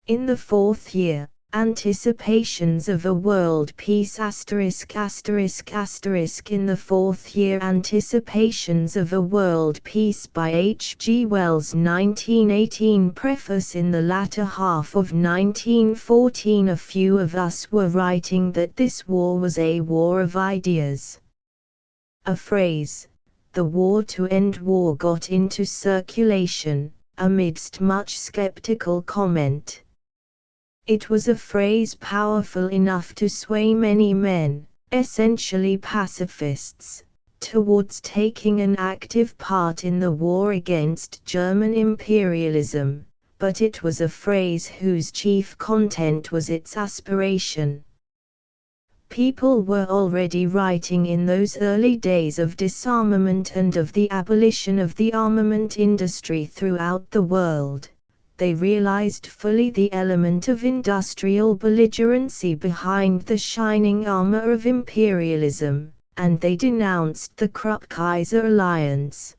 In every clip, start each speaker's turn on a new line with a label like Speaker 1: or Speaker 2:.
Speaker 1: In the fourth year, anticipations of a world peace *******. In the fourth year, anticipations of a world peace by H. G. Wells 1918. Preface. In the latter half of 1914 a few of us were writing that this war was a war of ideas. A phrase, the war to end war, got into circulation, amidst much skeptical comment. It was a phrase powerful enough to sway many men, essentially pacifists, towards taking an active part in the war against German imperialism, but it was a phrase whose chief content was its aspiration. People were already writing in those early days of disarmament and of the abolition of the armament industry throughout the world. They realized fully the element of industrial belligerency behind the shining armor of imperialism, and they denounced the Krupp-Kaiser alliance.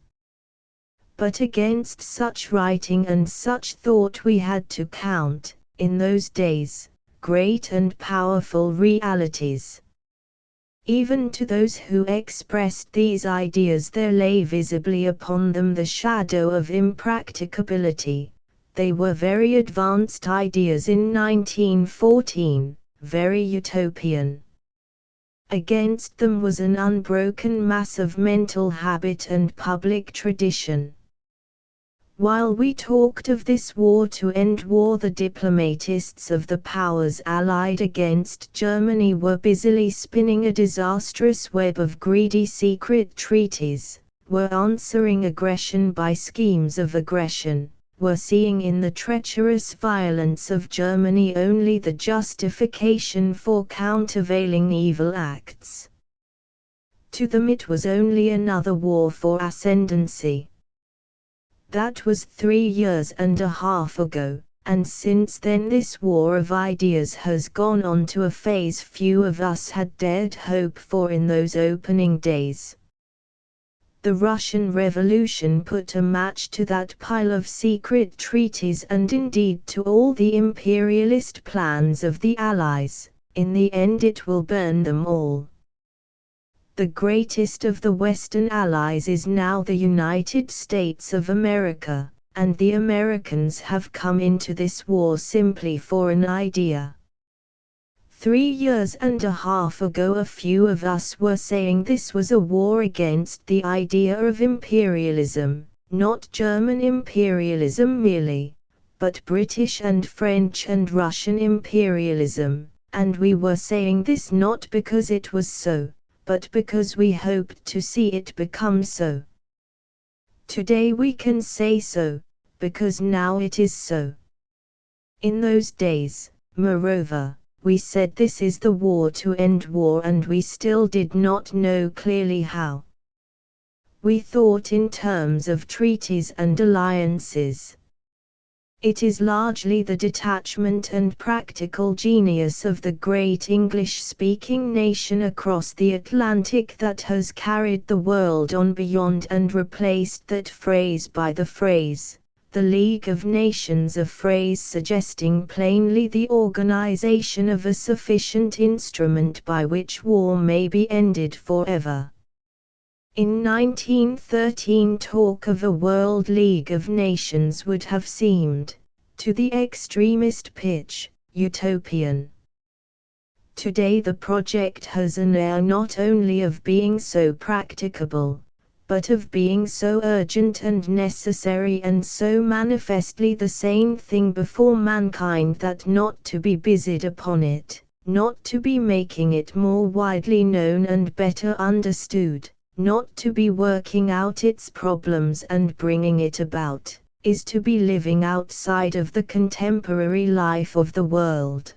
Speaker 1: But against such writing and such thought we had to count, in those days, great and powerful realities. Even to those who expressed these ideas there lay visibly upon them the shadow of impracticability. They were very advanced ideas in 1914, very utopian. Against them was an unbroken mass of mental habit and public tradition. While we talked of this war to end war, the diplomatists of the powers allied against Germany were busily spinning a disastrous web of greedy secret treaties, were answering aggression by schemes of aggression, were seeing in the treacherous violence of Germany only the justification for countervailing evil acts. To them it was only another war for ascendancy. That was 3 years and a half ago, and since then this war of ideas has gone on to a phase few of us had dared hope for in those opening days. The Russian Revolution put a match to that pile of secret treaties and indeed to all the imperialist plans of the Allies. In the end it will burn them all. The greatest of the Western Allies is now the United States of America, and the Americans have come into this war simply for an idea. 3 years and a half ago a few of us were saying this was a war against the idea of imperialism, not German imperialism merely, but British and French and Russian imperialism, and we were saying this not because it was so, but because we hoped to see it become so. Today we can say so, because now it is so. In those days, moreover, we said this is the war to end war, and we still did not know clearly how. We thought in terms of treaties and alliances. It is largely the detachment and practical genius of the great English-speaking nation across the Atlantic that has carried the world on beyond and replaced that phrase by the phrase, the League of Nations, a phrase suggesting plainly the organization of a sufficient instrument by which war may be ended forever. In 1913 talk of a World League of Nations would have seemed, to the extremist pitch, utopian. Today the project has an air not only of being so practicable, but of being so urgent and necessary and so manifestly the sane thing before mankind that not to be busied upon it, not to be making it more widely known and better understood, not to be working out its problems and bringing it about, is to be living outside of the contemporary life of the world.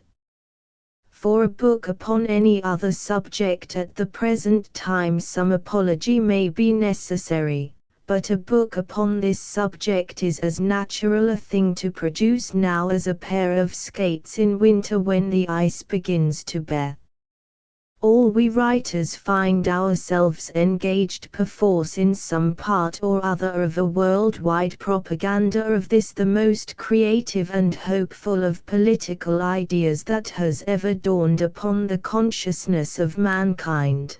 Speaker 1: For a book upon any other subject at the present time some apology may be necessary, but a book upon this subject is as natural a thing to produce now as a pair of skates in winter when the ice begins to bear. All we writers find ourselves engaged perforce in some part or other of a worldwide propaganda of this, the most creative and hopeful of political ideas that has ever dawned upon the consciousness of mankind.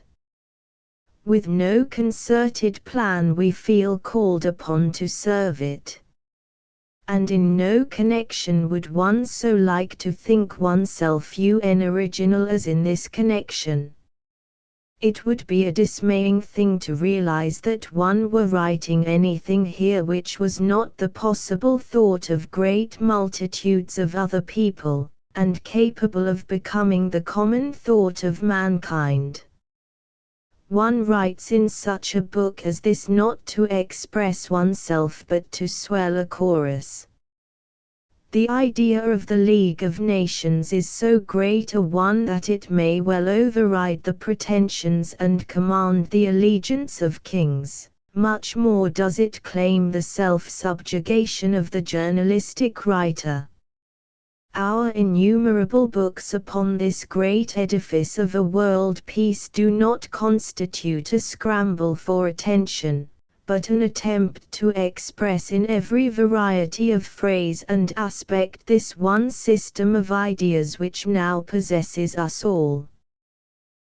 Speaker 1: With no concerted plan we feel called upon to serve it. And in no connection would one so like to think oneself original as in this connection. It would be a dismaying thing to realize that one were writing anything here which was not the possible thought of great multitudes of other people, and capable of becoming the common thought of mankind. One writes in such a book as this not to express oneself but to swell a chorus. The idea of the League of Nations is so great a one that it may well override the pretensions and command the allegiance of kings. Much more does it claim the self-subjugation of the journalistic writer. Our innumerable books upon this great edifice of a world peace do not constitute a scramble for attention, but an attempt to express in every variety of phrase and aspect this one system of ideas which now possesses us all.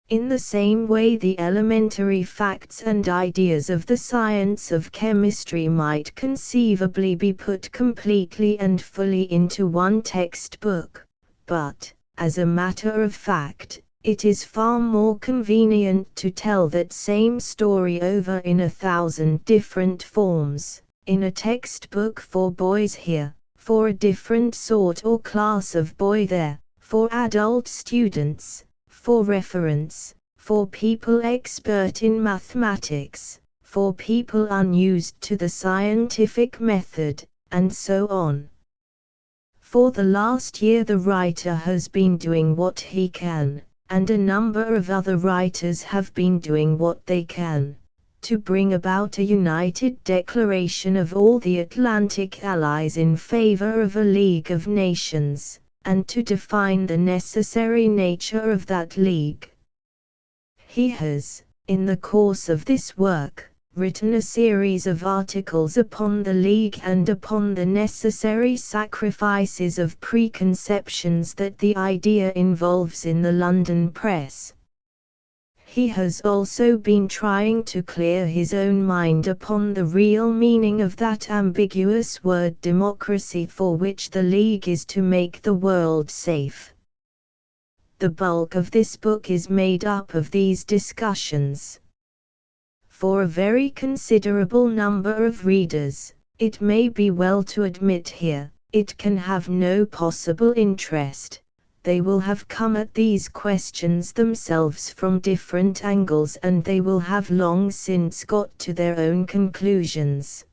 Speaker 1: In the same way the elementary facts and ideas of the science of chemistry might conceivably be put completely and fully into one textbook, but, as a matter of fact, it is far more convenient to tell that same story over in 1,000 different forms, in a textbook for boys here, for a different sort or class of boy there, for adult students, for reference, for people expert in mathematics, for people unused to the scientific method, and so on. For the last year the writer has been doing what he can, and a number of other writers have been doing what they can, to bring about a united declaration of all the Atlantic allies in favor of a League of Nations, and to define the necessary nature of that league. He has, in the course of this work, written a series of articles upon the League and upon the necessary sacrifices of preconceptions that the idea involves in the London press. He has also been trying to clear his own mind upon the real meaning of that ambiguous word democracy for which the League is to make the world safe. The bulk of this book is made up of these discussions. For a very considerable number of readers, it may be well to admit here, it can have no possible interest. They will have come at these questions themselves from different angles and they will have long since got to their own conclusions.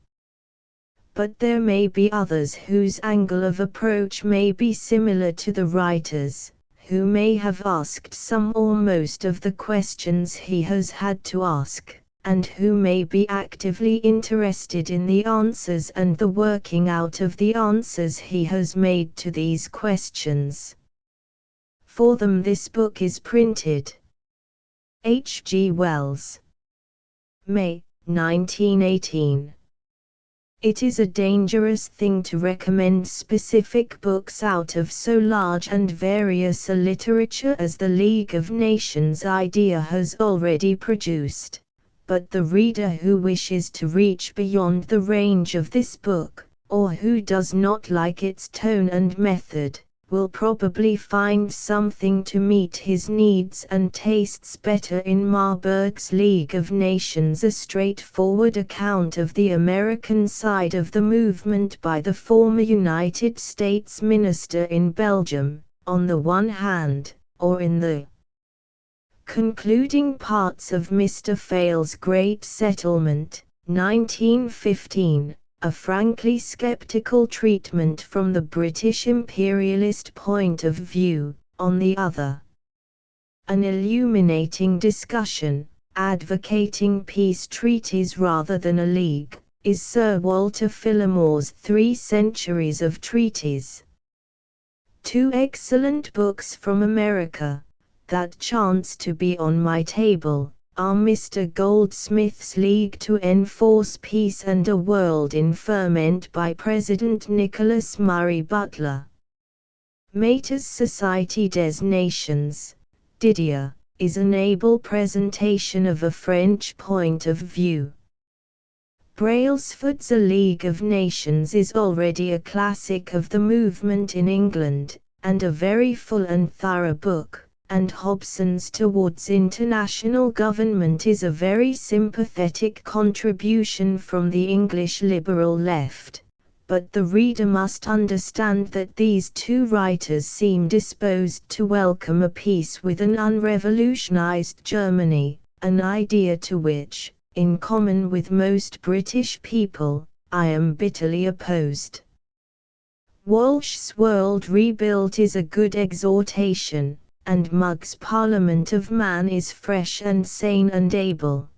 Speaker 1: But there may be others whose angle of approach may be similar to the writer's, who may have asked some or most of the questions he has had to ask, and who may be actively interested in the answers and the working out of the answers he has made to these questions. For them this book is printed. H. G. Wells. May, 1918. It is a dangerous thing to recommend specific books out of so large and various a literature as the League of Nations idea has already produced, but the reader who wishes to reach beyond the range of this book, or who does not like its tone and method, will probably find something to meet his needs and tastes better in Marburg's League of Nations, a straightforward account of the American side of the movement by the former United States minister in Belgium, on the one hand, or in the concluding parts of Mr. Fayle's Great Settlement, 1915, a frankly skeptical treatment from the British imperialist point of view, on the other. An illuminating discussion, advocating peace treaties rather than a league, is Sir Walter Phillemore's 3 Centuries of Treaties. 2 excellent books from America, that chance to be on my table, are Mr. Goldsmith's League to Enforce Peace and A World in Ferment by President Nicholas Murray Butler. Mater's Société des Nations, Didier, is an able presentation of a French point of view. Brailsford's A League of Nations is already a classic of the movement in England, and a very full and thorough book, and Hobson's Towards International Government is a very sympathetic contribution from the English liberal left, but the reader must understand that these two writers seem disposed to welcome a peace with an unrevolutionized Germany, an idea to which, in common with most British people, I am bitterly opposed. Walsh's World Rebuilt is a good exhortation, and Mugg's Parliament of Man is fresh and sane and able.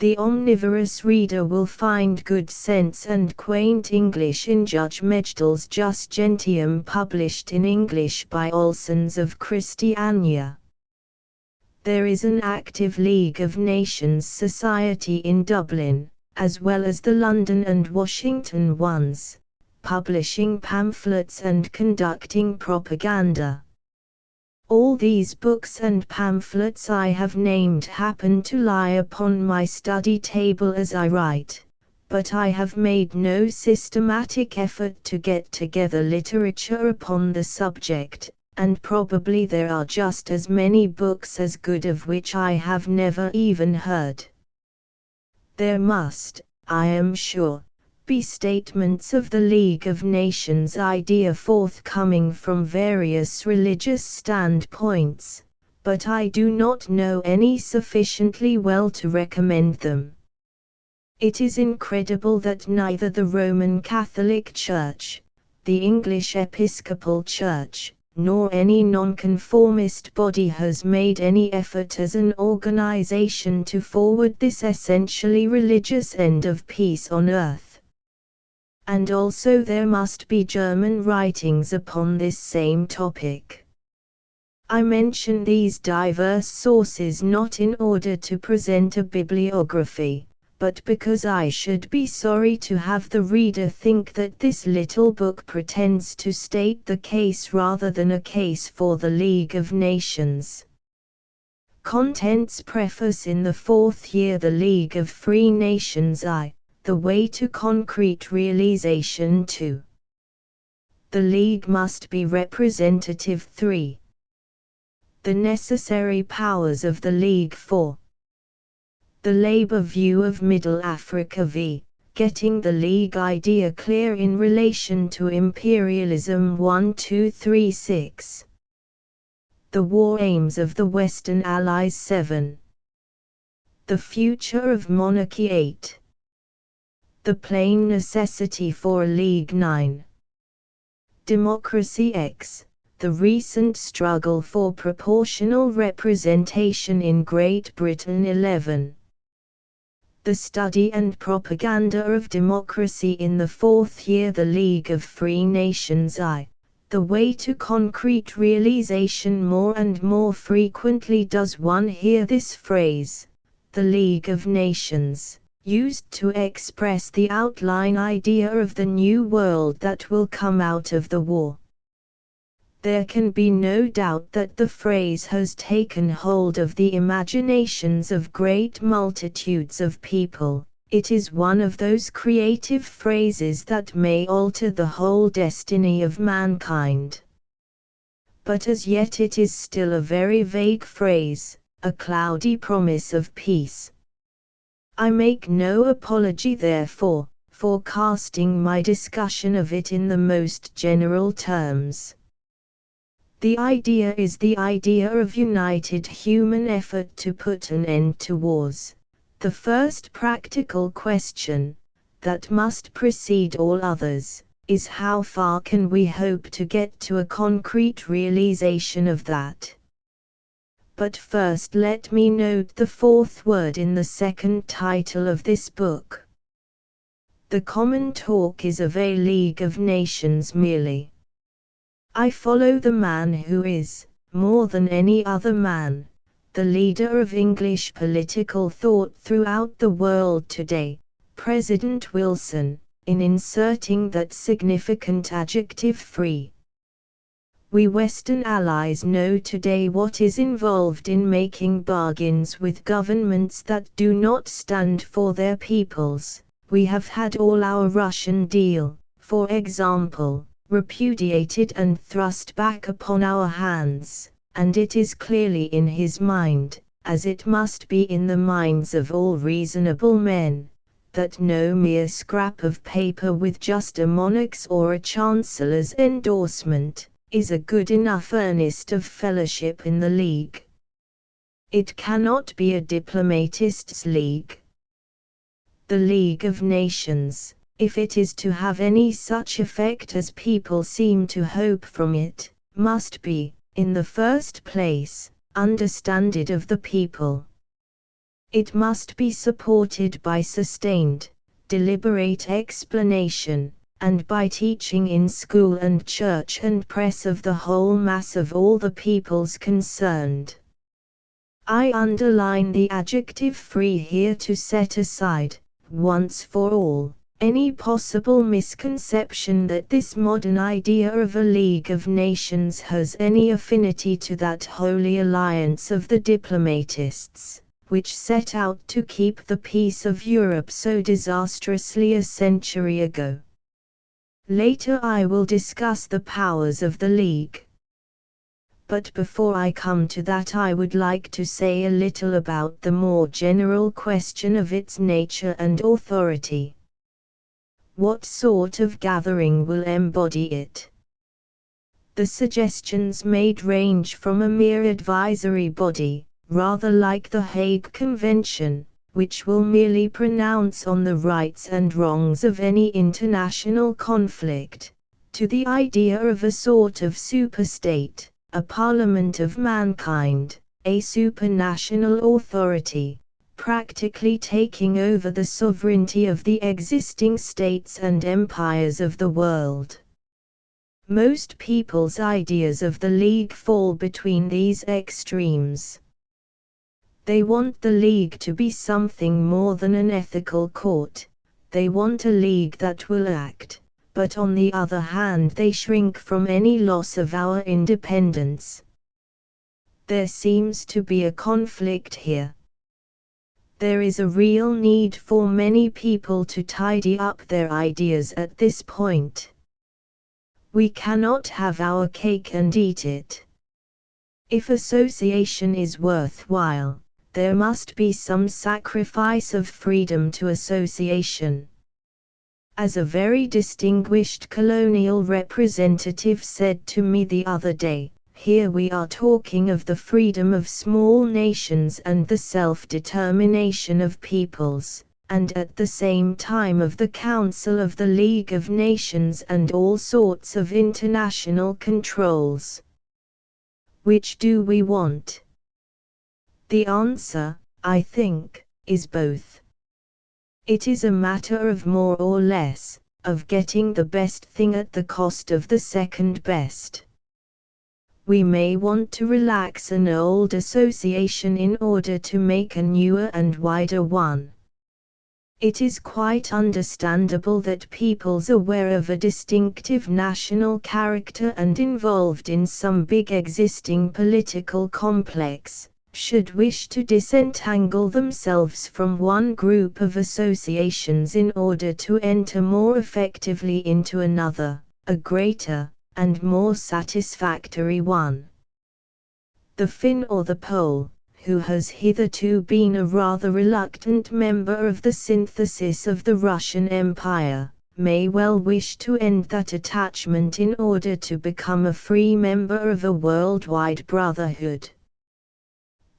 Speaker 1: The omnivorous reader will find good sense and quaint English in Judge Mejdell's Jus Gentium, published in English by Olsons of Christiania. There is an active League of Nations society in Dublin, as well as the London and Washington ones, publishing pamphlets and conducting propaganda. All these books and pamphlets I have named happen to lie upon my study table as I write, but I have made no systematic effort to get together literature upon the subject, and probably there are just as many books as good of which I have never even heard. There must, I am sure, be statements of the League of Nations idea forthcoming from various religious standpoints, but I do not know any sufficiently well to recommend them. It is incredible that neither the Roman Catholic Church, the English Episcopal Church, nor any nonconformist body has made any effort as an organization to forward this essentially religious end of peace on earth. And also there must be German writings upon this same topic. I mention these diverse sources not in order to present a bibliography, but because I should be sorry to have the reader think that this little book pretends to state the case rather than a case for the League of Nations. Contents Preface. In the fourth year the League of Free Nations I, The Way to Concrete Realization 2. The League must be representative 3. The necessary powers of the League 4. The Labour view of Middle Africa v. Getting the League idea clear in relation to imperialism 1236. The war aims of the Western Allies 7. The future of monarchy 8. The plain necessity for a League 9. Democracy X. The recent struggle for proportional representation in Great Britain 11. The study and propaganda of democracy in the fourth year the League of Free Nations I, The Way to Concrete Realization. More and more frequently does one hear this phrase, the League of Nations, used to express the outline idea of the new world that will come out of the war. There can be no doubt that the phrase has taken hold of the imaginations of great multitudes of people. It is one of those creative phrases that may alter the whole destiny of mankind. But as yet it is still a very vague phrase, a cloudy promise of peace. I make no apology therefore, for casting my discussion of it in the most general terms. The idea is the idea of united human effort to put an end to wars. The first practical question, that must precede all others, is how far can we hope to get to a concrete realization of that? But first let me note the fourth word in the second title of this book. The common talk is of a League of Nations merely. I follow the man who is, more than any other man, the leader of English political thought throughout the world today, President Wilson, in inserting that significant adjective free. We Western allies know today what is involved in making bargains with governments that do not stand for their peoples. We have had all our Russian deal, for example, repudiated and thrust back upon our hands, and it is clearly in his mind, as it must be in the minds of all reasonable men, that no mere scrap of paper with just a monarch's or a chancellor's endorsement is a good enough earnest of fellowship in the League. It cannot be a diplomatist's league. The League of Nations, if it is to have any such effect as people seem to hope from it, must be, in the first place, understanded of the people. It must be supported by sustained, deliberate explanation, and by teaching in school and church and press of the whole mass of all the peoples concerned. I underline the adjective free here to set aside, once for all, any possible misconception that this modern idea of a League of Nations has any affinity to that holy alliance of the diplomatists, which set out to keep the peace of Europe so disastrously a century ago. Later I will discuss the powers of the League. But before I come to that, I would like to say a little about the more general question of its nature and authority. What sort of gathering will embody it? The suggestions made range from a mere advisory body, rather like the Hague Convention, which will merely pronounce on the rights and wrongs of any international conflict, to the idea of a sort of superstate, a parliament of mankind, a supranational authority, practically taking over the sovereignty of the existing states and empires of the world. Most people's ideas of the League fall between these extremes. They want the League to be something more than an ethical court. They want a League that will act, but on the other hand they shrink from any loss of our independence. There seems to be a conflict here. There is a real need for many people to tidy up their ideas at this point. We cannot have our cake and eat it. If association is worthwhile, there must be some sacrifice of freedom to association. As a very distinguished colonial representative said to me the other day, here we are talking of the freedom of small nations and the self-determination of peoples, and at the same time of the Council of the League of Nations and all sorts of international controls. Which do we want? The answer, I think, is both. It is a matter of more or less, of getting the best thing at the cost of the second best. We may want to relax an old association in order to make a newer and wider one. It is quite understandable that peoples aware of a distinctive national character and involved in some big existing political complex, should wish to disentangle themselves from one group of associations in order to enter more effectively into another, a greater, and more satisfactory one. The Finn or the Pole, who has hitherto been a rather reluctant member of the synthesis of the Russian Empire, may well wish to end that attachment in order to become a free member of a worldwide brotherhood.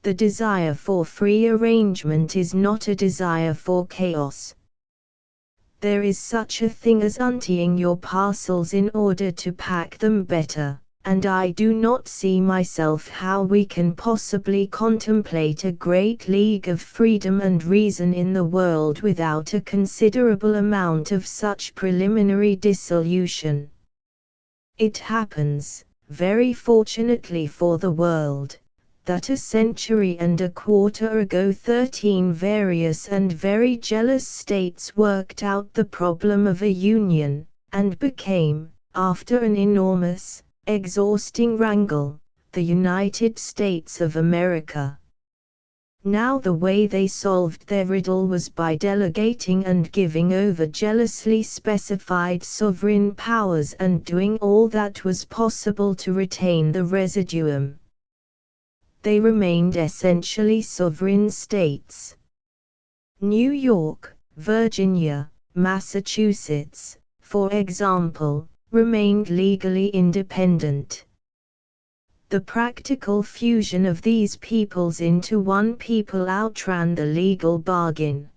Speaker 1: The desire for free arrangement is not a desire for chaos. There is such a thing as emptying your parcels in order to pack them better, and I do not see myself how we can possibly contemplate a great league of freedom and reason in the world without a considerable amount of such preliminary dissolution. It happens, very fortunately for the world, that a century and a quarter ago 13 various and very jealous states worked out the problem of a union, and became, after an enormous, exhausting wrangle, the United States of America. Now the way they solved their riddle was by delegating and giving over jealously specified sovereign powers and doing all that was possible to retain the residuum. They remained essentially sovereign states. New York, Virginia, Massachusetts, for example, remained legally independent. The practical fusion of these peoples into one people outran the legal bargain.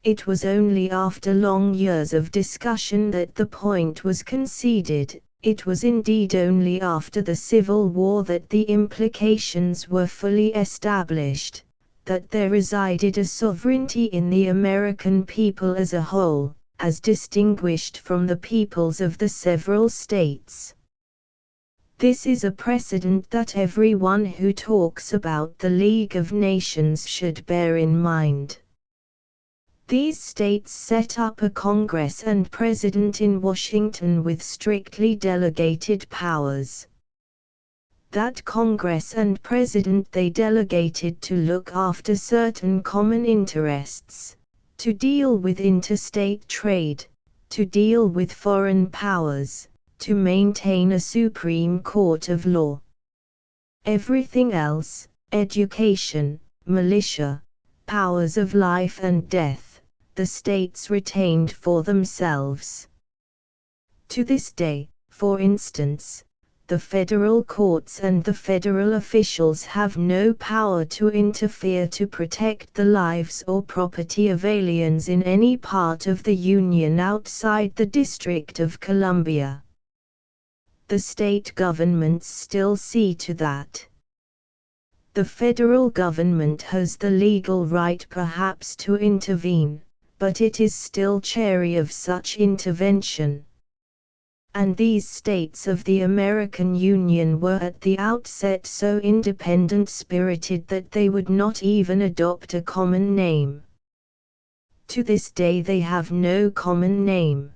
Speaker 1: It was only after long years of discussion that the point was conceded. It was indeed only after the Civil War that the implications were fully established, that there resided a sovereignty in the American people as a whole, as distinguished from the peoples of the several states. This is a precedent that everyone who talks about the League of Nations should bear in mind. These states set up a Congress and President in Washington with strictly delegated powers. That Congress and President they delegated to look after certain common interests, to deal with interstate trade, to deal with foreign powers, to maintain a supreme court of law. Everything else, education, militia, powers of life and death, the states retained for themselves. To this day, for instance, the federal courts and the federal officials have no power to interfere to protect the lives or property of aliens in any part of the Union outside the District of Columbia. The state governments still see to that. The federal government has the legal right perhaps to intervene, but it is still chary of such intervention. And these states of the American Union were at the outset so independent-spirited that they would not even adopt a common name. To this day they have no common name.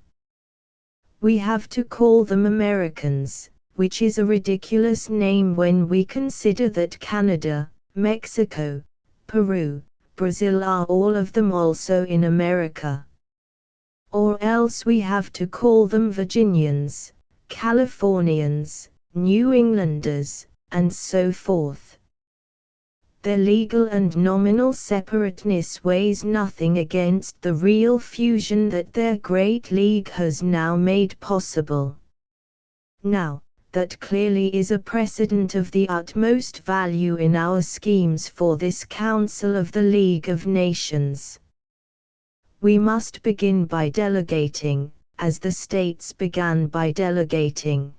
Speaker 1: We have to call them Americans, which is a ridiculous name when we consider that Canada, Mexico, Peru, Brazil are all of them also in America. Or else we have to call them Virginians, Californians, New Englanders, and so forth. Their legal and nominal separateness weighs nothing against the real fusion that their great league has now made possible. Now, that clearly is a precedent of the utmost value in our schemes for this Council of the League of Nations. We must begin by delegating, as the states began by delegating.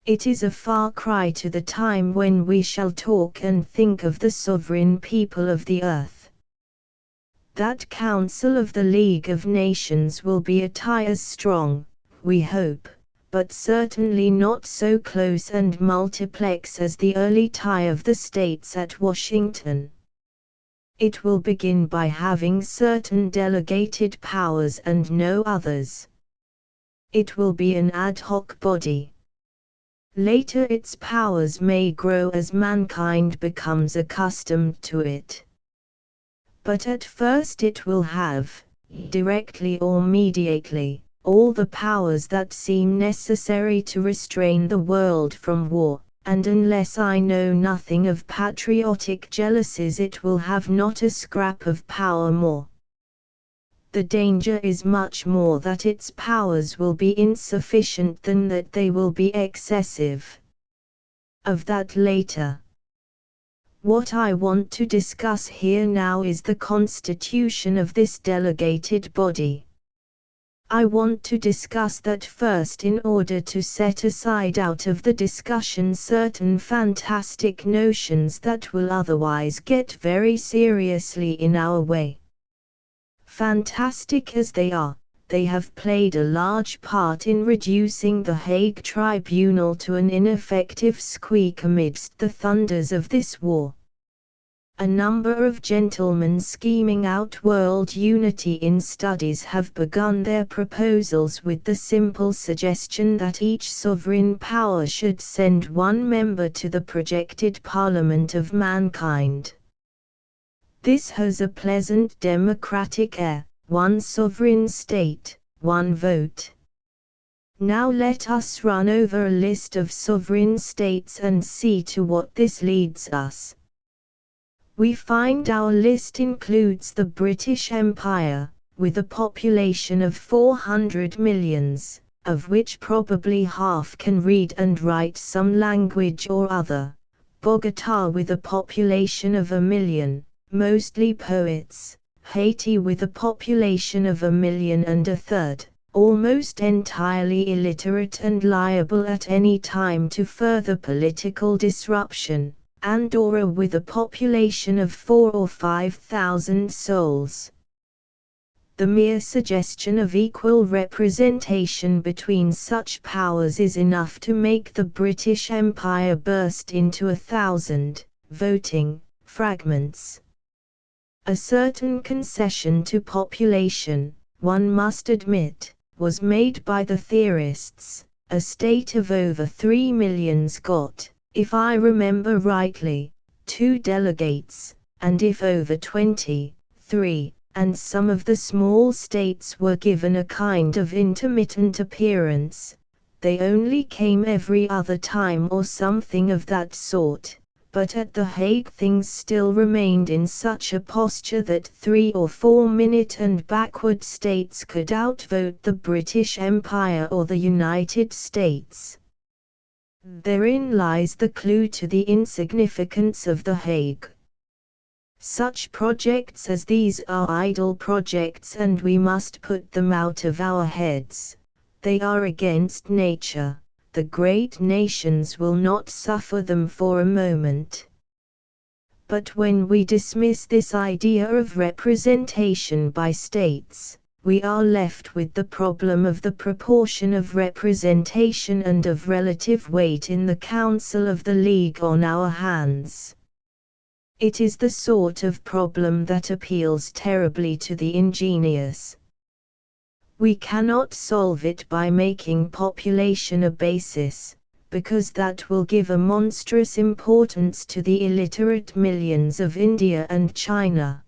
Speaker 1: It is a far cry to the time when we shall talk and think of the sovereign people of the earth. That Council of the League of Nations will be a tie as strong, we hope, but certainly not so close and multiplex as the early tie of the states at Washington. It will begin by having certain delegated powers and no others. It will be an ad hoc body. Later its powers may grow as mankind becomes accustomed to it. But at first it will have, directly or mediately, all the powers that seem necessary to restrain the world from war, and unless I know nothing of patriotic jealousies it will have not a scrap of power more. The danger is much more that its powers will be insufficient than that they will be excessive. Of that later. What I want to discuss here now is the constitution of this delegated body. I want to discuss that first in order to set aside out of the discussion certain fantastic notions that will otherwise get very seriously in our way. Fantastic as they are, they have played a large part in reducing the Hague Tribunal to an ineffective squeak amidst the thunders of this war. A number of gentlemen scheming out world unity in studies have begun their proposals with the simple suggestion that each sovereign power should send one member to the projected Parliament of mankind. This has a pleasant democratic air, one sovereign state, one vote. Now let us run over a list of sovereign states and see to what this leads us. We find our list includes the British Empire, with a population of 400 millions, of which probably half can read and write some language or other, Bogota with a population of 1 million, mostly poets, Haiti with a population of 1,133,000, almost entirely illiterate and liable at any time to further political disruption, Andorra with a population of 4,000 or 5,000 souls. The mere suggestion of equal representation between such powers is enough to make the British Empire burst into 1,000 voting fragments. A certain concession to population, one must admit, was made by the theorists. A state of over 3 millions got, if I remember rightly, 2 delegates, and if over 20, 3, and some of the small states were given a kind of intermittent appearance, they only came every other time or something of that sort, but at The Hague things still remained in such a posture that 3 or 4 minute and backward states could outvote the British Empire or the United States. Therein lies the clue to the insignificance of The Hague. Such projects as these are idle projects and we must put them out of our heads. They are against nature. The great nations will not suffer them for a moment. But when we dismiss this idea of representation by states, we are left with the problem of the proportion of representation and of relative weight in the Council of the League on our hands. It is the sort of problem that appeals terribly to the ingenious. We cannot solve it by making population a basis, because that will give a monstrous importance to the illiterate millions of India and China.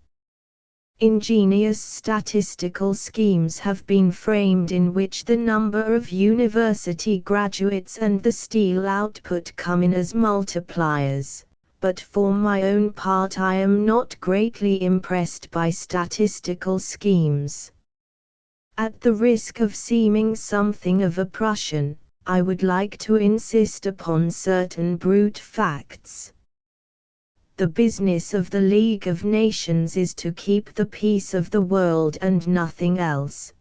Speaker 1: Ingenious statistical schemes have been framed in which the number of university graduates and the steel output come in as multipliers, but for my own part I am not greatly impressed by statistical schemes. At the risk of seeming something of a Prussian, I would like to insist upon certain brute facts. The business of the League of Nations is to keep the peace of the world and nothing else.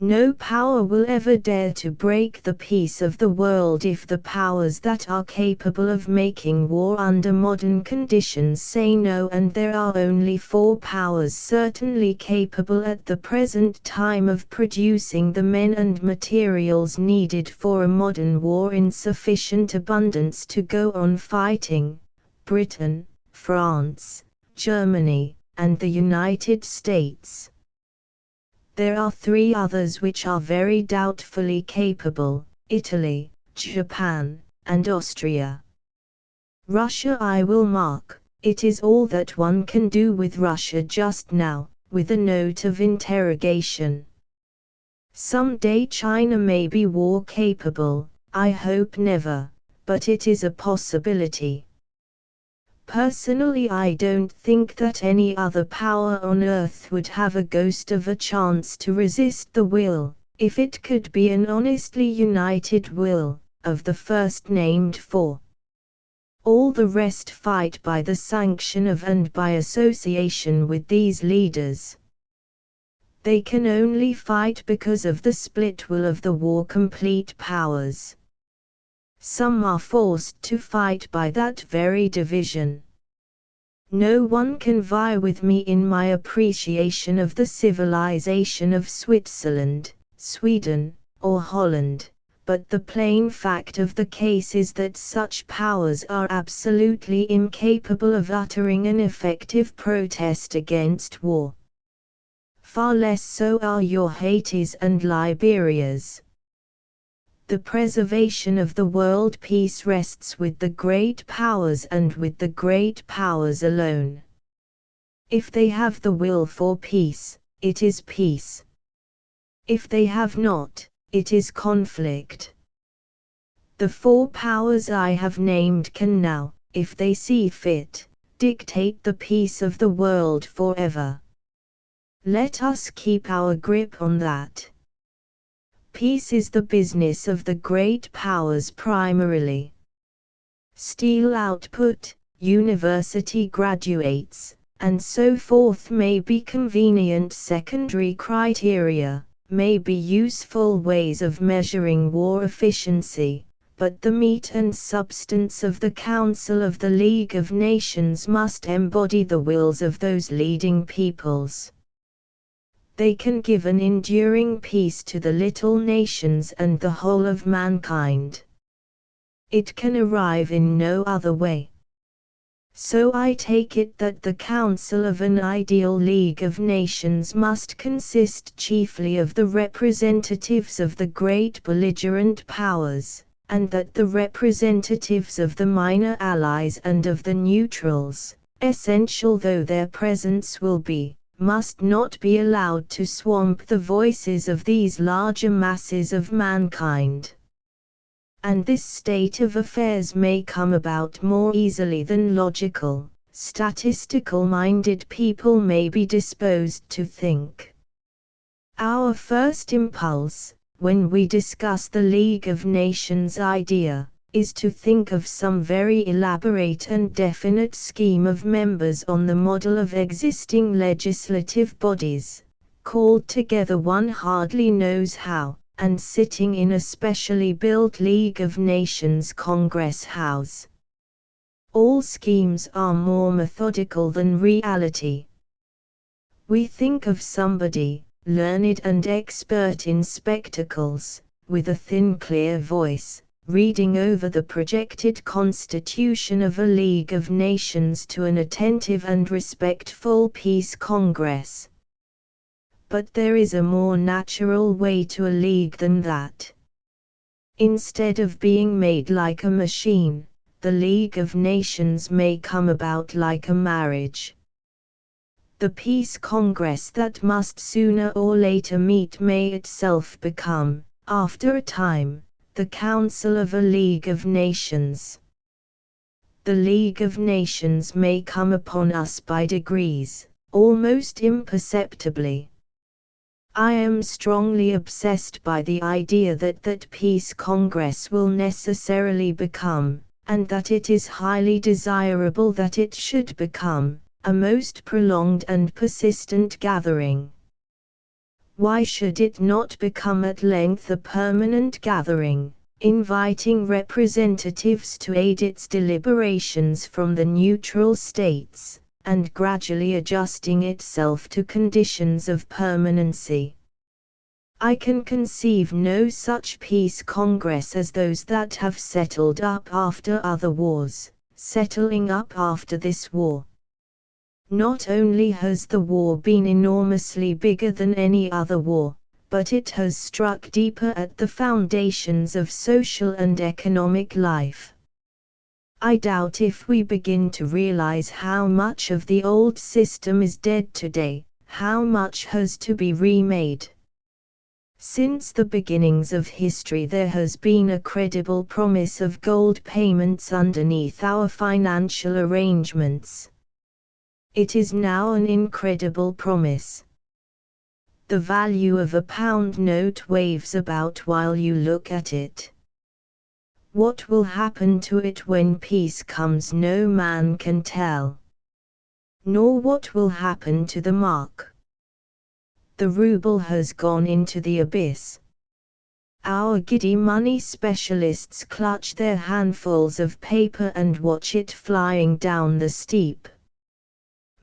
Speaker 1: No power will ever dare to break the peace of the world if the powers that are capable of making war under modern conditions say no, and there are only 4 powers certainly capable at the present time of producing the men and materials needed for a modern war in sufficient abundance to go on fighting: Britain, France, Germany, and the United States. There are 3 others which are very doubtfully capable: Italy, Japan, and Austria. Russia I will mark, it is all that one can do with Russia just now, with a note of interrogation. Some day China may be war capable, I hope never, but it is a possibility. Personally I don't think that any other power on earth would have a ghost of a chance to resist the will, if it could be an honestly united will, of the first named 4. All the rest fight by the sanction of and by association with these leaders. They can only fight because of the split will of the war-complete powers. Some are forced to fight by that very division. No one can vie with me in my appreciation of the civilization of Switzerland, Sweden, or Holland, but the plain fact of the case is that such powers are absolutely incapable of uttering an effective protest against war. Far less so are your Haitis and Liberias. The preservation of the world peace rests with the great powers and with the great powers alone. If they have the will for peace, it is peace. If they have not, it is conflict. The four powers I have named can now, if they see fit, dictate the peace of the world forever. Let us keep our grip on that. Peace is the business of the great powers primarily. Steel output, university graduates, and so forth may be convenient secondary criteria, may be useful ways of measuring war efficiency, but the meat and substance of the Council of the League of Nations must embody the wills of those leading peoples. They can give an enduring peace to the little nations and the whole of mankind. It can arrive in no other way. So I take it that the Council of an ideal League of Nations must consist chiefly of the representatives of the great belligerent powers, and that the representatives of the minor allies and of the neutrals, essential though their presence will be, must not be allowed to swamp the voices of these larger masses of mankind. And this state of affairs may come about more easily than logical, statistical-minded people may be disposed to think. Our first impulse, when we discuss the League of Nations idea, is to think of some very elaborate and definite scheme of members on the model of existing legislative bodies, called together one hardly knows how, and sitting in a specially built League of Nations Congress House. All schemes are more methodical than reality. We think of somebody, learned and expert in spectacles, with a thin clear voice, reading over the projected constitution of a League of Nations to an attentive and respectful Peace Congress. But there is a more natural way to a league than that. Instead of being made like a machine, the League of Nations may come about like a marriage. The Peace Congress that must sooner or later meet may itself become, after a time, the Council of a League of Nations. The League of Nations may come upon us by degrees, almost imperceptibly. I am strongly obsessed by the idea that Peace Congress will necessarily become, and that it is highly desirable that it should become, a most prolonged and persistent gathering. Why should it not become at length a permanent gathering, inviting representatives to aid its deliberations from the neutral states, and gradually adjusting itself to conditions of permanency? I can conceive no such peace congress as those that have settled up after other wars, settling up after this war. Not only has the war been enormously bigger than any other war, but it has struck deeper at the foundations of social and economic life. I doubt if we begin to realize how much of the old system is dead today, how much has to be remade. Since the beginnings of history there has been a credible promise of gold payments underneath our financial arrangements. It is now an incredible promise. The value of a pound note waves about while you look at it. What will happen to it when peace comes no man can tell. Nor what will happen to the mark. The ruble has gone into the abyss. Our giddy money specialists clutch their handfuls of paper and watch it flying down the steep.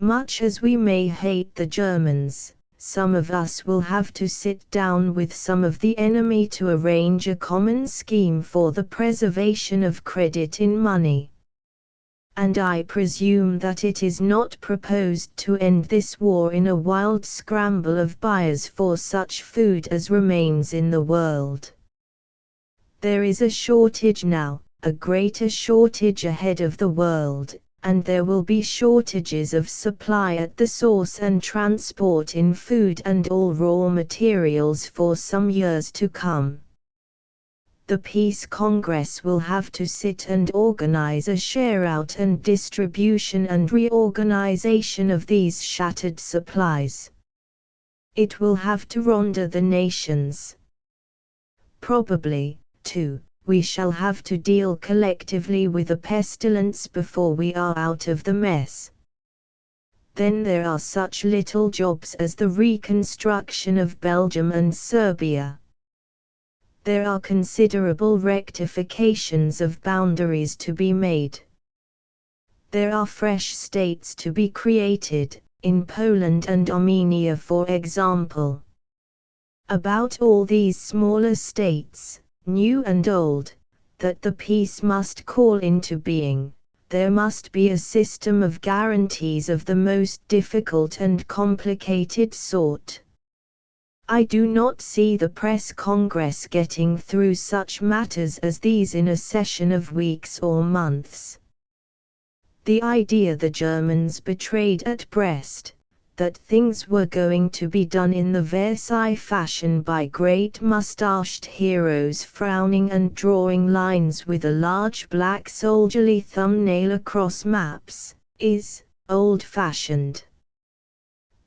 Speaker 1: Much as we may hate the Germans, some of us will have to sit down with some of the enemy to arrange a common scheme for the preservation of credit in money. And I presume that it is not proposed to end this war in a wild scramble of buyers for such food as remains in the world. There is a shortage now, a greater shortage ahead of the world, and there will be shortages of supply at the source and transport in food and all raw materials for some years to come. The Peace Congress will have to sit and organize a share-out and distribution and reorganization of these shattered supplies. It will have to render the nations. Probably, too, we shall have to deal collectively with a pestilence before we are out of the mess. Then there are such little jobs as the reconstruction of Belgium and Serbia. There are considerable rectifications of boundaries to be made. There are fresh states to be created, in Poland and Armenia for example. About all these smaller states, new and old, that the peace must call into being, there must be a system of guarantees of the most difficult and complicated sort. I do not see the Press Congress getting through such matters as these in a session of weeks or months. The idea the Germans betrayed at Brest, that things were going to be done in the Versailles fashion by great mustached heroes frowning and drawing lines with a large black soldierly thumbnail across maps, is old-fashioned.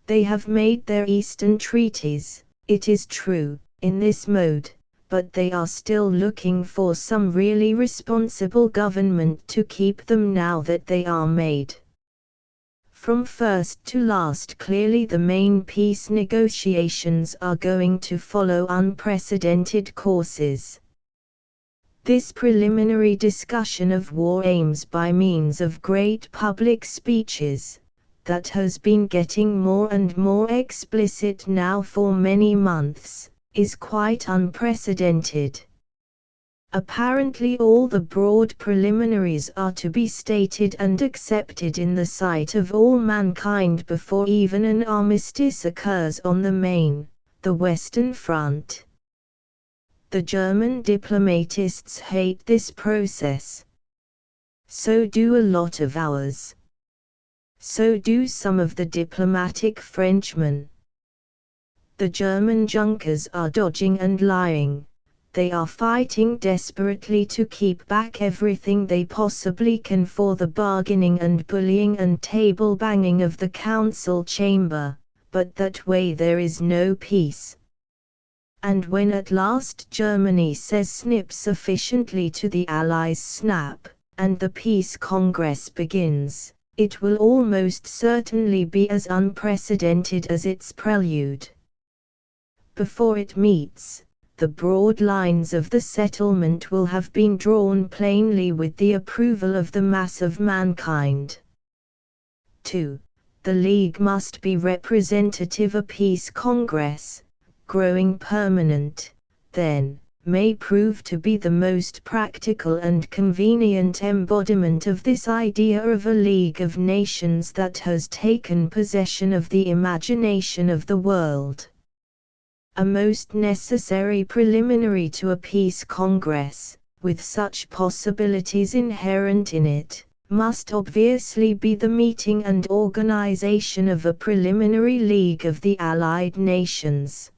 Speaker 1: They have made their Eastern treaties, it is true, in this mode, but they are still looking for some really responsible government to keep them now that they are made. From first to last, clearly the main peace negotiations are going to follow unprecedented courses. This preliminary discussion of war aims by means of great public speeches, that has been getting more and more explicit now for many months, is quite unprecedented. Apparently all the broad preliminaries are to be stated and accepted in the sight of all mankind before even an armistice occurs on the main, the Western Front. The German diplomatists hate this process. So do a lot of ours. So do some of the diplomatic Frenchmen. The German junkers are dodging and lying. They are fighting desperately to keep back everything they possibly can for the bargaining and bullying and table-banging of the council chamber, but that way there is no peace. And when at last Germany says snip sufficiently to the Allies snap, and the Peace Congress begins, it will almost certainly be as unprecedented as its prelude. Before it meets, the broad lines of the settlement will have been drawn plainly with the approval of the mass of mankind. 2. The League must be representative. A peace congress, growing permanent, then, may prove to be the most practical and convenient embodiment of this idea of a League of Nations that has taken possession of the imagination of the world. A most necessary preliminary to a peace congress, with such possibilities inherent in it, must obviously be the meeting and organization of a preliminary League of the Allied Nations.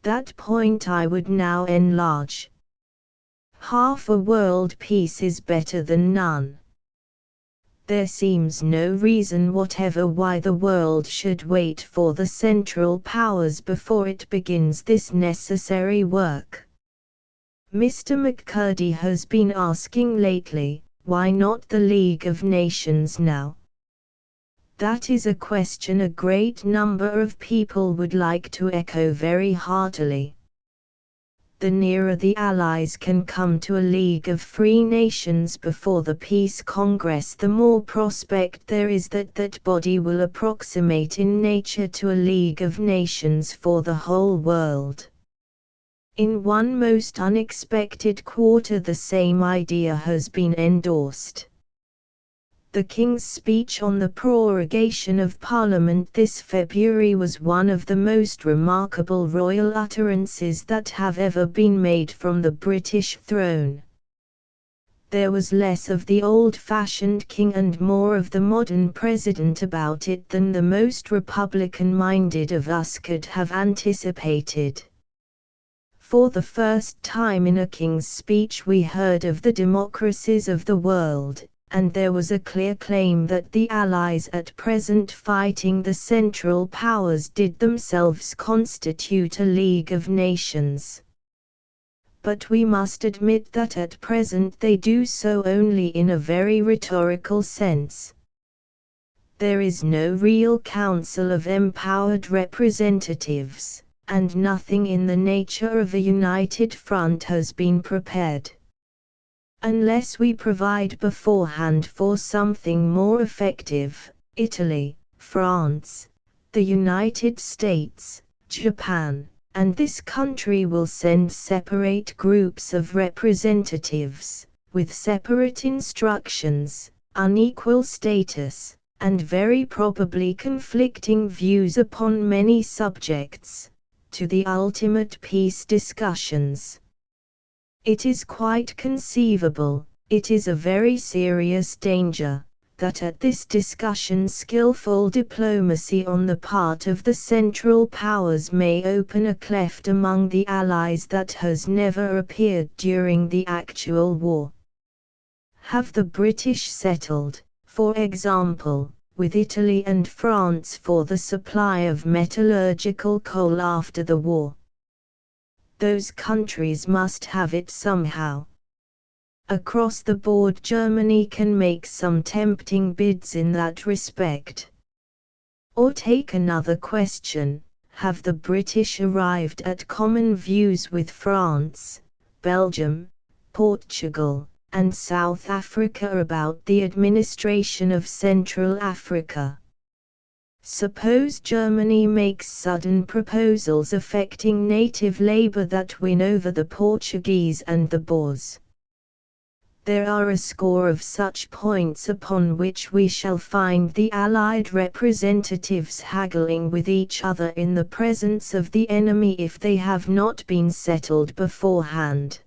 Speaker 1: That point I would now enlarge. Half a world peace is better than none. There seems no reason whatever why the world should wait for the Central Powers before it begins this necessary work. Mr. McCurdy has been asking lately, why not the League of Nations now? That is a question a great number of people would like to echo very heartily. the nearer the Allies can come to a League of Free Nations before the Peace Congress, the more prospect there is that that body will approximate in nature to a League of Nations for the whole world. In one most unexpected quarter the same idea has been endorsed. The King's speech on the prorogation of Parliament this February was one of the most remarkable royal utterances that have ever been made from the British throne. There was less of the old-fashioned king and more of the modern president about it than the most Republican-minded of us could have anticipated. For the first time in a king's speech we heard of the democracies of the world, and there was a clear claim that the Allies at present fighting the Central Powers did themselves constitute a League of Nations. But we must admit that at present they do so only in a very rhetorical sense. There is no real council of empowered representatives, and nothing in the nature of a united front has been prepared. Unless we provide beforehand for something more effective, Italy, France, the United States, Japan, and this country will send separate groups of representatives, with separate instructions, unequal status, and very probably conflicting views upon many subjects, to the ultimate peace discussions. It is quite conceivable, it is a very serious danger, that at this discussion skillful diplomacy on the part of the Central Powers may open a cleft among the Allies that has never appeared during the actual war. Have the British settled, for example, with Italy and France for the supply of metallurgical coal after the war? Those countries must have it somehow. Across the board Germany can make some tempting bids in that respect. Or take another question, have the British arrived at common views with France, Belgium, Portugal, and South Africa about the administration of Central Africa? Suppose Germany makes sudden proposals affecting native labor that win over the Portuguese and the Boers. There are a score of such points upon which we shall find the Allied representatives haggling with each other in the presence of the enemy if they have not been settled beforehand.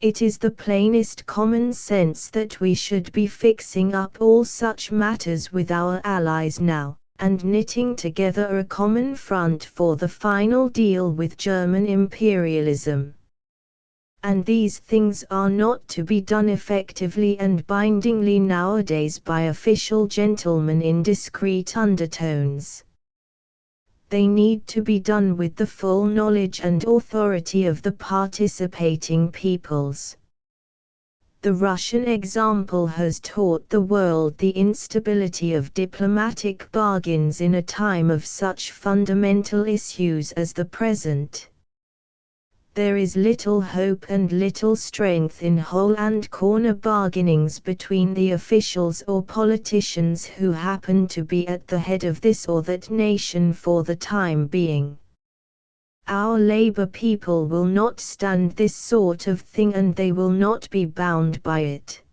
Speaker 1: It is the plainest common sense that we should be fixing up all such matters with our allies now, and knitting together a common front for the final deal with German imperialism. And these things are not to be done effectively and bindingly nowadays by official gentlemen in discreet undertones. They need to be done with the full knowledge and authority of the participating peoples. The Russian example has taught the world the instability of diplomatic bargains in a time of such fundamental issues as the present. There is little hope and little strength in hole and corner bargainings between the officials or politicians who happen to be at the head of this or that nation for the time being. Our Labour people will not stand this sort of thing and they will not be bound by it.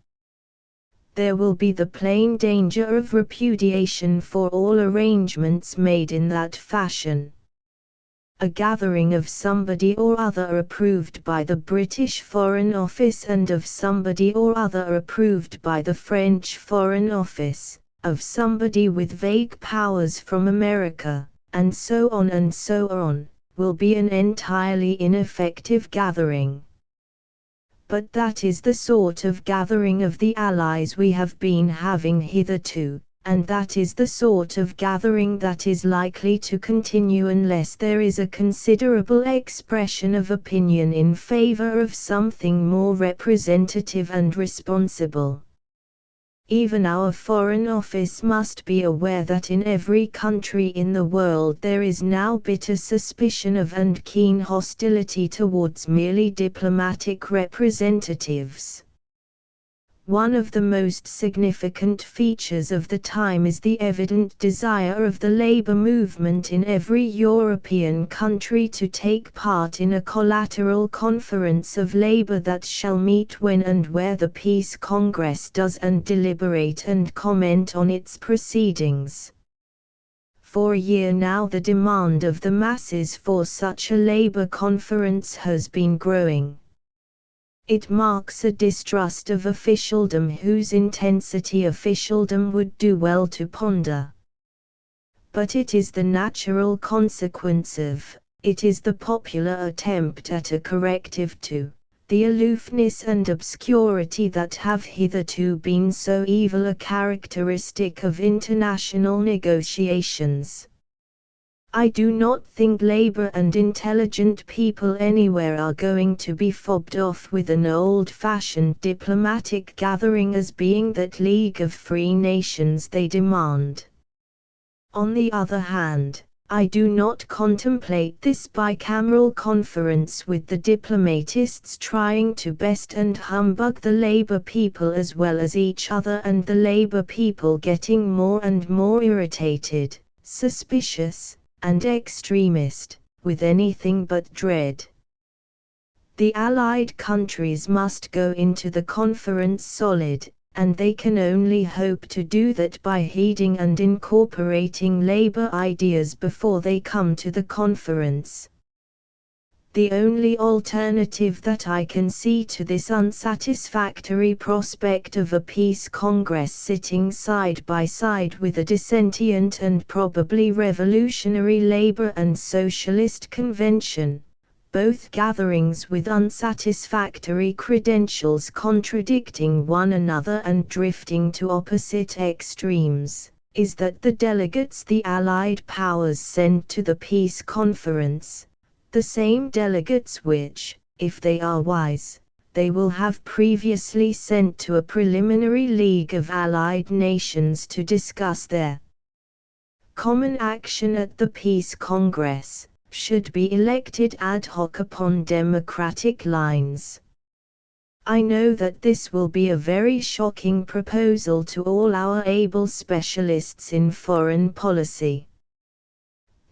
Speaker 1: There will be the plain danger of repudiation for all arrangements made in that fashion. A gathering of somebody or other approved by the British Foreign Office and of somebody or other approved by the French Foreign Office, of somebody with vague powers from America, and so on, will be an entirely ineffective gathering. But that is the sort of gathering of the Allies we have been having hitherto, and that is the sort of gathering that is likely to continue unless there is a considerable expression of opinion in favor of something more representative and responsible. Even our Foreign Office must be aware that in every country in the world there is now bitter suspicion of and keen hostility towards merely diplomatic representatives. One of the most significant features of the time is the evident desire of the labor movement in every European country to take part in a collateral conference of labor that shall meet when and where the Peace Congress does and deliberate and comment on its proceedings. For a year now the demand of the masses for such a labor conference has been growing. It marks a distrust of officialdom whose intensity officialdom would do well to ponder. But it is the natural consequence of, it is the popular attempt at a corrective to, the aloofness and obscurity that have hitherto been so evil a characteristic of international negotiations. I do not think labor and intelligent people anywhere are going to be fobbed off with an old-fashioned diplomatic gathering as being that League of Free Nations they demand. On the other hand, I do not contemplate this bicameral conference with the diplomatists trying to best and humbug the labor people as well as each other and the labor people getting more and more irritated, suspicious, and extremist, with anything but dread. The Allied countries must go into the conference solid, and they can only hope to do that by heeding and incorporating labor ideas before they come to the conference. The only alternative that I can see to this unsatisfactory prospect of a peace congress sitting side by side with a dissentient and probably revolutionary labor and socialist convention, both gatherings with unsatisfactory credentials contradicting one another and drifting to opposite extremes, is that the delegates the Allied powers send to the peace conference, the same delegates which, if they are wise, they will have previously sent to a preliminary League of Allied Nations to discuss their common action at the Peace Congress, should be elected ad hoc upon democratic lines. I know that this will be a very shocking proposal to all our able specialists in foreign policy.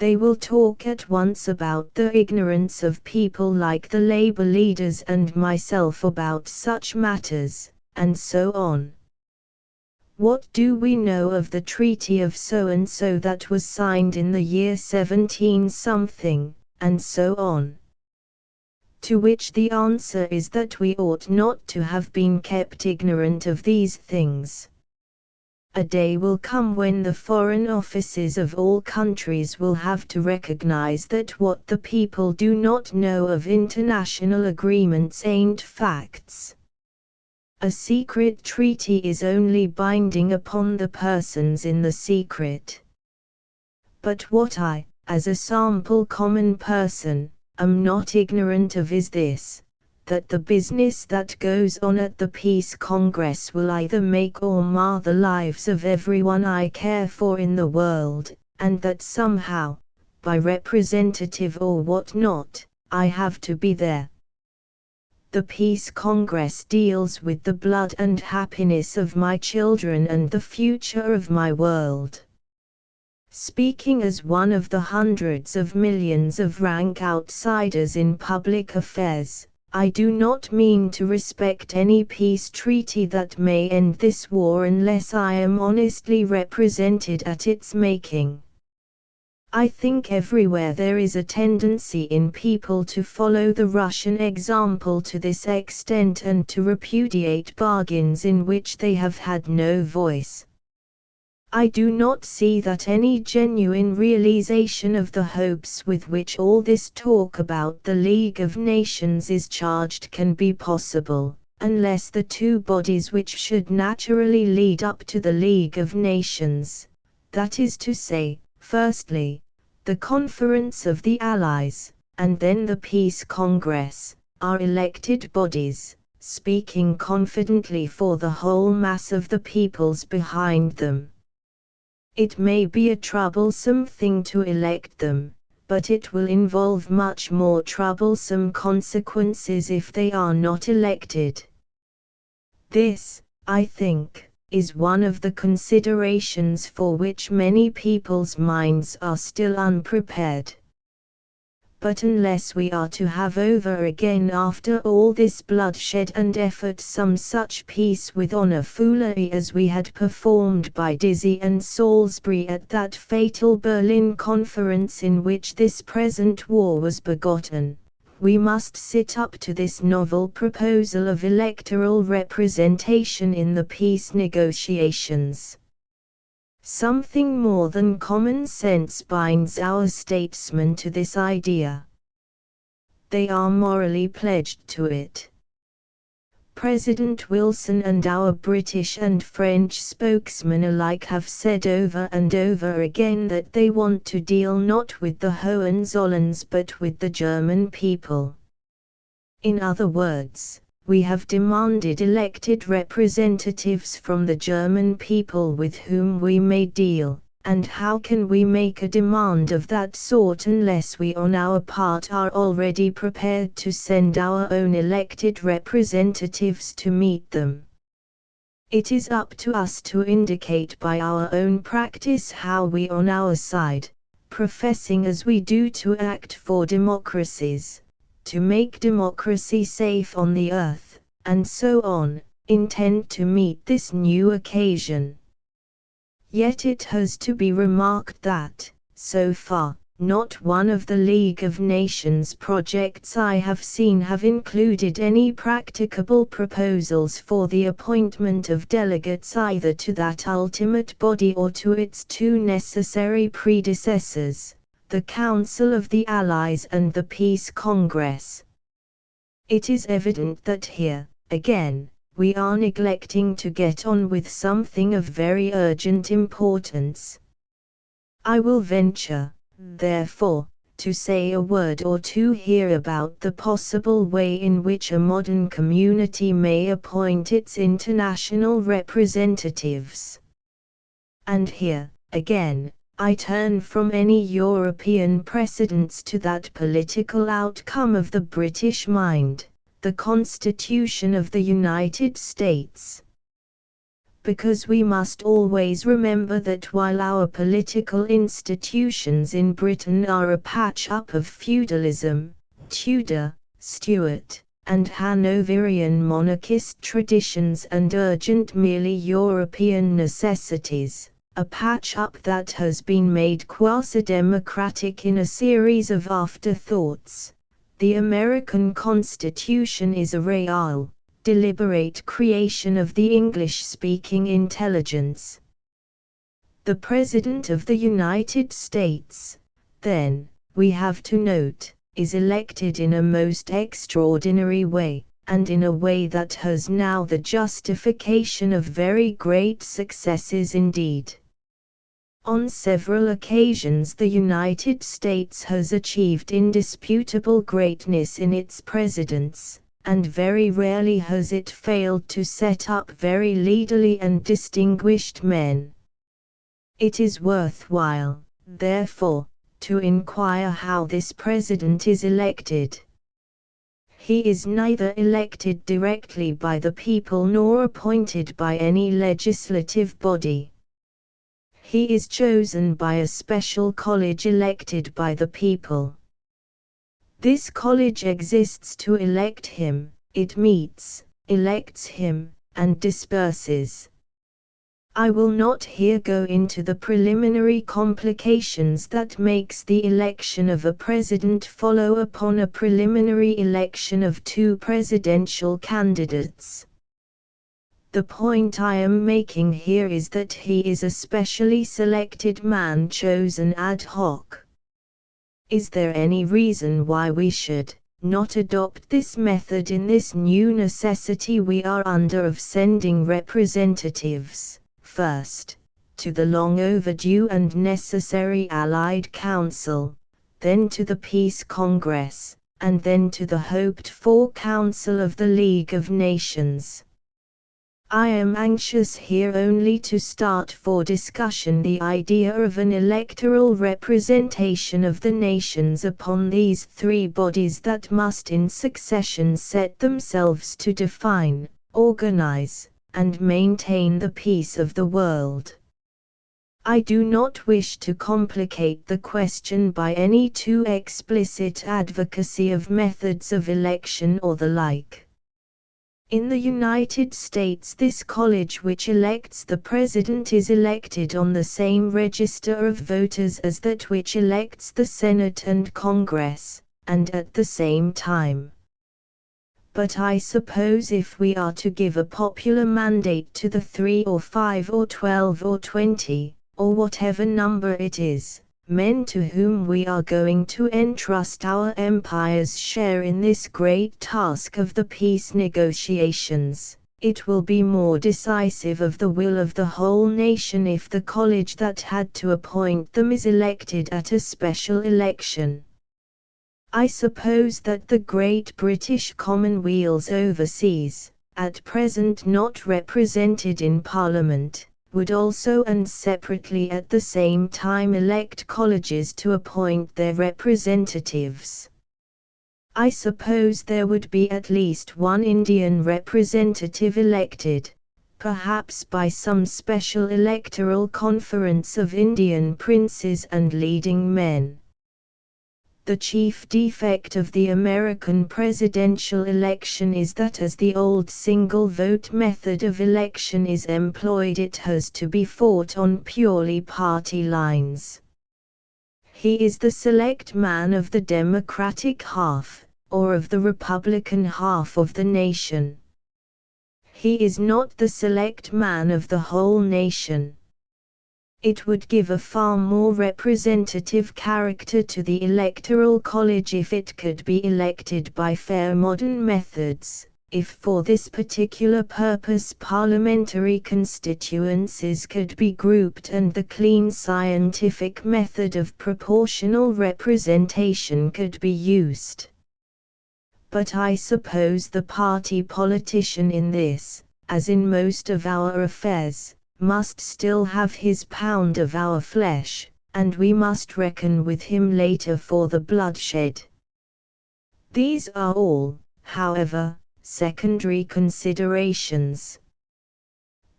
Speaker 1: They will talk at once about the ignorance of people like the labor leaders and myself about such matters, and so on. What do we know of the Treaty of so-and-so that was signed in the year 17-something, and so on? To which the answer is that we ought not to have been kept ignorant of these things. A day will come when the foreign offices of all countries will have to recognize that what the people do not know of international agreements ain't facts. A secret treaty is only binding upon the persons in the secret. But what I, as a sample common person, am not ignorant of is this, that the business that goes on at the Peace Congress will either make or mar the lives of everyone I care for in the world, and that somehow, by representative or what not, I have to be there. The Peace Congress deals with the blood and happiness of my children and the future of my world. Speaking as one of the hundreds of millions of rank outsiders in public affairs, I do not mean to respect any peace treaty that may end this war unless I am honestly represented at its making. I think everywhere there is a tendency in people to follow the Russian example to this extent and to repudiate bargains in which they have had no voice. I do not see that any genuine realization of the hopes with which all this talk about the League of Nations is charged can be possible, unless the two bodies which should naturally lead up to the League of Nations, that is to say, firstly, the Conference of the Allies, and then the Peace Congress, are elected bodies, speaking confidently for the whole mass of the peoples behind them. It may be a troublesome thing to elect them, but it will involve much more troublesome consequences if they are not elected. This, I think, is one of the considerations for which many people's minds are still unprepared. But unless we are to have over again after all this bloodshed and effort some such peace with honor foolery as we had performed by Dizzy and Salisbury at that fatal Berlin conference in which this present war was begotten, we must sit up to this novel proposal of electoral representation in the peace negotiations. Something more than common sense binds our statesmen to this idea. They are morally pledged to it. President Wilson and our British and French spokesmen alike have said over and over again that they want to deal not with the Hohenzollerns but with the German people. In other words, we have demanded elected representatives from the German people with whom we may deal, and how can we make a demand of that sort unless we on our part are already prepared to send our own elected representatives to meet them? It is up to us to indicate by our own practice how we on our side, professing as we do to act for democracies, to make democracy safe on the earth, and so on, intend to meet this new occasion. Yet it has to be remarked that, so far, not one of the League of Nations projects I have seen have included any practicable proposals for the appointment of delegates either to that ultimate body or to its two necessary predecessors, the Council of the Allies and the Peace Congress. It is evident that here, again, we are neglecting to get on with something of very urgent importance. I will venture, therefore, to say a word or two here about the possible way in which a modern community may appoint its international representatives. And here, again, I turn from any European precedents to that political outcome of the British mind, the Constitution of the United States. Because we must always remember that while our political institutions in Britain are a patch-up of feudalism, Tudor, Stuart, and Hanoverian monarchist traditions and urgent merely European necessities, a patch-up that has been made quasi-democratic in a series of afterthoughts, the American Constitution is a real, deliberate creation of the English-speaking intelligence. The President of the United States, then, we have to note, is elected in a most extraordinary way, and in a way that has now the justification of very great successes indeed. On several occasions the United States has achieved indisputable greatness in its presidents, and very rarely has it failed to set up very leaderly and distinguished men. It is worthwhile, therefore, to inquire how this president is elected. He is neither elected directly by the people nor appointed by any legislative body. He is chosen by a special college elected by the people. This college exists to elect him, it meets, elects him, and disperses. I will not here go into the preliminary complications that makes the election of a president follow upon a preliminary election of two presidential candidates. The point I am making here is that he is a specially selected man chosen ad hoc. Is there any reason why we should not adopt this method in this new necessity we are under of sending representatives, first, to the long overdue and necessary Allied Council, then to the Peace Congress, and then to the hoped-for Council of the League of Nations. I am anxious here only to start for discussion the idea of an electoral representation of the nations upon these three bodies that must in succession set themselves to define, organize, and maintain the peace of the world. I do not wish to complicate the question by any too explicit advocacy of methods of election or the like. In the United States, this college which elects the president is elected on the same register of voters as that which elects the Senate and Congress, and at the same time. But I suppose if we are to give a popular mandate to the 3 or 5 or 12 or 20, or whatever number it is, men to whom we are going to entrust our empire's share in this great task of the peace negotiations, it will be more decisive of the will of the whole nation if the college that had to appoint them is elected at a special election. I suppose that the great British commonweals overseas, at present not represented in Parliament, would also and separately at the same time elect colleges to appoint their representatives. I suppose there would be at least one Indian representative elected, perhaps by some special electoral conference of Indian princes and leading men. The chief defect of the American presidential election is that as the old single-vote method of election is employed, it has to be fought on purely party lines. He is the select man of the Democratic half, or of the Republican half of the nation. He is not the select man of the whole nation. It would give a far more representative character to the electoral college if it could be elected by fair modern methods, if for this particular purpose parliamentary constituencies could be grouped and the clean scientific method of proportional representation could be used. But I suppose the party politician in this, as in most of our affairs, must still have his pound of our flesh, and we must reckon with him later for the bloodshed. These are all, however, secondary considerations.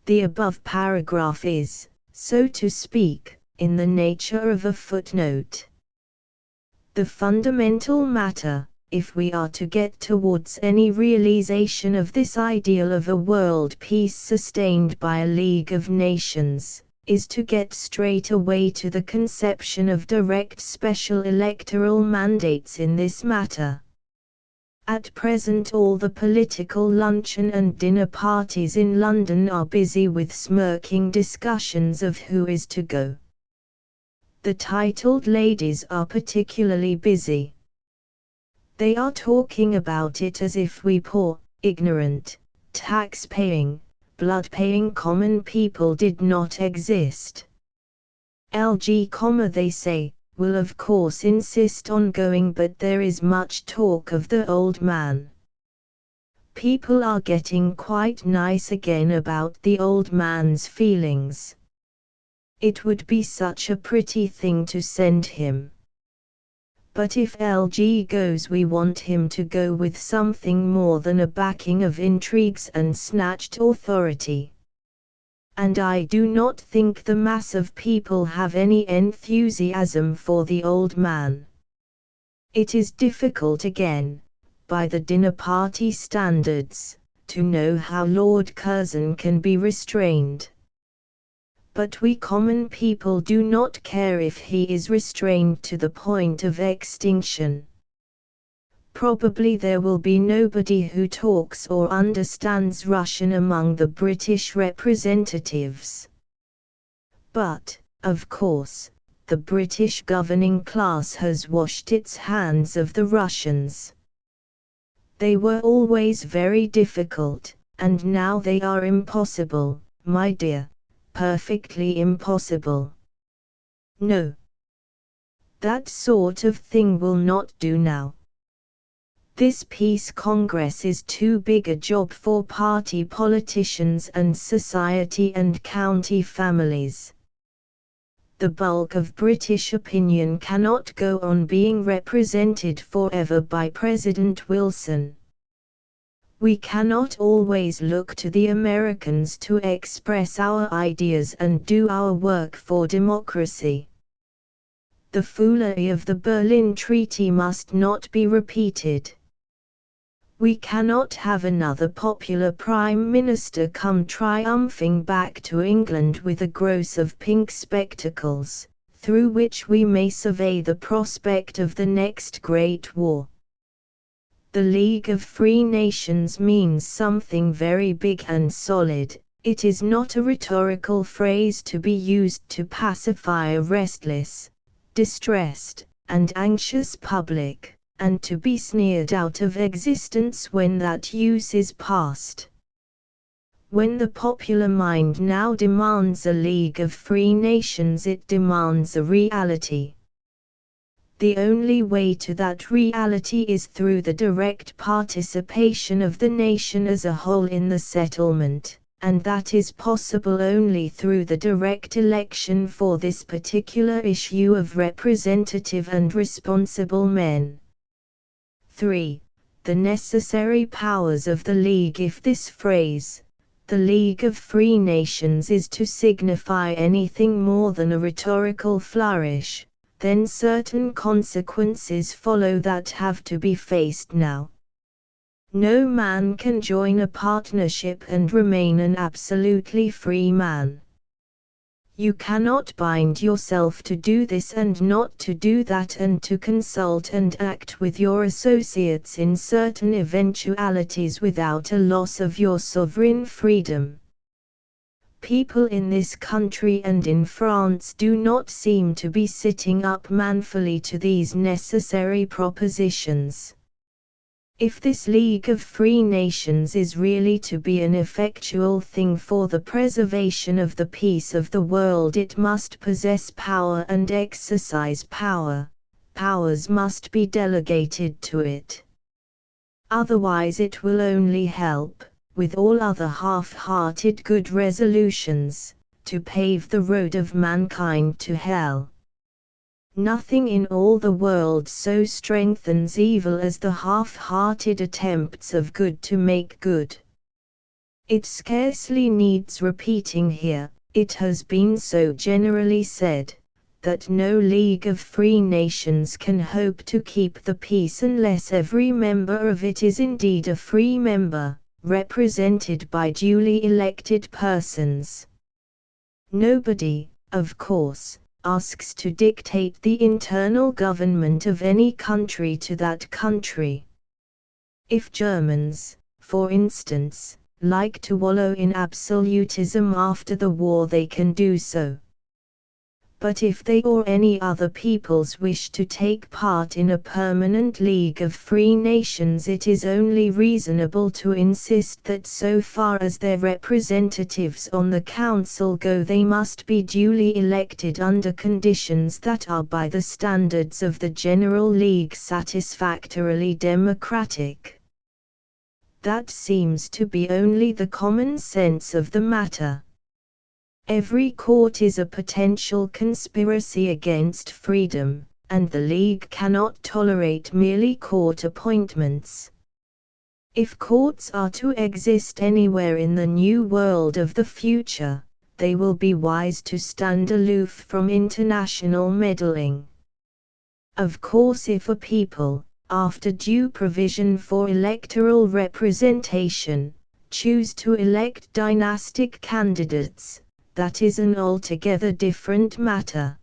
Speaker 1: The above paragraph is, so to speak, in the nature of a footnote. The fundamental matter, if we are to get towards any realization of this ideal of a world peace sustained by a League of Nations, is to get straight away to the conception of direct special electoral mandates in this matter. At present all the political luncheon and dinner parties in London are busy with smirking discussions of who is to go. The titled ladies are particularly busy. They are talking about it as if we poor, ignorant, tax-paying, blood-paying common people did not exist. LG, they say, will of course insist on going, but there is much talk of the old man. People are getting quite nice again about the old man's feelings. It would be such a pretty thing to send him. But if LG goes, we want him to go with something more than a backing of intrigues and snatched authority. And I do not think the mass of people have any enthusiasm for the old man. It is difficult again, by the dinner party standards, to know how Lord Curzon can be restrained. But we common people do not care if he is restrained to the point of extinction. Probably there will be nobody who talks or understands Russian among the British representatives. But, of course, the British governing class has washed its hands of the Russians. They were always very difficult, and now they are impossible, my dear. Perfectly impossible. No. That sort of thing will not do now. This Peace Congress is too big a job for party politicians and society and county families. The bulk of British opinion cannot go on being represented forever by President Wilson. We cannot always look to the Americans to express our ideas and do our work for democracy. The foolery of the Berlin Treaty must not be repeated. We cannot have another popular Prime Minister come triumphing back to England with a gross of pink spectacles, through which we may survey the prospect of the next Great War. The League of Free Nations means something very big and solid. It is not a rhetorical phrase to be used to pacify a restless, distressed, and anxious public, and to be sneered out of existence when that use is past. When the popular mind now demands a League of Free Nations, it demands a reality. The only way to that reality is through the direct participation of the nation as a whole in the settlement, and that is possible only through the direct election for this particular issue of representative and responsible men. 3. The necessary powers of the League. If this phrase, the League of Free Nations, is to signify anything more than a rhetorical flourish, then certain consequences follow that have to be faced now. No man can join a partnership and remain an absolutely free man. You cannot bind yourself to do this and not to do that, and to consult and act with your associates in certain eventualities without a loss of your sovereign freedom. People in this country and in France do not seem to be sitting up manfully to these necessary propositions. If this League of Free Nations is really to be an effectual thing for the preservation of the peace of the world, it must possess power and exercise power. Powers must be delegated to it. Otherwise it will only help, with all other half-hearted good resolutions, to pave the road of mankind to hell. Nothing in all the world so strengthens evil as the half-hearted attempts of good to make good. It scarcely needs repeating here, it has been so generally said, that no League of Free Nations can hope to keep the peace unless every member of it is indeed a free member, represented by duly elected persons. Nobody, of course, asks to dictate the internal government of any country to that country. If Germans, for instance, like to wallow in absolutism after the war, they can do so. But if they or any other peoples wish to take part in a permanent League of Free Nations, it is only reasonable to insist that so far as their representatives on the Council go, they must be duly elected under conditions that are by the standards of the General League satisfactorily democratic. That seems to be only the common sense of the matter. Every court is a potential conspiracy against freedom, and the League cannot tolerate merely court appointments. If courts are to exist anywhere in the new world of the future, they will be wise to stand aloof from international meddling. Of course, if a people, after due provision for electoral representation, choose to elect dynastic candidates, that is an altogether different matter.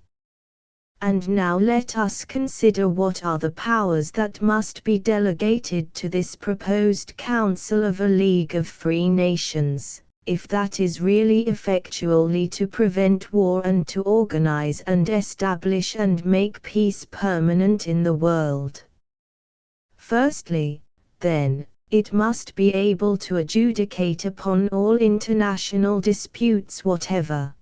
Speaker 1: And now let us consider what are the powers that must be delegated to this proposed Council of a League of Free Nations, if that is really effectually to prevent war and to organize and establish and make peace permanent in the world. Firstly, then, it must be able to adjudicate upon all international disputes whatever.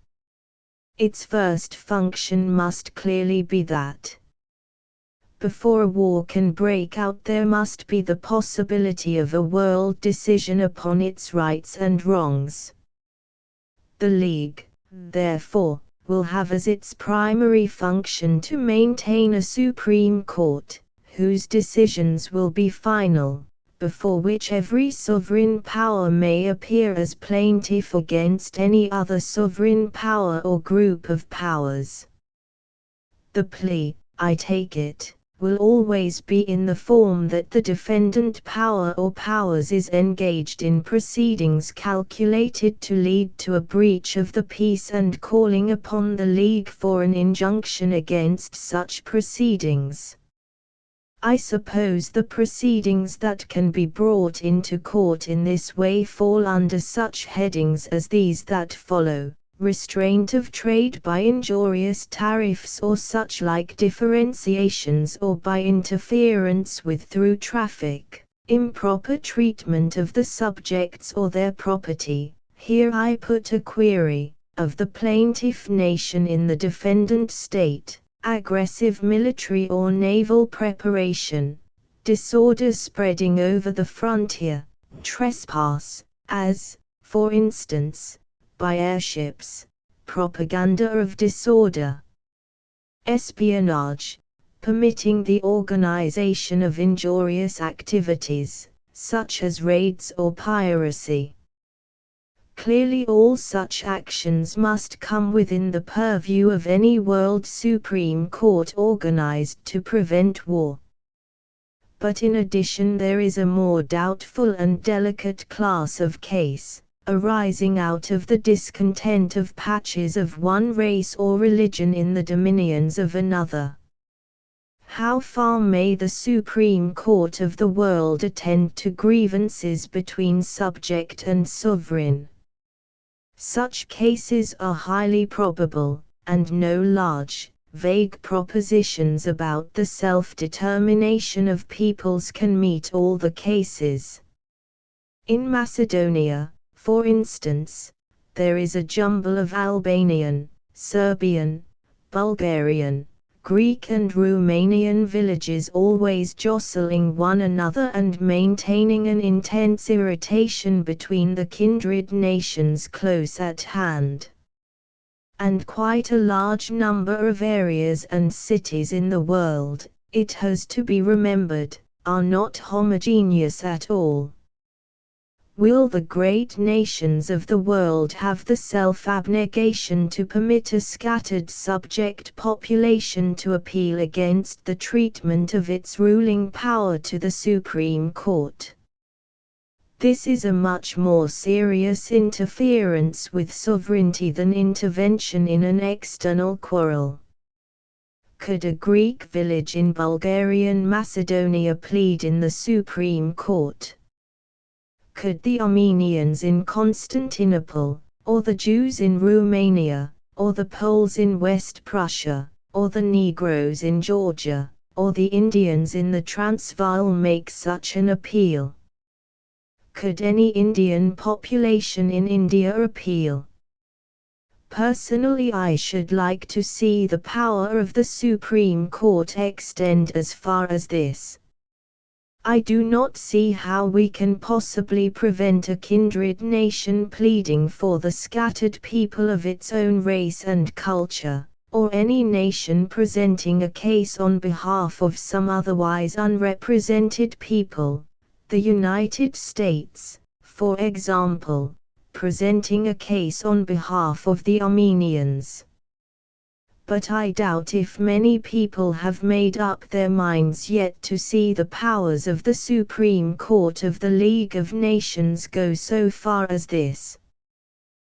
Speaker 1: Its first function must clearly be that. Before a war can break out, there must be the possibility of a world decision upon its rights and wrongs. The League, therefore, will have as its primary function to maintain a Supreme Court, whose decisions will be final, before which every sovereign power may appear as plaintiff against any other sovereign power or group of powers. The plea, I take it, will always be in the form that the defendant power or powers is engaged in proceedings calculated to lead to a breach of the peace and calling upon the League for an injunction against such proceedings. I suppose the proceedings that can be brought into court in this way fall under such headings as these that follow: restraint of trade by injurious tariffs or such like differentiations, or by interference with through traffic, improper treatment of the subjects or their property. Here I put a query, of the plaintiff nation in the defendant state, aggressive military or naval preparation, disorder spreading over the frontier, trespass, as, for instance, by airships, propaganda of disorder, espionage, permitting the organization of injurious activities, such as raids or piracy. Clearly all such actions must come within the purview of any World Supreme Court organized to prevent war. But in addition there is a more doubtful and delicate class of case, arising out of the discontent of patches of one race or religion in the dominions of another. How far may the Supreme Court of the world attend to grievances between subject and sovereign? Such cases are highly probable, and no large, vague propositions about the self-determination of peoples can meet all the cases. In Macedonia, for instance, there is a jumble of Albanian, Serbian, Bulgarian, Greek and Romanian villages always jostling one another and maintaining an intense irritation between the kindred nations close at hand. And quite a large number of areas and cities in the world, it has to be remembered, are not homogeneous at all. Will the great nations of the world have the self-abnegation to permit a scattered subject population to appeal against the treatment of its ruling power to the Supreme Court? This is a much more serious interference with sovereignty than intervention in an external quarrel. Could a Greek village in Bulgarian Macedonia plead in the Supreme Court? Could the Armenians in Constantinople, or the Jews in Romania, or the Poles in West Prussia, or the Negroes in Georgia, or the Indians in the Transvaal make such an appeal? Could any Indian population in India appeal? Personally, I should like to see the power of the Supreme Court extend as far as this. I do not see how we can possibly prevent a kindred nation pleading for the scattered people of its own race and culture, or any nation presenting a case on behalf of some otherwise unrepresented people, the United States, for example, presenting a case on behalf of the Armenians. But I doubt if many people have made up their minds yet to see the powers of the Supreme Court of the League of Nations go so far as this.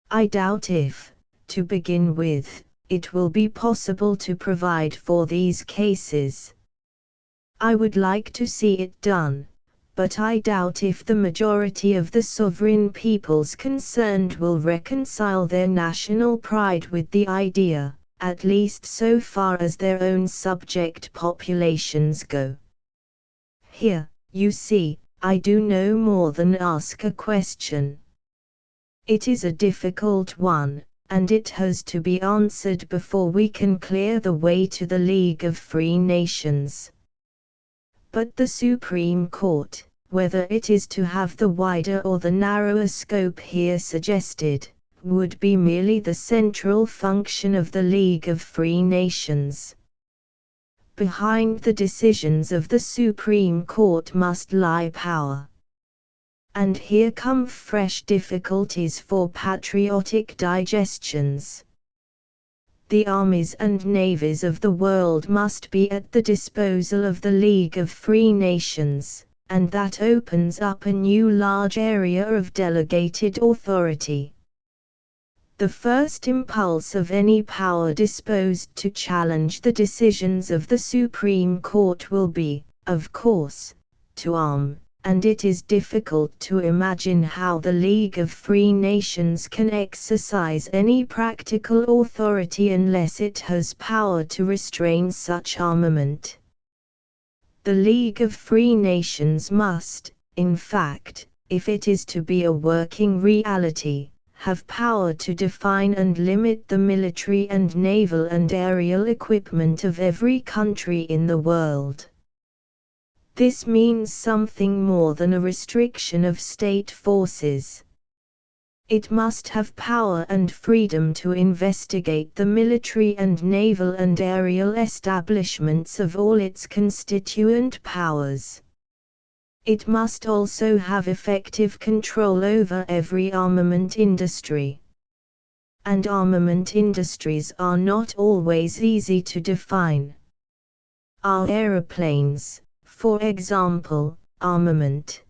Speaker 1: I doubt if, to begin with, it will be possible to provide for these cases. I would like to see it done, but I doubt if the majority of the sovereign peoples concerned will reconcile their national pride with the idea, at least so far as their own subject populations go. Here, you see, I do no more than ask a question. It is a difficult one, and it has to be answered before we can clear the way to the League of Free Nations. But the Supreme Court, whether it is to have the wider or the narrower scope here suggested, would be merely the central function of the League of Free Nations. Behind the decisions of the Supreme Court must lie power. And here come fresh difficulties for patriotic digestions. The armies and navies of the world must be at the disposal of the League of Free Nations, and that opens up a new large area of delegated authority. The first impulse of any power disposed to challenge the decisions of the Supreme Court will be, of course, to arm, and it is difficult to imagine how the League of Free Nations can exercise any practical authority unless it has power to restrain such armament. The League of Free Nations must, in fact, if it is to be a working reality, have power to define and limit the military and naval and aerial equipment of every country in the world. This means something more than a restriction of state forces. It must have power and freedom to investigate the military and naval and aerial establishments of all its constituent powers. It must also have effective control over every armament industry. And armament industries are not always easy to define. Our aeroplanes, for example, armament.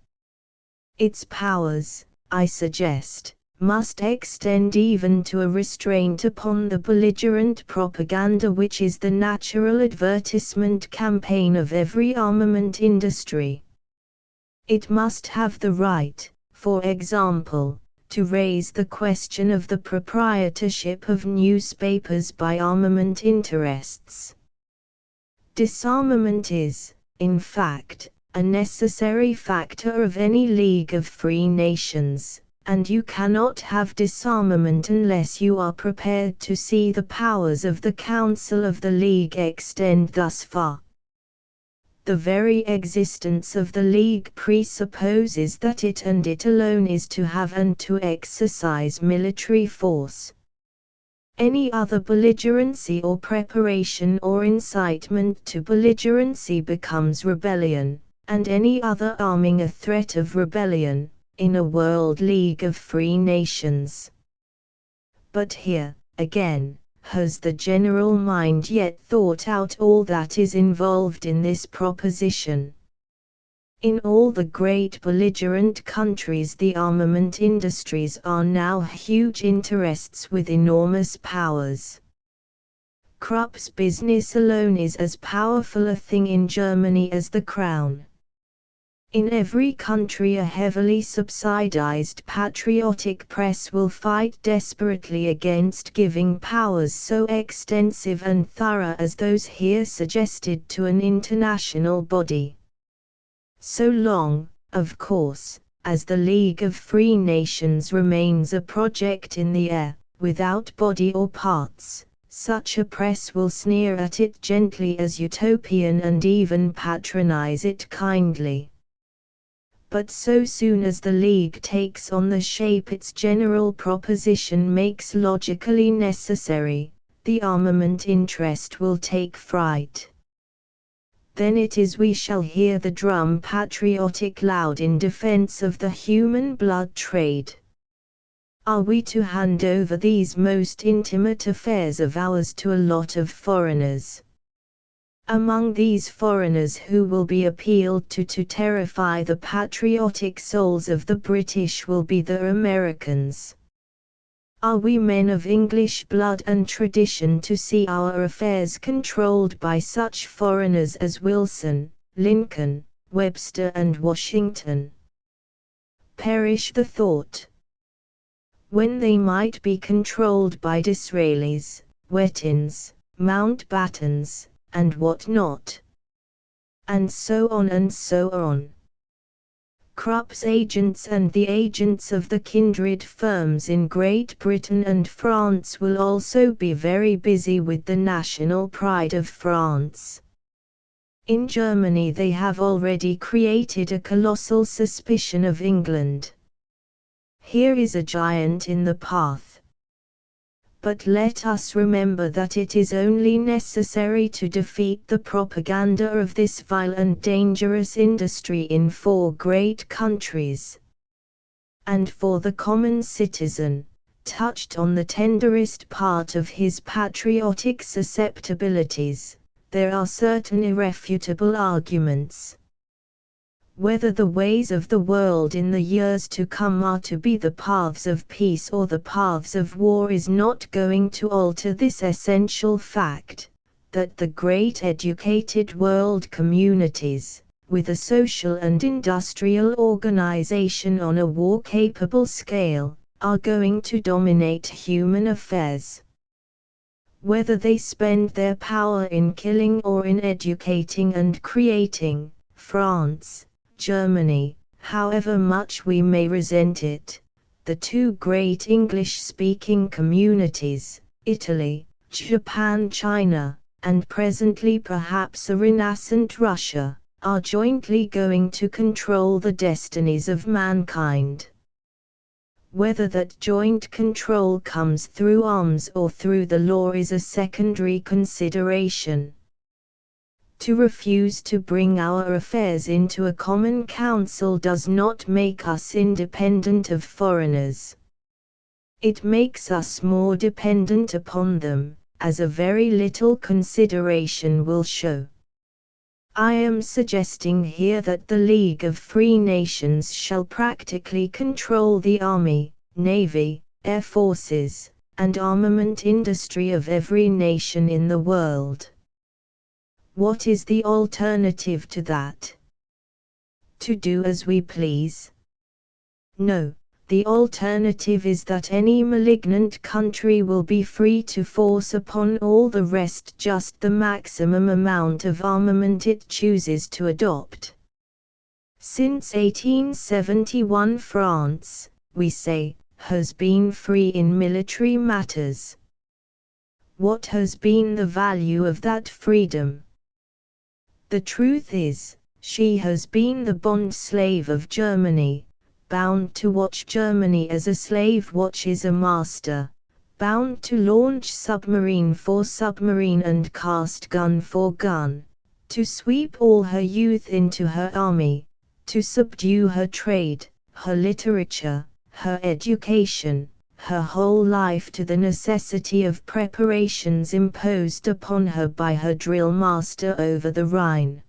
Speaker 1: Its powers, I suggest, must extend even to a restraint upon the belligerent propaganda which is the natural advertisement campaign of every armament industry. It must have the right, for example, to raise the question of the proprietorship of newspapers by armament interests. Disarmament is, in fact, a necessary factor of any League of Free Nations, and you cannot have disarmament unless you are prepared to see the powers of the Council of the League extend thus far. The very existence of the League presupposes that it and it alone is to have and to exercise military force. Any other belligerency or preparation or incitement to belligerency becomes rebellion, and any other arming a threat of rebellion, in a World League of Free Nations. But here, again, has the general mind yet thought out all that is involved in this proposition? In all the great belligerent countries the armament industries are now huge interests with enormous powers. Krupp's business alone is as powerful a thing in Germany as the Crown. In every country a heavily subsidized patriotic press will fight desperately against giving powers so extensive and thorough as those here suggested to an international body. So long, of course, as the League of Free Nations remains a project in the air, without body or parts, such a press will sneer at it gently as utopian and even patronize it kindly. But so soon as the League takes on the shape its general proposition makes logically necessary, the armament interest will take fright. Then it is we shall hear the drum patriotic loud in defense of the human blood trade. Are we to hand over these most intimate affairs of ours to a lot of foreigners? Among these foreigners who will be appealed to terrify the patriotic souls of the British will be the Americans. Are we men of English blood and tradition to see our affairs controlled by such foreigners as Wilson, Lincoln, Webster and Washington? Perish the thought. When they might be controlled by Disraelis, Wetins, Mountbattens, and what not. And so on and so on. Krupp's agents and the agents of the kindred firms in Great Britain and France will also be very busy with the national pride of France. In Germany they have already created a colossal suspicion of England. Here is a giant in the path. But let us remember that it is only necessary to defeat the propaganda of this vile and dangerous industry in 4 great countries. And for the common citizen, touched on the tenderest part of his patriotic susceptibilities, there are certain irrefutable arguments. Whether the ways of the world in the years to come are to be the paths of peace or the paths of war is not going to alter this essential fact, that the great educated world communities, with a social and industrial organization on a war-capable scale, are going to dominate human affairs. Whether they spend their power in killing or in educating and creating, France, Germany, however much we may resent it, the 2 great English-speaking communities, Italy, Japan, China, and presently perhaps a renascent Russia, are jointly going to control the destinies of mankind. Whether that joint control comes through arms or through the law is a secondary consideration. To refuse to bring our affairs into a common council does not make us independent of foreigners. It makes us more dependent upon them, as a very little consideration will show. I am suggesting here that the League of Free Nations shall practically control the army, navy, air forces, and armament industry of every nation in the world. What is the alternative to that? To do as we please? No, the alternative is that any malignant country will be free to force upon all the rest just the maximum amount of armament it chooses to adopt. Since 1871 France, we say, has been free in military matters. What has been the value of that freedom? The truth is, she has been the bond slave of Germany, bound to watch Germany as a slave watches a master, bound to launch submarine for submarine and cast gun for gun, to sweep all her youth into her army, to subdue her trade, her literature, her education, her whole life to the necessity of preparations imposed upon her by her drill master over the Rhine.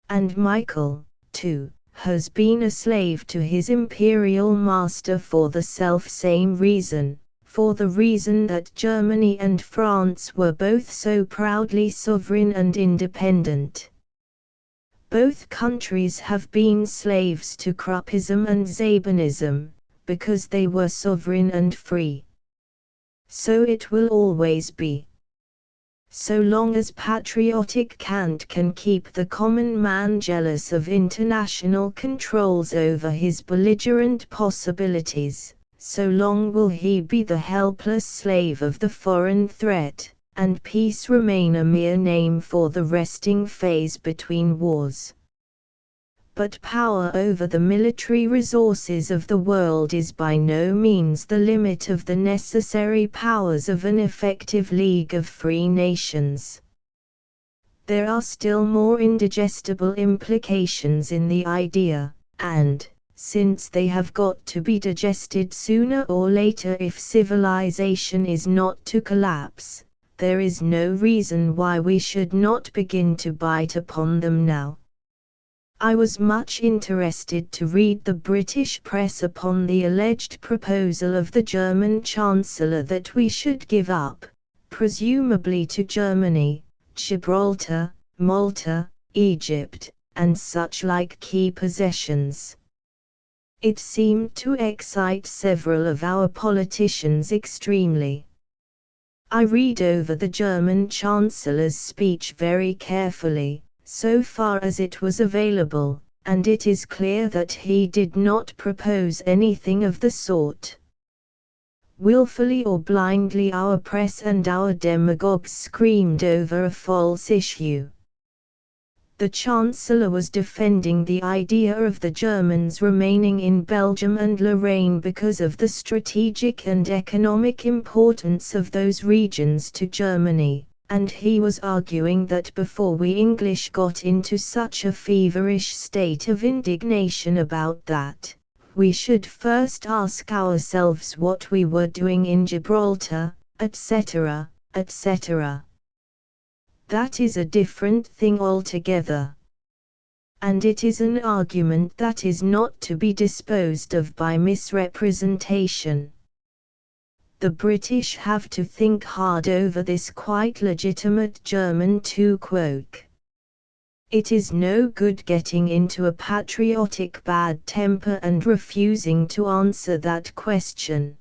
Speaker 1: And Michael, too, has been a slave to his imperial master for the self-same reason, for the reason that Germany and France were both so proudly sovereign and independent. Both countries have been slaves to Kruppism and Zabernism, because they were sovereign and free. So it will always be. So long as patriotic Kant can keep the common man jealous of international controls over his belligerent possibilities, so long will he be the helpless slave of the foreign threat, and peace remain a mere name for the resting phase between wars. But power over the military resources of the world is by no means the limit of the necessary powers of an effective League of Free Nations. There are still more indigestible implications in the idea, and, since they have got to be digested sooner or later if civilization is not to collapse, there is no reason why we should not begin to bite upon them now. I was much interested to read the British press upon the alleged proposal of the German Chancellor that we should give up, presumably to Germany, Gibraltar, Malta, Egypt, and such like key possessions. It seemed to excite several of our politicians extremely. I read over the German Chancellor's speech very carefully, so far as it was available, and it is clear that he did not propose anything of the sort. Willfully or blindly our press and our demagogues screamed over a false issue. The Chancellor was defending the idea of the Germans remaining in Belgium and Lorraine because of the strategic and economic importance of those regions to Germany, and he was arguing that before we English got into such a feverish state of indignation about that, we should first ask ourselves what we were doing in Gibraltar, etc., etc. That is a different thing altogether. And it is an argument that is not to be disposed of by misrepresentation. The British have to think hard over this quite legitimate German two-quoque. It is no good getting into a patriotic bad temper and refusing to answer that question.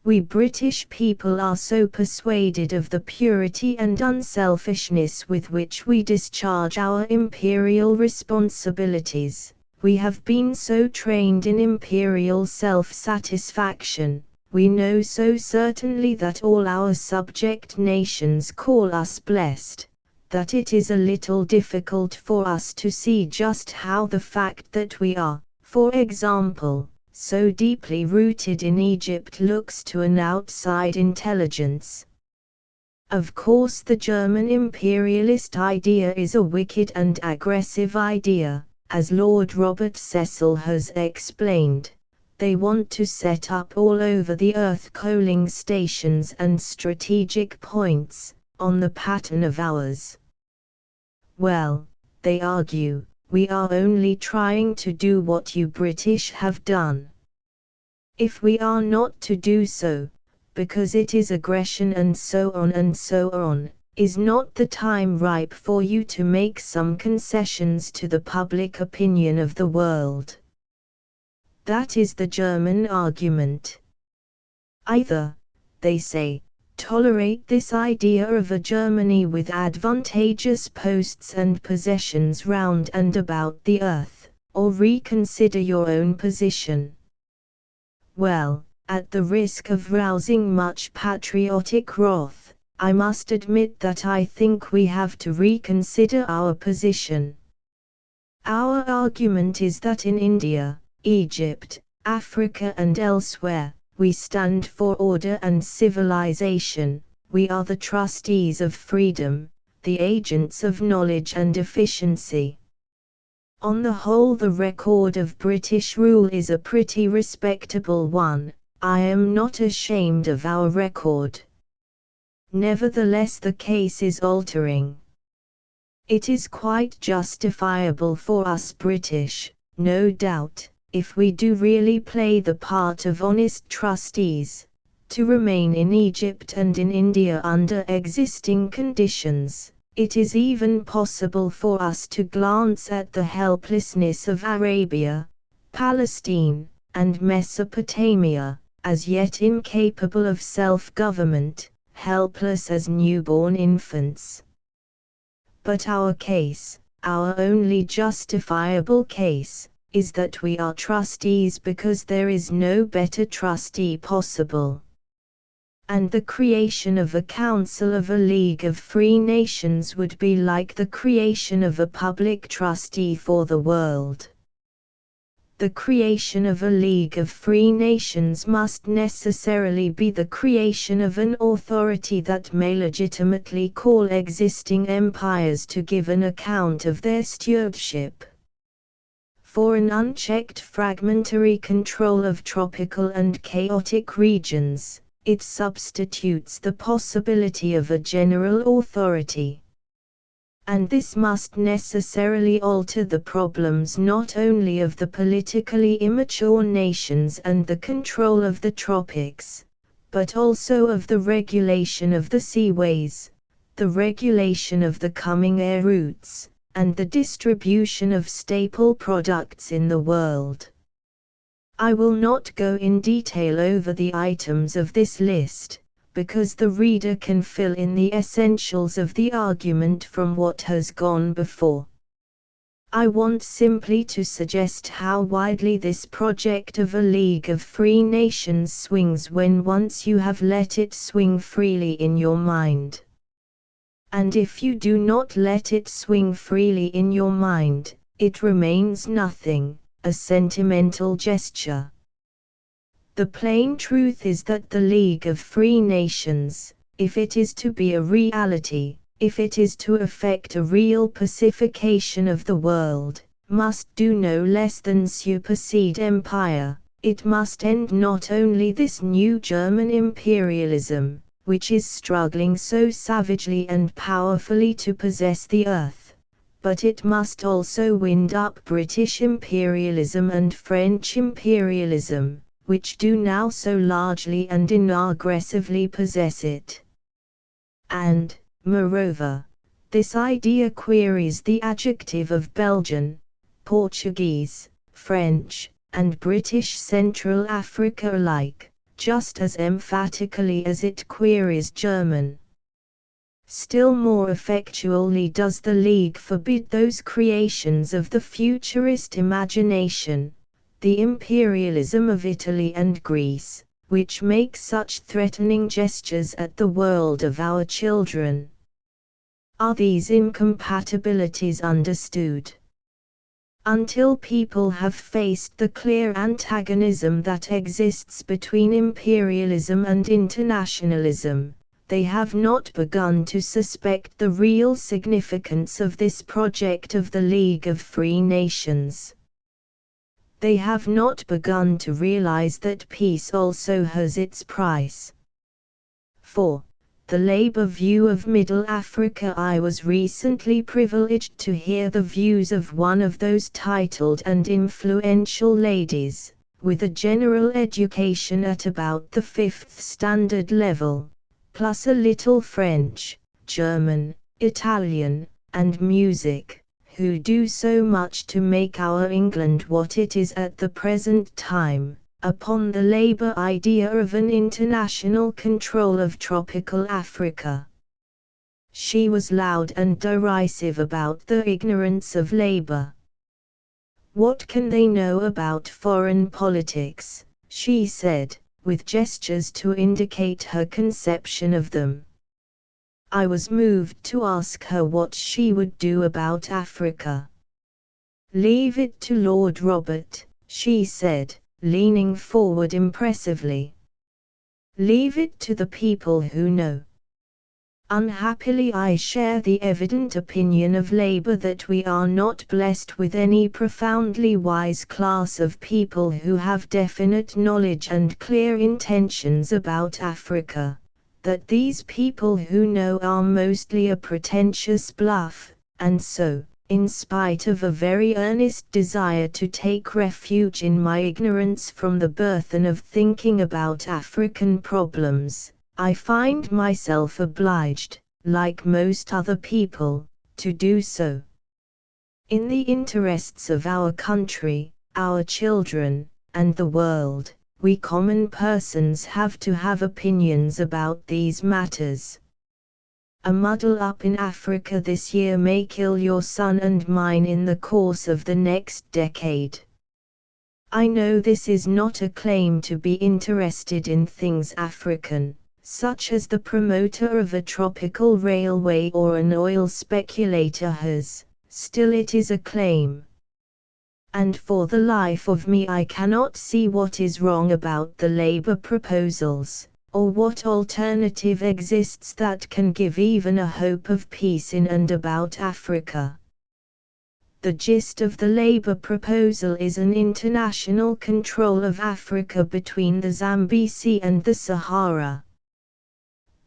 Speaker 1: We British people are so persuaded of the purity and unselfishness with which we discharge our imperial responsibilities, we have been so trained in imperial self-satisfaction, we know so certainly that all our subject nations call us blessed, that it is a little difficult for us to see just how the fact that we are, for example, so deeply rooted in Egypt looks to an outside intelligence. Of course, the German imperialist idea is a wicked and aggressive idea, as Lord Robert Cecil has explained. They want to set up all over the earth coaling stations and strategic points, on the pattern of ours. Well, they argue, we are only trying to do what you British have done. If we are not to do so, because it is aggression and so on, is not the time ripe for you to make some concessions to the public opinion of the world? That is the German argument. Either, they say, tolerate this idea of a Germany with advantageous posts and possessions round and about the earth, or reconsider your own position. Well, at the risk of rousing much patriotic wrath, I must admit that I think we have to reconsider our position. Our argument is that in India, Egypt, Africa and elsewhere, we stand for order and civilization, we are the trustees of freedom, the agents of knowledge and efficiency. On the whole, the record of British rule is a pretty respectable one. I am not ashamed of our record. Nevertheless, the case is altering. It is quite justifiable for us British, no doubt, if we do really play the part of honest trustees, to remain in Egypt and in India under existing conditions. It is even possible for us to glance at the helplessness of Arabia, Palestine, and Mesopotamia, as yet incapable of self-government, helpless as newborn infants. But our case, our only justifiable case, is that we are trustees because there is no better trustee possible. And the creation of a Council of a League of Free Nations would be like the creation of a public trustee for the world. The creation of a League of Free Nations must necessarily be the creation of an authority that may legitimately call existing empires to give an account of their stewardship. For an unchecked fragmentary control of tropical and chaotic regions, it substitutes the possibility of a general authority. And this must necessarily alter the problems not only of the politically immature nations and the control of the tropics, but also of the regulation of the seaways, the regulation of the coming air routes, and the distribution of staple products in the world. I will not go in detail over the items of this list, because the reader can fill in the essentials of the argument from what has gone before. I want simply to suggest how widely this project of a League of Free Nations swings when once you have let it swing freely in your mind. And if you do not let it swing freely in your mind, it remains nothing, a sentimental gesture. The plain truth is that the League of Free Nations, if it is to be a reality, if it is to effect a real pacification of the world, must do no less than supersede empire. It must end not only this new German imperialism, which is struggling so savagely and powerfully to possess the earth, but it must also wind up British imperialism and French imperialism, which do now so largely and inaggressively possess it. And, moreover, this idea queries the adjective of Belgian, Portuguese, French, and British Central Africa alike, just as emphatically as it queries German. Still more effectually does the League forbid those creations of the futurist imagination, the imperialism of Italy and Greece, which make such threatening gestures at the world of our children. Are these incompatibilities understood? Until people have faced the clear antagonism that exists between imperialism and internationalism, they have not begun to suspect the real significance of this project of the League of Free Nations. They have not begun to realize that peace also has its price. For the Labour view of Middle Africa. I was recently privileged to hear the views of one of those titled and influential ladies, with a general education at about the 5th standard level, plus a little French, German, Italian, and music, who do so much to make our England what it is at the present time, upon the Labour idea of an international control of tropical Africa. She was loud and derisive about the ignorance of Labour. What can they know about foreign politics, she said, with gestures to indicate her conception of them. I was moved to ask her what she would do about Africa. Leave it to Lord Robert, she said, leaning forward impressively. Leave it to the people who know. Unhappily, I share the evident opinion of Labour that we are not blessed with any profoundly wise class of people who have definite knowledge and clear intentions about Africa, that these people who know are mostly a pretentious bluff, and so, in spite of a very earnest desire to take refuge in my ignorance from the burthen of thinking about African problems, I find myself obliged, like most other people, to do so. In the interests of our country, our children, and the world, we common persons have to have opinions about these matters. A muddle-up in Africa this year may kill your son and mine in the course of the next decade. I know this is not a claim to be interested in things African, such as the promoter of a tropical railway or an oil speculator has, still it is a claim. And for the life of me I cannot see what is wrong about the Labour proposals, or what alternative exists that can give even a hope of peace in and about Africa. The gist of the Labour proposal is an international control of Africa between the Zambezi and the Sahara.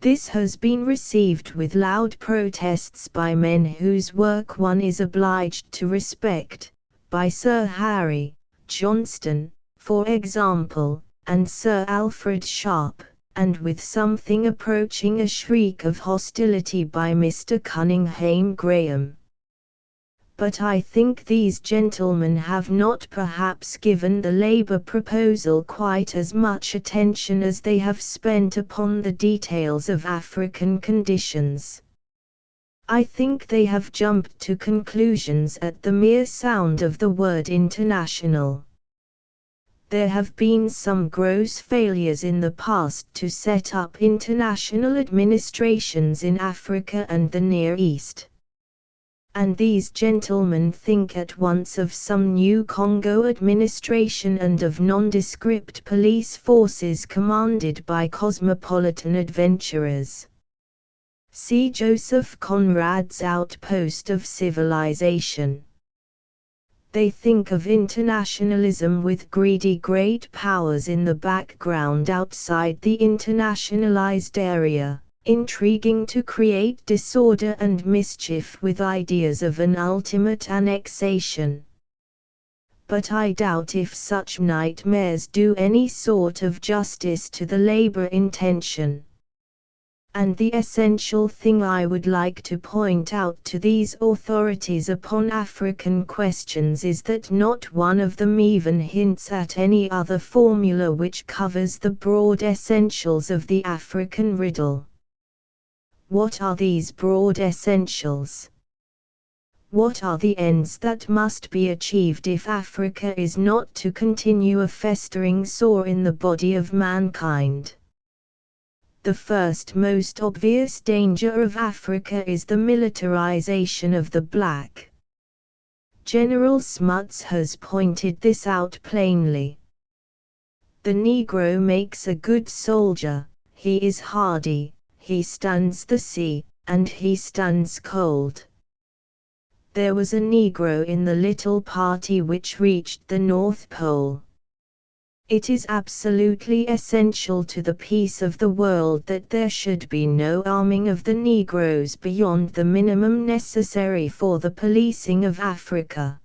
Speaker 1: This has been received with loud protests by men whose work one is obliged to respect, by Sir Harry Johnston, for example, and Sir Alfred Sharp, and with something approaching a shriek of hostility by Mr. Cunninghame Graham. But I think these gentlemen have not perhaps given the Labour proposal quite as much attention as they have spent upon the details of African conditions. I think they have jumped to conclusions at the mere sound of the word international. There have been some gross failures in the past to set up international administrations in Africa and the Near East. And these gentlemen think at once of some new Congo administration and of nondescript police forces commanded by cosmopolitan adventurers. See Joseph Conrad's Outpost of Civilization. They think of internationalism with greedy great powers in the background outside the internationalized area, intriguing to create disorder and mischief with ideas of an ultimate annexation. But I doubt if such nightmares do any sort of justice to the labor intention. And the essential thing I would like to point out to these authorities upon African questions is that not one of them even hints at any other formula which covers the broad essentials of the African riddle. What are these broad essentials? What are the ends that must be achieved if Africa is not to continue a festering sore in the body of mankind? The first most obvious danger of Africa is the militarization of the black. General Smuts has pointed this out plainly. The Negro makes a good soldier, he is hardy, he stands the sea, and he stands cold. There was a Negro in the little party which reached the North Pole. It is absolutely essential to the peace of the world that there should be no arming of the Negroes beyond the minimum necessary for the policing of Africa.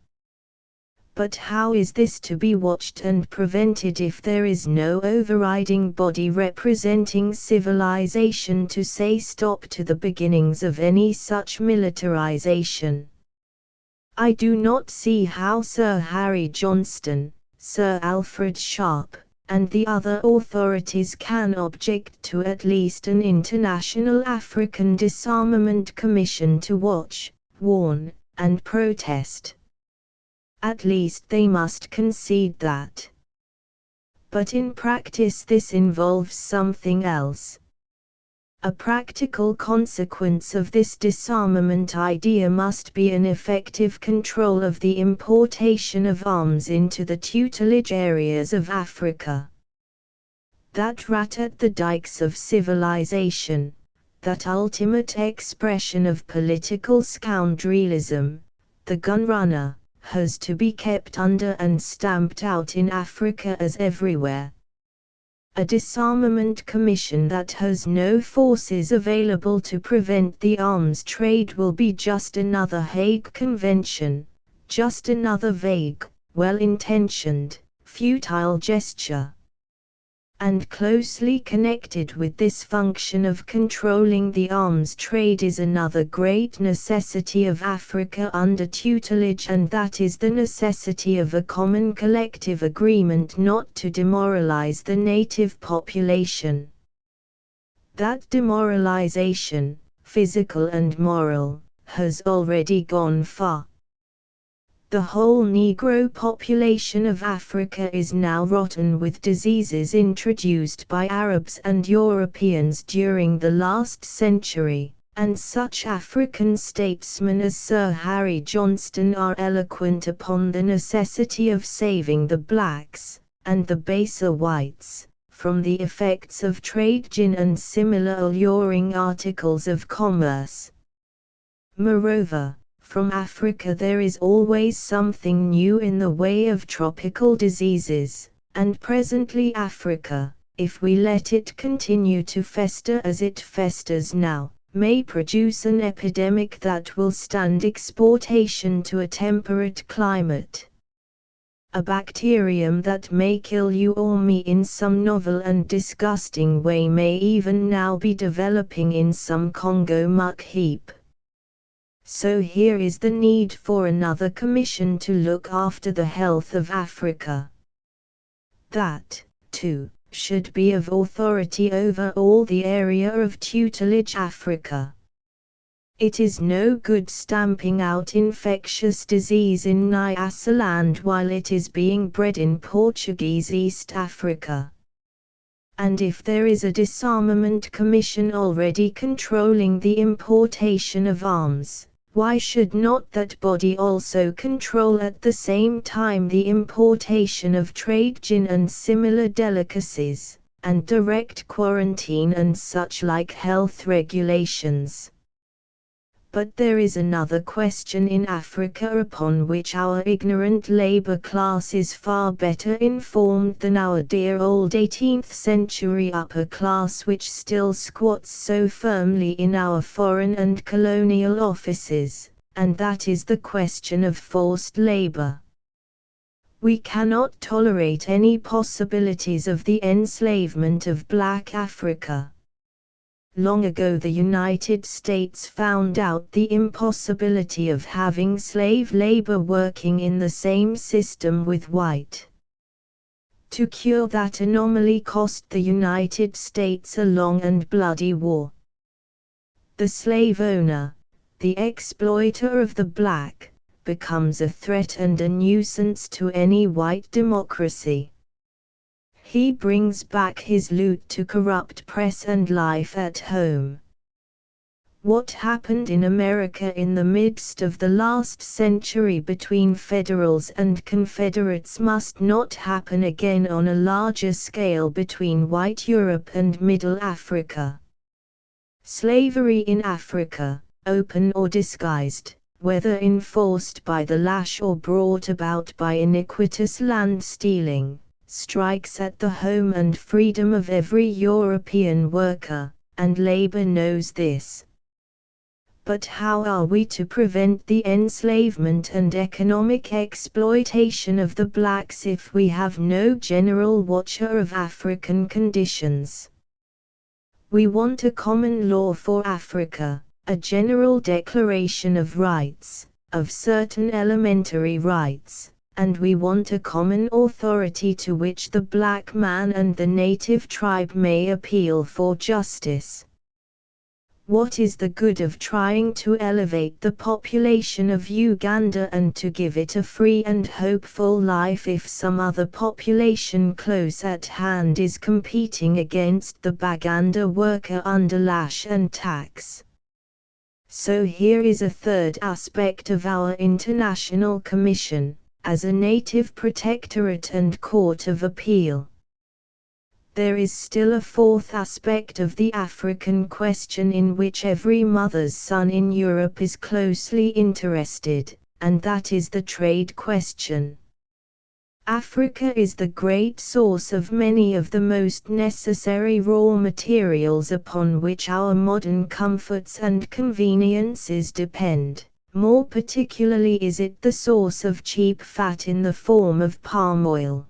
Speaker 1: But how is this to be watched and prevented if there is no overriding body representing civilization to say stop to the beginnings of any such militarization? I do not see how Sir Harry Johnston, Sir Alfred Sharp, and the other authorities can object to at least an international African disarmament commission to watch, warn, and protest. At least they must concede that. But in practice this involves something else. A practical consequence of this disarmament idea must be an effective control of the importation of arms into the tutelage areas of Africa. That rat at the dikes of civilization, that ultimate expression of political scoundrelism, the gunrunner, has to be kept under and stamped out in Africa as everywhere. A disarmament commission that has no forces available to prevent the arms trade will be just another Hague Convention, just another vague, well-intentioned, futile gesture. And closely connected with this function of controlling the arms trade is another great necessity of Africa under tutelage, and that is the necessity of a common collective agreement not to demoralize the native population. That demoralization, physical and moral, has already gone far. The whole Negro population of Africa is now rotten with diseases introduced by Arabs and Europeans during the last century, and such African statesmen as Sir Harry Johnston are eloquent upon the necessity of saving the blacks, and the baser whites, from the effects of trade gin and similar alluring articles of commerce. Moreover, from Africa there is always something new in the way of tropical diseases, and presently Africa, if we let it continue to fester as it festers now, may produce an epidemic that will stand exportation to a temperate climate. A bacterium that may kill you or me in some novel and disgusting way may even now be developing in some Congo muck heap. So here is the need for another commission to look after the health of Africa. That, too, should be of authority over all the area of tutelage Africa. It is no good stamping out infectious disease in Nyasaland while it is being bred in Portuguese East Africa. And if there is a disarmament commission already controlling the importation of arms, why should not that body also control at the same time the importation of trade gin and similar delicacies, and direct quarantine and such like health regulations? But there is another question in Africa upon which our ignorant labor class is far better informed than our dear old 18th century upper class which still squats so firmly in our foreign and colonial offices, and that is the question of forced labor. We cannot tolerate any possibilities of the enslavement of Black Africa. Long ago the United States found out the impossibility of having slave labor working in the same system with white. To cure that anomaly cost the United States a long and bloody war. The slave owner, the exploiter of the black, becomes a threat and a nuisance to any white democracy. He brings back his loot to corrupt press and life at home. What happened in America in the midst of the last century between Federals and Confederates must not happen again on a larger scale between white Europe and Middle Africa. Slavery in Africa, open or disguised, whether enforced by the lash or brought about by iniquitous land stealing, strikes at the home and freedom of every European worker, and labor knows this. But how are we to prevent the enslavement and economic exploitation of the blacks if we have no general watcher of African conditions? We want a common law for Africa, a general declaration of rights, of certain elementary rights, and we want a common authority to which the black man and the native tribe may appeal for justice. What is the good of trying to elevate the population of Uganda and to give it a free and hopeful life if some other population close at hand is competing against the Baganda worker under lash and tax? So here is a third aspect of our International Commission, as a native protectorate and court of appeal. There is still a fourth aspect of the African question in which every mother's son in Europe is closely interested, and that is the trade question. Africa is the great source of many of the most necessary raw materials upon which our modern comforts and conveniences depend. More particularly is it the source of cheap fat in the form of palm oil.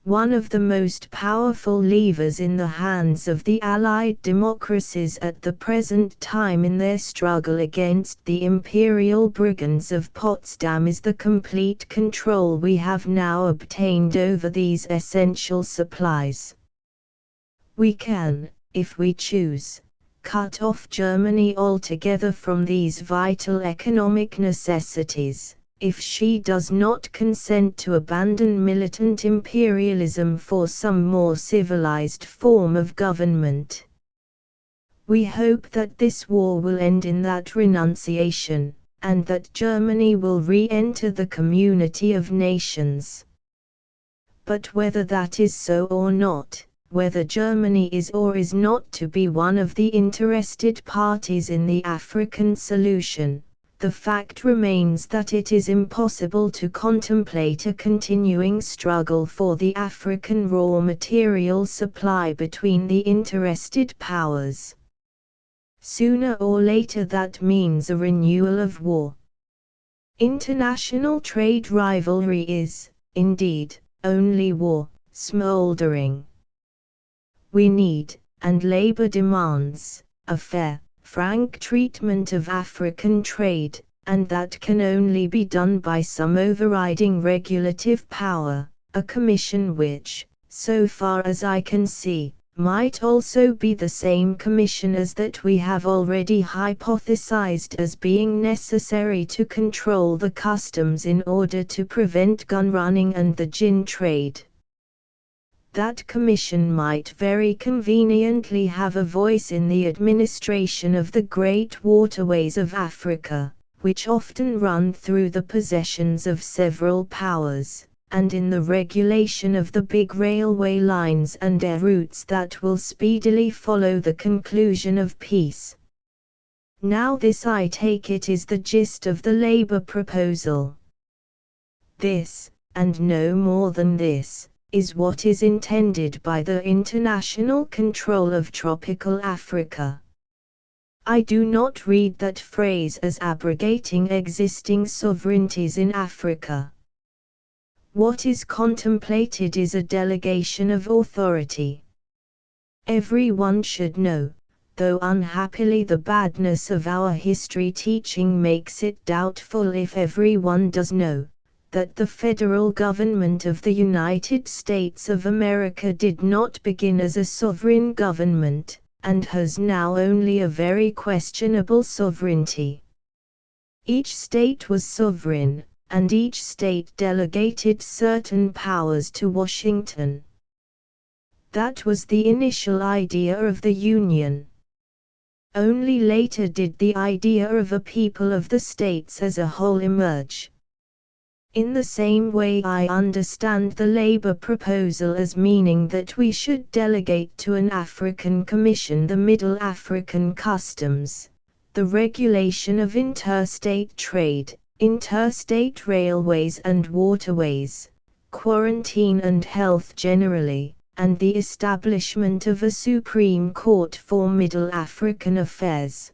Speaker 1: One of the most powerful levers in the hands of the Allied democracies at the present time in their struggle against the imperial brigands of Potsdam is the complete control we have now obtained over these essential supplies. We can, if we choose, cut off Germany altogether from these vital economic necessities, if she does not consent to abandon militant imperialism for some more civilized form of government. We hope that this war will end in that renunciation, and that Germany will re-enter the community of nations. But whether that is so or not, whether Germany is or is not to be one of the interested parties in the African solution, the fact remains that it is impossible to contemplate a continuing struggle for the African raw material supply between the interested powers. Sooner or later that means a renewal of war. International trade rivalry is, indeed, only war, smoldering. We need, and labor demands, a fair, frank treatment of African trade, and that can only be done by some overriding regulative power, a commission which, so far as I can see, might also be the same commissioners that we have already hypothesized as being necessary to control the customs in order to prevent gun running and the gin trade. That commission might very conveniently have a voice in the administration of the great waterways of Africa, which often run through the possessions of several powers, and in the regulation of the big railway lines and air routes that will speedily follow the conclusion of peace. Now this, I take it, is the gist of the Labour proposal. This, and no more than this, is what is intended by the international control of tropical Africa. I do not read that phrase as abrogating existing sovereignties in Africa. What is contemplated is a delegation of authority. Everyone should know, though unhappily the badness of our history teaching makes it doubtful if everyone does know, that the federal government of the United States of America did not begin as a sovereign government, and has now only a very questionable sovereignty. Each state was sovereign, and each state delegated certain powers to Washington. That was the initial idea of the Union. Only later did the idea of a people of the states as a whole emerge. In the same way, I understand the Labour proposal as meaning that we should delegate to an African Commission the Middle African customs, the regulation of interstate trade, interstate railways and waterways, quarantine and health generally, and the establishment of a Supreme Court for Middle African affairs.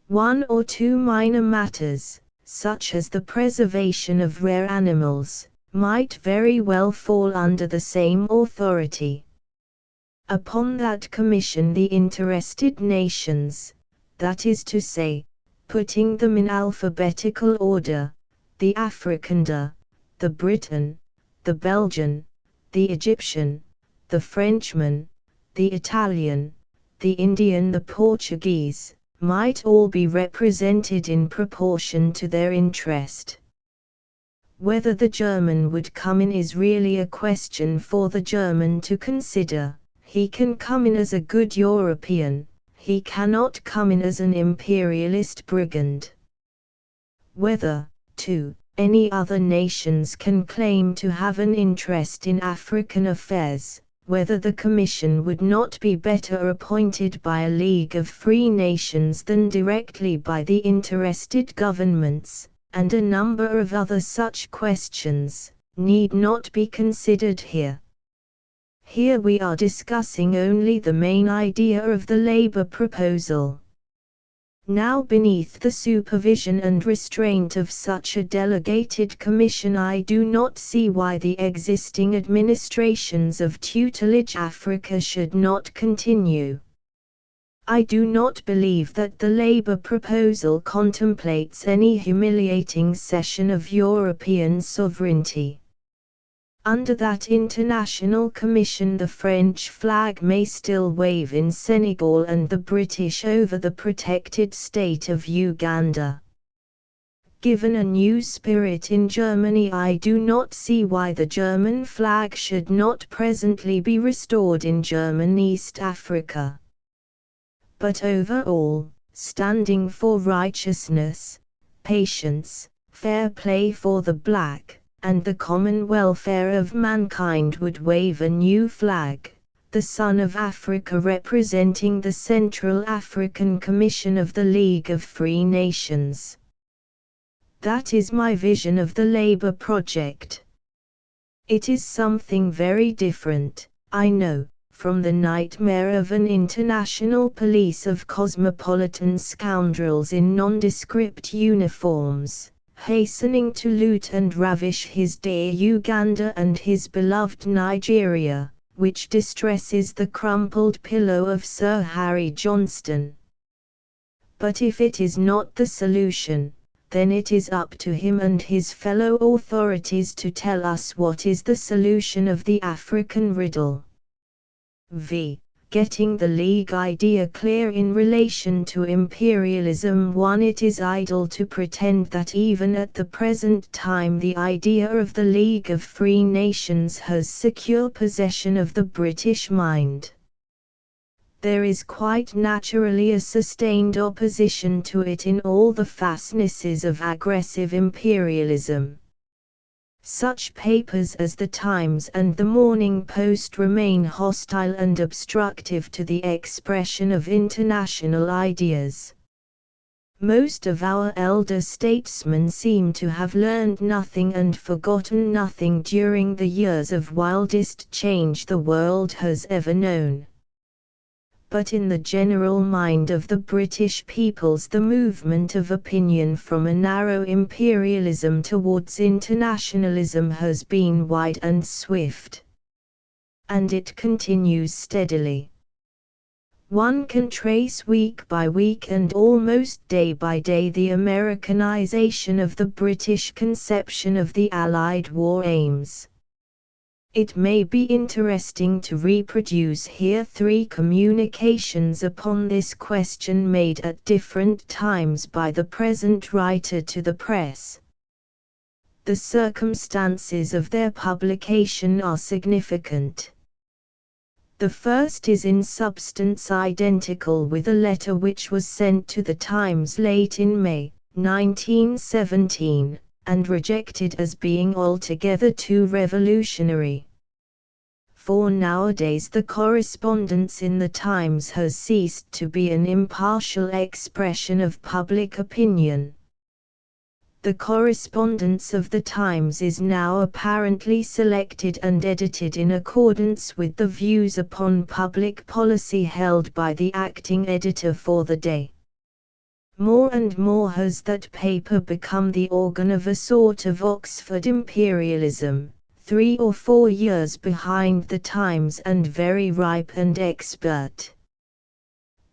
Speaker 1: One or two minor matters, such as the preservation of rare animals, might very well fall under the same authority. Upon that commission the interested nations, that is to say, putting them in alphabetical order, the Afrikaner, the Briton, the Belgian, the Egyptian, the Frenchman, the Italian, the Indian, the Portuguese, might all be represented in proportion to their interest. Whether the German would come in is really a question for the German to consider. He can come in as a good European, he cannot come in as an imperialist brigand. Whether, too, any other nations can claim to have an interest in African affairs, whether the Commission would not be better appointed by a League of Free Nations than directly by the interested governments, and a number of other such questions, need not be considered here. Here we are discussing only the main idea of the Labour proposal. Now, beneath the supervision and restraint of such a delegated commission, I do not see why the existing administrations of tutelage Africa should not continue. I do not believe that the Labour proposal contemplates any humiliating cession of European sovereignty. Under that international commission the French flag may still wave in Senegal and the British over the protected state of Uganda. Given a new spirit in Germany, I do not see why the German flag should not presently be restored in German East Africa. But overall, standing for righteousness, patience, fair play for the black, and the common welfare of mankind, would wave a new flag, the Son of Africa representing the Central African Commission of the League of Free Nations. That is my vision of the Labour project. It is something very different, I know, from the nightmare of an international police of cosmopolitan scoundrels in nondescript uniforms, hastening to loot and ravish his dear Uganda and his beloved Nigeria, which distresses the crumpled pillow of Sir Harry Johnston. But if it is not the solution, then it is up to him and his fellow authorities to tell us what is the solution of the African riddle. v. Getting the League idea clear in relation to imperialism. 1. It is idle to pretend that even at the present time the idea of the League of Free Nations has secure possession of the British mind. There is quite naturally a sustained opposition to it in all the fastnesses of aggressive imperialism. Such papers as The Times and The Morning Post remain hostile and obstructive to the expression of international ideas. Most of our elder statesmen seem to have learned nothing and forgotten nothing during the years of wildest change the world has ever known. But in the general mind of the British peoples the movement of opinion from a narrow imperialism towards internationalism has been wide and swift. And it continues steadily. One can trace week by week and almost day by day the Americanization of the British conception of the Allied war aims. It may be interesting to reproduce here 3 communications upon this question made at different times by the present writer to the press. The circumstances of their publication are significant. The first is in substance identical with a letter which was sent to the Times late in May, 1917. And rejected as being altogether too revolutionary. For nowadays the correspondence in the Times has ceased to be an impartial expression of public opinion. The correspondence of the Times is now apparently selected and edited in accordance with the views upon public policy held by the acting editor for the day. More and more has that paper become the organ of a sort of Oxford imperialism, 3 or 4 years behind the Times and very ripe and expert.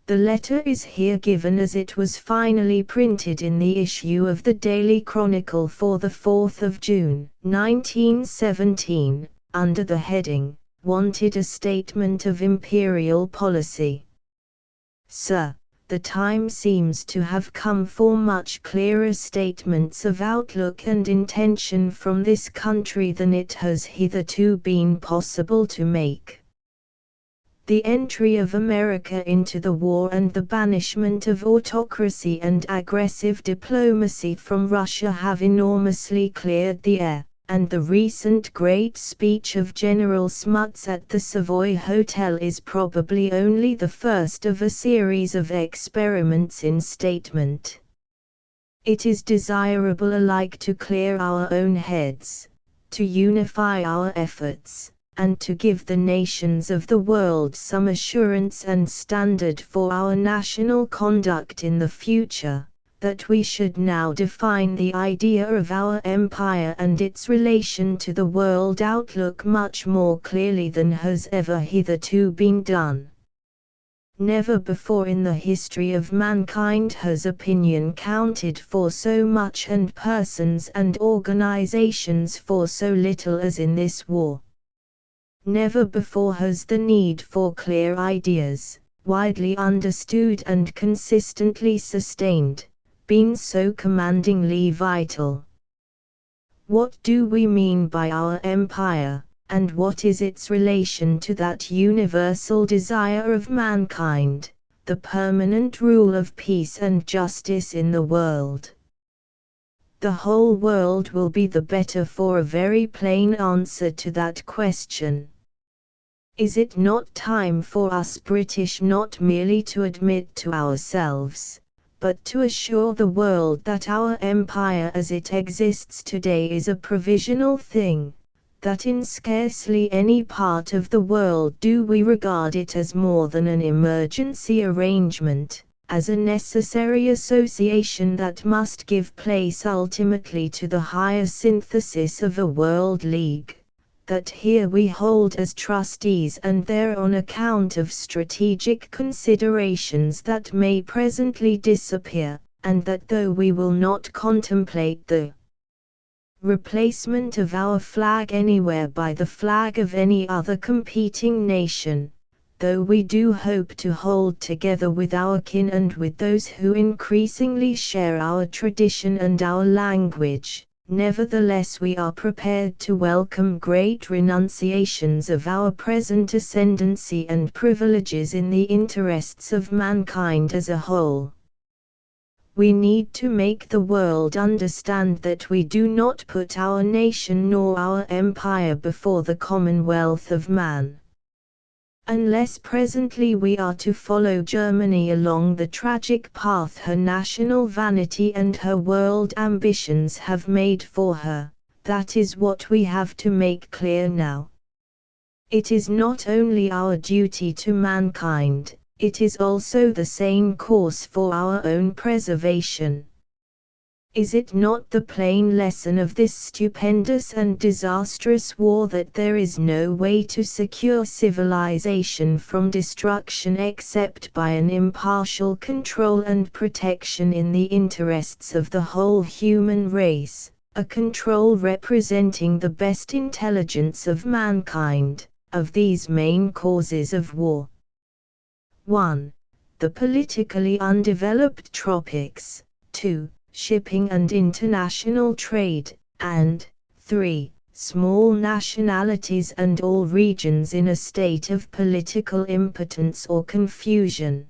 Speaker 1: The letter is here given as it was finally printed in the issue of the Daily Chronicle for the 4th of June, 1917, under the heading, "Wanted a Statement of Imperial Policy." Sir, the time seems to have come for much clearer statements of outlook and intention from this country than it has hitherto been possible to make. The entry of America into the war and the banishment of autocracy and aggressive diplomacy from Russia have enormously cleared the air, and the recent great speech of General Smuts at the Savoy Hotel is probably only the first of a series of experiments in statement. It is desirable alike to clear our own heads, to unify our efforts, and to give the nations of the world some assurance and standard for our national conduct in the future, that we should now define the idea of our empire and its relation to the world outlook much more clearly than has ever hitherto been done. Never before in the history of mankind has opinion counted for so much and persons and organizations for so little as in this war. Never before has the need for clear ideas, widely understood and consistently sustained, been so commandingly vital. What do we mean by our empire, and what is its relation to that universal desire of mankind, the permanent rule of peace and justice in the world? The whole world will be the better for a very plain answer to that question. Is it not time for us British not merely to admit to ourselves, but to assure the world that our empire as it exists today is a provisional thing, that in scarcely any part of the world do we regard it as more than an emergency arrangement, as a necessary association that must give place ultimately to the higher synthesis of a world league, that here we hold as trustees and there on account of strategic considerations that may presently disappear, and that though we will not contemplate the replacement of our flag anywhere by the flag of any other competing nation, though we do hope to hold together with our kin and with those who increasingly share our tradition and our language, nevertheless we are prepared to welcome great renunciations of our present ascendancy and privileges in the interests of mankind as a whole. We need to make the world understand that we do not put our nation nor our empire before the commonwealth of man. Unless presently we are to follow Germany along the tragic path her national vanity and her world ambitions have made for her, that is what we have to make clear now. It is not only our duty to mankind, it is also the sane course for our own preservation. Is it not the plain lesson of this stupendous and disastrous war that there is no way to secure civilization from destruction except by an impartial control and protection in the interests of the whole human race, a control representing the best intelligence of mankind, of these main causes of war? 1. The politically undeveloped tropics, 2. Shipping and international trade, and 3. Small nationalities and all regions in a state of political impotence or confusion.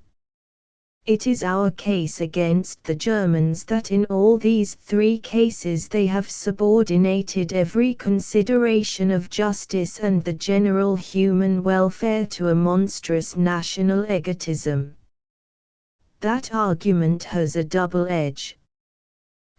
Speaker 1: It is our case against the Germans that in all these three cases they have subordinated every consideration of justice and the general human welfare to a monstrous national egotism. That argument has a double edge.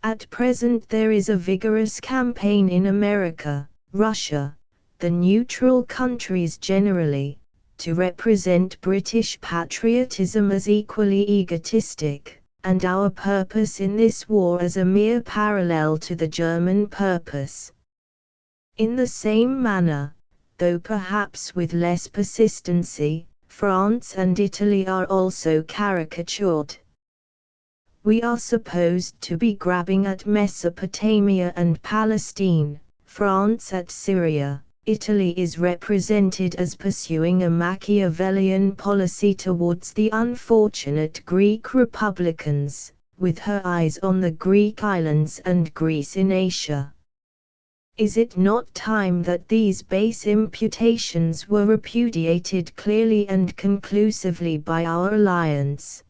Speaker 1: At present there is a vigorous campaign in America, Russia, the neutral countries generally, to represent British patriotism as equally egotistic, and our purpose in this war as a mere parallel to the German purpose. In the same manner, though perhaps with less persistency, France and Italy are also caricatured. We are supposed to be grabbing at Mesopotamia and Palestine, France at Syria. Italy is represented as pursuing a Machiavellian policy towards the unfortunate Greek republicans, with her eyes on the Greek islands and Greece in Asia. Is it not time that these base imputations were repudiated clearly and conclusively by our alliance?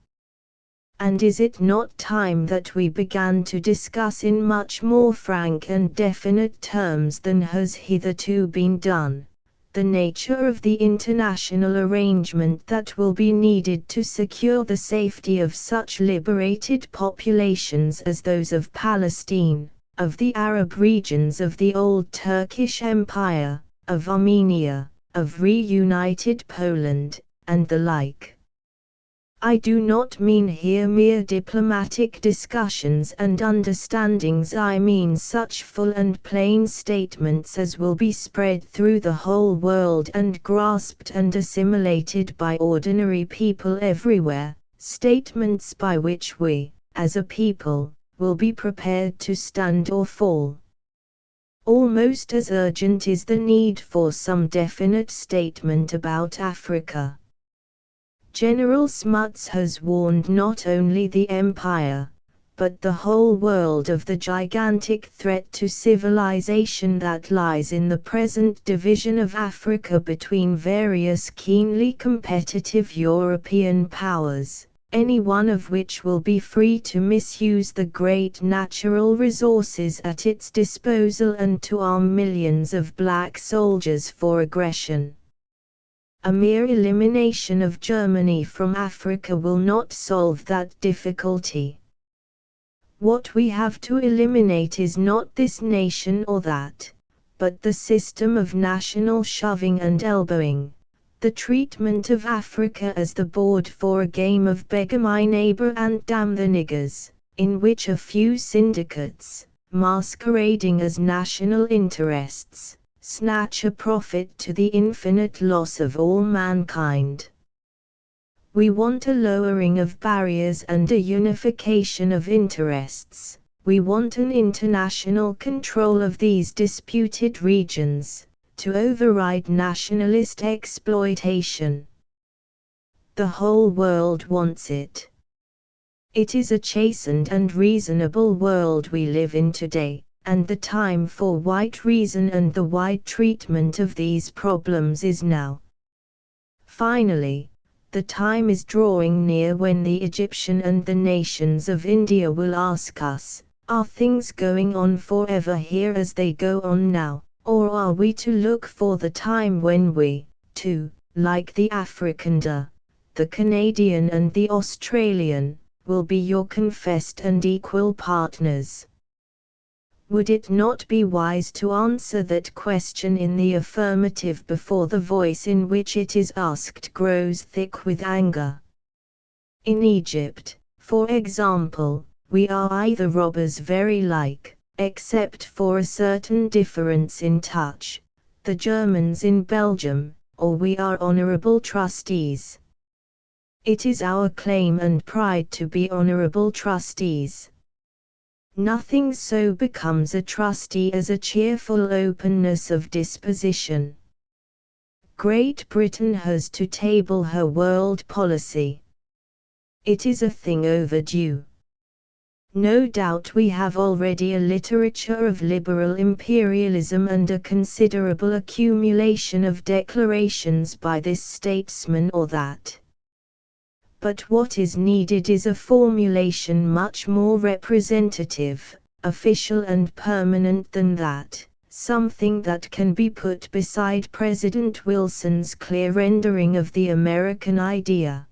Speaker 1: And is it not time that we began to discuss in much more frank and definite terms than has hitherto been done, the nature of the international arrangement that will be needed to secure the safety of such liberated populations as those of Palestine, of the Arab regions of the old Turkish Empire, of Armenia, of reunited Poland, and the like? I do not mean here mere diplomatic discussions and understandings, I mean such full and plain statements as will be spread through the whole world and grasped and assimilated by ordinary people everywhere, statements by which we, as a people, will be prepared to stand or fall. Almost as urgent is the need for some definite statement about Africa. General Smuts has warned not only the empire, but the whole world of the gigantic threat to civilization that lies in the present division of Africa between various keenly competitive European powers, any one of which will be free to misuse the great natural resources at its disposal and to arm millions of black soldiers for aggression. A mere elimination of Germany from Africa will not solve that difficulty. What we have to eliminate is not this nation or that, but the system of national shoving and elbowing, the treatment of Africa as the board for a game of beggar my neighbor and damn the niggers, in which a few syndicates, masquerading as national interests, snatch a profit to the infinite loss of all mankind. We want a lowering of barriers and a unification of interests. We want an international control of these disputed regions, to override nationalist exploitation. The whole world wants it. It is a chastened and reasonable world we live in today, and the time for white reason and the wide treatment of these problems is now. Finally, the time is drawing near when the Egyptian and the nations of India will ask us, are things going on forever here as they go on now, or are we to look for the time when we, too, like the Afrikaner, the Canadian and the Australian, will be your confessed and equal partners? Would it not be wise to answer that question in the affirmative before the voice in which it is asked grows thick with anger? In Egypt, for example, we are either robbers very like, except for a certain difference in touch, the Germans in Belgium, or we are honorable trustees. It is our claim and pride to be honorable trustees. Nothing so becomes a trustee as a cheerful openness of disposition. Great Britain has to table her world policy. It is a thing overdue. No doubt we have already a literature of liberal imperialism and a considerable accumulation of declarations by this statesman or that. But what is needed is a formulation much more representative, official and permanent than that, something that can be put beside President Wilson's clear rendering of the American idea.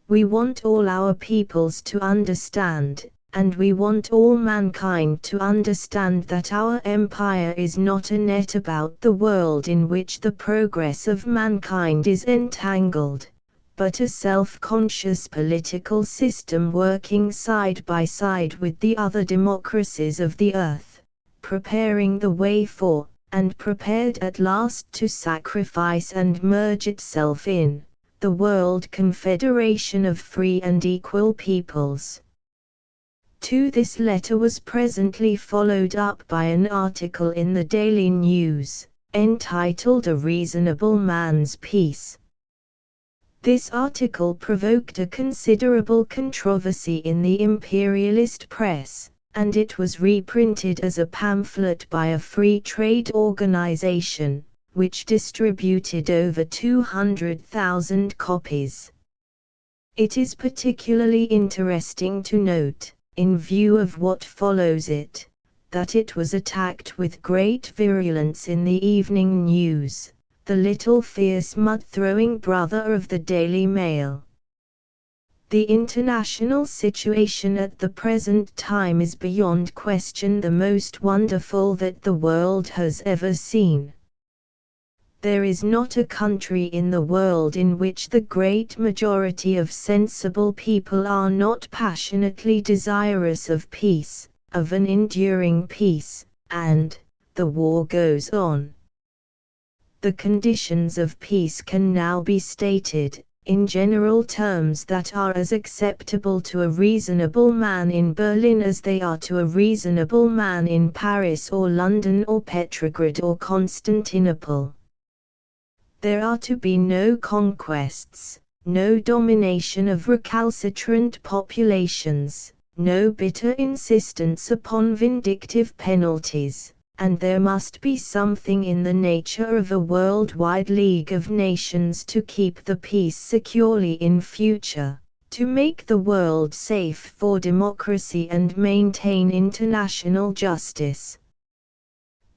Speaker 1: We want all our peoples to understand, and we want all mankind to understand that our empire is not a net about the world in which the progress of mankind is entangled, but a self-conscious political system working side by side with the other democracies of the earth, preparing the way for, and prepared at last to sacrifice and merge itself in, the World Confederation of Free and Equal Peoples. To this letter was presently followed up by an article in the Daily News, entitled A Reasonable Man's Peace. This article provoked a considerable controversy in the imperialist press, and it was reprinted as a pamphlet by a free trade organization, which distributed over 200,000 copies. It is particularly interesting to note, in view of what follows it, that it was attacked with great virulence in the Evening News, the little fierce mud-throwing brother of the Daily Mail. The international situation at the present time is beyond question the most wonderful that the world has ever seen. There is not a country in the world in which the great majority of sensible people are not passionately desirous of peace, of an enduring peace, and the war goes on. The conditions of peace can now be stated, in general terms that are as acceptable to a reasonable man in Berlin as they are to a reasonable man in Paris or London or Petrograd or Constantinople. There are to be no conquests, no domination of recalcitrant populations, no bitter insistence upon vindictive penalties, and there must be something in the nature of a worldwide League of Nations to keep the peace securely in future, to make the world safe for democracy and maintain international justice.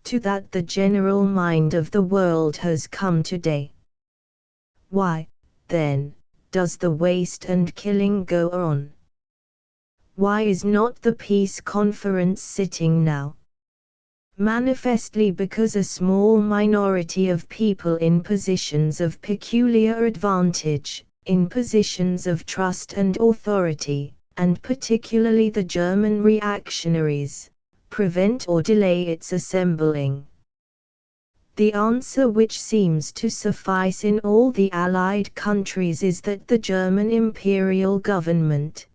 Speaker 1: To that the general mind of the world has come today. Why, then, does the waste and killing go on? Why is not the peace conference sitting now? Manifestly because a small minority of people in positions of peculiar advantage, in positions of trust and authority, and particularly the German reactionaries, prevent or delay its assembling. The answer which seems to suffice in all the Allied countries is that the German imperial government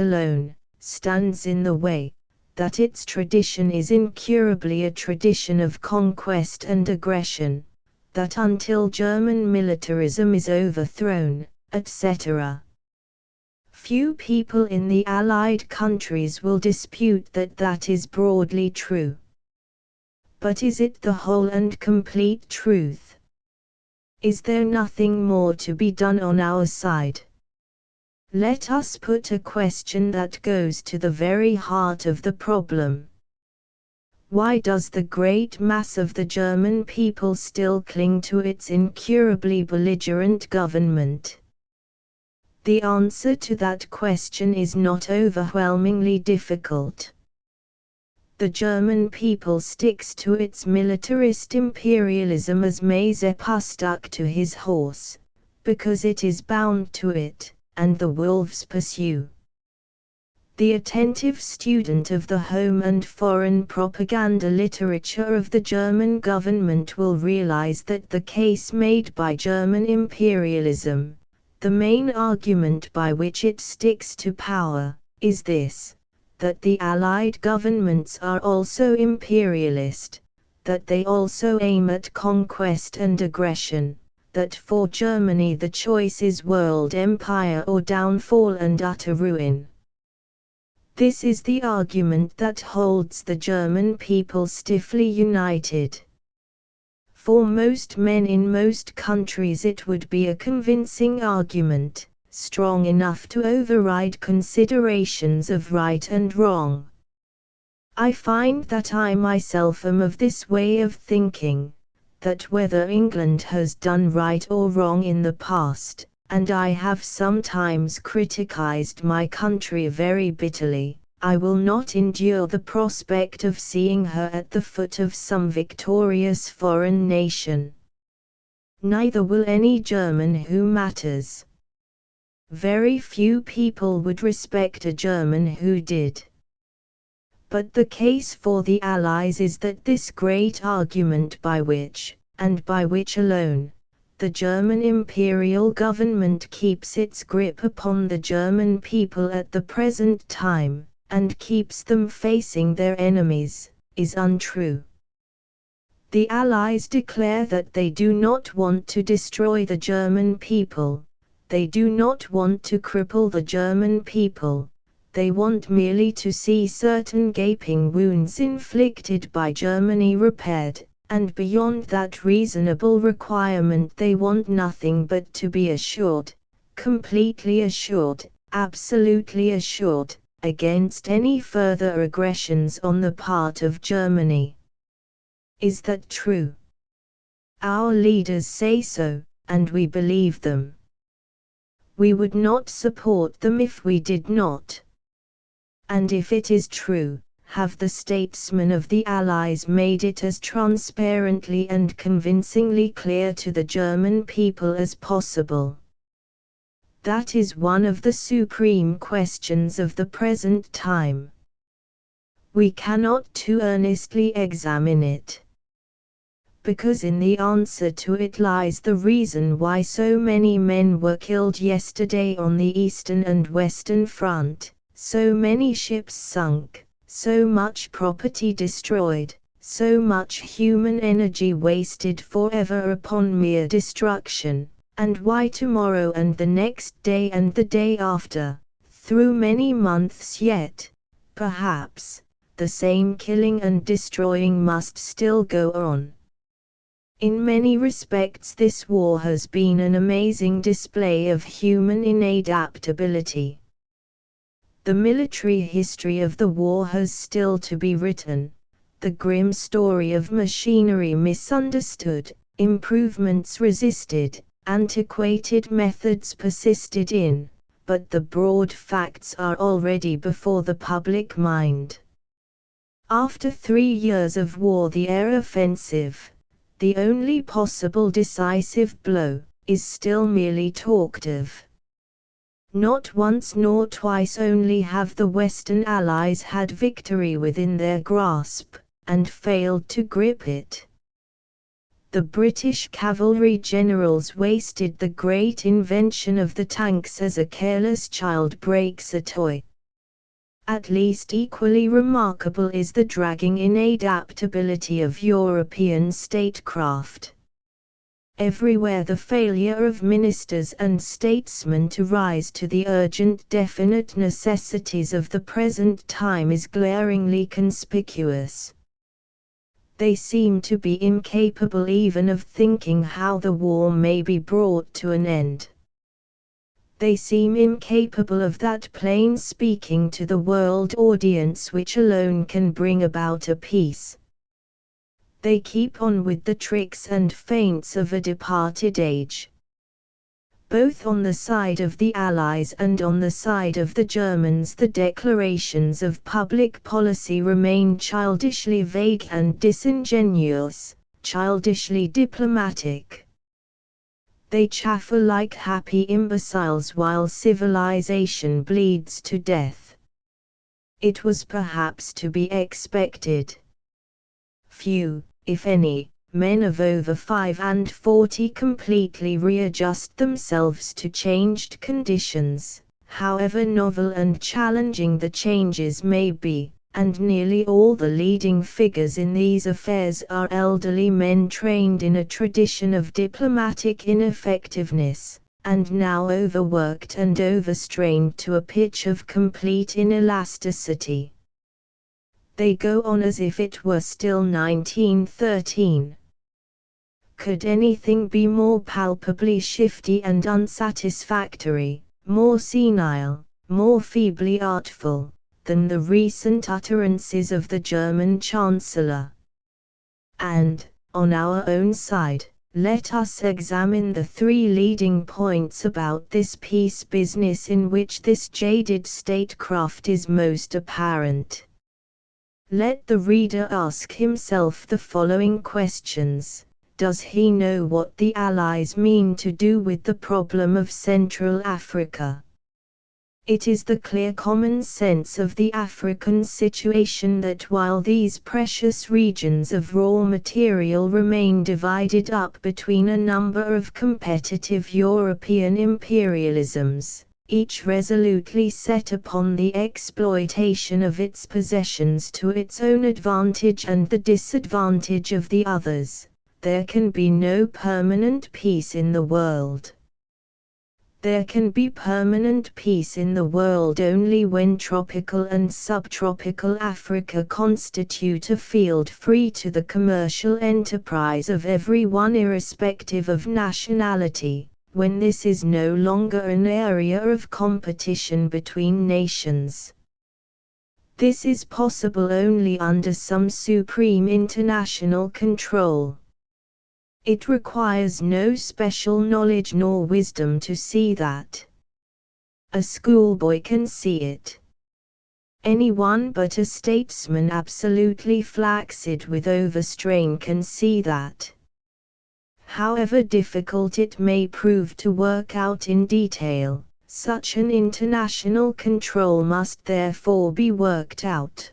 Speaker 1: alone, stands in the way, that its tradition is incurably a tradition of conquest and aggression, that until German militarism is overthrown, etc. Few people in the Allied countries will dispute that that is broadly true. But is it the whole and complete truth? Is there nothing more to be done on our side? Let us put a question that goes to the very heart of the problem. Why does the great mass of the German people still cling to its incurably belligerent government? The answer to that question is not overwhelmingly difficult. The German people sticks to its militarist imperialism as Mazeppa stuck to his horse, because it is bound to it, and the wolves pursue. The attentive student of the home and foreign propaganda literature of the German government will realize that the case made by German imperialism, the main argument by which it sticks to power, is this: that the Allied governments are also imperialist, that they also aim at conquest and aggression, that for Germany the choice is world empire or downfall and utter ruin. This is the argument that holds the German people stiffly united. For most men in most countries it would be a convincing argument, strong enough to override considerations of right and wrong. I find that I myself am of this way of thinking, that whether England has done right or wrong in the past, and I have sometimes criticized my country very bitterly, I will not endure the prospect of seeing her at the foot of some victorious foreign nation. Neither will any German who matters. Very few people would respect a German who did. But the case for the Allies is that this great argument by which, and by which alone, the German imperial government keeps its grip upon the German people at the present time, and keeps them facing their enemies, is untrue. The Allies declare that they do not want to destroy the German people, they do not want to cripple the German people, they want merely to see certain gaping wounds inflicted by Germany repaired, and beyond that reasonable requirement they want nothing but to be assured, completely assured, absolutely assured, against any further aggressions on the part of Germany. Is that true? Our leaders say so, and we believe them. We would not support them if we did not. And if it is true, have the statesmen of the Allies made it as transparently and convincingly clear to the German people as possible? That is one of the supreme questions of the present time. We cannot too earnestly examine it, because in the answer to it lies the reason why so many men were killed yesterday on the Eastern and Western Front, so many ships sunk, so much property destroyed, so much human energy wasted forever upon mere destruction, and why tomorrow and the next day and the day after, through many months yet, perhaps, the same killing and destroying must still go on. In many respects this war has been an amazing display of human inadaptability. The military history of the war has still to be written, the grim story of machinery misunderstood, improvements resisted, antiquated methods persisted in, but the broad facts are already before the public mind. After 3 years of war, the air offensive, the only possible decisive blow, is still merely talked of. Not once nor twice only have the Western Allies had victory within their grasp, and failed to grip it. The British cavalry generals wasted the great invention of the tanks as a careless child breaks a toy. At least equally remarkable is the dragging inadaptability of European statecraft. Everywhere the failure of ministers and statesmen to rise to the urgent definite necessities of the present time is glaringly conspicuous. They seem to be incapable even of thinking how the war may be brought to an end. They seem incapable of that plain speaking to the world audience which alone can bring about a peace. They keep on with the tricks and feints of a departed age. Both on the side of the Allies and on the side of the Germans, the declarations of public policy remain childishly vague and disingenuous, childishly diplomatic. They chaffer like happy imbeciles while civilization bleeds to death. It was perhaps to be expected. Few, if any, men of over 45 completely readjust themselves to changed conditions, however novel and challenging the changes may be, and nearly all the leading figures in these affairs are elderly men trained in a tradition of diplomatic ineffectiveness, and now overworked and overstrained to a pitch of complete inelasticity. They go on as if it were still 1913. Could anything be more palpably shifty and unsatisfactory, more senile, more feebly artful, than the recent utterances of the German Chancellor? And, on our own side, let us examine the three leading points about this peace business in which this jaded statecraft is most apparent. Let the reader ask himself the following questions. Does he know what the Allies mean to do with the problem of Central Africa? It is the clear common sense of the African situation that while these precious regions of raw material remain divided up between a number of competitive European imperialisms, each resolutely set upon the exploitation of its possessions to its own advantage and the disadvantage of the others, there can be no permanent peace in the world. There can be permanent peace in the world only when tropical and subtropical Africa constitute a field free to the commercial enterprise of everyone irrespective of nationality, when this is no longer an area of competition between nations. This is possible only under some supreme international control. It requires no special knowledge nor wisdom to see that. A schoolboy can see it. Anyone but a statesman absolutely flaccid with overstrain can see that. However difficult it may prove to work out in detail, such an international control must therefore be worked out.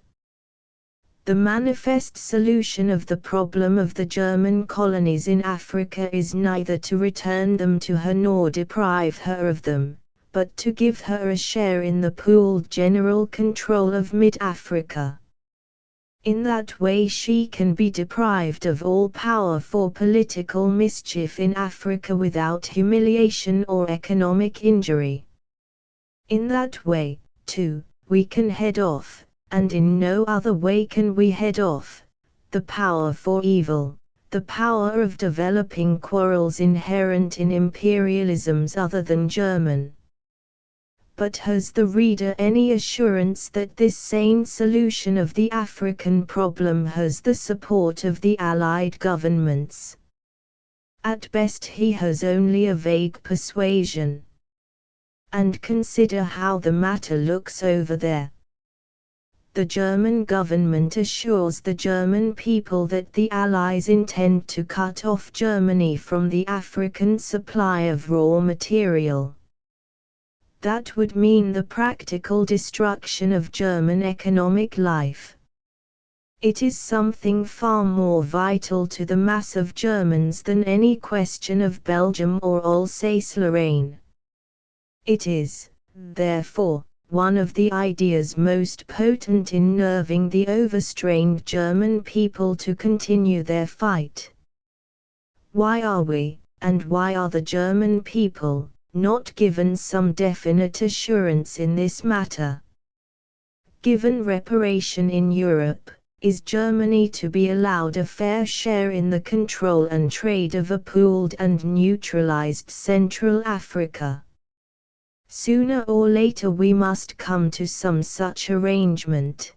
Speaker 1: The manifest solution of the problem of the German colonies in Africa is neither to return them to her nor deprive her of them, but to give her a share in the pooled general control of mid-Africa. In that way she can be deprived of all power for political mischief in Africa without humiliation or economic injury. In that way, too, we can head off, and in no other way can we head off, the power for evil, the power of developing quarrels inherent in imperialisms other than German. But has the reader any assurance that this sane solution of the African problem has the support of the Allied governments? At best he has only a vague persuasion. And consider how the matter looks over there. The German government assures the German people that the Allies intend to cut off Germany from the African supply of raw material. That would mean the practical destruction of German economic life. It is something far more vital to the mass of Germans than any question of Belgium or Alsace-Lorraine. It is, therefore, one of the ideas most potent in nerving the overstrained German people to continue their fight. Why are we, and why are the German people not given some definite assurance in this matter? Given reparation in Europe, is Germany to be allowed a fair share in the control and trade of a pooled and neutralized Central Africa? Sooner or later we must come to some such arrangement.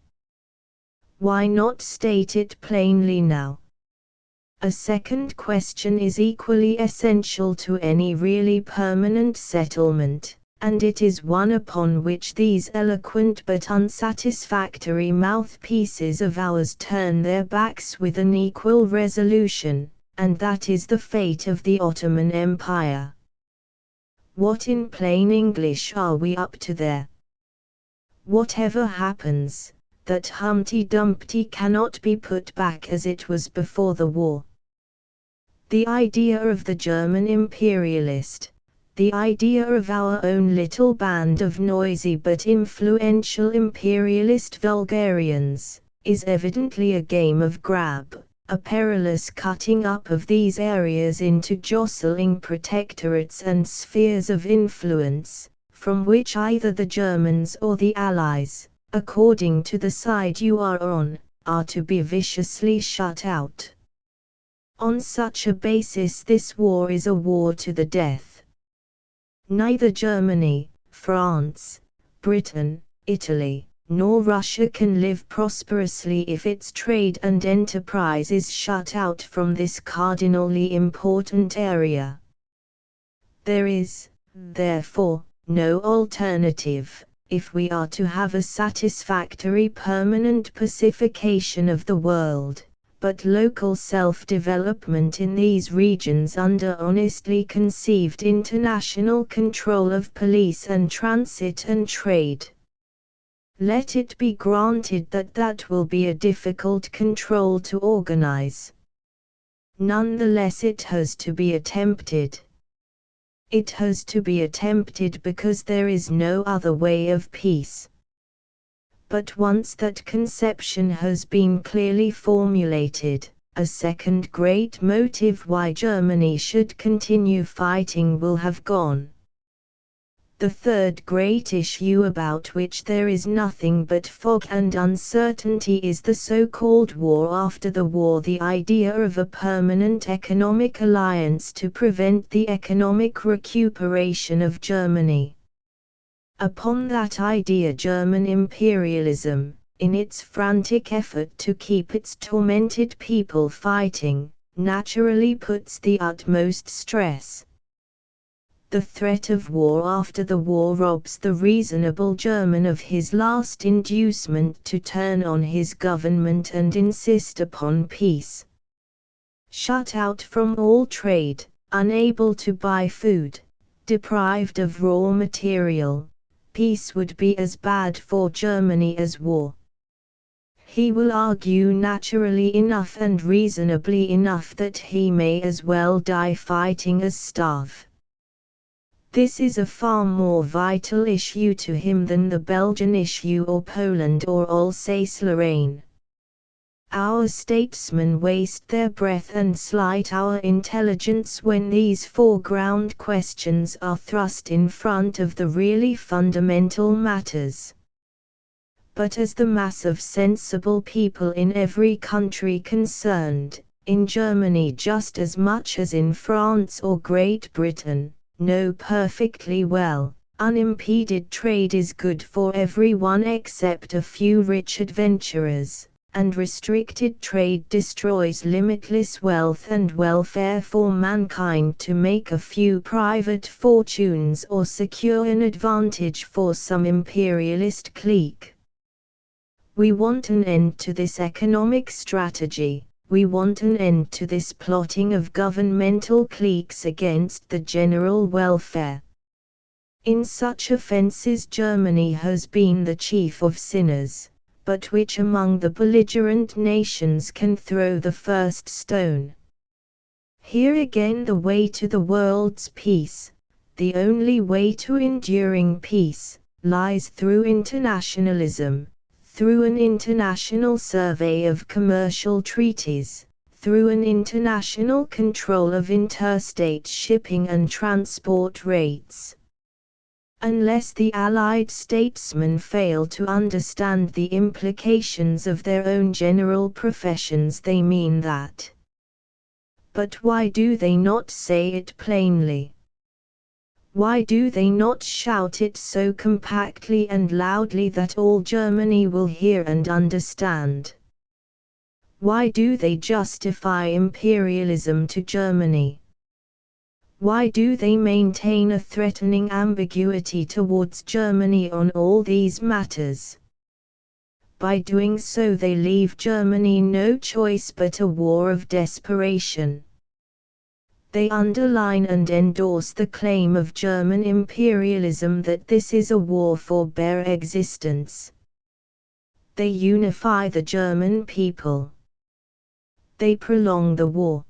Speaker 1: Why not state it plainly now? A second question is equally essential to any really permanent settlement, and it is one upon which these eloquent but unsatisfactory mouthpieces of ours turn their backs with an equal resolution, and that is the fate of the Ottoman Empire. What in plain English are we up to there? Whatever happens, that Humpty Dumpty cannot be put back as it was before the war. The idea of the German imperialist, the idea of our own little band of noisy but influential imperialist vulgarians, is evidently a game of grab, a perilous cutting up of these areas into jostling protectorates and spheres of influence, from which either the Germans or the Allies, according to the side you are on, are to be viciously shut out. On such a basis this war is a war to the death. Neither Germany, France, Britain, Italy, nor Russia can live prosperously if its trade and enterprise is shut out from this cardinally important area. There is, therefore, no alternative, if we are to have a satisfactory permanent pacification of the world, but local self-development in these regions under honestly conceived international control of police and transit and trade. Let it be granted that that will be a difficult control to organize. Nonetheless it has to be attempted. It has to be attempted because there is no other way of peace. But once that conception has been clearly formulated, a second great motive why Germany should continue fighting will have gone. The third great issue about which there is nothing but fog and uncertainty is the so-called war after the war, the idea of a permanent economic alliance to prevent the economic recuperation of Germany. Upon that idea German imperialism, in its frantic effort to keep its tormented people fighting, naturally puts the utmost stress. The threat of war after the war robs the reasonable German of his last inducement to turn on his government and insist upon peace. Shut out from all trade, unable to buy food, deprived of raw material, peace would be as bad for Germany as war. He will argue naturally enough and reasonably enough that he may as well die fighting as starve. This is a far more vital issue to him than the Belgian issue or Poland or Alsace-Lorraine. Our statesmen waste their breath and slight our intelligence when these foreground questions are thrust in front of the really fundamental matters. But as the mass of sensible people in every country concerned, in Germany just as much as in France or Great Britain, know perfectly well, unimpeded trade is good for everyone except a few rich adventurers, and restricted trade destroys limitless wealth and welfare for mankind to make a few private fortunes or secure an advantage for some imperialist clique. We want an end to this economic strategy. We want an end to this plotting of governmental cliques against the general welfare. In such offences Germany has been the chief of sinners, but which among the belligerent nations can throw the first stone? Here again the way to the world's peace, the only way to enduring peace, lies through internationalism, through an international survey of commercial treaties, through an international control of interstate shipping and transport rates. Unless the Allied statesmen fail to understand the implications of their own general professions, they mean that. But why do they not say it plainly? Why do they not shout it so compactly and loudly that all Germany will hear and understand? Why do they justify imperialism to Germany? Why do they maintain a threatening ambiguity towards Germany on all these matters? By doing so they leave Germany no choice but a war of desperation. They underline and endorse the claim of German imperialism that this is a war for bare existence. They unify the German people. They prolong the war.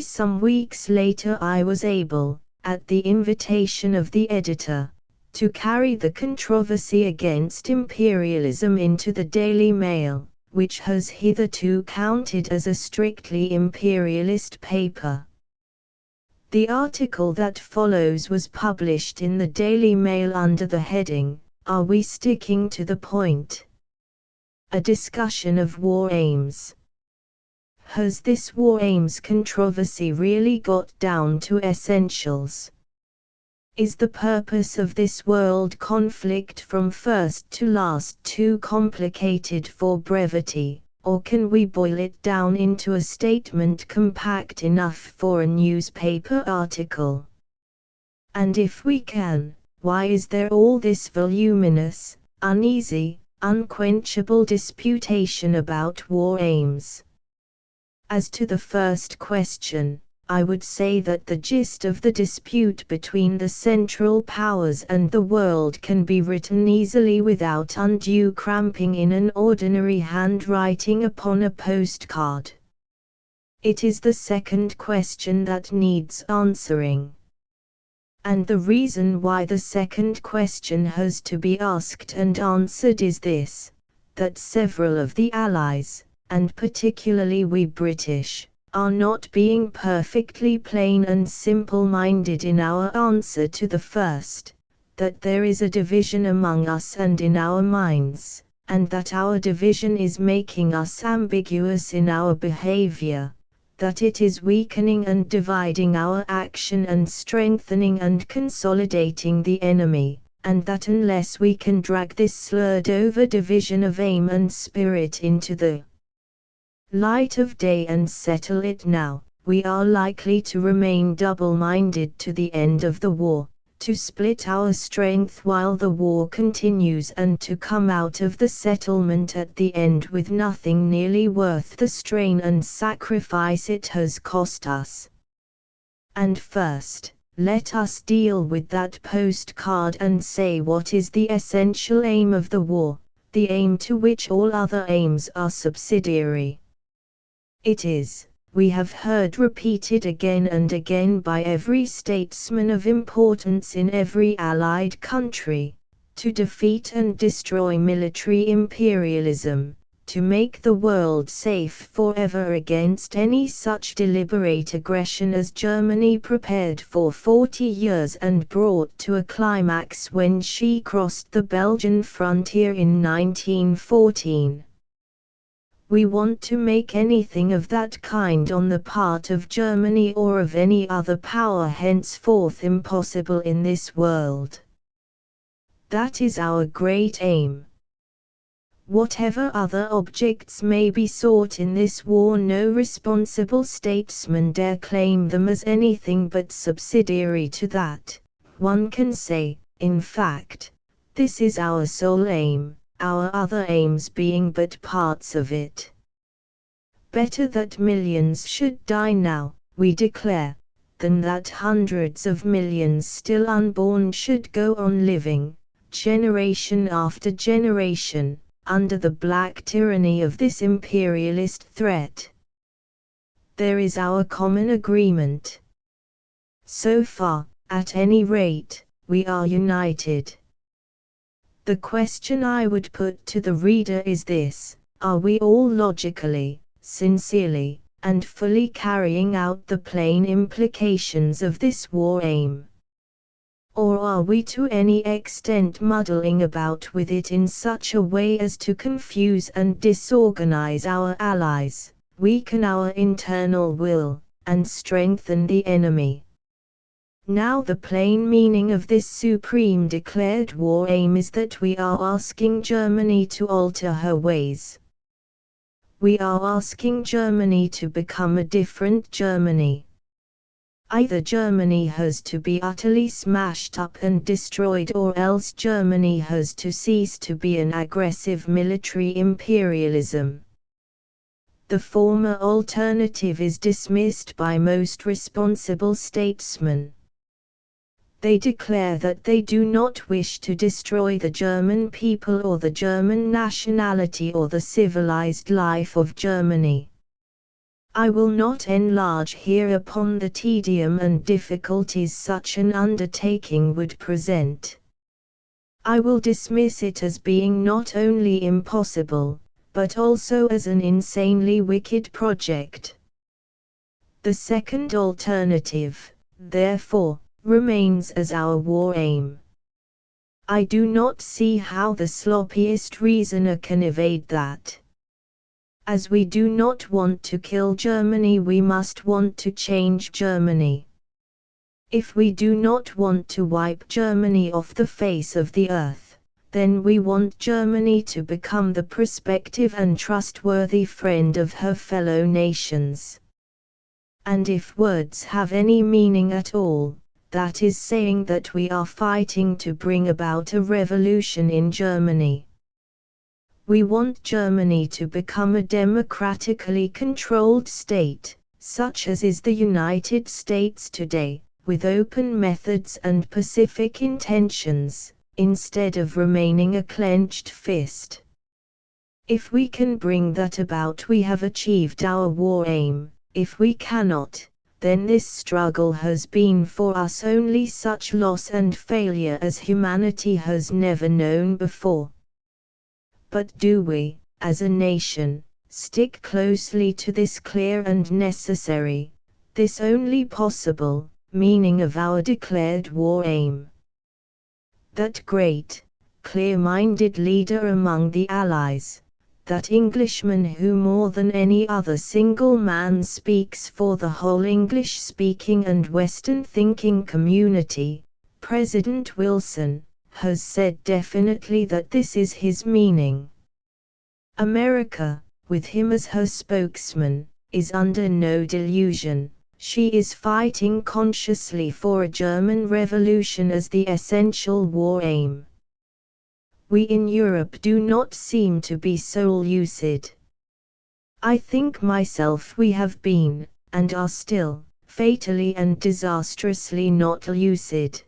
Speaker 1: Some weeks later I was able, at the invitation of the editor, to carry the controversy against imperialism into the Daily Mail, which has hitherto counted as a strictly imperialist paper. The article that follows was published in the Daily Mail under the heading, "Are We Sticking to the Point?" A discussion of war aims. Has this war aims controversy really got down to essentials? Is the purpose of this world conflict from first to last too complicated for brevity, or can we boil it down into a statement compact enough for a newspaper article? And if we can, why is there all this voluminous, uneasy, unquenchable disputation about war aims? As to the first question, I would say that the gist of the dispute between the Central Powers and the world can be written easily without undue cramping in an ordinary handwriting upon a postcard. It is the second question that needs answering. And the reason why the second question has to be asked and answered is this, that several of the Allies, and particularly we British, are not being perfectly plain and simple-minded in our answer to the first, that there is a division among us and in our minds, and that our division is making us ambiguous in our behavior, that it is weakening and dividing our action and strengthening and consolidating the enemy, and that unless we can drag this slurred-over division of aim and spirit into the light of day and settle it now, we are likely to remain double-minded to the end of the war, to split our strength while the war continues and to come out of the settlement at the end with nothing nearly worth the strain and sacrifice it has cost us. And first, let us deal with that postcard and say what is the essential aim of the war, the aim to which all other aims are subsidiary. It is, we have heard repeated again and again by every statesman of importance in every Allied country, to defeat and destroy military imperialism, to make the world safe forever against any such deliberate aggression as Germany prepared for 40 years and brought to a climax when she crossed the Belgian frontier in 1914. We want to make anything of that kind on the part of Germany or of any other power henceforth impossible in this world. That is our great aim. Whatever other objects may be sought in this war, no responsible statesman dare claim them as anything but subsidiary to that. One can say, in fact, this is our sole aim, our other aims being but parts of it. Better that millions should die now, we declare, than that hundreds of millions still unborn should go on living, generation after generation, under the black tyranny of this imperialist threat. There is our common agreement. So far, at any rate, we are united. The question I would put to the reader is this: are we all logically, sincerely, and fully carrying out the plain implications of this war aim? Or are we to any extent muddling about with it in such a way as to confuse and disorganize our allies, weaken our internal will, and strengthen the enemy? Now the plain meaning of this supreme declared war aim is that we are asking Germany to alter her ways. We are asking Germany to become a different Germany. Either Germany has to be utterly smashed up and destroyed, or else Germany has to cease to be an aggressive military imperialism. The former alternative is dismissed by most responsible statesmen. They declare that they do not wish to destroy the German people or the German nationality or the civilized life of Germany. I will not enlarge here upon the tedium and difficulties such an undertaking would present. I will dismiss it as being not only impossible, but also as an insanely wicked project. The second alternative, therefore, remains as our war aim. I do not see how the sloppiest reasoner can evade that. As we do not want to kill Germany, we must want to change Germany. If we do not want to wipe Germany off the face of the earth, then we want Germany to become the prospective and trustworthy friend of her fellow nations. And if words have any meaning at all, that is saying that we are fighting to bring about a revolution in Germany. We want Germany to become a democratically controlled state, such as is the United States today, with open methods and pacific intentions, instead of remaining a clenched fist. If we can bring that about, we have achieved our war aim. If we cannot, then this struggle has been for us only such loss and failure as humanity has never known before. But do we, as a nation, stick closely to this clear and necessary, this only possible, meaning of our declared war aim? That great, clear-minded leader among the Allies, that Englishman who more than any other single man speaks for the whole English-speaking and Western-thinking community, President Wilson, has said definitely that this is his meaning. America, with him as her spokesman, is under no delusion. She is fighting consciously for a German revolution as the essential war aim. We in Europe do not seem to be so lucid. I think myself we have been, and are still, fatally and disastrously not lucid.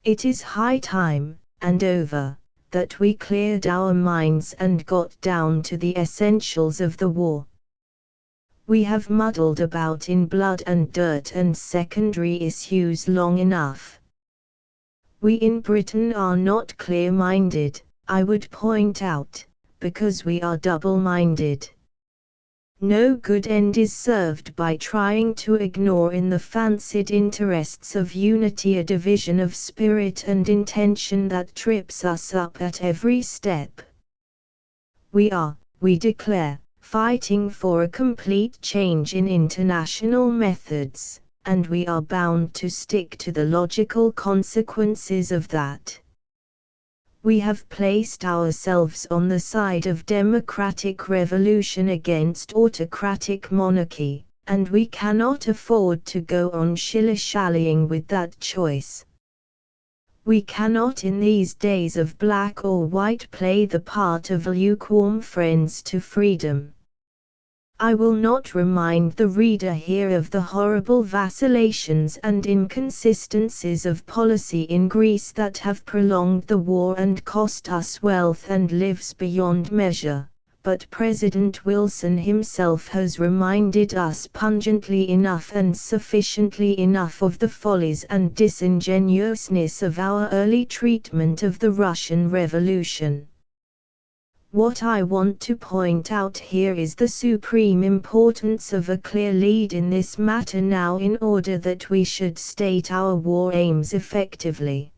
Speaker 1: It is high time, and over, that we cleared our minds and got down to the essentials of the war. We have muddled about in blood and dirt and secondary issues long enough. We in Britain are not clear-minded, I would point out, because we are double-minded. No good end is served by trying to ignore in the fancied interests of unity a division of spirit and intention that trips us up at every step. We are, we declare, fighting for a complete change in international methods, and we are bound to stick to the logical consequences of that. We have placed ourselves on the side of democratic revolution against autocratic monarchy, and we cannot afford to go on shilly-shallying with that choice. We cannot in these days of black or white play the part of lukewarm friends to freedom. I will not remind the reader here of the horrible vacillations and inconsistencies of policy in Greece that have prolonged the war and cost us wealth and lives beyond measure, but President Wilson himself has reminded us pungently enough and sufficiently enough of the follies and disingenuousness of our early treatment of the Russian Revolution. What I want to point out here is the supreme importance of a clear lead in this matter now in order that we should state our war aims effectively.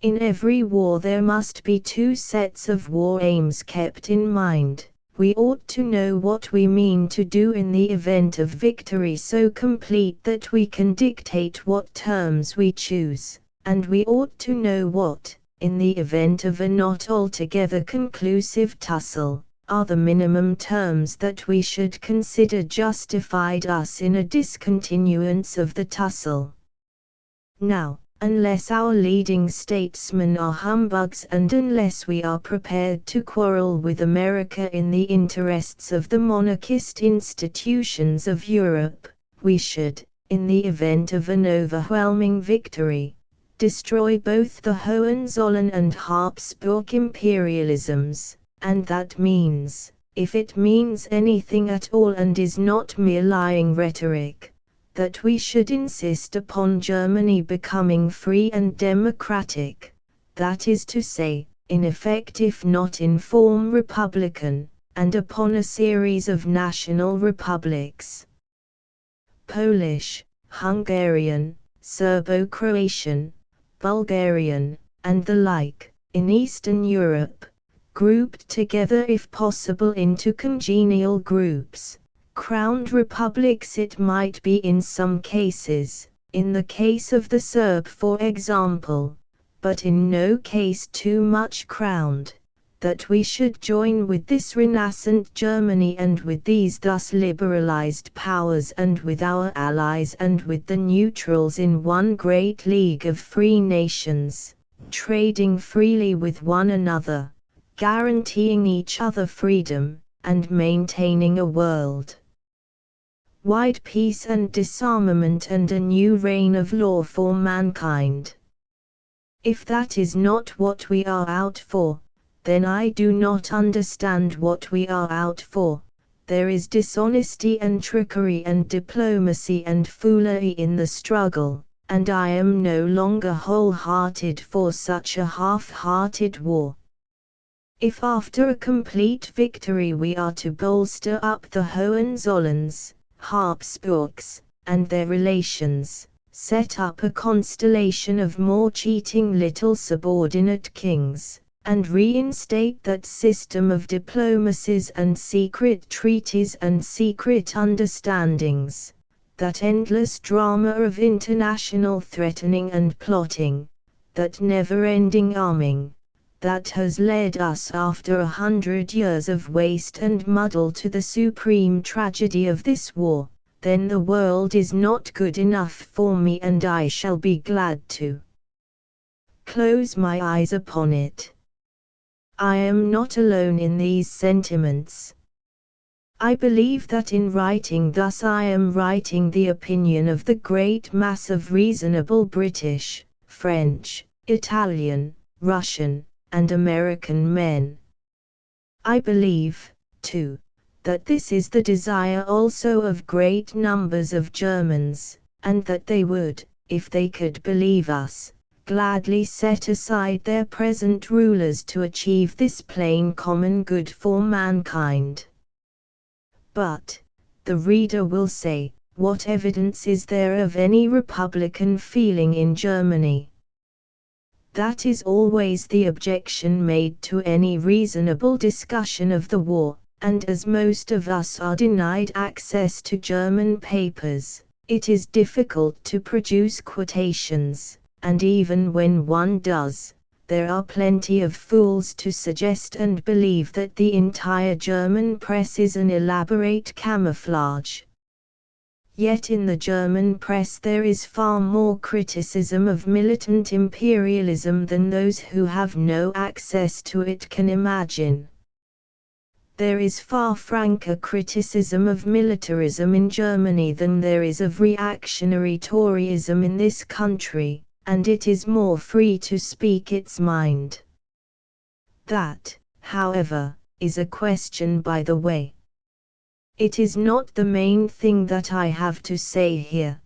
Speaker 1: In every war there must be two sets of war aims kept in mind. We ought to know what we mean to do in the event of victory so complete that we can dictate what terms we choose, and we ought to know what, in the event of a not altogether conclusive tussle, are the minimum terms that we should consider justified us in a discontinuance of the tussle. Now, unless our leading statesmen are humbugs and unless we are prepared to quarrel with America in the interests of the monarchist institutions of Europe, we should, in the event of an overwhelming victory, destroy both the Hohenzollern and Habsburg imperialisms, and that means, if it means anything at all and is not mere lying rhetoric, that we should insist upon Germany becoming free and democratic, that is to say, in effect if not in form republican, and upon a series of national republics. Polish, Hungarian, Serbo-Croatian, Bulgarian, and the like, in Eastern Europe, grouped together if possible into congenial groups, crowned republics it might be in some cases, in the case of the Serb for example, but in no case too much crowned, that we should join with this renascent Germany and with these thus liberalized powers and with our allies and with the neutrals in one great league of free nations, trading freely with one another, guaranteeing each other freedom, and maintaining a world-wide peace and disarmament and a new reign of law for mankind. If that is not what we are out for, then I do not understand what we are out for. There is dishonesty and trickery and diplomacy and foolery in the struggle, and I am no longer wholehearted for such a half-hearted war. If after a complete victory we are to bolster up the Hohenzollerns, Habsburgs, and their relations, set up a constellation of more cheating little subordinate kings, and reinstate that system of diplomacies and secret treaties and secret understandings, that endless drama of international threatening and plotting, that never-ending arming, that has led us after 100 years of waste and muddle to the supreme tragedy of this war, then the world is not good enough for me and I shall be glad to close my eyes upon it. I am not alone in these sentiments. I believe that in writing thus I am writing the opinion of the great mass of reasonable British, French, Italian, Russian, and American men. I believe, too, that this is the desire also of great numbers of Germans, and that they would, if they could believe us, gladly set aside their present rulers to achieve this plain common good for mankind. But, the reader will say, what evidence is there of any republican feeling in Germany? That is always the objection made to any reasonable discussion of the war, and as most of us are denied access to German papers, it is difficult to produce quotations. And even when one does, there are plenty of fools to suggest and believe that the entire German press is an elaborate camouflage. Yet in the German press there is far more criticism of militant imperialism than those who have no access to it can imagine. There is far franker criticism of militarism in Germany than there is of reactionary Toryism in this country, and it is more free to speak its mind. That, however, is a question by the way. It is not the main thing that I have to say here.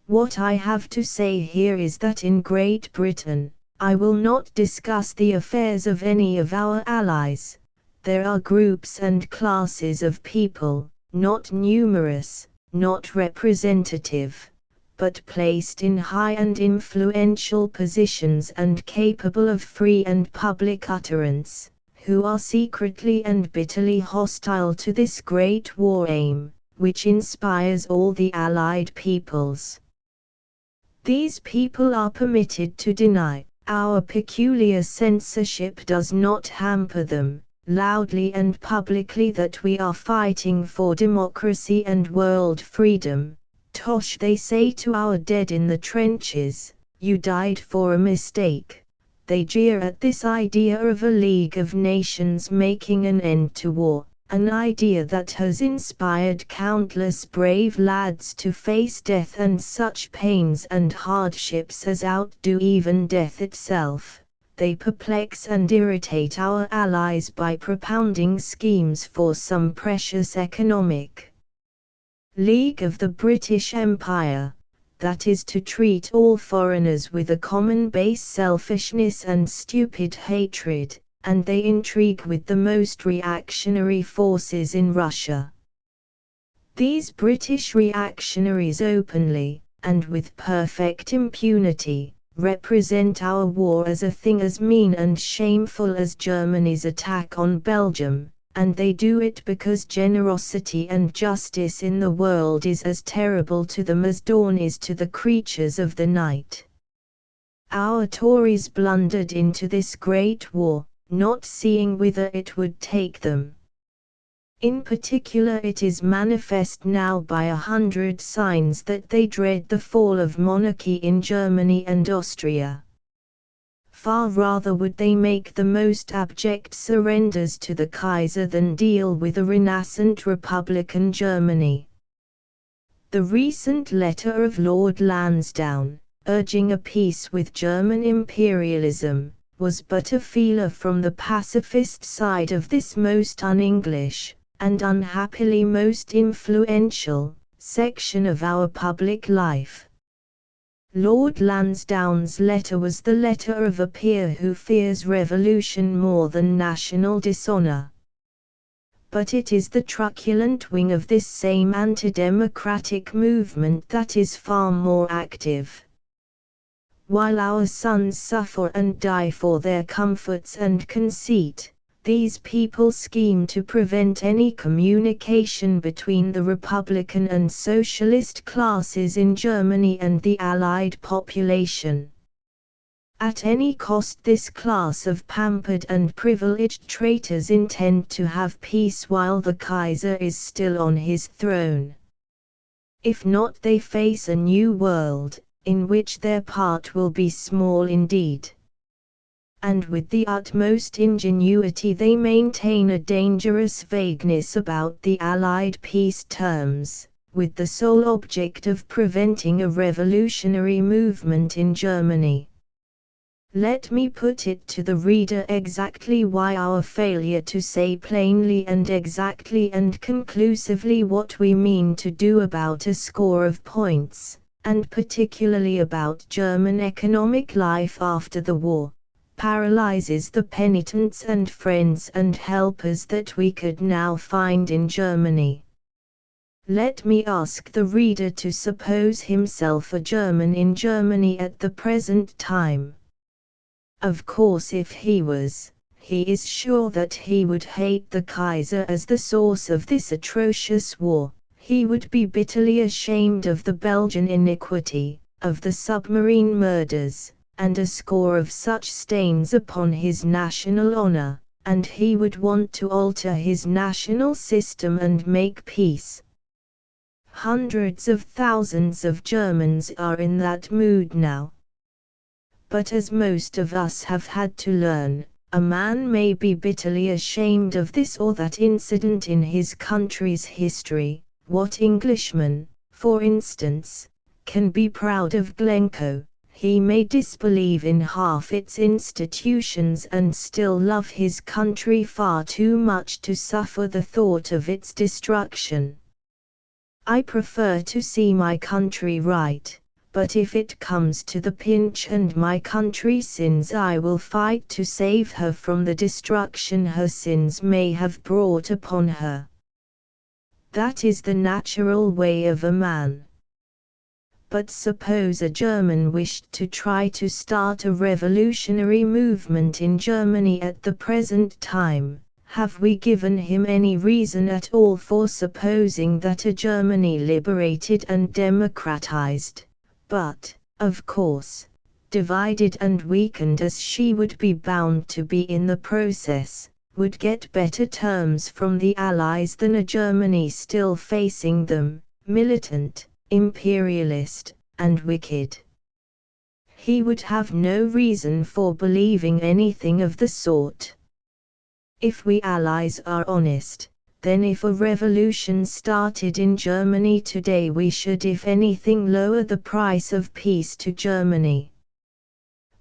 Speaker 1: What I have to say here is that in Great Britain, I will not discuss the affairs of any of our allies. There are groups and classes of people, not numerous, not representative, but placed in high and influential positions and capable of free and public utterance, who are secretly and bitterly hostile to this great war aim, which inspires all the Allied peoples. These people are permitted to deny. Our peculiar censorship does not hamper them, loudly and publicly, that we are fighting for democracy and world freedom. Tosh, they say to our dead in the trenches, you died for a mistake. They jeer at this idea of a League of Nations making an end to war, an idea that has inspired countless brave lads to face death and such pains and hardships as outdo even death itself. They perplex and irritate our allies by propounding schemes for some precious economic League of the British Empire, that is to treat all foreigners with a common base selfishness and stupid hatred, and they intrigue with the most reactionary forces in Russia. These British reactionaries openly, and with perfect impunity, represent our war as a thing as mean and shameful as Germany's attack on Belgium, and they do it because generosity and justice in the world is as terrible to them as dawn is to the creatures of the night. Our Tories blundered into this great war, not seeing whither it would take them. In particular, it is manifest now by 100 signs that they dread the fall of monarchy in Germany and Austria. Far rather would they make the most abject surrenders to the Kaiser than deal with a renascent republican Germany. The recent letter of Lord Lansdowne, urging a peace with German imperialism, was but a feeler from the pacifist side of this most un-English, and unhappily most influential, section of our public life. Lord Lansdowne's letter was the letter of a peer who fears revolution more than national dishonor. But it is the truculent wing of this same anti-democratic movement that is far more active. While our sons suffer and die for their comforts and conceit, these people scheme to prevent any communication between the Republican and Socialist classes in Germany and the Allied population. At any cost, this class of pampered and privileged traitors intend to have peace while the Kaiser is still on his throne. If not, they face a new world, in which their part will be small indeed. And with the utmost ingenuity they maintain a dangerous vagueness about the Allied peace terms, with the sole object of preventing a revolutionary movement in Germany. Let me put it to the reader exactly why our failure to say plainly and exactly and conclusively what we mean to do about a score of points, and particularly about German economic life after the war, paralyzes the penitents and friends and helpers that we could now find in Germany. Let me ask the reader to suppose himself a German in Germany at the present time. Of course, if he was, he is sure that he would hate the Kaiser as the source of this atrocious war. He would be bitterly ashamed of the Belgian iniquity, of the submarine murders, and a score of such stains upon his national honor, and he would want to alter his national system and make peace. Hundreds of thousands of Germans are in that mood now. But as most of us have had to learn, a man may be bitterly ashamed of this or that incident in his country's history. What Englishman, for instance, can be proud of Glencoe? He may disbelieve in half its institutions and still love his country far too much to suffer the thought of its destruction. I prefer to see my country right, but if it comes to the pinch and my country sins, I will fight to save her from the destruction her sins may have brought upon her. That is the natural way of a man. But suppose a German wished to try to start a revolutionary movement in Germany at the present time. Have we given him any reason at all for supposing that a Germany liberated and democratized, but, of course, divided and weakened as she would be bound to be in the process, would get better terms from the Allies than a Germany still facing them, militant, imperialist, and wicked? He would have no reason for believing anything of the sort. If we Allies are honest, then if a revolution started in Germany today, we should if anything lower the price of peace to Germany.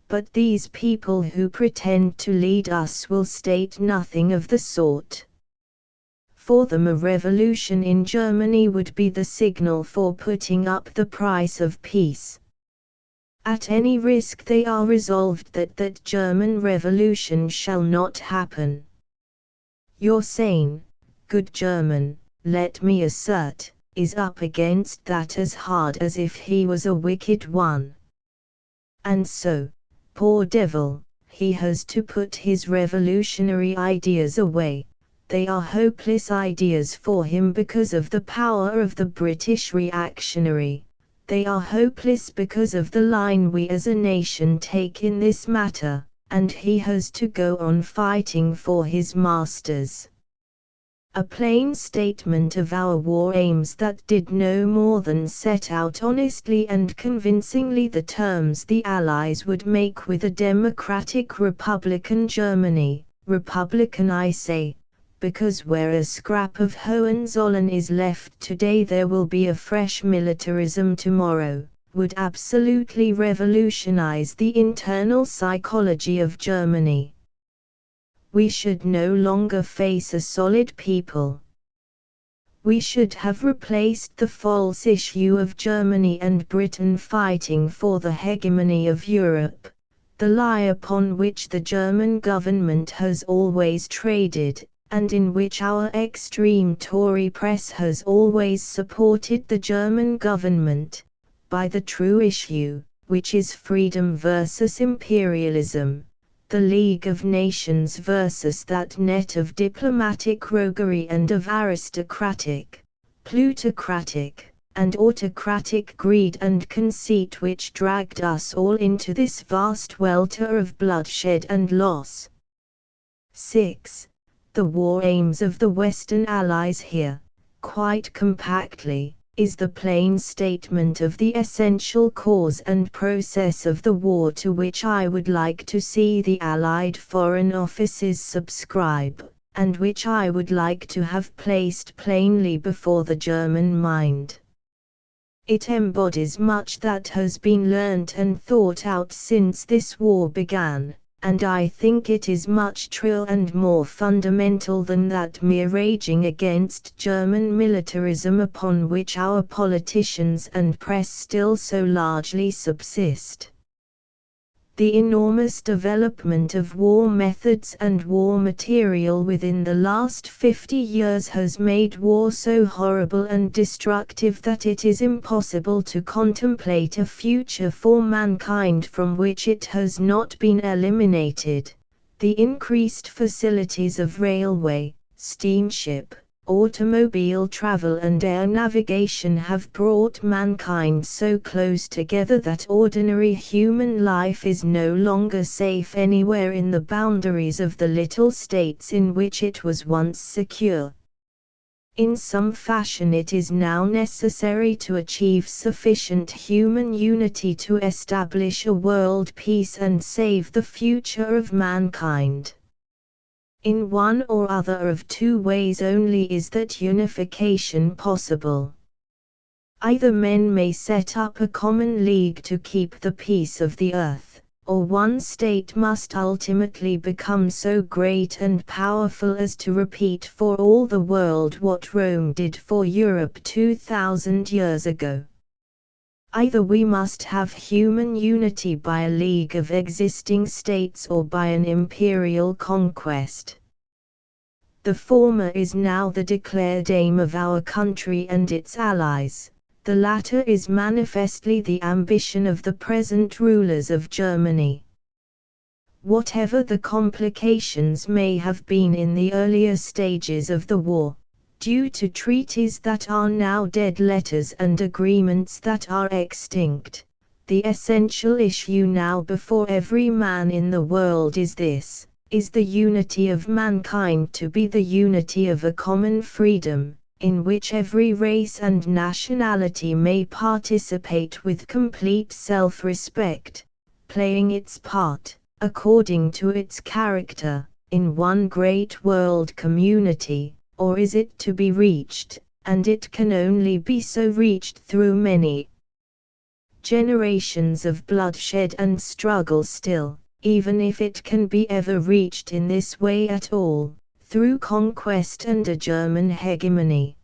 Speaker 1: But these people who pretend to lead us will state nothing of the sort. For them a revolution in Germany would be the signal for putting up the price of peace. At any risk they are resolved that German revolution shall not happen. Your sane, good German, let me assert, is up against that as hard as if he was a wicked one. And so, poor devil, he has to put his revolutionary ideas away. They are hopeless ideas for him because of the power of the British reactionary. They are hopeless because of the line we as a nation take in this matter, and he has to go on fighting for his masters. A plain statement of our war aims that did no more than set out honestly and convincingly the terms the Allies would make with a democratic republican Germany, republican I say, because where a scrap of Hohenzollern is left today there will be a fresh militarism tomorrow, would absolutely revolutionize the internal psychology of Germany. We should no longer face a solid people. We should have replaced the false issue of Germany and Britain fighting for the hegemony of Europe, the lie upon which the German government has always traded, and in which our extreme Tory press has always supported the German government, by the true issue, which is freedom versus imperialism, the League of Nations versus that net of diplomatic roguery and of aristocratic, plutocratic, and autocratic greed and conceit which dragged us all into this vast welter of bloodshed and loss. 6. The war aims of the Western Allies here, quite compactly, is the plain statement of the essential cause and process of the war to which I would like to see the Allied Foreign Offices subscribe, and which I would like to have placed plainly before the German mind. It embodies much that has been learnt and thought out since this war began, and I think it is much truer and more fundamental than that mere raging against German militarism upon which our politicians and press still so largely subsist. The enormous development of war methods and war material within the last 50 years has made war so horrible and destructive that it is impossible to contemplate a future for mankind from which it has not been eliminated. The increased facilities of railway, steamship, automobile travel and air navigation have brought mankind so close together that ordinary human life is no longer safe anywhere in the boundaries of the little states in which it was once secure. In some fashion it is now necessary to achieve sufficient human unity to establish a world peace and save the future of mankind. In one or other of two ways only is that unification possible. Either men may set up a common league to keep the peace of the earth, or one state must ultimately become so great and powerful as to repeat for all the world what Rome did for Europe 2000 years ago. Either we must have human unity by a league of existing states or by an imperial conquest. The former is now the declared aim of our country and its allies, the latter is manifestly the ambition of the present rulers of Germany. Whatever the complications may have been in the earlier stages of the war, due to treaties that are now dead letters and agreements that are extinct, the essential issue now before every man in the world is this: is the unity of mankind to be the unity of a common freedom, in which every race and nationality may participate with complete self-respect, playing its part, according to its character, in one great world community? Or is it to be reached, and it can only be so reached through many generations of bloodshed and struggle still, even if it can be ever reached in this way at all, through conquest and a German hegemony?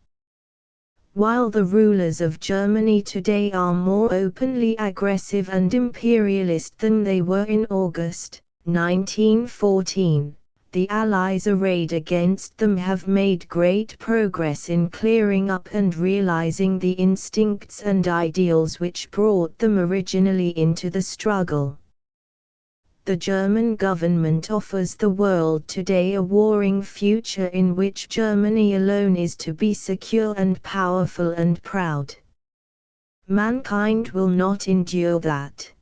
Speaker 1: While the rulers of Germany today are more openly aggressive and imperialist than they were in August 1914, the Allies arrayed against them have made great progress in clearing up and realizing the instincts and ideals which brought them originally into the struggle. The German government offers the world today a warring future in which Germany alone is to be secure and powerful and proud. Mankind will not endure that.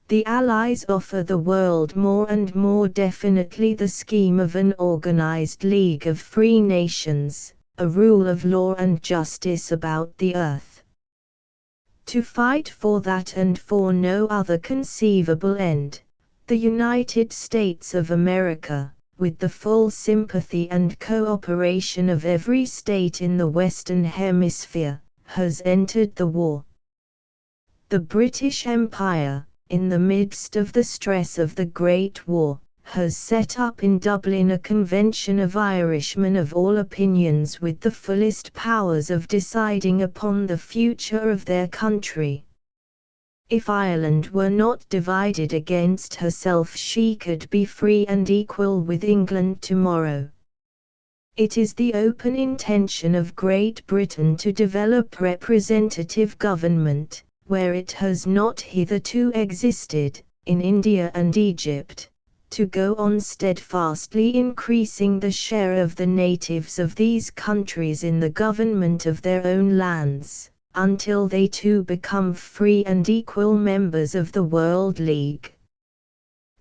Speaker 1: The Allies offer the world more and more definitely the scheme of an organized league of free nations, a rule of law and justice about the earth. To fight for that and for no other conceivable end, the United States of America, with the full sympathy and cooperation of every state in the Western Hemisphere, has entered the war. The British Empire, in the midst of the stress of the Great War, has set up in Dublin a convention of Irishmen of all opinions with the fullest powers of deciding upon the future of their country. If Ireland were not divided against herself, she could be free and equal with England tomorrow. It is the open intention of Great Britain to develop representative government, where it has not hitherto existed, in India and Egypt, to go on steadfastly increasing the share of the natives of these countries in the government of their own lands, until they too become free and equal members of the World League.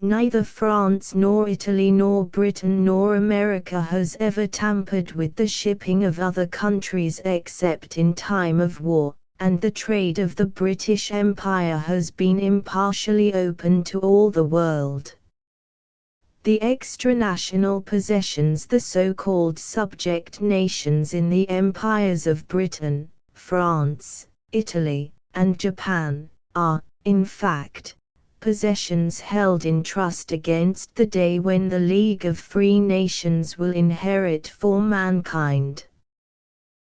Speaker 1: Neither France nor Italy nor Britain nor America has ever tampered with the shipping of other countries except in time of war, and the trade of the British Empire has been impartially open to all the world. The extranational possessions, the so-called subject nations in the empires of Britain, France, Italy, and Japan, are, in fact, possessions held in trust against the day when the League of Free Nations will inherit for mankind.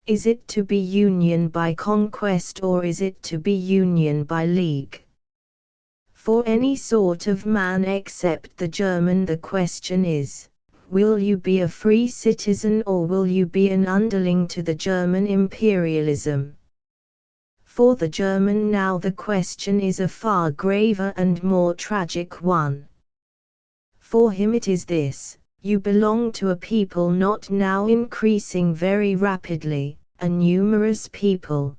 Speaker 1: Is it to be union by conquest or is it to be union by league? For any sort of man except the German, the question is, will you be a free citizen or will you be an underling to the German imperialism? For the German now the question is a far graver and more tragic one. For him it is this: you belong to a people not now increasing very rapidly, a numerous people,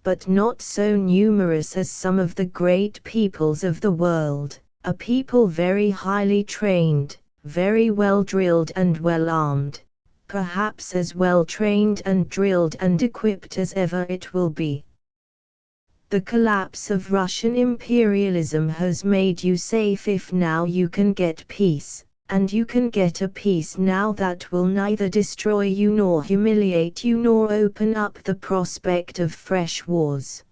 Speaker 1: but not so numerous as some of the great peoples of the world, a people very highly trained, very well drilled and well armed, perhaps as well trained and drilled and equipped as ever it will be. The collapse of Russian imperialism has made you safe if now you can get peace. And you can get a peace now that will neither destroy you nor humiliate you nor open up the prospect of fresh wars.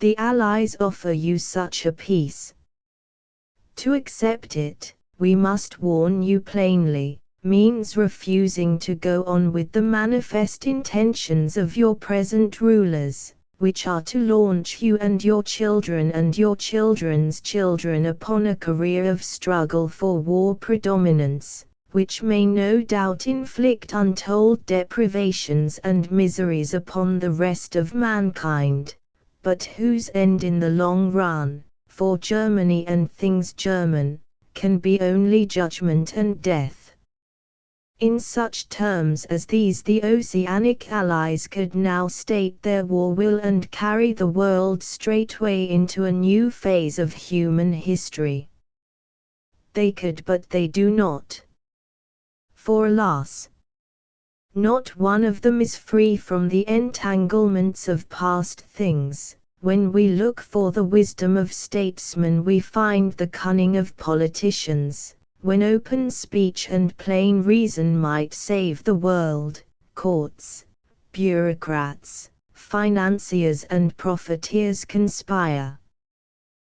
Speaker 1: The Allies offer you such a peace. To accept it, we must warn you plainly, means refusing to go on with the manifest intentions of your present rulers, which are to launch you and your children's children upon a career of struggle for war predominance, which may no doubt inflict untold deprivations and miseries upon the rest of mankind, but whose end in the long run, for Germany and things German, can be only judgment and death. In such terms as these the Oceanic Allies could now state their war will and carry the world straightway into a new phase of human history. They could, but they do not. For alas, not one of them is free from the entanglements of past things. When we look for the wisdom of statesmen we find the cunning of politicians. When open speech and plain reason might save the world, courts, bureaucrats, financiers and profiteers conspire.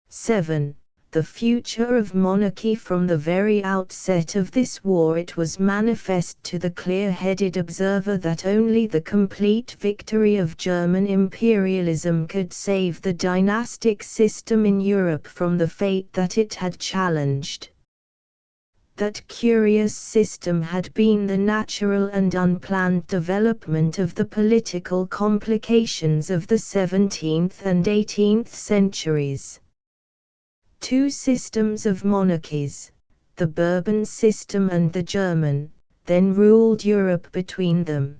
Speaker 1: 7. The future of monarchy. From the very outset of this war it was manifest to the clear-headed observer that only the complete victory of German imperialism could save the dynastic system in Europe from the fate that it had challenged. That curious system had been the natural and unplanned development of the political complications of the 17th and 18th centuries. Two systems of monarchies, the Bourbon system and the German, then ruled Europe between them.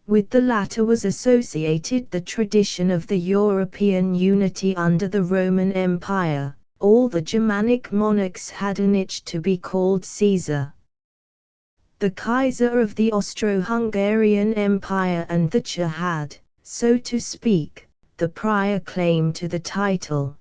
Speaker 1: With the latter was associated the tradition of the European unity under the Roman Empire. All the Germanic monarchs had an itch to be called Caesar. The Kaiser of the Austro-Hungarian Empire and the Czar had, so to speak, the prior claim to the title.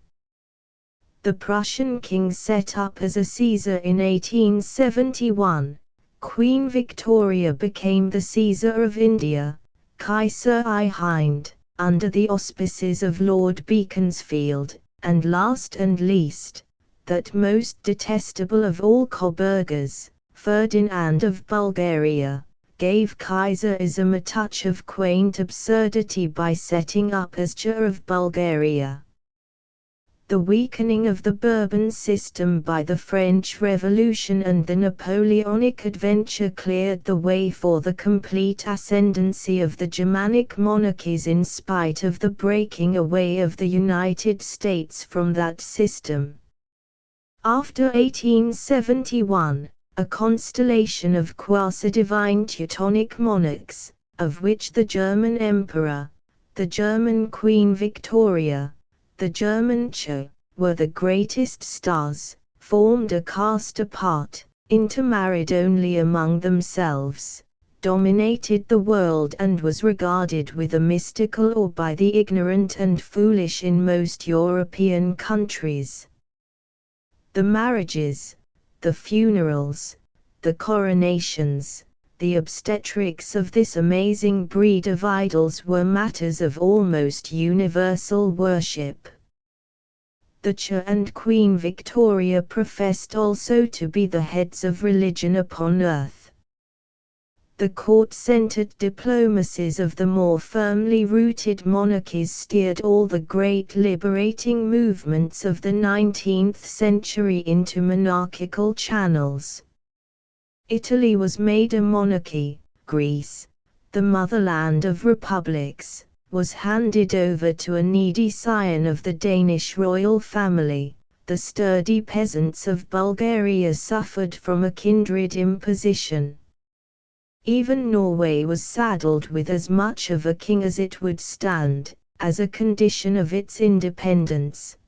Speaker 1: The Prussian king set up as a Caesar in 1871. Queen Victoria became the Caesar of India, Kaiser I Hind, under the auspices of Lord Beaconsfield. And last and least, that most detestable of all Coburgers, Ferdinand of Bulgaria, gave Kaiserism a touch of quaint absurdity by setting up as Tsar of Bulgaria. The weakening of the Bourbon system by the French Revolution and the Napoleonic adventure cleared the way for the complete ascendancy of the Germanic monarchies in spite of the breaking away of the United States from that system. After 1871, a constellation of quasi-divine Teutonic monarchs, of which the German Emperor, the German Queen Victoria, the German Tsar, were the greatest stars, formed a caste apart, intermarried only among themselves, dominated the world and was regarded with a mystical awe by the ignorant and foolish in most European countries. The marriages, the funerals, the coronations, the obstetrics of this amazing breed of idols were matters of almost universal worship. The Tsar and Queen Victoria professed also to be the heads of religion upon earth. The court-centered diplomacies of the more firmly rooted monarchies steered all the great liberating movements of the 19th century into monarchical channels. Italy was made a monarchy, Greece, the motherland of republics, was handed over to a needy scion of the Danish royal family. The sturdy peasants of Bulgaria suffered from a kindred imposition. Even Norway was saddled with as much of a king as it would stand, as a condition of its independence.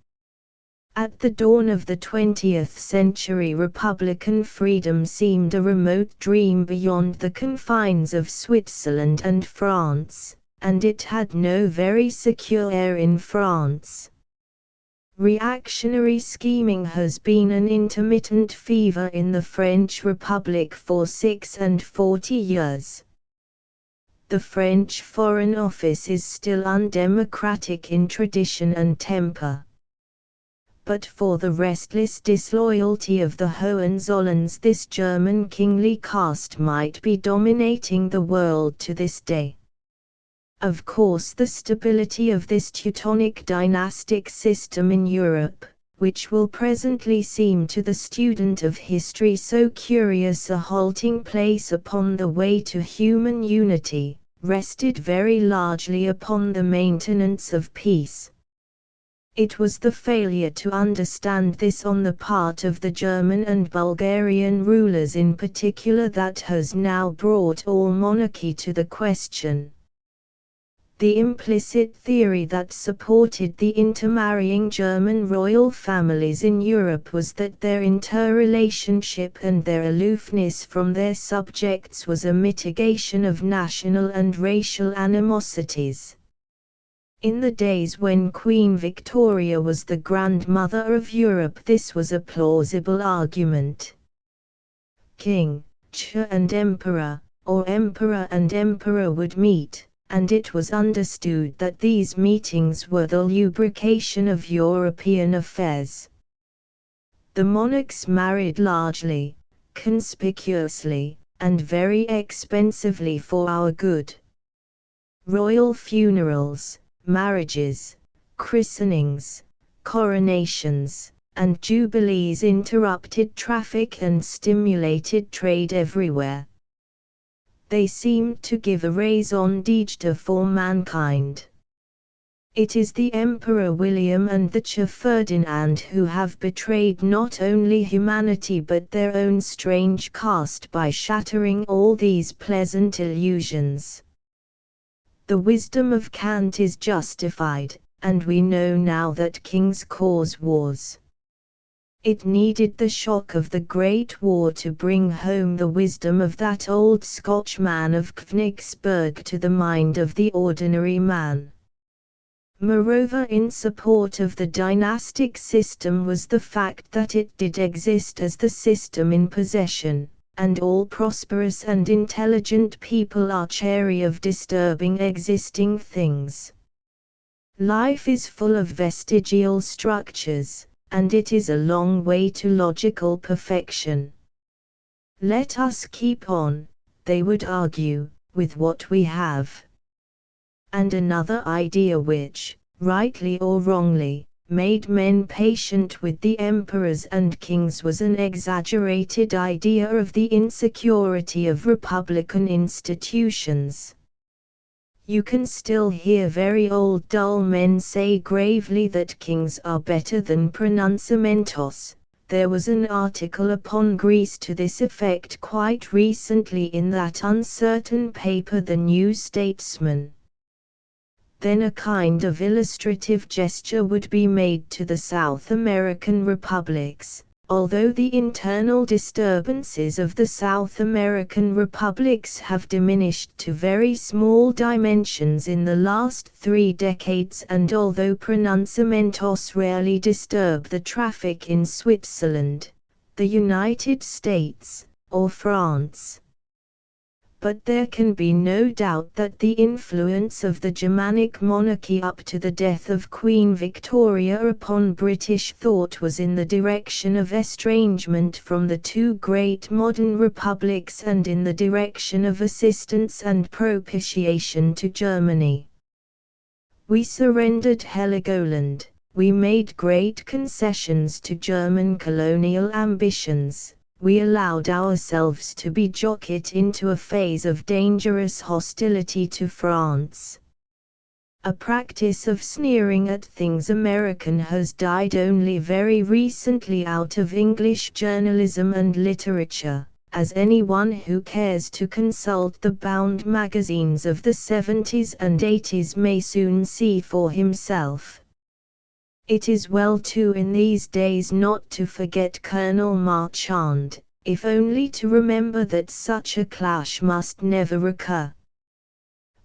Speaker 1: At the dawn of the 20th century, republican freedom seemed a remote dream beyond the confines of Switzerland and France, and it had no very secure air in France. Reactionary scheming has been an intermittent fever in the French Republic for 46 years. The French Foreign Office is still undemocratic in tradition and temper. But for the restless disloyalty of the Hohenzollerns, this German kingly caste might be dominating the world to this day. Of course, the stability of this Teutonic dynastic system in Europe, which will presently seem to the student of history so curious a halting place upon the way to human unity, rested very largely upon the maintenance of peace. It was the failure to understand this on the part of the German and Bulgarian rulers in particular that has now brought all monarchy to the question. The implicit theory that supported the intermarrying German royal families in Europe was that their interrelationship and their aloofness from their subjects was a mitigation of national and racial animosities. In the days when Queen Victoria was the grandmother of Europe, this was a plausible argument. King, Tsar and Emperor, or Emperor and Emperor would meet, and it was understood that these meetings were the lubrication of European affairs. The monarchs married largely, conspicuously, and very expensively for our good. Royal funerals, marriages, christenings, coronations, and jubilees interrupted traffic and stimulated trade everywhere. They seemed to give a raison d'être for mankind. It is the Emperor William and the Tsar Ferdinand who have betrayed not only humanity but their own strange caste by shattering all these pleasant illusions. The wisdom of Kant is justified, and we know now that kings cause wars. It needed the shock of the Great War to bring home the wisdom of that old Scotchman of Königsberg to the mind of the ordinary man. Moreover, in support of the dynastic system was the fact that it did exist as the system in possession, and all prosperous and intelligent people are chary of disturbing existing things. Life is full of vestigial structures, and it is a long way to logical perfection. Let us keep on, they would argue, with what we have. And another idea which, rightly or wrongly, made men patient with the emperors and kings was an exaggerated idea of the insecurity of republican institutions. You can still hear very old dull men say gravely that kings are better than pronunciamentos. There was an article upon Greece to this effect quite recently in that uncertain paper The New Statesman. Then a kind of illustrative gesture would be made to the South American republics. Although the internal disturbances of the South American republics have diminished to very small dimensions in the last 3 decades, and although pronunciamentos rarely disturb the traffic in Switzerland, the United States, or France. But there can be no doubt that the influence of the Germanic monarchy up to the death of Queen Victoria upon British thought was in the direction of estrangement from the 2 great modern republics and in the direction of assistance and propitiation to Germany. We surrendered Heligoland, we made great concessions to German colonial ambitions. We allowed ourselves to be jockeyed into a phase of dangerous hostility to France. A practice of sneering at things American has died only very recently out of English journalism and literature, as anyone who cares to consult the bound magazines of the 70s and 80s may soon see for himself. It is well too in these days not to forget Colonel Marchand, if only to remember that such a clash must never recur.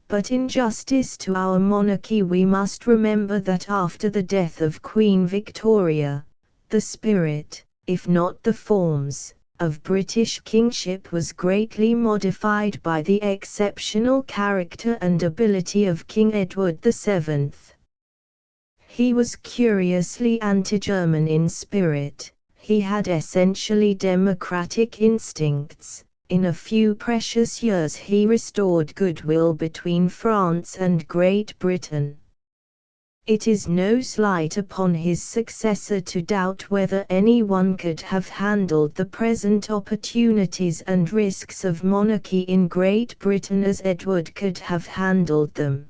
Speaker 1: But in justice to our monarchy we must remember that after the death of Queen Victoria, the spirit, if not the forms, of British kingship was greatly modified by the exceptional character and ability of King Edward VII. He was curiously anti-German in spirit, he had essentially democratic instincts, in a few precious years he restored goodwill between France and Great Britain. It is no slight upon his successor to doubt whether anyone could have handled the present opportunities and risks of monarchy in Great Britain as Edward could have handled them.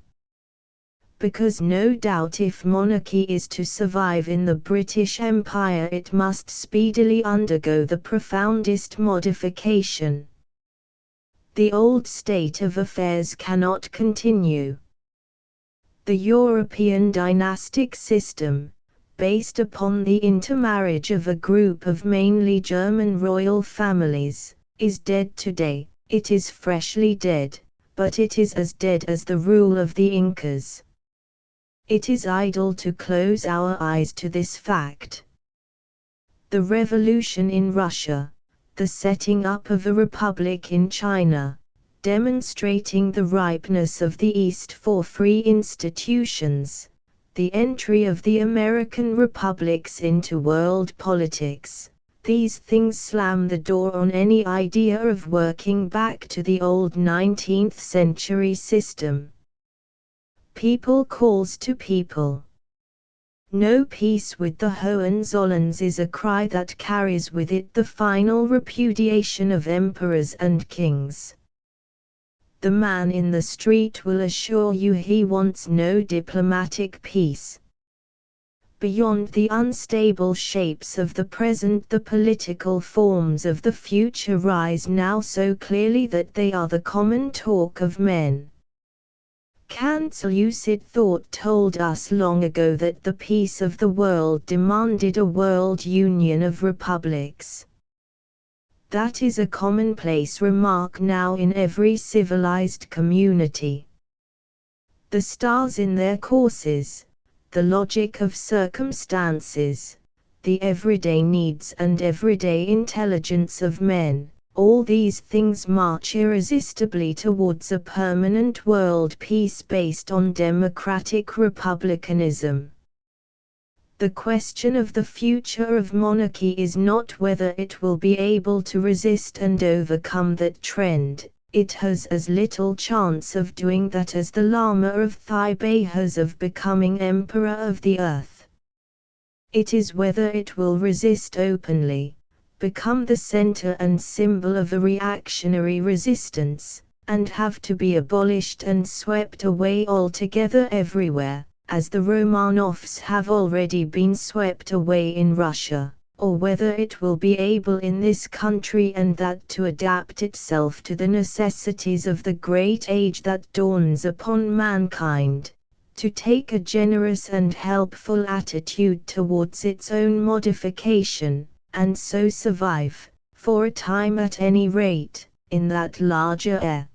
Speaker 1: Because no doubt if monarchy is to survive in the British Empire it must speedily undergo the profoundest modification. The old state of affairs cannot continue. The European dynastic system, based upon the intermarriage of a group of mainly German royal families, is dead today. It is freshly dead, but it is as dead as the rule of the Incas. It is idle to close our eyes to this fact. The revolution in Russia, the setting up of a republic in China, demonstrating the ripeness of the East for free institutions, the entry of the American republics into world politics, these things slam the door on any idea of working back to the old 19th century system. People calls to people. No peace with the Hohenzollerns is a cry that carries with it the final repudiation of emperors and kings. The man in the street will assure you he wants no diplomatic peace. Beyond the unstable shapes of the present, the political forms of the future rise now so clearly that they are the common talk of men. Kant's lucid thought told us long ago that the peace of the world demanded a world union of republics. That is a commonplace remark now in every civilized community. The stars in their courses, the logic of circumstances, the everyday needs and everyday intelligence of men, all these things march irresistibly towards a permanent world peace based on democratic republicanism. The question of the future of monarchy is not whether it will be able to resist and overcome that trend. It has as little chance of doing that as the Lama of Thibet has of becoming emperor of the earth. It is whether it will resist openly, become the center and symbol of a reactionary resistance, and have to be abolished and swept away altogether everywhere, as the Romanovs have already been swept away in Russia, or whether it will be able in this country and that to adapt itself to the necessities of the great age that dawns upon mankind, to take a generous and helpful attitude towards its own modification, and so survive, for a time at any rate, in that larger era.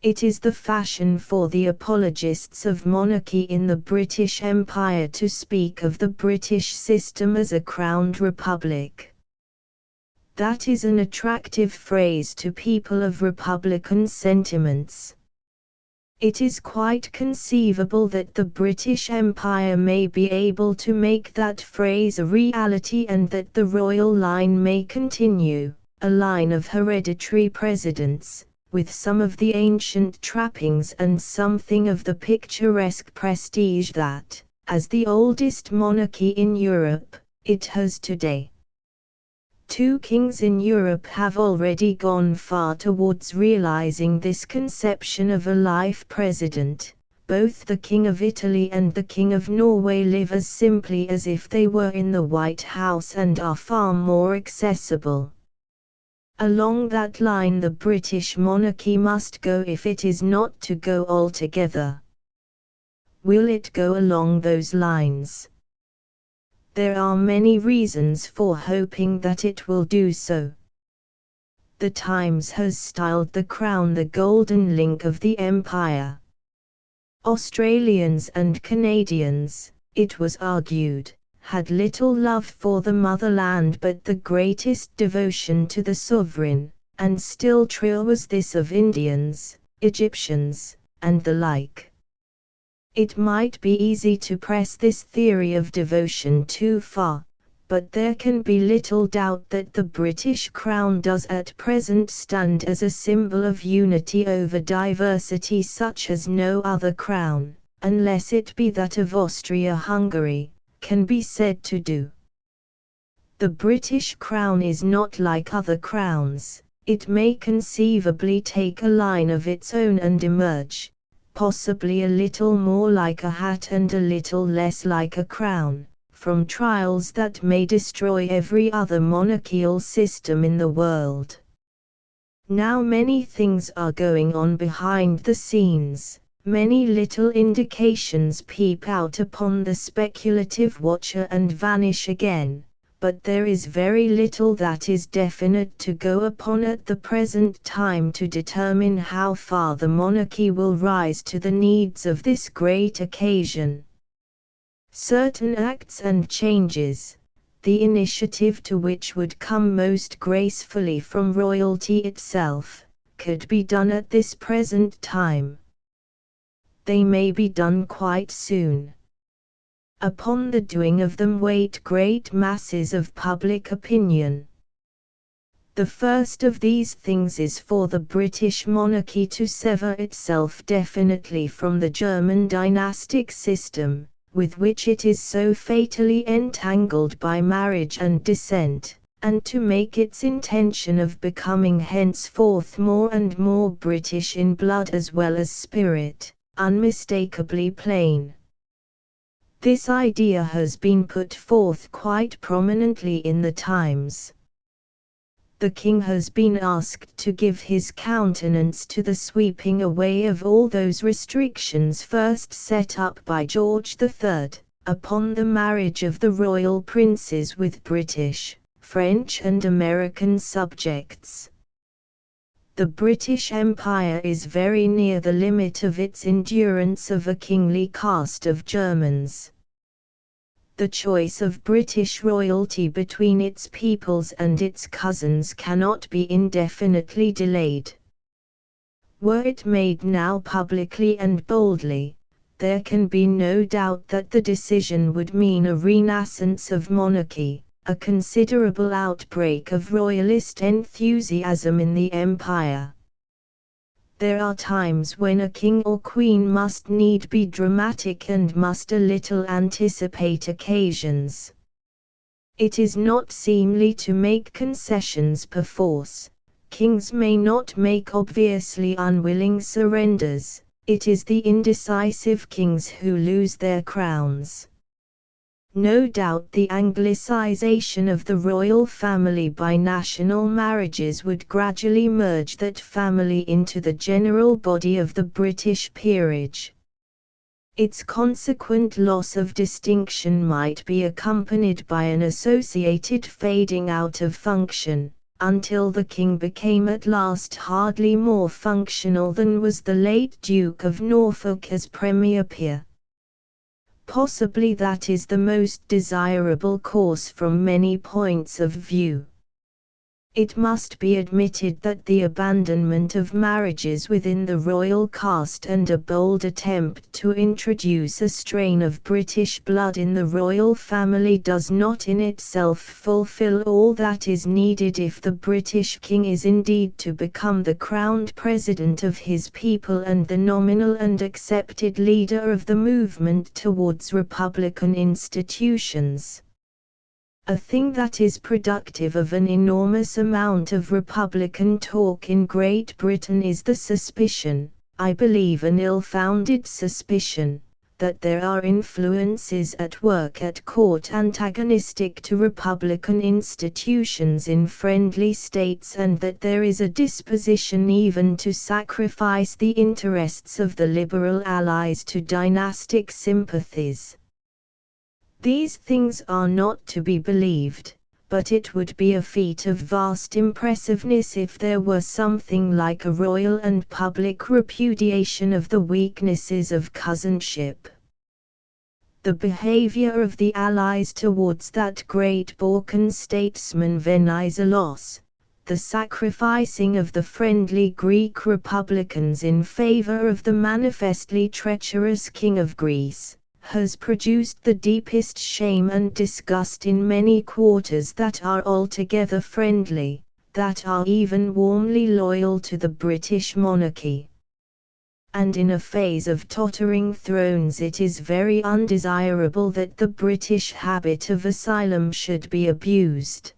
Speaker 1: It is the fashion for the apologists of monarchy in the British Empire to speak of the British system as a crowned republic. That is an attractive phrase to people of republican sentiments. It is quite conceivable that the British Empire may be able to make that phrase a reality and that the royal line may continue, a line of hereditary presidents, with some of the ancient trappings and something of the picturesque prestige that, as the oldest monarchy in Europe, it has today. 2 kings in Europe have already gone far towards realizing this conception of a life president. Both the King of Italy and the King of Norway live as simply as if they were in the White House and are far more accessible. Along that line the British monarchy must go if it is not to go altogether. Will it go along those lines? There are many reasons for hoping that it will do so. The Times has styled the crown the golden link of the empire. Australians and Canadians, it was argued, had little love for the motherland but the greatest devotion to the sovereign, and still truer was this of Indians, Egyptians, and the like. It might be easy to press this theory of devotion too far, but there can be little doubt that the British Crown does at present stand as a symbol of unity over diversity such as no other crown, unless it be that of Austria-Hungary, can be said to do. The British Crown is not like other crowns. It may conceivably take a line of its own and emerge, possibly a little more like a hat and a little less like a crown, from trials that may destroy every other monarchical system in the world. Now many things are going on behind the scenes, many little indications peep out upon the speculative watcher and vanish again, but there is very little that is definite to go upon at the present time to determine how far the monarchy will rise to the needs of this great occasion. Certain acts and changes, the initiative to which would come most gracefully from royalty itself, could be done at this present time. They may be done quite soon. Upon the doing of them wait great masses of public opinion. The first of these things is for the British monarchy to sever itself definitely from the German dynastic system, with which it is so fatally entangled by marriage and descent, and to make its intention of becoming henceforth more and more British in blood as well as spirit, unmistakably plain. This idea has been put forth quite prominently in the Times. The King has been asked to give his countenance to the sweeping away of all those restrictions first set up by George III, upon the marriage of the royal princes with British, French and American subjects. The British Empire is very near the limit of its endurance of a kingly caste of Germans. The choice of British royalty between its peoples and its cousins cannot be indefinitely delayed. Were it made now publicly and boldly, there can be no doubt that the decision would mean a renascence of monarchy, a considerable outbreak of royalist enthusiasm in the empire. There are times when a king or queen must need be dramatic and must a little anticipate occasions. It is not seemly to make concessions perforce. Kings may not make obviously unwilling surrenders. It is the indecisive kings who lose their crowns. No doubt the Anglicization of the royal family by national marriages would gradually merge that family into the general body of the British peerage. Its consequent loss of distinction might be accompanied by an associated fading out of function, until the king became at last hardly more functional than was the late Duke of Norfolk as premier peer. Possibly that is the most desirable course from many points of view. It must be admitted that the abandonment of marriages within the royal caste and a bold attempt to introduce a strain of British blood in the royal family does not in itself fulfill all that is needed if the British king is indeed to become the crowned president of his people and the nominal and accepted leader of the movement towards republican institutions. A thing that is productive of an enormous amount of Republican talk in Great Britain is the suspicion, I believe an ill-founded suspicion, that there are influences at work at court antagonistic to Republican institutions in friendly states and that there is a disposition even to sacrifice the interests of the liberal allies to dynastic sympathies. These things are not to be believed, but it would be a feat of vast impressiveness if there were something like a royal and public repudiation of the weaknesses of cousinship. The behavior of the Allies towards that great Balkan statesman Venizelos, the sacrificing of the friendly Greek republicans in favor of the manifestly treacherous King of Greece, has produced the deepest shame and disgust in many quarters that are altogether friendly, that are even warmly loyal to the British monarchy. And in a phase of tottering thrones it is very undesirable that the British habit of asylum should be abused.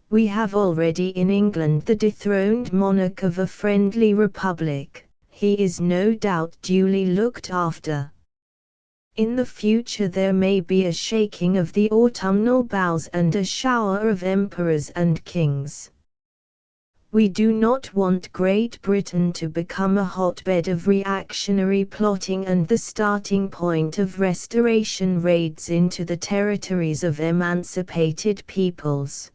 Speaker 1: We have already in England the dethroned monarch of a friendly republic. He is no doubt duly looked after. In the future there may be a shaking of the autumnal boughs and a shower of emperors and kings. We do not want Great Britain to become a hotbed of reactionary plotting and the starting point of restoration raids into the territories of emancipated peoples.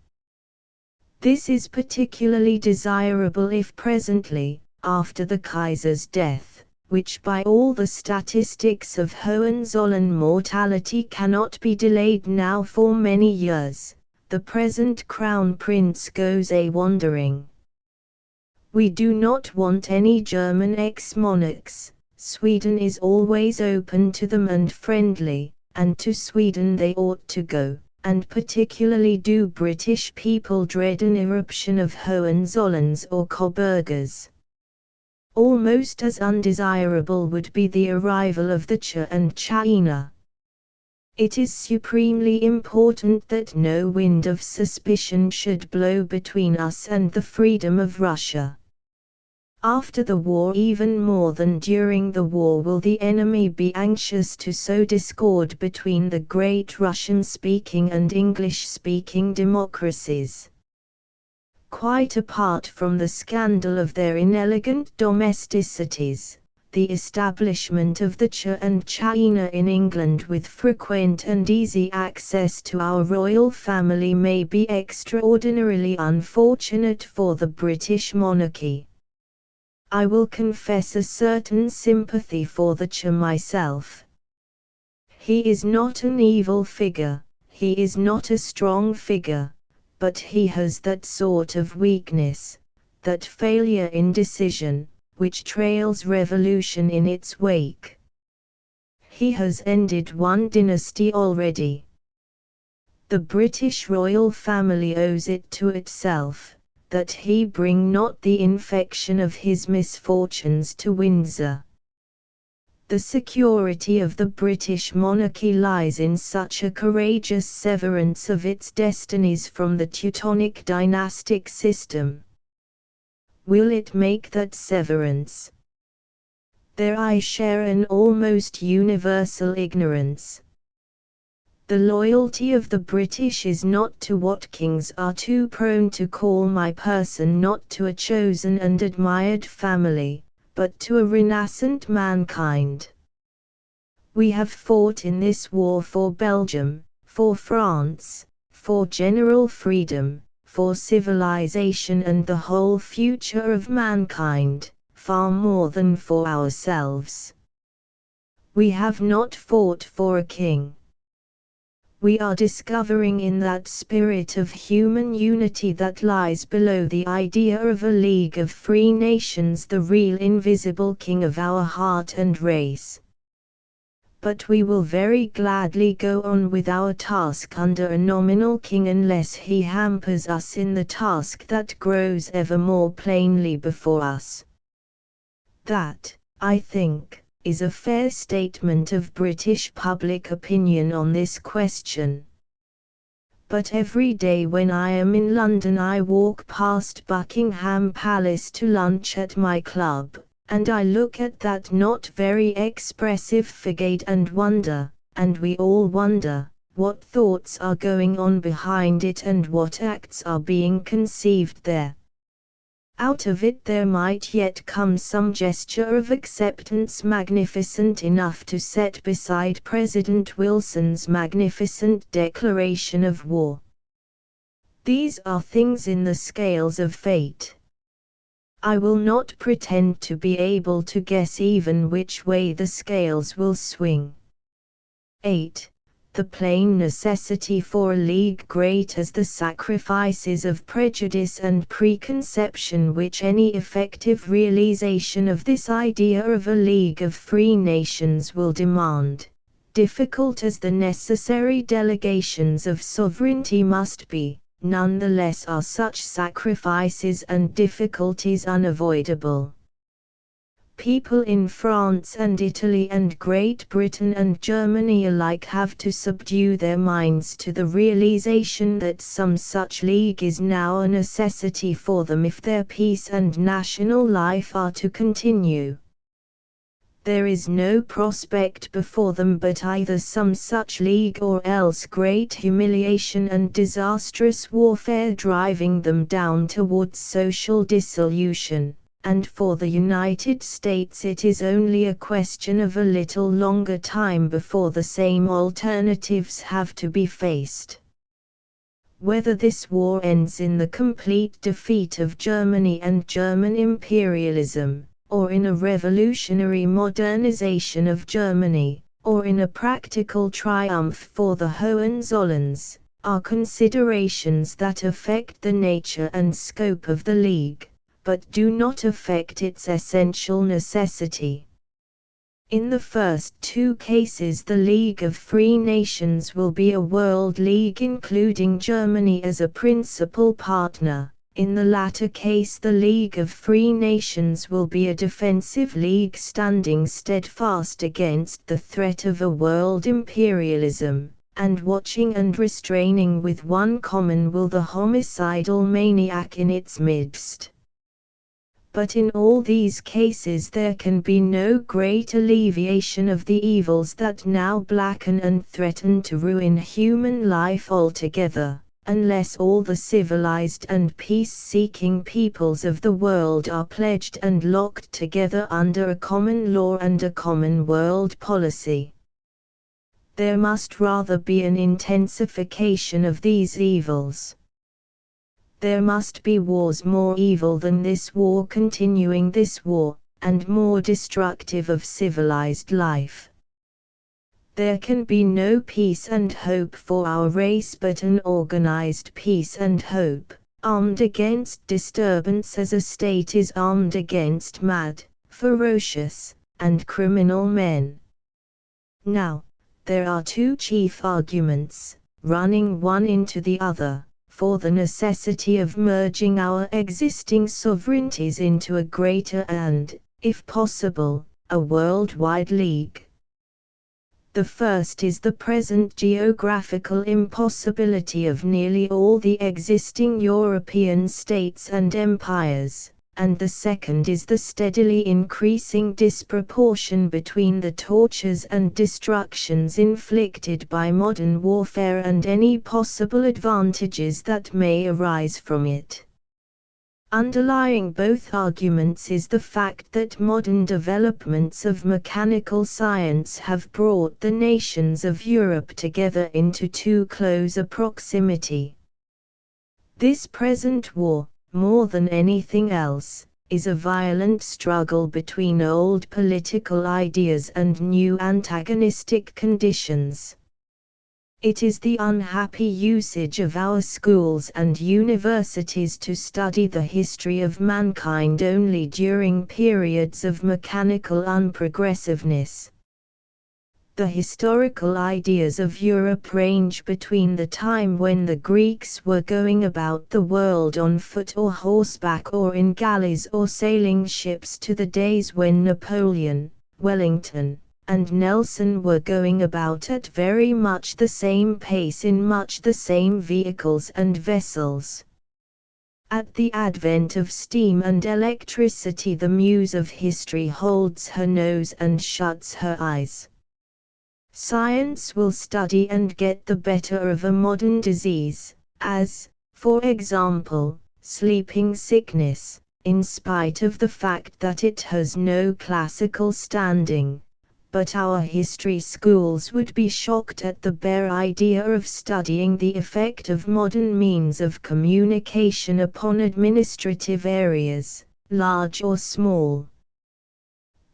Speaker 1: This is particularly desirable if presently, after the Kaiser's death, which by all the statistics of Hohenzollern mortality cannot be delayed now for many years, the present Crown Prince goes a-wandering. We do not want any German ex-monarchs. Sweden is always open to them and friendly, and to Sweden they ought to go, and particularly do British people dread an eruption of Hohenzollerns or Coburgers. Almost as undesirable would be the arrival of the Czar and China. It is supremely important that no wind of suspicion should blow between us and the freedom of Russia. After the war, even more than during the war, will the enemy be anxious to sow discord between the great Russian-speaking and English-speaking democracies. Quite apart from the scandal of their inelegant domesticities, the establishment of the Czar and China in England with frequent and easy access to our royal family may be extraordinarily unfortunate for the British monarchy. I will confess a certain sympathy for the Czar myself. He is not an evil figure, he is not a strong figure, but he has that sort of weakness, that failure in decision, which trails revolution in its wake. He has ended one dynasty already. The British royal family owes it to itself that he bring not the infection of his misfortunes to Windsor. The security of the British monarchy lies in such a courageous severance of its destinies from the Teutonic dynastic system. Will it make that severance? There I share an almost universal ignorance. The loyalty of the British is not to what kings are too prone to call my person, not to a chosen and admired family, but to a renascent mankind. We have fought in this war for Belgium, for France, for general freedom, for civilization and the whole future of mankind, far more than for ourselves. We have not fought for a king. We are discovering in that spirit of human unity that lies below the idea of a League of Free Nations the real invisible king of our heart and race. But we will very gladly go on with our task under a nominal king unless he hampers us in the task that grows ever more plainly before us. That, I think, is a fair statement of British public opinion on this question. But every day when I am in London I walk past Buckingham Palace to lunch at my club, and I look at that not very expressive frigate and wonder, and we all wonder, what thoughts are going on behind it and what acts are being conceived there. Out of it there might yet come some gesture of acceptance magnificent enough to set beside President Wilson's magnificent declaration of war. These are things in the scales of fate. I will not pretend to be able to guess even which way the scales will swing. 8. The plain necessity for a league, great as the sacrifices of prejudice and preconception which any effective realization of this idea of a League of Free Nations will demand, difficult as the necessary delegations of sovereignty must be, nonetheless are such sacrifices and difficulties unavoidable. People in France and Italy and Great Britain and Germany alike have to subdue their minds to the realization that some such league is now a necessity for them if their peace and national life are to continue. There is no prospect before them but either some such league or else great humiliation and disastrous warfare driving them down towards social dissolution. And for the United States it is only a question of a little longer time before the same alternatives have to be faced. Whether this war ends in the complete defeat of Germany and German imperialism, or in a revolutionary modernization of Germany, or in a practical triumph for the Hohenzollerns, are considerations that affect the nature and scope of the League, but do not affect its essential necessity. In the first two cases the League of Free Nations will be a world league including Germany as a principal partner. In the latter case the League of Free Nations will be a defensive league standing steadfast against the threat of a world imperialism, and watching and restraining with one common will the homicidal maniac in its midst. But in all these cases there can be no great alleviation of the evils that now blacken and threaten to ruin human life altogether, unless all the civilized and peace-seeking peoples of the world are pledged and locked together under a common law and a common world policy. There must rather be an intensification of these evils. There must be wars more evil than this war continuing this war, and more destructive of civilized life. There can be no peace and hope for our race but an organized peace and hope, armed against disturbance as a state is armed against mad, ferocious, and criminal men. Now, there are two chief arguments, running one into the other, for the necessity of merging our existing sovereignties into a greater and, if possible, a worldwide league. The first is the present geographical impossibility of nearly all the existing European states and empires, and the second is the steadily increasing disproportion between the tortures and destructions inflicted by modern warfare and any possible advantages that may arise from it. Underlying both arguments is the fact that modern developments of mechanical science have brought the nations of Europe together into too close a proximity. This present war, more than anything else, is a violent struggle between old political ideas and new antagonistic conditions. It is the unhappy usage of our schools and universities to study the history of mankind only during periods of mechanical unprogressiveness. The historical ideas of Europe range between the time when the Greeks were going about the world on foot or horseback or in galleys or sailing ships to the days when Napoleon, Wellington, and Nelson were going about at very much the same pace in much the same vehicles and vessels. At the advent of steam and electricity the muse of history holds her nose and shuts her eyes. Science will study and get the better of a modern disease, as, for example, sleeping sickness, in spite of the fact that it has no classical standing. But our history schools would be shocked at the bare idea of studying the effect of modern means of communication upon administrative areas, large or small.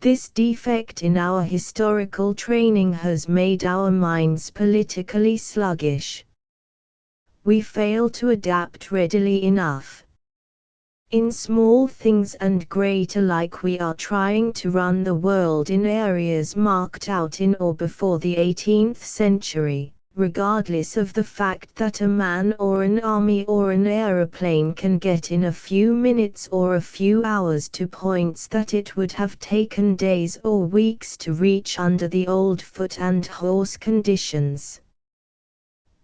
Speaker 1: This defect in our historical training has made our minds politically sluggish. We fail to adapt readily enough. In small things and great alike we are trying to run the world in areas marked out in or before the 18th century, regardless of the fact that a man or an army or an aeroplane can get in a few minutes or a few hours to points that it would have taken days or weeks to reach under the old foot and horse conditions.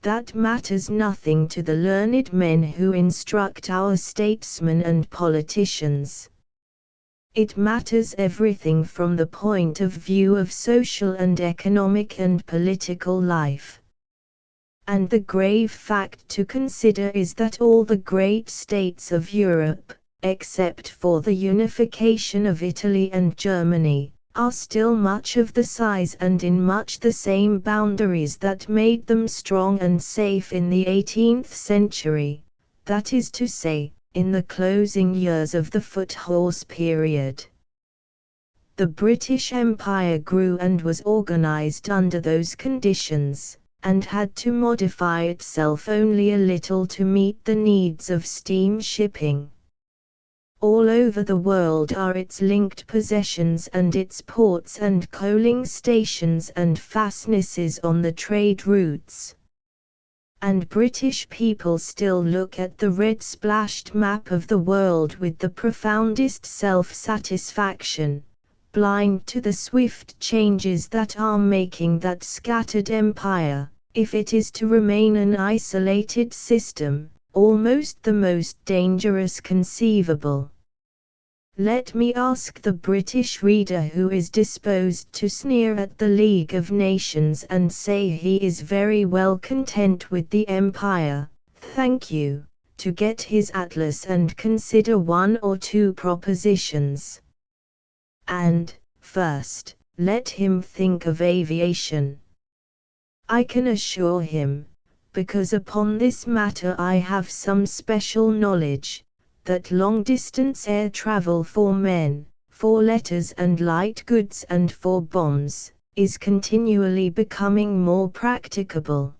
Speaker 1: That matters nothing to the learned men who instruct our statesmen and politicians. It matters everything from the point of view of social and economic and political life. And the grave fact to consider is that all the great states of Europe, except for the unification of Italy and Germany, are still much of the size and in much the same boundaries that made them strong and safe in the 18th century, that is to say, in the closing years of the foot-horse period. The British Empire grew and was organized under those conditions, and had to modify itself only a little to meet the needs of steam shipping. All over the world are its linked possessions and its ports and coaling stations and fastnesses on the trade routes. And British people still look at the red-splashed map of the world with the profoundest self-satisfaction, blind to the swift changes that are making that scattered empire, if it is to remain an isolated system, almost the most dangerous conceivable. Let me ask the British reader who is disposed to sneer at the League of Nations and say he is very well content with the empire, thank you, to get his atlas and consider one or two propositions. And, first, let him think of aviation. I can assure him, because upon this matter I have some special knowledge, that long-distance air travel for men, for letters and light goods and for bombs, is continually becoming more practicable.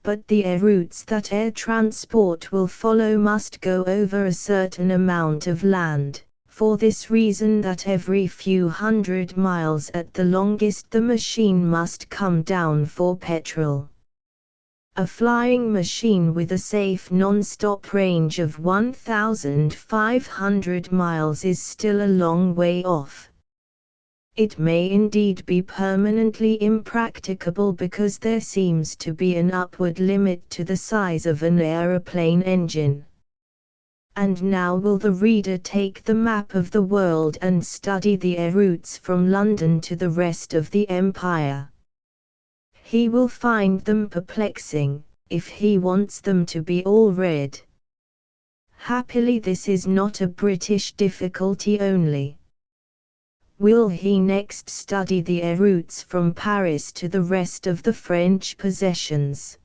Speaker 1: But the air routes that air transport will follow must go over a certain amount of land, for this reason that every few hundred miles at the longest the machine must come down for petrol. A flying machine with a safe non-stop range of 1,500 miles is still a long way off. It may indeed be permanently impracticable because there seems to be an upward limit to the size of an aeroplane engine. And now will the reader take the map of the world and study the air routes from London to the rest of the empire. He will find them perplexing, if he wants them to be all red. Happily this is not a British difficulty only. Will he next study the air routes from Paris to the rest of the French possessions?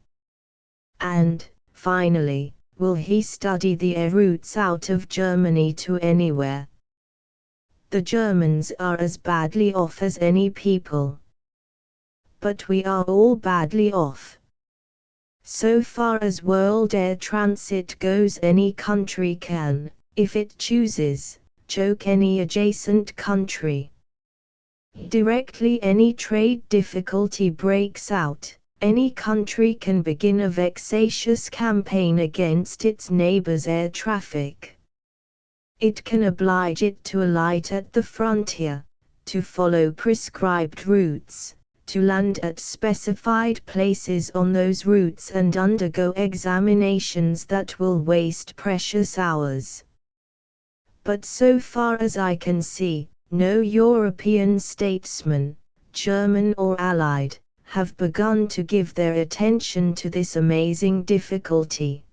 Speaker 1: And, finally, will he study the air routes out of Germany to anywhere? The Germans are as badly off as any people. But we are all badly off. So far as world air transit goes, any country can, if it chooses, choke any adjacent country. Directly any trade difficulty breaks out, any country can begin a vexatious campaign against its neighbor's air traffic. It can oblige it to alight at the frontier, to follow prescribed routes, to land at specified places on those routes and undergo examinations that will waste precious hours. But so far as I can see, no European statesman, German or Allied, have begun to give their attention to this amazing difficulty.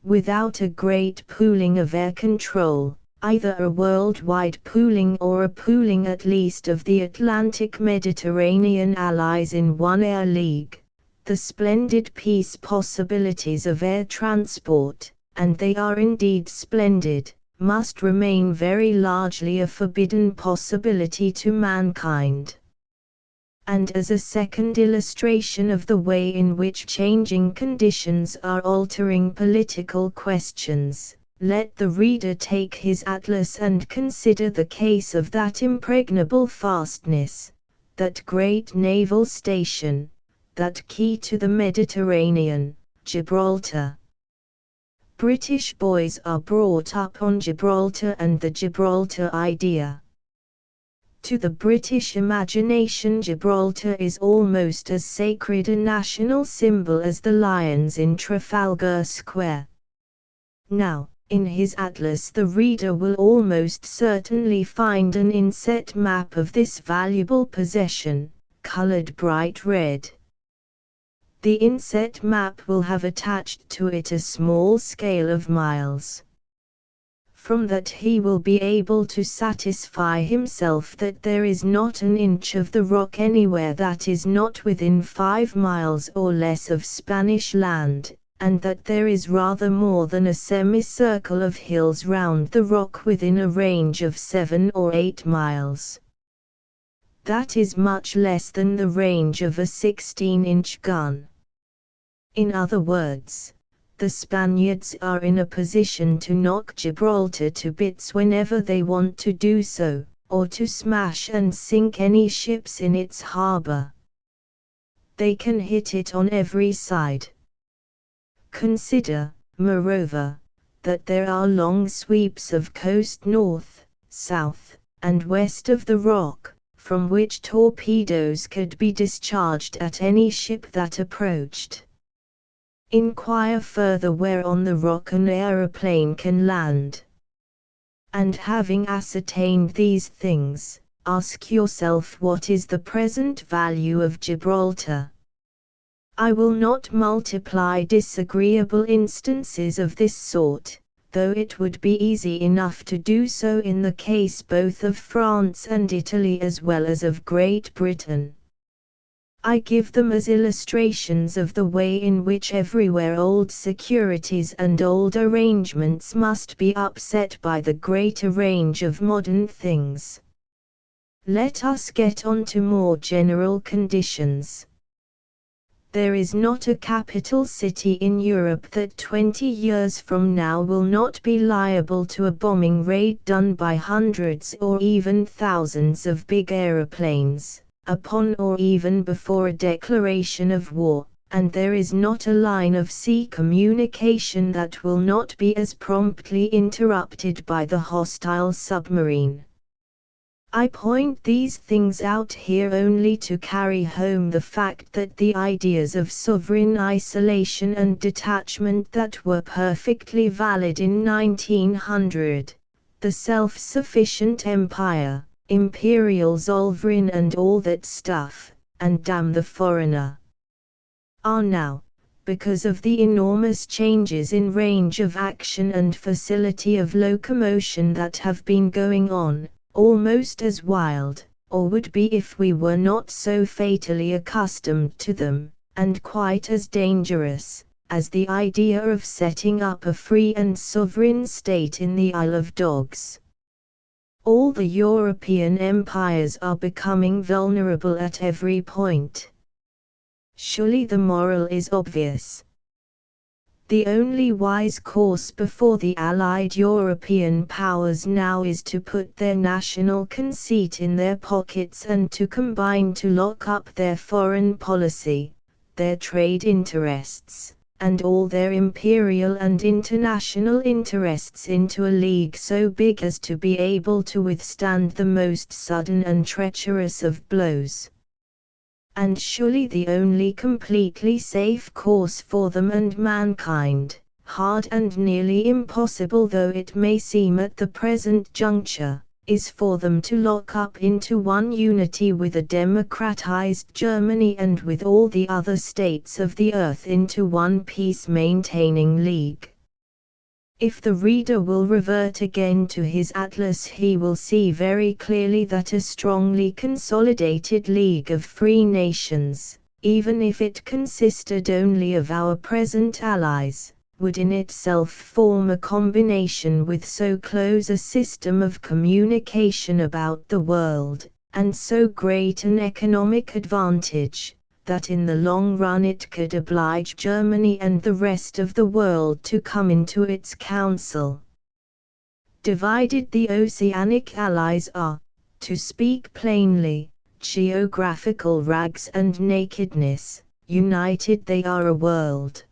Speaker 1: Without a great pooling of air control, either a worldwide pooling or a pooling at least of the Atlantic-Mediterranean allies in one air league, the splendid peace possibilities of air transport, and they are indeed splendid, must remain very largely a forbidden possibility to mankind. And as a second illustration of the way in which changing conditions are altering political questions, let the reader take his atlas and consider the case of that impregnable fastness, that great naval station, that key to the Mediterranean, Gibraltar. British boys are brought up on Gibraltar and the Gibraltar idea. To the British imagination, Gibraltar is almost as sacred a national symbol as the lions in Trafalgar Square. Now, in his atlas the reader will almost certainly find an inset map of this valuable possession, colored bright red. The inset map will have attached to it a small scale of miles. From that he will be able to satisfy himself that there is not an inch of the rock anywhere that is not within 5 miles or less of Spanish land, and that there is rather more than a semicircle of hills round the rock within a range of 7 or 8 miles. That is much less than the range of a 16-inch gun. In other words, the Spaniards are in a position to knock Gibraltar to bits whenever they want to do so, or to smash and sink any ships in its harbor. They can hit it on every side. Consider, moreover, that there are long sweeps of coast north, south, and west of the rock, from which torpedoes could be discharged at any ship that approached. Inquire further where on the rock an aeroplane can land. And having ascertained these things, ask yourself what is the present value of Gibraltar. I will not multiply disagreeable instances of this sort, though it would be easy enough to do so in the case both of France and Italy as well as of Great Britain. I give them as illustrations of the way in which everywhere old securities and old arrangements must be upset by the greater range of modern things. Let us get on to more general conditions. There is not a capital city in Europe that 20 years from now will not be liable to a bombing raid done by hundreds or even thousands of big aeroplanes, upon or even before a declaration of war, and there is not a line of sea communication that will not be as promptly interrupted by the hostile submarine. I point these things out here only to carry home the fact that the ideas of sovereign isolation and detachment that were perfectly valid in 1900, the self-sufficient empire, imperial sovereign and all that stuff, and damn the foreigner, are now, because of the enormous changes in range of action and facility of locomotion that have been going on, almost as wild, or would be if we were not so fatally accustomed to them, and quite as dangerous, as the idea of setting up a free and sovereign state in the Isle of Dogs. All the European empires are becoming vulnerable at every point. Surely the moral is obvious. The only wise course before the Allied European powers now is to put their national conceit in their pockets and to combine to lock up their foreign policy, their trade interests, and all their imperial and international interests into a league so big as to be able to withstand the most sudden and treacherous of blows. And surely the only completely safe course for them and mankind, hard and nearly impossible though it may seem at the present juncture, is for them to lock up into one unity with a democratized Germany and with all the other states of the earth into one peace-maintaining league. If the reader will revert again to his atlas, he will see very clearly that a strongly consolidated league of free nations, even if it consisted only of our present allies, would in itself form a combination with so close a system of communication about the world, and so great an economic advantage, that in the long run it could oblige Germany and the rest of the world to come into its council, Divided the oceanic allies are, to speak plainly, geographical rags and nakedness, united they are a world.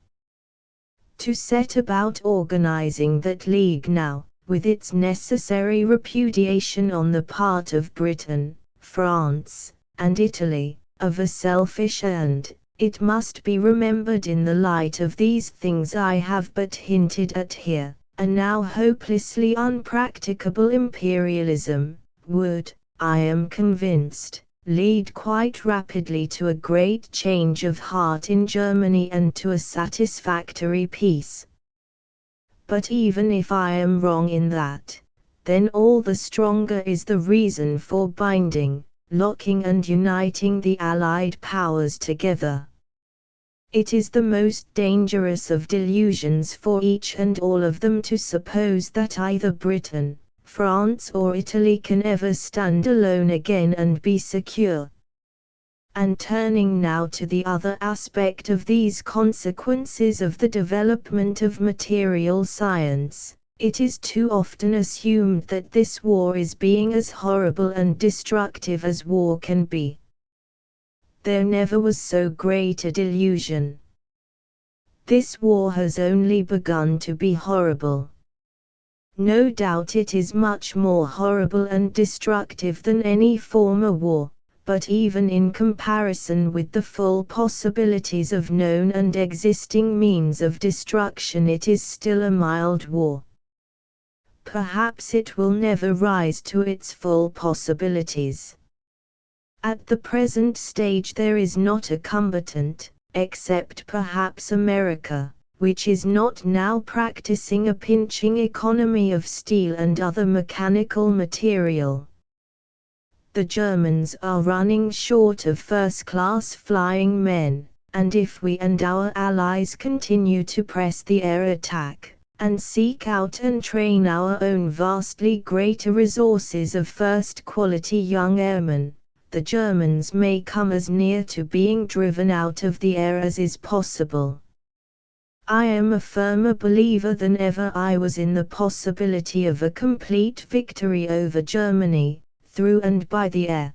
Speaker 1: To set about organizing that league now, with its necessary repudiation on the part of Britain, France, and Italy, of a selfish end, it must be remembered in the light of these things I have but hinted at here, a now hopelessly unpracticable imperialism, would, I am convinced, lead quite rapidly to a great change of heart in Germany and to a satisfactory peace. But even if I am wrong in that, then all the stronger is the reason for binding, locking and uniting the Allied powers together. It is the most dangerous of delusions for each and all of them to suppose that either Britain, France or Italy can ever stand alone again and be secure. And turning now to the other aspect of these consequences of the development of material science, it is too often assumed that this war is being as horrible and destructive as war can be. There never was so great a delusion. This war has only begun to be horrible. No doubt it is much more horrible and destructive than any former war, but even in comparison with the full possibilities of known and existing means of destruction it is still a mild war. Perhaps it will never rise to its full possibilities. At the present stage there is not a combatant, except perhaps America, which is not now practicing a pinching economy of steel and other mechanical material. The Germans are running short of first-class flying men, and if we and our allies continue to press the air attack, and seek out and train our own vastly greater resources of first-quality young airmen, the Germans may come as near to being driven out of the air as is possible. I am a firmer believer than ever I was in the possibility of a complete victory over Germany, through and by the air.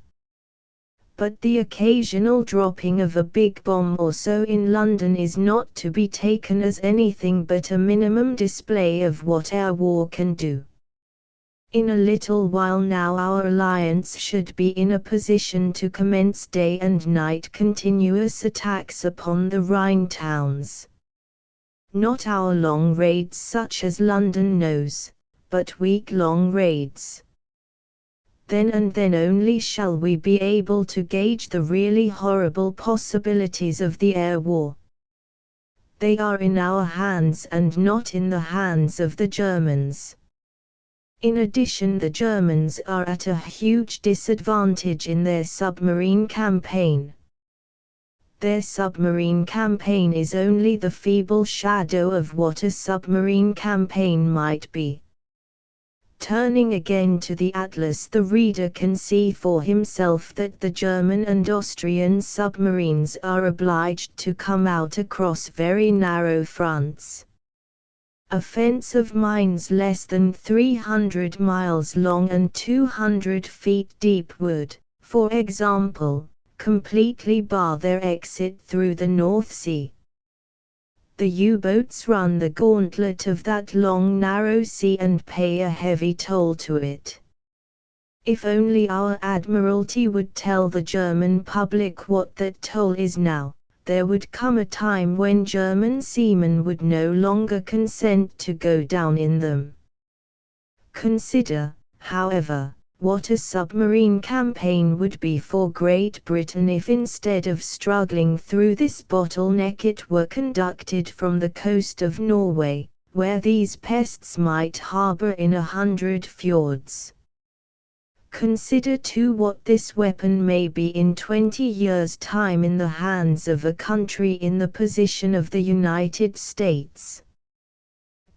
Speaker 1: But the occasional dropping of a big bomb or so in London is not to be taken as anything but a minimum display of what air war can do. In a little while now our alliance should be in a position to commence day and night continuous attacks upon the Rhine towns. Not our long raids such as London knows, but week-long raids. Then and then only shall we be able to gauge the really horrible possibilities of the air war. They are in our hands and not in the hands of the Germans. In addition, the Germans are at a huge disadvantage in their submarine campaign. Their submarine campaign is only the feeble shadow of what a submarine campaign might be. Turning again to the atlas, the reader can see for himself that the German and Austrian submarines are obliged to come out across very narrow fronts. A fence of mines less than 300 miles long and 200 feet deep would, for example, completely bar their exit through the North Sea. The U-boats run the gauntlet of that long narrow sea and pay a heavy toll to it. If only our Admiralty would tell the German public what that toll is now, there would come a time when German seamen would no longer consent to go down in them. Consider, however, what a submarine campaign would be for Great Britain if instead of struggling through this bottleneck it were conducted from the coast of Norway, where these pests might harbor in 100 fjords. Consider too what this weapon may be in 20 years' time in the hands of a country in the position of the United States.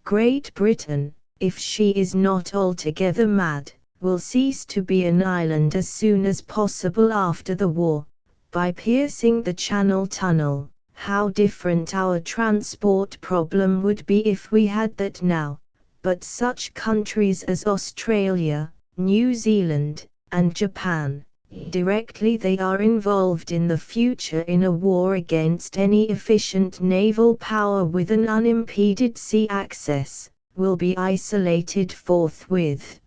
Speaker 1: Great Britain, if she is not altogether mad, will cease to be an island as soon as possible after the war, by piercing the Channel Tunnel. How different our transport problem would be if we had that now, but such countries as Australia, New Zealand, and Japan, directly they are involved in the future in a war against any efficient naval power with an unimpeded sea access, will be isolated forthwith.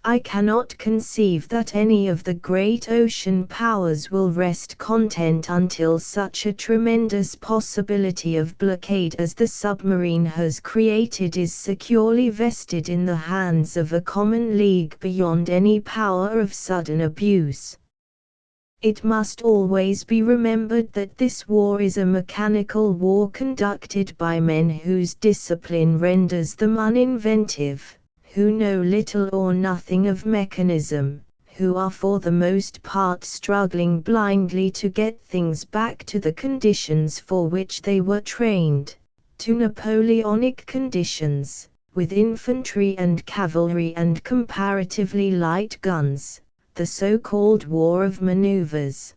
Speaker 1: I cannot conceive that any of the great ocean powers will rest content until such a tremendous possibility of blockade as the submarine has created is securely vested in the hands of a common league beyond any power of sudden abuse. It must always be remembered that this war is a mechanical war conducted by men whose discipline renders them uninventive, who know little or nothing of mechanism, who are for the most part struggling blindly to get things back to the conditions for which they were trained, to Napoleonic conditions, with infantry and cavalry and comparatively light guns, the so-called war of maneuvers.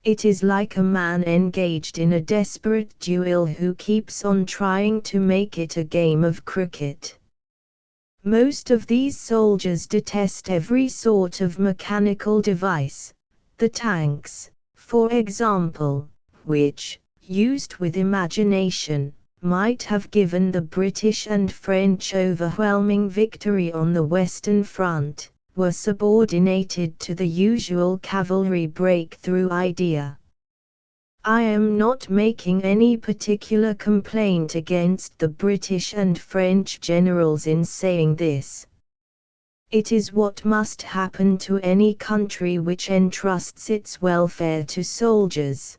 Speaker 1: It is like a man engaged in a desperate duel who keeps on trying to make it a game of cricket. Most of these soldiers detest every sort of mechanical device, the tanks, for example, which, used with imagination, might have given the British and French overwhelming victory on the Western Front, were subordinated to the usual cavalry breakthrough idea. I am not making any particular complaint against the British and French generals in saying this. It is what must happen to any country which entrusts its welfare to soldiers.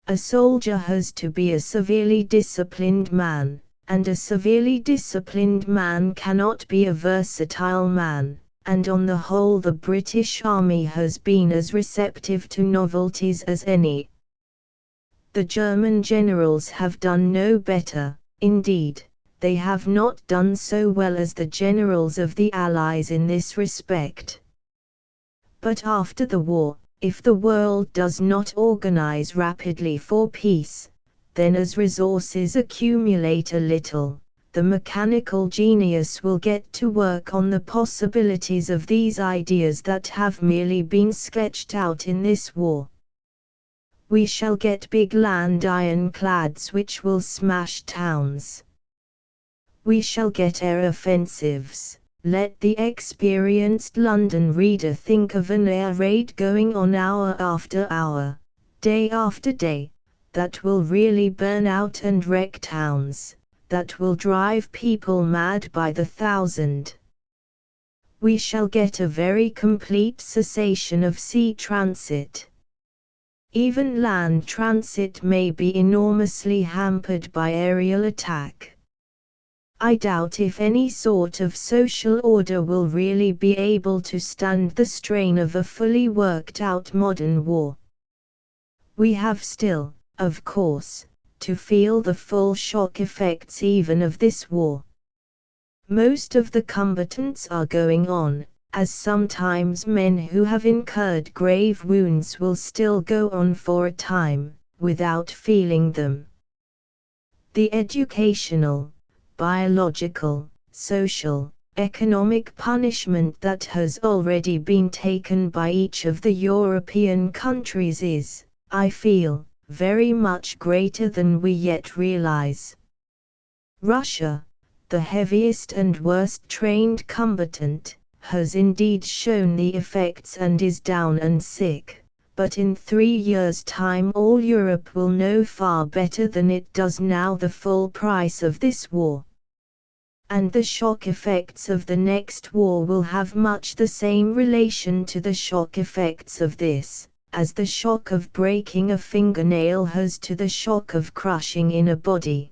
Speaker 1: A soldier has to be a severely disciplined man, and a severely disciplined man cannot be a versatile man, and on the whole the British Army has been as receptive to novelties as any. The German generals have done no better, indeed, they have not done so well as the generals of the Allies in this respect. But after the war, if the world does not organize rapidly for peace, then as resources accumulate a little, the mechanical genius will get to work on the possibilities of these ideas that have merely been sketched out in this war. We shall get big land ironclads which will smash towns. We shall get air offensives. Let the experienced London reader think of an air raid going on hour after hour, day after day, that will really burn out and wreck towns, that will drive people mad by the thousand. We shall get a very complete cessation of sea transit. Even land transit may be enormously hampered by aerial attack. I doubt if any sort of social order will really be able to stand the strain of a fully worked out modern war. We have still, of course, to feel the full shock effects even of this war. Most of the combatants are going on, as sometimes men who have incurred grave wounds will still go on for a time, without feeling them. The educational, biological, social, economic punishment that has already been taken by each of the European countries is, I feel, very much greater than we yet realize. Russia, the heaviest and worst trained combatant, has indeed shown the effects and is down and sick, but in 3 years' time all Europe will know far better than it does now the full price of this war. And the shock effects of the next war will have much the same relation to the shock effects of this, as the shock of breaking a fingernail has to the shock of crushing in a body.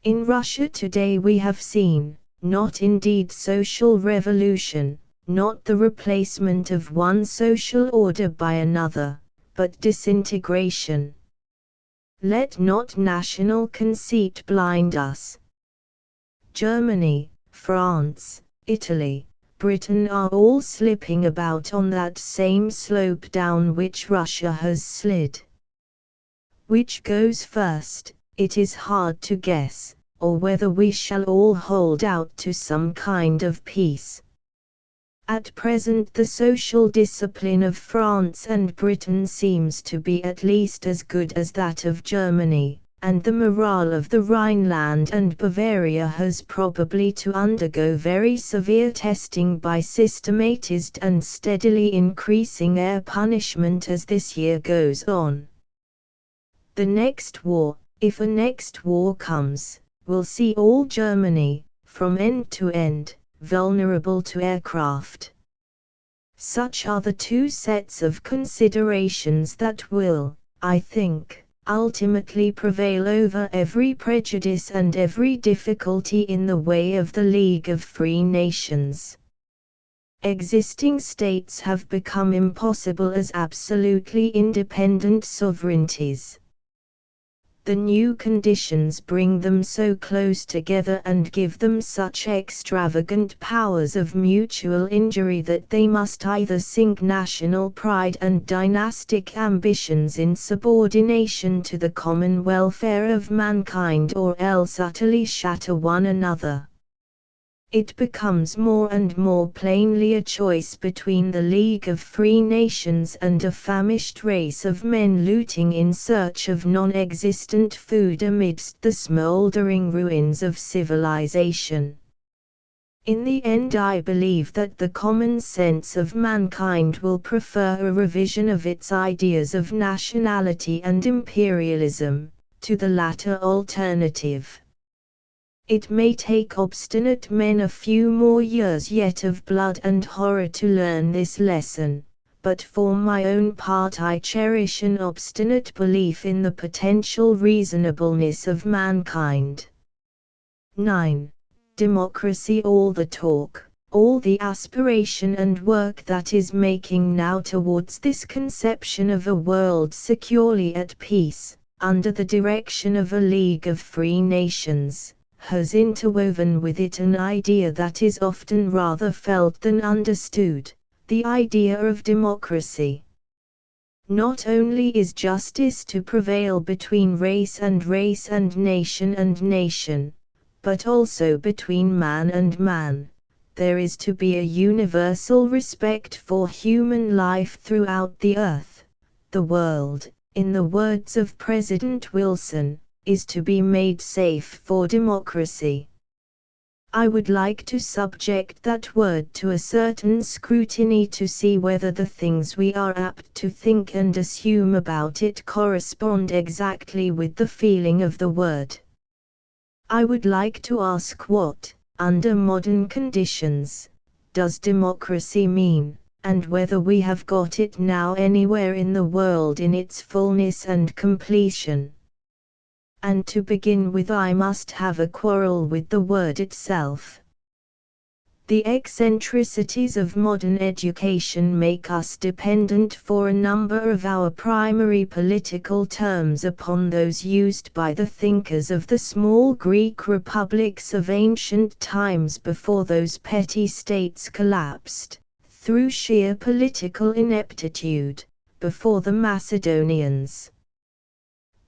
Speaker 1: In Russia today we have seen, not indeed social revolution, not the replacement of one social order by another, but disintegration. Let not national conceit blind us. Germany, France, Italy, Britain are all slipping about on that same slope down which Russia has slid. Which goes first, it is hard to guess, or whether we shall all hold out to some kind of peace. At present the social discipline of France and Britain seems to be at least as good as that of Germany, and the morale of the Rhineland and Bavaria has probably to undergo very severe testing by systematized and steadily increasing air punishment as this year goes on. The next war, if a next war comes, will see all Germany, from end to end, vulnerable to aircraft. Such are the two sets of considerations that will, I think, ultimately prevail over every prejudice and every difficulty in the way of the League of Free Nations. Existing states have become impossible as absolutely independent sovereignties. The new conditions bring them so close together and give them such extravagant powers of mutual injury that they must either sink national pride and dynastic ambitions in subordination to the common welfare of mankind or else utterly shatter one another. It becomes more and more plainly a choice between the League of Free Nations and a famished race of men looting in search of non-existent food amidst the smouldering ruins of civilization. In the end, I believe that the common sense of mankind will prefer a revision of its ideas of nationality and imperialism, to the latter alternative. It may take obstinate men a few more years yet of blood and horror to learn this lesson, but for my own part I cherish an obstinate belief in the potential reasonableness of mankind. 9. Democracy. All the talk, all the aspiration and work that is making now towards this conception of a world securely at peace, under the direction of a League of Free Nations, has interwoven with it an idea that is often rather felt than understood, the idea of democracy. Not only is justice to prevail between race and nation, but also between man and man. There is to be a universal respect for human life throughout the earth. The world, in the words of President Wilson, is to be made safe for democracy. I would like to subject that word to a certain scrutiny to see whether the things we are apt to think and assume about it correspond exactly with the feeling of the word. I would like to ask what, under modern conditions, does democracy mean, and whether we have got it now anywhere in the world in its fullness and completion. And to begin with, I must have a quarrel with the word itself. The eccentricities of modern education make us dependent for a number of our primary political terms upon those used by the thinkers of the small Greek republics of ancient times before those petty states collapsed, through sheer political ineptitude, before the Macedonians.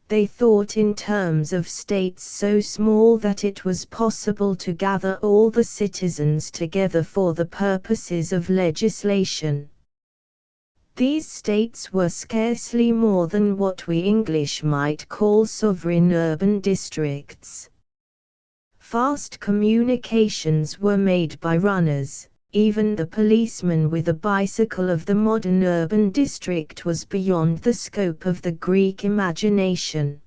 Speaker 1: They thought in terms of states so small that it was possible to gather all the citizens together for the purposes of legislation. These states were scarcely more than what we English might call sovereign urban districts. Fast communications were made by runners. Even the policeman with a bicycle of the modern urban district was beyond the scope of the Greek imagination.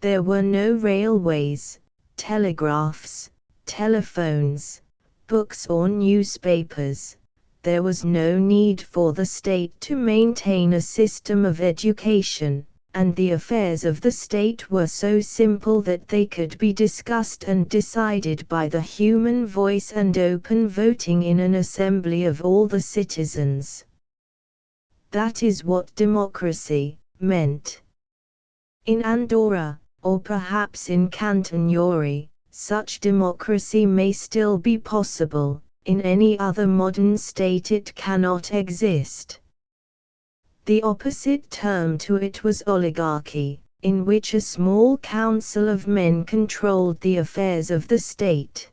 Speaker 1: There were no railways, telegraphs, telephones, books or newspapers. There was no need for the state to maintain a system of education, and the affairs of the state were so simple that they could be discussed and decided by the human voice and open voting in an assembly of all the citizens. That is what democracy meant. In Andorra, or perhaps in Cantonori, such democracy may still be possible. In any other modern state it cannot exist. The opposite term to it was oligarchy, in which a small council of men controlled the affairs of the state.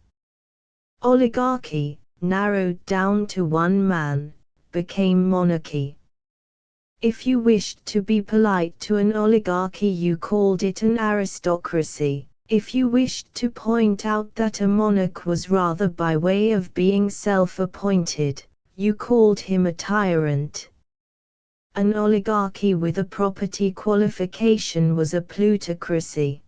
Speaker 1: Oligarchy, narrowed down to one man, became monarchy. If you wished to be polite to an oligarchy, you called it an aristocracy. If you wished to point out that a monarch was rather by way of being self-appointed, you called him a tyrant. An oligarchy with a property qualification was a plutocracy.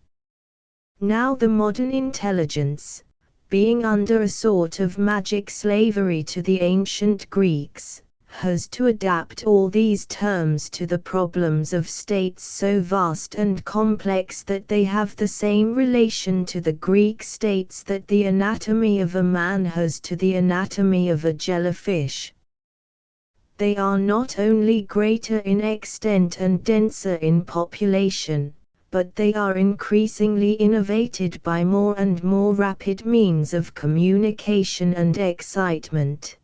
Speaker 1: Now the modern intelligence, being under a sort of magic slavery to the ancient Greeks, has to adapt all these terms to the problems of states so vast and complex that they have the same relation to the Greek states that the anatomy of a man has to the anatomy of a jellyfish. They are not only greater in extent and denser in population, but they are increasingly innovated by more and more rapid means of communication and excitement.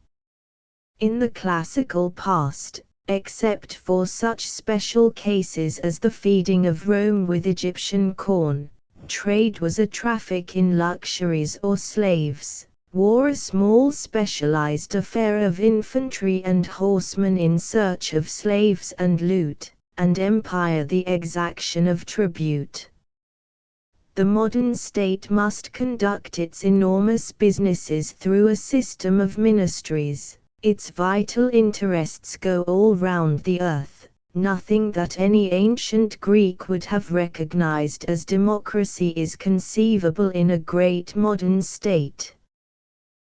Speaker 1: In the classical past, except for such special cases as the feeding of Rome with Egyptian corn, trade was a traffic in luxuries or slaves, war a small specialized affair of infantry and horsemen in search of slaves and loot, and empire the exaction of tribute. The modern state must conduct its enormous businesses through a system of ministries. Its vital interests go all round the earth. Nothing that any ancient Greek would have recognized as democracy is conceivable in a great modern state.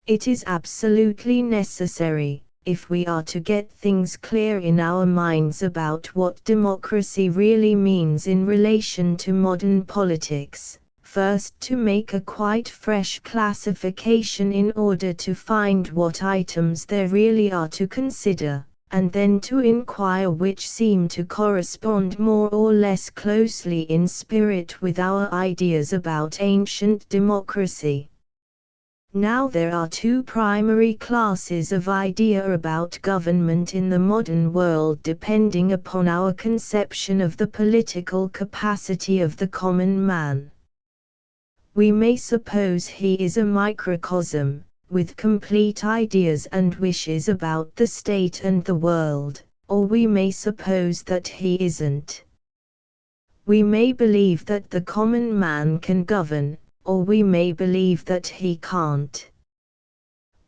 Speaker 1: It is absolutely necessary, if we are to get things clear in our minds about what democracy really means in relation to modern politics, first to make a quite fresh classification in order to find what items there really are to consider, and then to inquire which seem to correspond more or less closely in spirit with our ideas about ancient democracy. Now there are two primary classes of idea about government in the modern world depending upon our conception of the political capacity of the common man. We may suppose he is a microcosm, with complete ideas and wishes about the state and the world, or we may suppose that he isn't. We may believe that the common man can govern, or we may believe that he can't.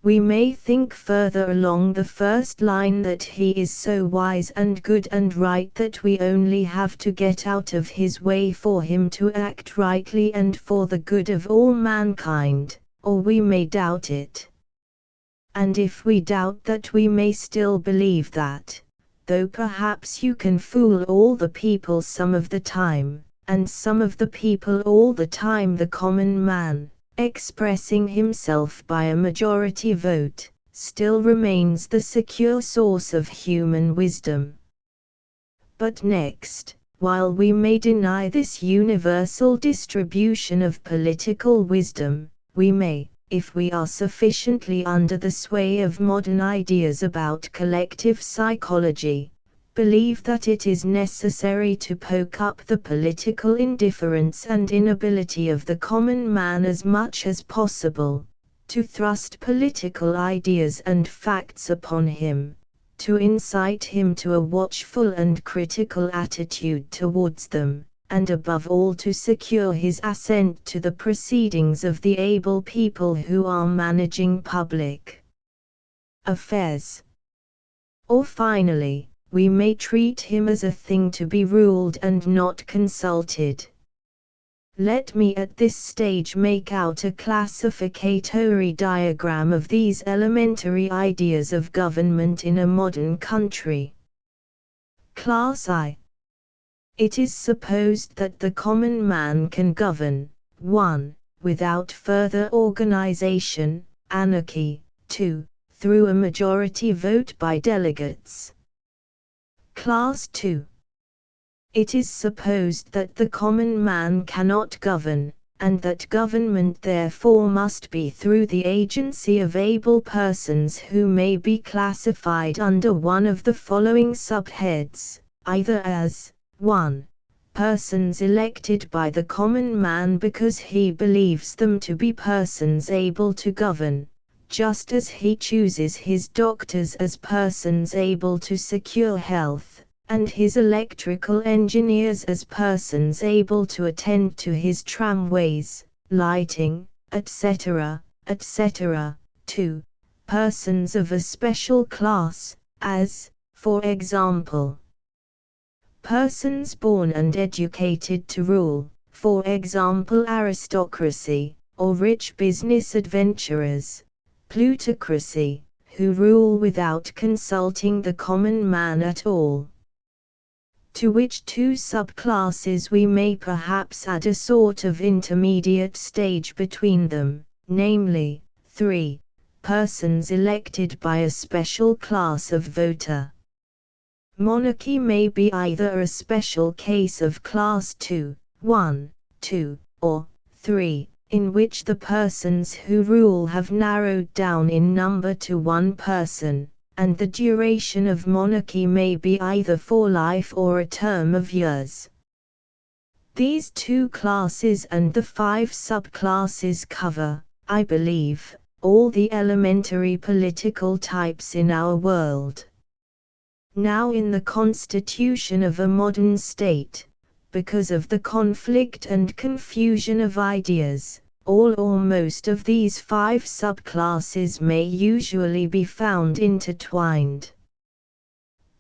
Speaker 1: We may think further along the first line that he is so wise and good and right that we only have to get out of his way for him to act rightly and for the good of all mankind, or we may doubt it. And if we doubt that, we may still believe that, though perhaps you can fool all the people some of the time, and some of the people all the time, the common man, expressing himself by a majority vote, still remains the secure source of human wisdom. But next, while we may deny this universal distribution of political wisdom, we may, if we are sufficiently under the sway of modern ideas about collective psychology, believe that it is necessary to poke up the political indifference and inability of the common man as much as possible, to thrust political ideas and facts upon him, to incite him to a watchful and critical attitude towards them, and above all to secure his assent to the proceedings of the able people who are managing public affairs. Or finally, we may treat him as a thing to be ruled and not consulted. Let me at this stage make out a classificatory diagram of these elementary ideas of government in a modern country. Class I. It is supposed that the common man can govern, 1. Without further organization, anarchy, 2. Through a majority vote by delegates. Class 2. It is supposed that the common man cannot govern, and that government therefore must be through the agency of able persons who may be classified under one of the following subheads, either as 1. persons elected by the common man because he believes them to be persons able to govern, just as he chooses his doctors as persons able to secure health, and his electrical engineers as persons able to attend to his tramways, lighting, etc., etc., 2. Persons of a special class, as, for example, persons born and educated to rule, for example aristocracy, or rich business adventurers, plutocracy, who rule without consulting the common man at all. To which two subclasses we may perhaps add a sort of intermediate stage between them, namely, 3. Persons elected by a special class of voter. Monarchy may be either a special case of class 2, 1, 2, or 3, in which the persons who rule have narrowed down in number to one person, and the duration of monarchy may be either for life or a term of years. These two classes and the 5 subclasses cover, I believe, all the elementary political types in our world. Now in the constitution of a modern state, because of the conflict and confusion of ideas, all or most of these 5 subclasses may usually be found intertwined.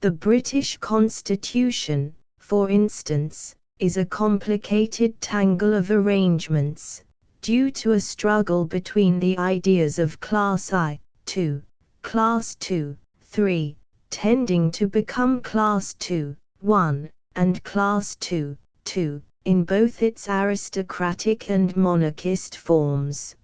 Speaker 1: The British Constitution, for instance, is a complicated tangle of arrangements, due to a struggle between the ideas of Class I, 2, Class 2, 3, tending to become Class 2, 1, and Class 2, 2, in both its aristocratic and monarchist forms.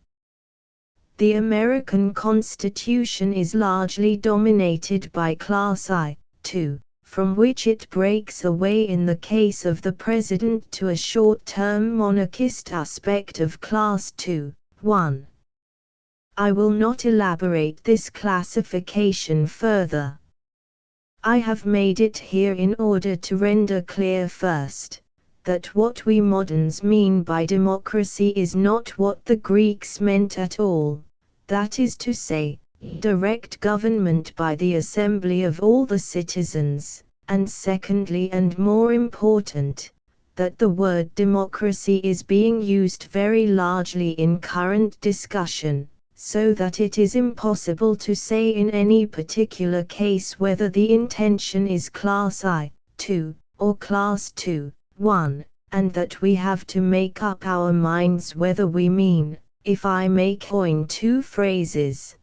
Speaker 1: The American Constitution is largely dominated by Class I, 2, from which it breaks away in the case of the president to a short-term monarchist aspect of Class 2, 1. I will not elaborate this classification further. I have made it here in order to render clear first, that what we moderns mean by democracy is not what the Greeks meant at all, that is to say, direct government by the assembly of all the citizens, and secondly and more important, that the word democracy is being used very largely in current discussion, so that it is impossible to say in any particular case whether the intention is Class I, 2, or Class 2, 1, and that we have to make up our minds whether we mean, if I may coin 2 phrases,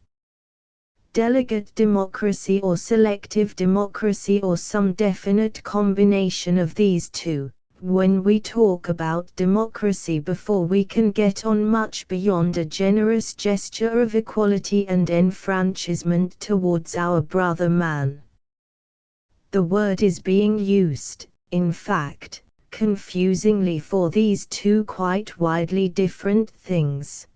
Speaker 1: delegate democracy or selective democracy or some definite combination of these two, when we talk about democracy before we can get on much beyond a generous gesture of equality and enfranchisement towards our brother man. The word is being used, in fact, confusingly for these two quite widely different things.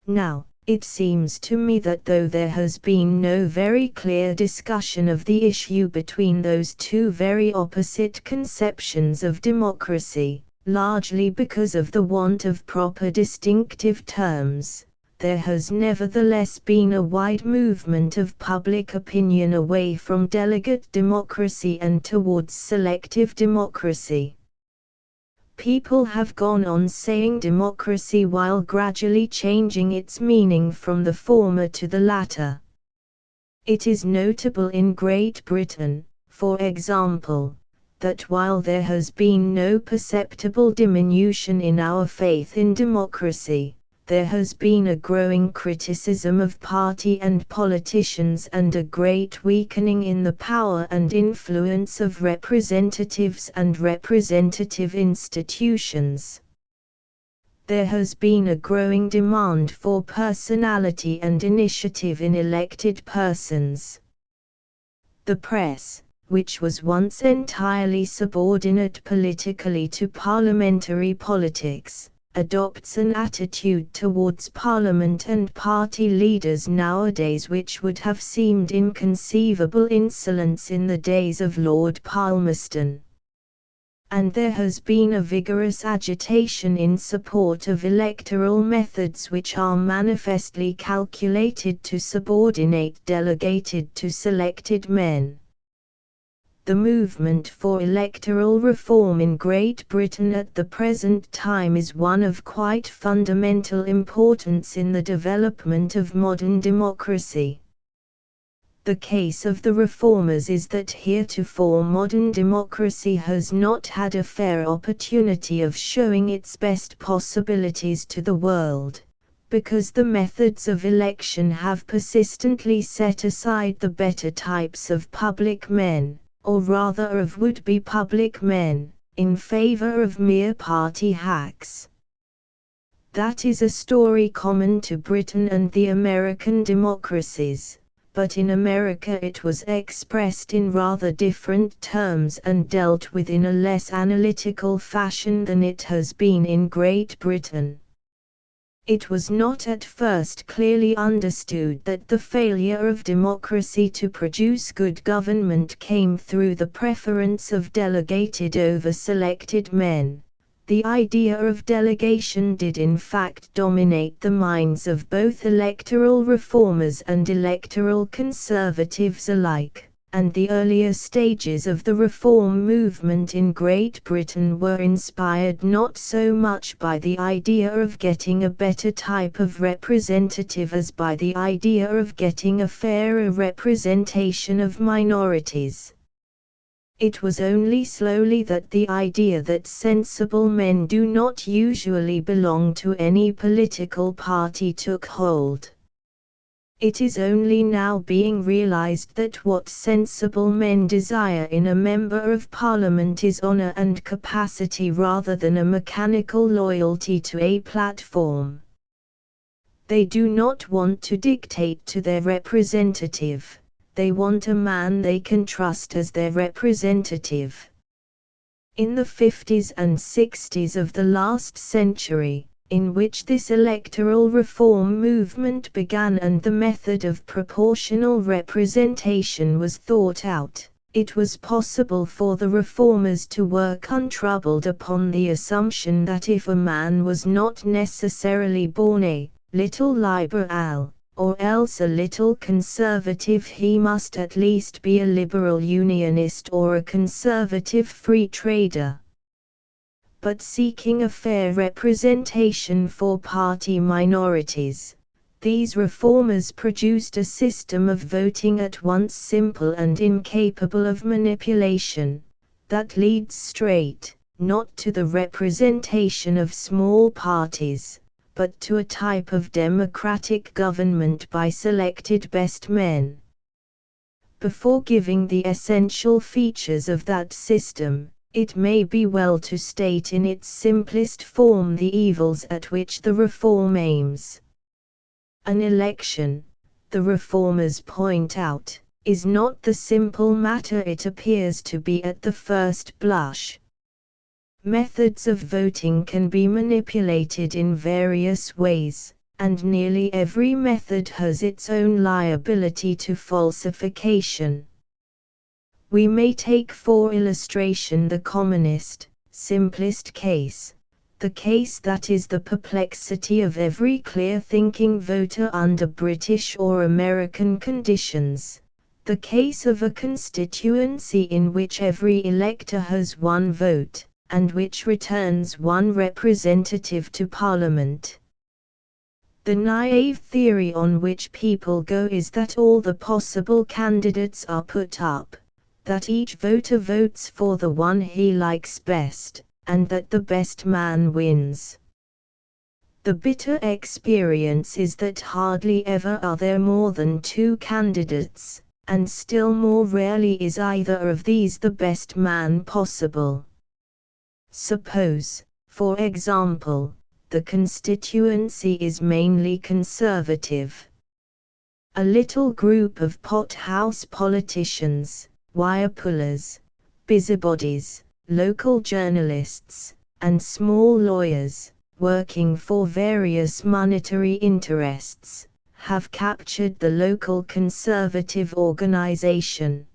Speaker 1: Now, it seems to me that though there has been no very clear discussion of the issue between those two very opposite conceptions of democracy, largely because of the want of proper distinctive terms, there has nevertheless been a wide movement of public opinion away from delegate democracy and towards selective democracy. People have gone on saying democracy while gradually changing its meaning from the former to the latter. It is notable in Great Britain, for example, that while there has been no perceptible diminution in our faith in democracy, there has been a growing criticism of party and politicians and a great weakening in the power and influence of representatives and representative institutions. There has been a growing demand for personality and initiative in elected persons. The press, which was once entirely subordinate politically to parliamentary politics, adopts an attitude towards Parliament and party leaders nowadays which would have seemed inconceivable insolence in the days of Lord Palmerston. and there has been a vigorous agitation in support of electoral methods which are manifestly calculated to subordinate delegated to selected men. The movement for electoral reform in Great Britain at the present time is one of quite fundamental importance in the development of modern democracy. The case of the reformers is that heretofore modern democracy has not had a fair opportunity of showing its best possibilities to the world, because the methods of election have persistently set aside the better types of public men, or rather of would-be public men, in favor of mere party hacks. That is a story common to Britain and the American democracies. But in America it was expressed in rather different terms and dealt with in a less analytical fashion than it has been in Great Britain. It was not at first clearly understood that the failure of democracy to produce good government came through the preference of delegated over selected men. The idea of delegation did in fact dominate the minds of both electoral reformers and electoral conservatives alike, and the earlier stages of the reform movement in Great Britain were inspired not so much by the idea of getting a better type of representative as by the idea of getting a fairer representation of minorities. It was only slowly that the idea that sensible men do not usually belong to any political party took hold. It is only now being realized that what sensible men desire in a member of parliament is honor and capacity rather than a mechanical loyalty to a platform. They do not want to dictate to their representative. They want a man they can trust as their representative. In the 50s and 60s of the last century, in which this electoral reform movement began and the method of proportional representation was thought out, it was possible for the reformers to work untroubled upon the assumption that if a man was not necessarily born a little liberal, or else a little conservative, he must at least be a liberal unionist or a conservative free trader. But seeking a fair representation for party minorities, these reformers produced a system of voting at once simple and incapable of manipulation, that leads straight, not to the representation of small parties, but to a type of democratic government by selected best men. Before giving the essential features of that system, it may be well to state in its simplest form the evils at which the reform aims. An election, the reformers point out, is not the simple matter it appears to be at the first blush. Methods of voting can be manipulated in various ways, and nearly every method has its own liability to falsification. We may take for illustration the commonest, simplest case, the case that is the perplexity of every clear-thinking voter under British or American conditions, the case of a constituency in which every elector has one vote, and which returns one representative to Parliament. The naive theory on which people go is that all the possible candidates are put up, that each voter votes for the one he likes best, and that the best man wins. The bitter experience is that hardly ever are there more than two candidates, and still more rarely is either of these the best man possible. Suppose, for example, the constituency is mainly conservative. A little group of pothouse politicians, wire pullers, busybodies, local journalists, and small lawyers, working for various monetary interests, have captured the local conservative organization.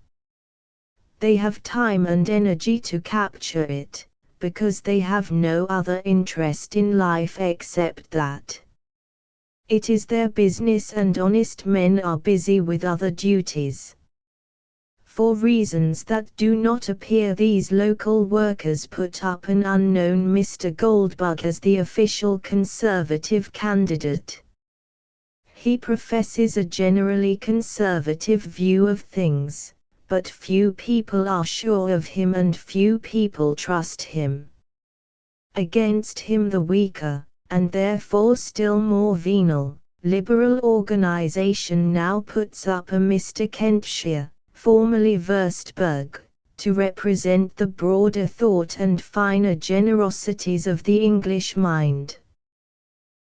Speaker 1: They have time and energy to capture it, because they have no other interest in life except that. It is their business, and honest men are busy with other duties. For reasons that do not appear, these local workers put up an unknown Mr. Goldbug as the official Conservative candidate. He professes a generally conservative view of things, but few people are sure of him and few people trust him. Against him the weaker, and therefore still more venal, liberal organization now puts up a Mr. Kentshire, formerly Wurstberg, to represent the broader thought and finer generosities of the English mind.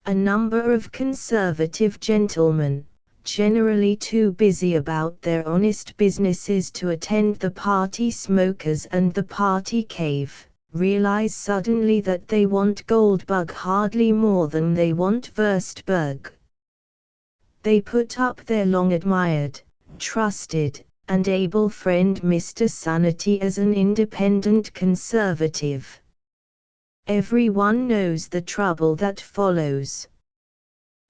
Speaker 1: A number of conservative gentlemen, generally too busy about their honest businesses to attend the party smokers and the party cave, realize suddenly that they want Goldbug hardly more than they want Wurstberg. They put up their long-admired, trusted, and able friend Mr. Sanity as an independent conservative. Everyone knows the trouble that follows.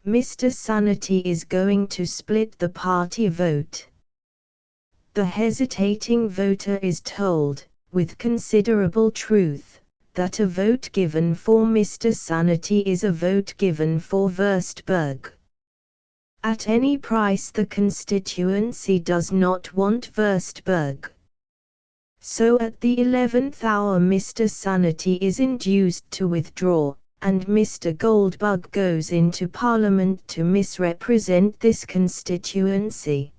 Speaker 1: Mr. Sanity is going to split the party vote. The hesitating voter is told, with considerable truth, that a vote given for Mr. Sanity is a vote given for Wurstberg. At any price the constituency does not want Wurstberg. So at the 11th hour Mr. Sanity is induced to withdraw, and Mr. Goldbug goes into Parliament to misrepresent this constituency.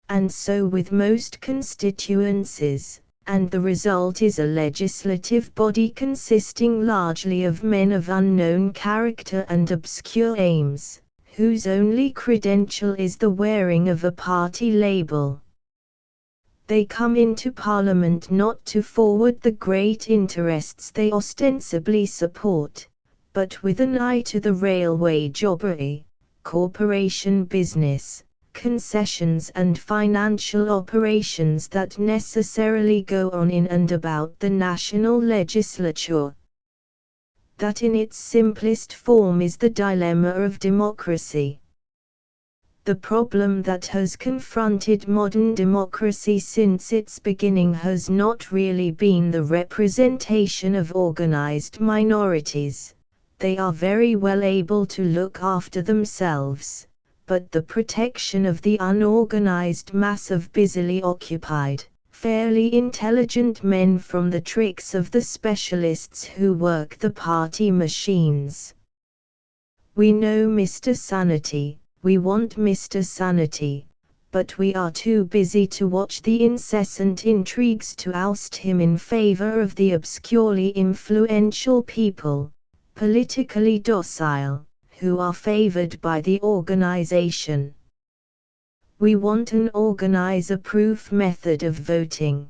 Speaker 1: And so with most constituencies, and the result is a legislative body consisting largely of men of unknown character and obscure aims, whose only credential is the wearing of a party label. They come into Parliament not to forward the great interests they ostensibly support, but with an eye to the railway jobbery, corporation business, concessions and financial operations that necessarily go on in and about the national legislature. That in its simplest form is the dilemma of democracy. The problem that has confronted modern democracy since its beginning has not really been the representation of organized minorities. They are very well able to look after themselves, but the protection of the unorganized mass of busily occupied, fairly intelligent men from the tricks of the specialists who work the party machines. We know Mr. Sanity. We want Mr. Sanity, but we are too busy to watch the incessant intrigues to oust him in favor of the obscurely influential people, politically docile, who are favored by the organization. We want an organizer-proof method of voting.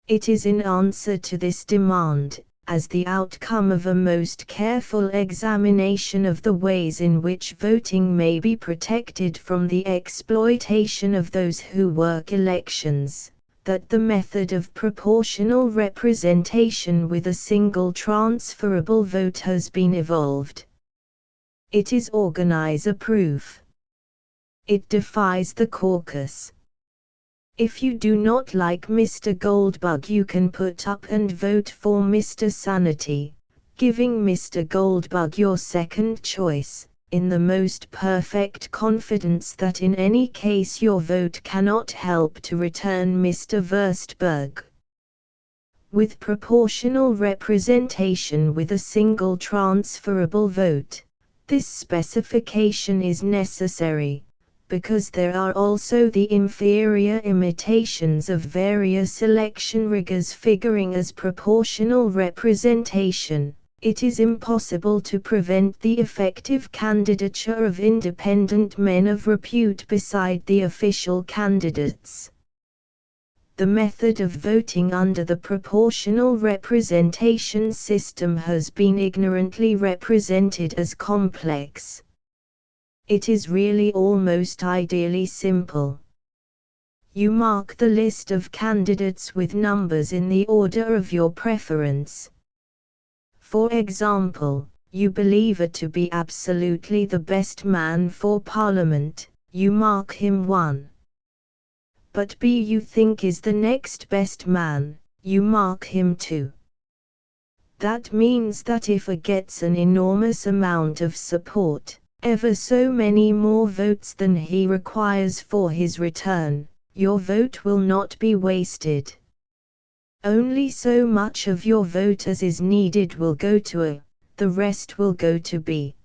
Speaker 1: It is in answer to this demand, as the outcome of a most careful examination of the ways in which voting may be protected from the exploitation of those who work elections, that the method of proportional representation with a single transferable vote has been evolved. It is organizer-proof. It defies the caucus. If you do not like Mr. Goldbug, you can put up and vote for Mr. Sanity, giving Mr. Goldbug your second choice, in the most perfect confidence that in any case your vote cannot help to return Mr. Wurstberg. With proportional representation with a single transferable vote, this specification is necessary, because there are also the inferior imitations of various election riggers figuring as proportional representation. It is impossible to prevent the effective candidature of independent men of repute beside the official candidates. The method of voting under the proportional representation system has been ignorantly represented as complex. It is really almost ideally simple. You mark the list of candidates with numbers in the order of your preference. For example, you believe A to be absolutely the best man for Parliament, you mark him 1. But B you think is the next best man, you mark him 2. That means that if A gets an enormous amount of support, ever so many more votes than he requires for his return, your vote will not be wasted. Only so much of your vote as is needed will go to A, the rest will go to B.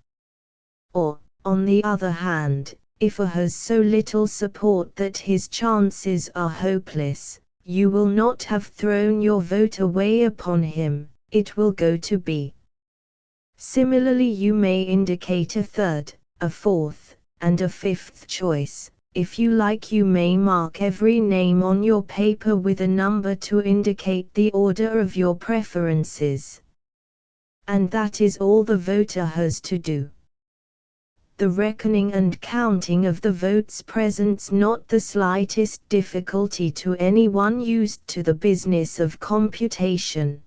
Speaker 1: Or, on the other hand, if A has so little support that his chances are hopeless, you will not have thrown your vote away upon him, it will go to B. Similarly, you may indicate a third, a fourth, and a fifth choice. If you like, you may mark every name on your paper with a number to indicate the order of your preferences. And that is all the voter has to do. The reckoning and counting of the votes presents not the slightest difficulty to anyone used to the business of computation.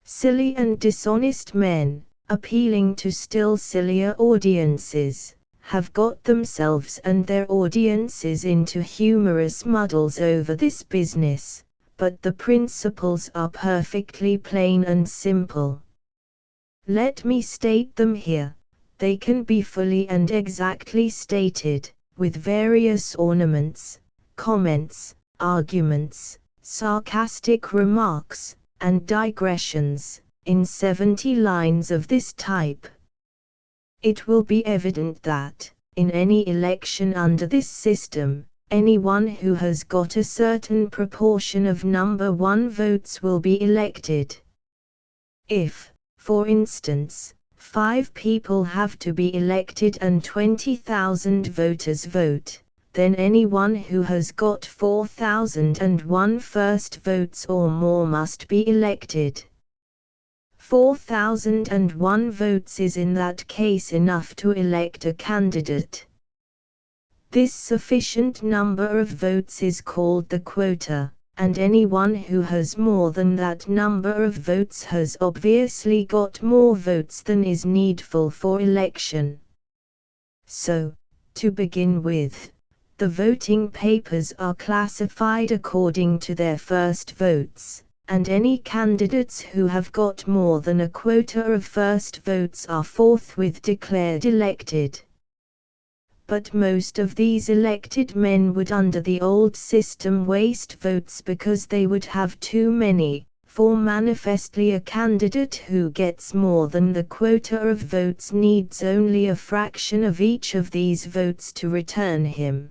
Speaker 1: Silly and dishonest men, appealing to still sillier audiences, have got themselves and their audiences into humorous muddles over this business, but the principles are perfectly plain and simple. Let me state them here. They can be fully and exactly stated, with various ornaments, comments, arguments, sarcastic remarks, and digressions, in 70 lines of this type. It will be evident that, in any election under this system, anyone who has got a certain proportion of number 1 votes will be elected. If, for instance, 5 people have to be elected and 20,000 voters vote, then anyone who has got 4,001 first votes or more must be elected. 4,001 votes is in that case enough to elect a candidate. This sufficient number of votes is called the quota, and anyone who has more than that number of votes has obviously got more votes than is needful for election. So, to begin with, the voting papers are classified according to their first votes, and any candidates who have got more than a quota of first votes are forthwith declared elected. But most of these elected men would under the old system waste votes because they would have too many, for manifestly a candidate who gets more than the quota of votes needs only a fraction of each of these votes to return him.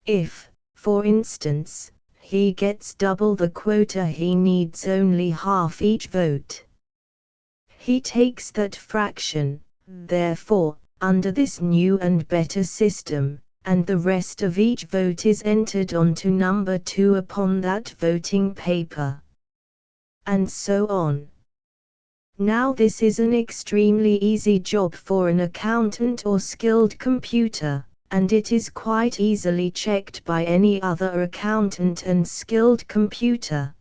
Speaker 1: If, for instance, he gets double the quota, he needs only half each vote. He takes that fraction, therefore, under this new and better system, and the rest of each vote is entered onto number 2 upon that voting paper. And so on. Now this is an extremely easy job for an accountant or skilled computer, and it is quite easily checked by any other accountant and skilled computer.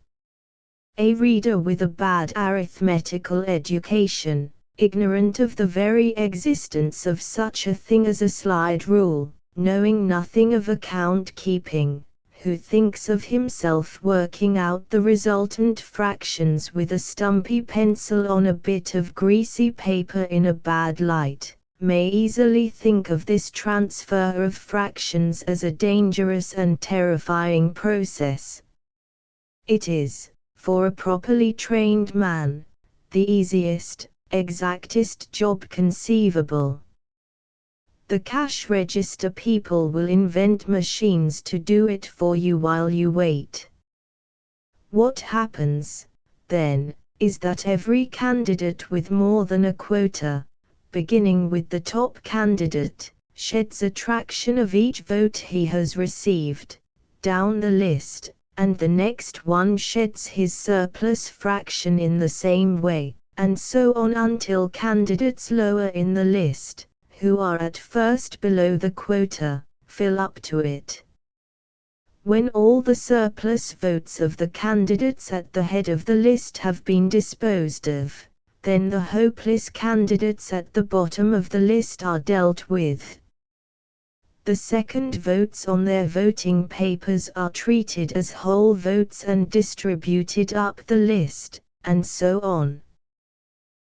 Speaker 1: A reader with a bad arithmetical education, ignorant of the very existence of such a thing as a slide rule, knowing nothing of account keeping, who thinks of himself working out the resultant fractions with a stumpy pencil on a bit of greasy paper in a bad light, may easily think of this transfer of fractions as a dangerous and terrifying process. It is, for a properly trained man, the easiest, exactest job conceivable. The cash register people will invent machines to do it for you while you wait. What happens, then, is that every candidate with more than a quota, beginning with the top candidate, sheds a traction of each vote he has received, down the list, and the next one sheds his surplus fraction in the same way, and so on until candidates lower in the list, who are at first below the quota, fill up to it. When all the surplus votes of the candidates at the head of the list have been disposed of, then the hopeless candidates at the bottom of the list are dealt with. The second votes on their voting papers are treated as whole votes and distributed up the list, and so on.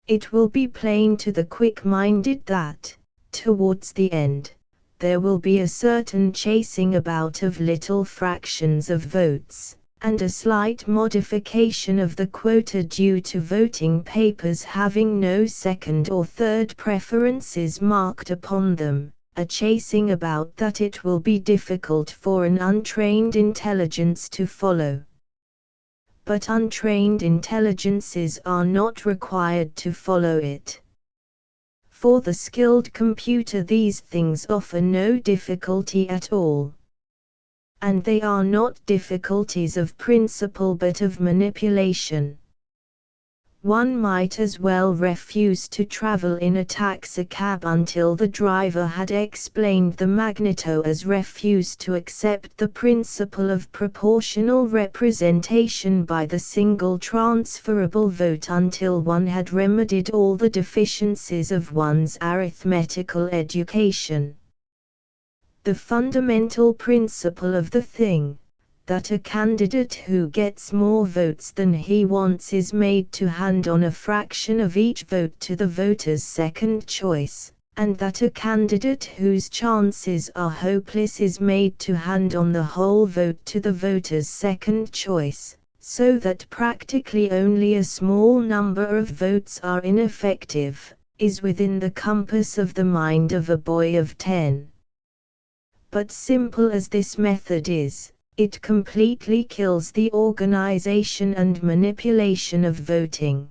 Speaker 1: It will be plain to the quick-minded that, towards the end, there will be a certain chasing about of little fractions of votes, and a slight modification of the quota due to voting papers having no second or third preferences marked upon them, a chasing about that it will be difficult for an untrained intelligence to follow. But untrained intelligences are not required to follow it. For the skilled computer these things offer no difficulty at all. And they are not difficulties of principle but of manipulation. One might as well refuse to travel in a taxicab until the driver had explained the magneto as refuse to accept the principle of proportional representation by the single transferable vote until one had remedied all the deficiencies of one's arithmetical education. The fundamental principle of the thing, that a candidate who gets more votes than he wants is made to hand on a fraction of each vote to the voter's second choice, and that a candidate whose chances are hopeless is made to hand on the whole vote to the voter's second choice, so that practically only a small number of votes are ineffective, is within the compass of the mind of a boy of 10. But simple as this method is, it completely kills the organization and manipulation of voting.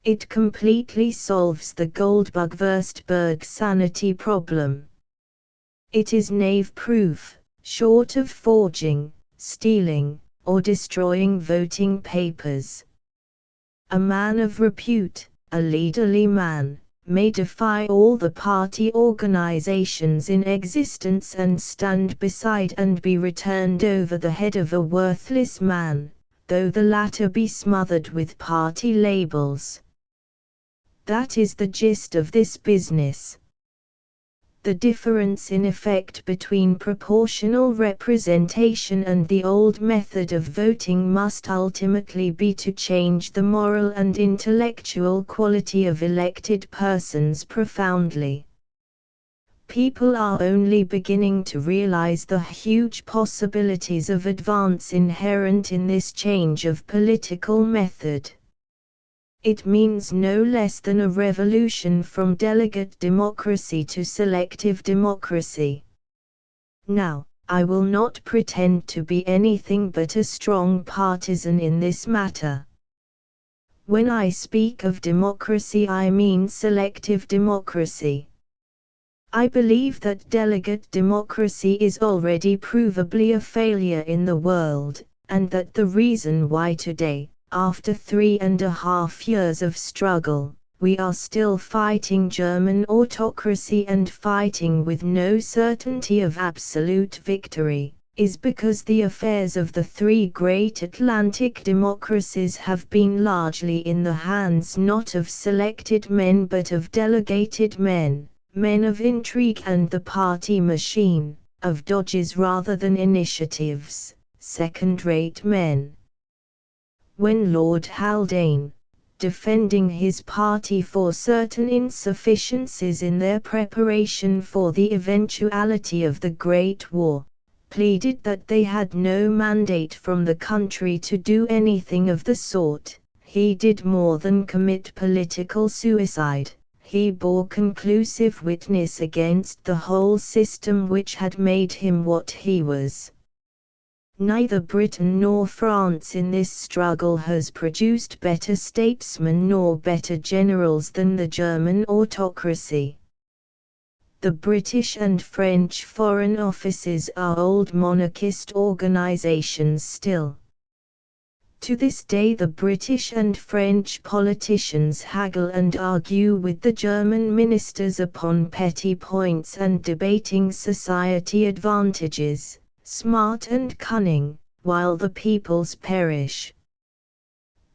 Speaker 1: It completely solves the Goldbug-Wurstberg sanity problem. It is knave-proof, short of forging, stealing, or destroying voting papers. A man of repute, a leaderly man, may defy all the party organizations in existence and stand beside and be returned over the head of a worthless man, though the latter be smothered with party labels. That is the gist of this business. The difference in effect between proportional representation and the old method of voting must ultimately be to change the moral and intellectual quality of elected persons profoundly. People are only beginning to realize the huge possibilities of advance inherent in this change of political method. It means no less than a revolution from delegate democracy to selective democracy. Now, I will not pretend to be anything but a strong partisan in this matter. When I speak of democracy, I mean selective democracy. I believe that delegate democracy is already provably a failure in the world, and that the reason why today, after 3.5 years of struggle, we are still fighting German autocracy and fighting with no certainty of absolute victory, is because the affairs of the three great Atlantic democracies have been largely in the hands not of selected men but of delegated men, men of intrigue and the party machine, of dodges rather than initiatives, second-rate men. When Lord Haldane, defending his party for certain insufficiencies in their preparation for the eventuality of the Great War, pleaded that they had no mandate from the country to do anything of the sort, he did more than commit political suicide, he bore conclusive witness against the whole system which had made him what he was. Neither Britain nor France in this struggle has produced better statesmen nor better generals than the German autocracy. The British and French foreign offices are old monarchist organizations still. To this day the British and French politicians haggle and argue with the German ministers upon petty points and debating society advantages, smart and cunning, while the peoples perish.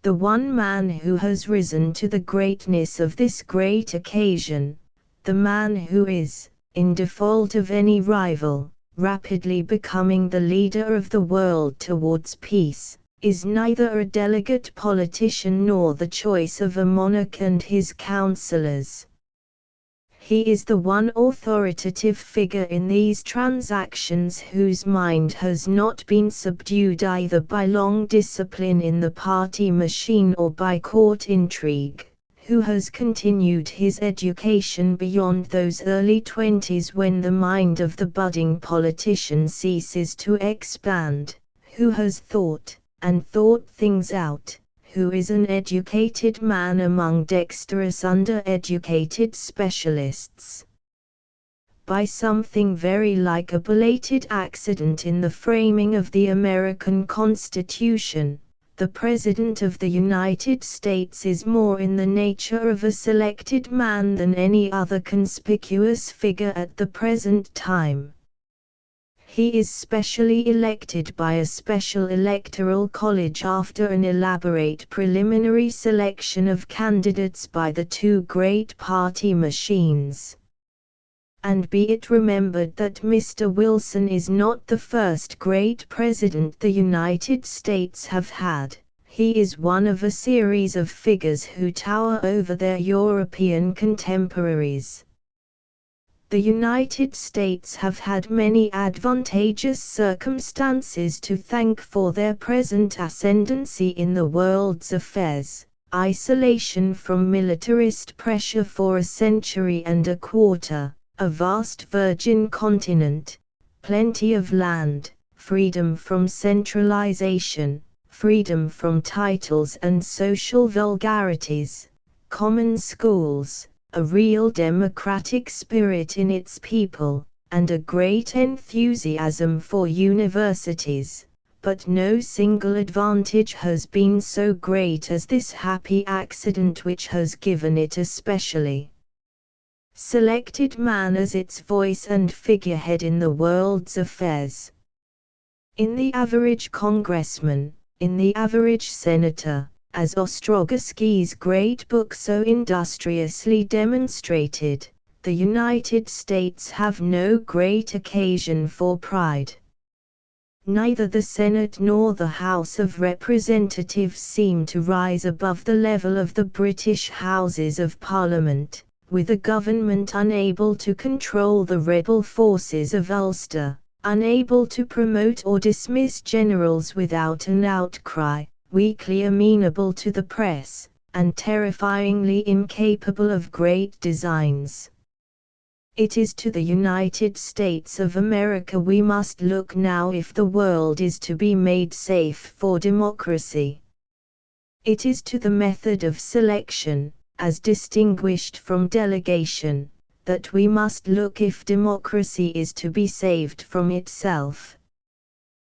Speaker 1: The one man who has risen to the greatness of this great occasion, the man who is, in default of any rival, rapidly becoming the leader of the world towards peace, is neither a delegate politician nor the choice of a monarch and his counselors. He is the one authoritative figure in these transactions whose mind has not been subdued either by long discipline in the party machine or by court intrigue, who has continued his education beyond those early 20s when the mind of the budding politician ceases to expand, who has thought, and thought things out, who is an educated man among dexterous undereducated specialists. By something very like a belated accident in the framing of the American Constitution, the President of the United States is more in the nature of a selected man than any other conspicuous figure at the present time. He is specially elected by a special electoral college after an elaborate preliminary selection of candidates by the two great party machines. And be it remembered that Mr. Wilson is not the first great president the United States have had. He is one of a series of figures who tower over their European contemporaries. The United States have had many advantageous circumstances to thank for their present ascendancy in the world's affairs: isolation from militarist pressure for a century and a quarter, a vast virgin continent, plenty of land, freedom from centralization, freedom from titles and social vulgarities, common schools, a real democratic spirit in its people, and a great enthusiasm for universities, but no single advantage has been so great as this happy accident which has given it a specially selected man as its voice and figurehead in the world's affairs. In the average congressman, in the average senator, as Ostrogoski's great book so industriously demonstrated, the United States have no great occasion for pride. Neither the Senate nor the House of Representatives seem to rise above the level of the British Houses of Parliament, with a government unable to control the rebel forces of Ulster, unable to promote or dismiss generals without an outcry, weakly amenable to the press, and terrifyingly incapable of great designs. It is to the United States of America we must look now if the world is to be made safe for democracy. It is to the method of selection, as distinguished from delegation, that we must look if democracy is to be saved from itself.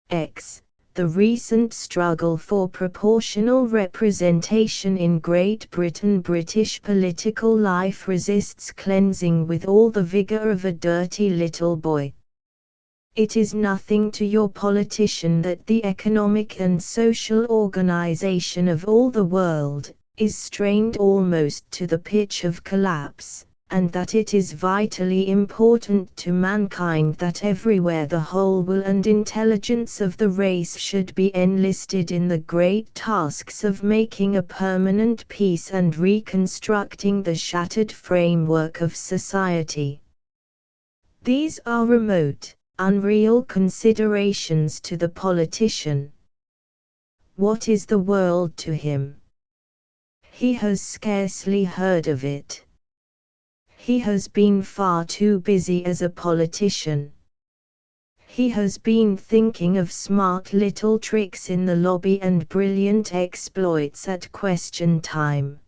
Speaker 1: The recent struggle for proportional representation in Great Britain. British political life resists cleansing with all the vigour of a dirty little boy. It is nothing to your politician that the economic and social organisation of all the world is strained almost to the pitch of collapse, and that it is vitally important to mankind that everywhere the whole will and intelligence of the race should be enlisted in the great tasks of making a permanent peace and reconstructing the shattered framework of society. These are remote, unreal considerations to the politician. What is the world to him? He has scarcely heard of it. He has been far too busy as a politician. He has been thinking of smart little tricks in the lobby and brilliant exploits at question time.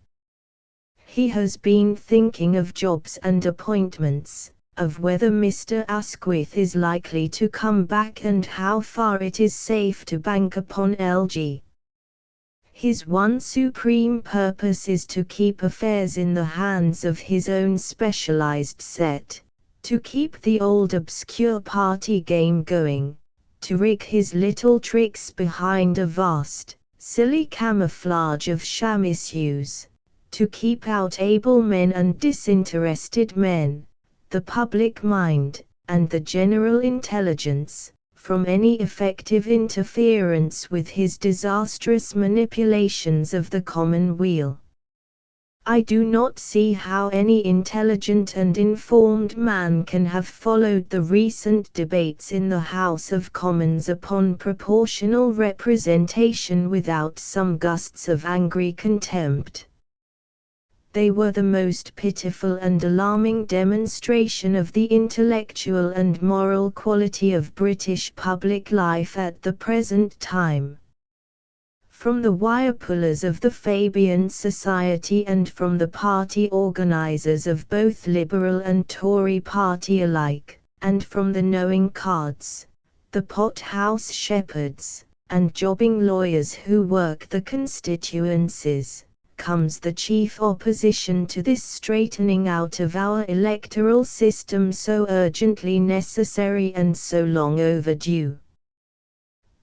Speaker 1: He has been thinking of jobs and appointments, of whether Mr. Asquith is likely to come back and how far it is safe to bank upon LG. His one supreme purpose is to keep affairs in the hands of his own specialized set, to keep the old obscure party game going, to rig his little tricks behind a vast, silly camouflage of sham issues, to keep out able men and disinterested men, the public mind, and the general intelligence, from any effective interference with his disastrous manipulations of the commonweal. I do not see how any intelligent and informed man can have followed the recent debates in the House of Commons upon proportional representation without some gusts of angry contempt. They were the most pitiful and alarming demonstration of the intellectual and moral quality of British public life at the present time. From the wire-pullers of the Fabian Society and from the party organisers of both Liberal and Tory party alike, and from the knowing cards, the pot-house shepherds, and jobbing lawyers who work the constituencies, comes the chief opposition to this straightening out of our electoral system so urgently necessary and so long overdue.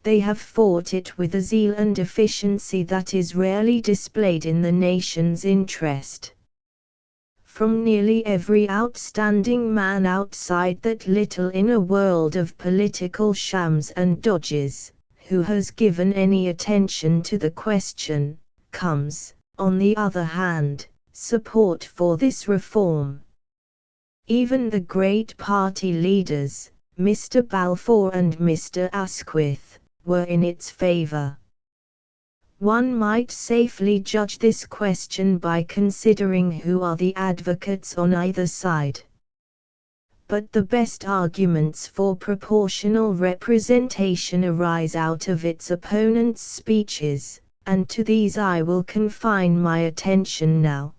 Speaker 1: They have fought it with a zeal and efficiency that is rarely displayed in the nation's interest. From nearly every outstanding man outside that little inner world of political shams and dodges, who has given any attention to the question, comes, on the other hand, support for this reform. Even the great party leaders, Mr. Balfour and Mr. Asquith, were in its favour. One might safely judge this question by considering who are the advocates on either side. But the best arguments for proportional representation arise out of its opponents' speeches, and to these I will confine my attention now.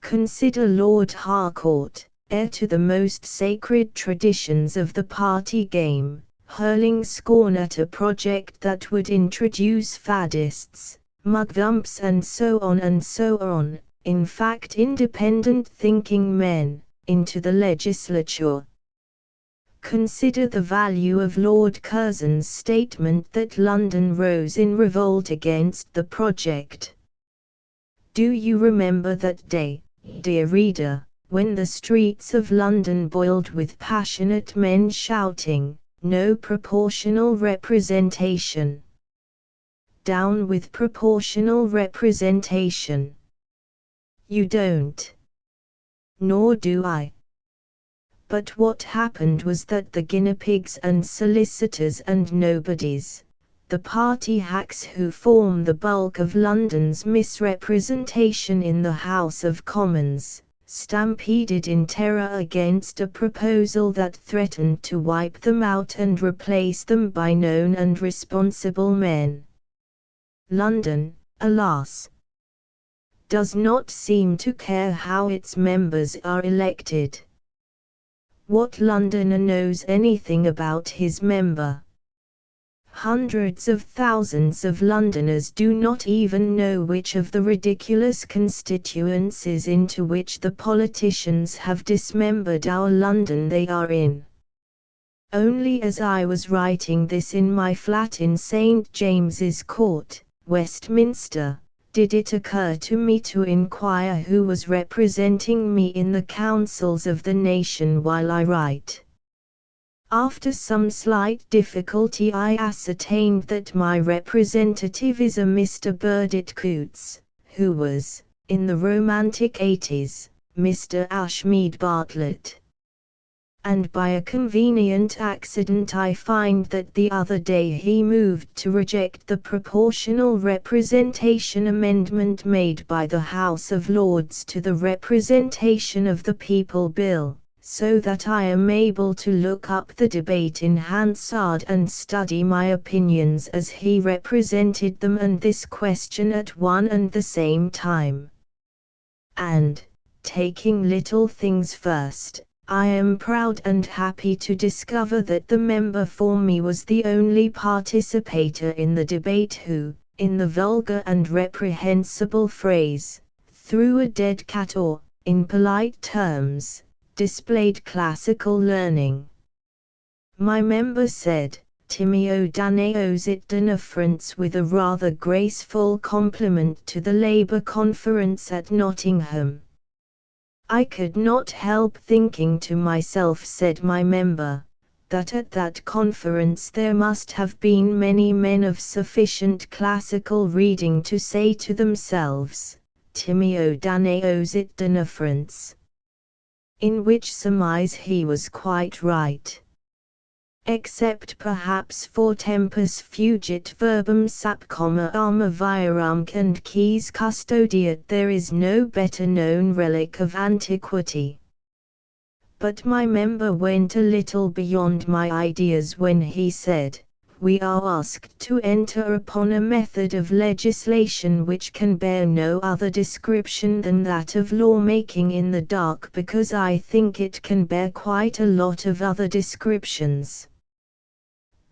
Speaker 1: Consider Lord Harcourt, heir to the most sacred traditions of the party game, hurling scorn at a project that would introduce faddists, mugwumps and so on, in fact independent thinking men, into the legislature. Consider the value of Lord Curzon's statement that London rose in revolt against the project. Do you remember that day, dear reader, when the streets of London boiled with passionate men shouting, "No proportional representation! Down with proportional representation"? You don't. Nor do I. But what happened was that the guinea pigs and solicitors and nobodies, the party hacks who form the bulk of London's misrepresentation in the House of Commons, stampeded in terror against a proposal that threatened to wipe them out and replace them by known and responsible men. London, alas, does not seem to care how its members are elected. What Londoner knows anything about his member? Hundreds of thousands of Londoners do not even know which of the ridiculous constituencies into which the politicians have dismembered our London they are in. Only as I was writing this in my flat in St. James's Court, Westminster, did it occur to me to inquire who was representing me in the councils of the nation while I write. After some slight difficulty I ascertained that my representative is a Mr. Burdett Coutts, who was, in the romantic 80s, Mr. Ashmead Bartlett. And by a convenient accident I find that the other day he moved to reject the proportional representation amendment made by the House of Lords to the Representation of the People Bill, so that I am able to look up the debate in Hansard and study my opinions as he represented them and this question at one and the same time. And, taking little things first, I am proud and happy to discover that the member for me was the only participator in the debate who, in the vulgar and reprehensible phrase, threw a dead cat or, in polite terms, displayed classical learning. My member said, Timeo Danaos it Danafrance with a rather graceful compliment to the Labour Conference at Nottingham. I could not help thinking to myself, said my member, that at that conference there must have been many men of sufficient classical reading to say to themselves, Timeo Danaos it Danafrance. In which surmise he was quite right. Except perhaps for tempus fugit verbum sapcoma arma viarum and quis custodiat, there is no better known relic of antiquity. But my member went a little beyond my ideas when he said, we are asked to enter upon a method of legislation which can bear no other description than that of lawmaking in the dark, because I think it can bear quite a lot of other descriptions.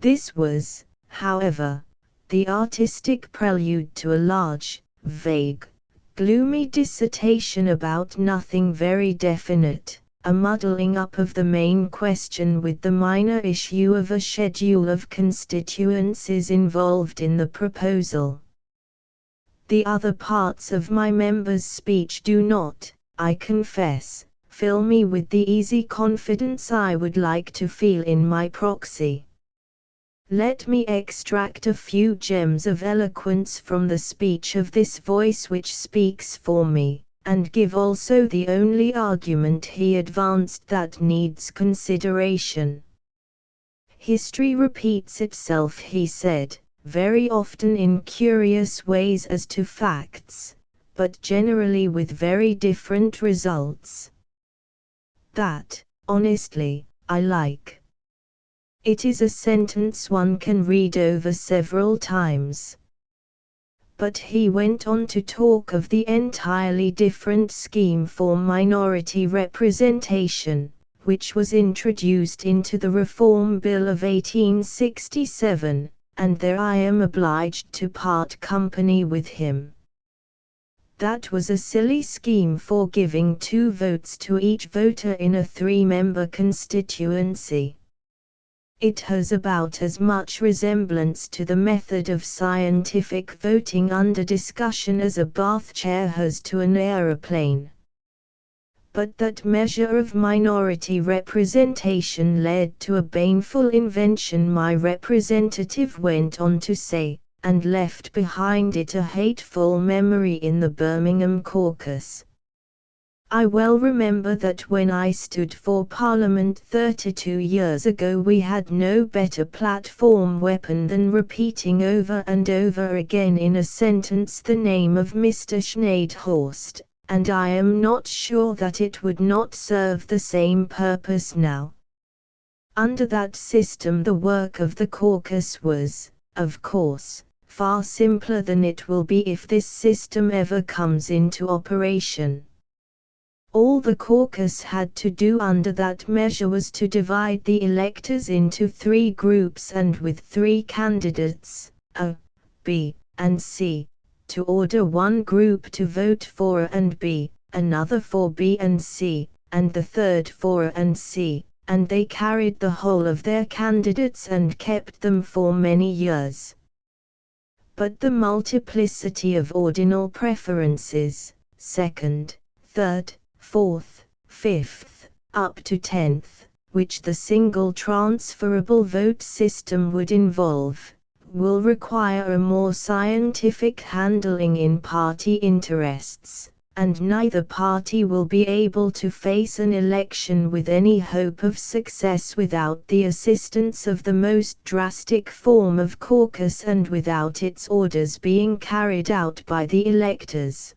Speaker 1: This was, however, the artistic prelude to a large, vague, gloomy dissertation about nothing very definite, a muddling up of the main question with the minor issue of a schedule of constituencies involved in the proposal. The other parts of my member's speech do not, I confess, fill me with the easy confidence I would like to feel in my proxy. Let me extract a few gems of eloquence from the speech of this voice which speaks for me, and give also the only argument he advanced that needs consideration. History repeats itself, he said, very often in curious ways as to facts, but generally with very different results. That, honestly, I like. It is a sentence one can read over several times. But he went on to talk of the entirely different scheme for minority representation, which was introduced into the Reform Bill of 1867, and there I am obliged to part company with him. That was a silly scheme for giving 2 votes to each voter in a 3-member constituency. It has about as much resemblance to the method of scientific voting under discussion as a bath chair has to an aeroplane. But that measure of minority representation led to a baneful invention, my representative went on to say, and left behind it a hateful memory in the Birmingham caucus. I well remember that when I stood for Parliament 32 years ago we had no better platform weapon than repeating over and over again in a sentence the name of Mr. Schneiderhorst, and I am not sure that it would not serve the same purpose now. Under that system the work of the caucus was, of course, far simpler than it will be if this system ever comes into operation. All the caucus had to do under that measure was to divide the electors into 3 groups and with 3 candidates, A, B, and C, to order one group to vote for A and B, another for B and C, and the third for A and C, and they carried the whole of their candidates and kept them for many years. But the multiplicity of ordinal preferences, 2nd, 3rd, 4th, 5th, up to 10th, which the single transferable vote system would involve, will require a more scientific handling in party interests, and neither party will be able to face an election with any hope of success without the assistance of the most drastic form of caucus and without its orders being carried out by the electors.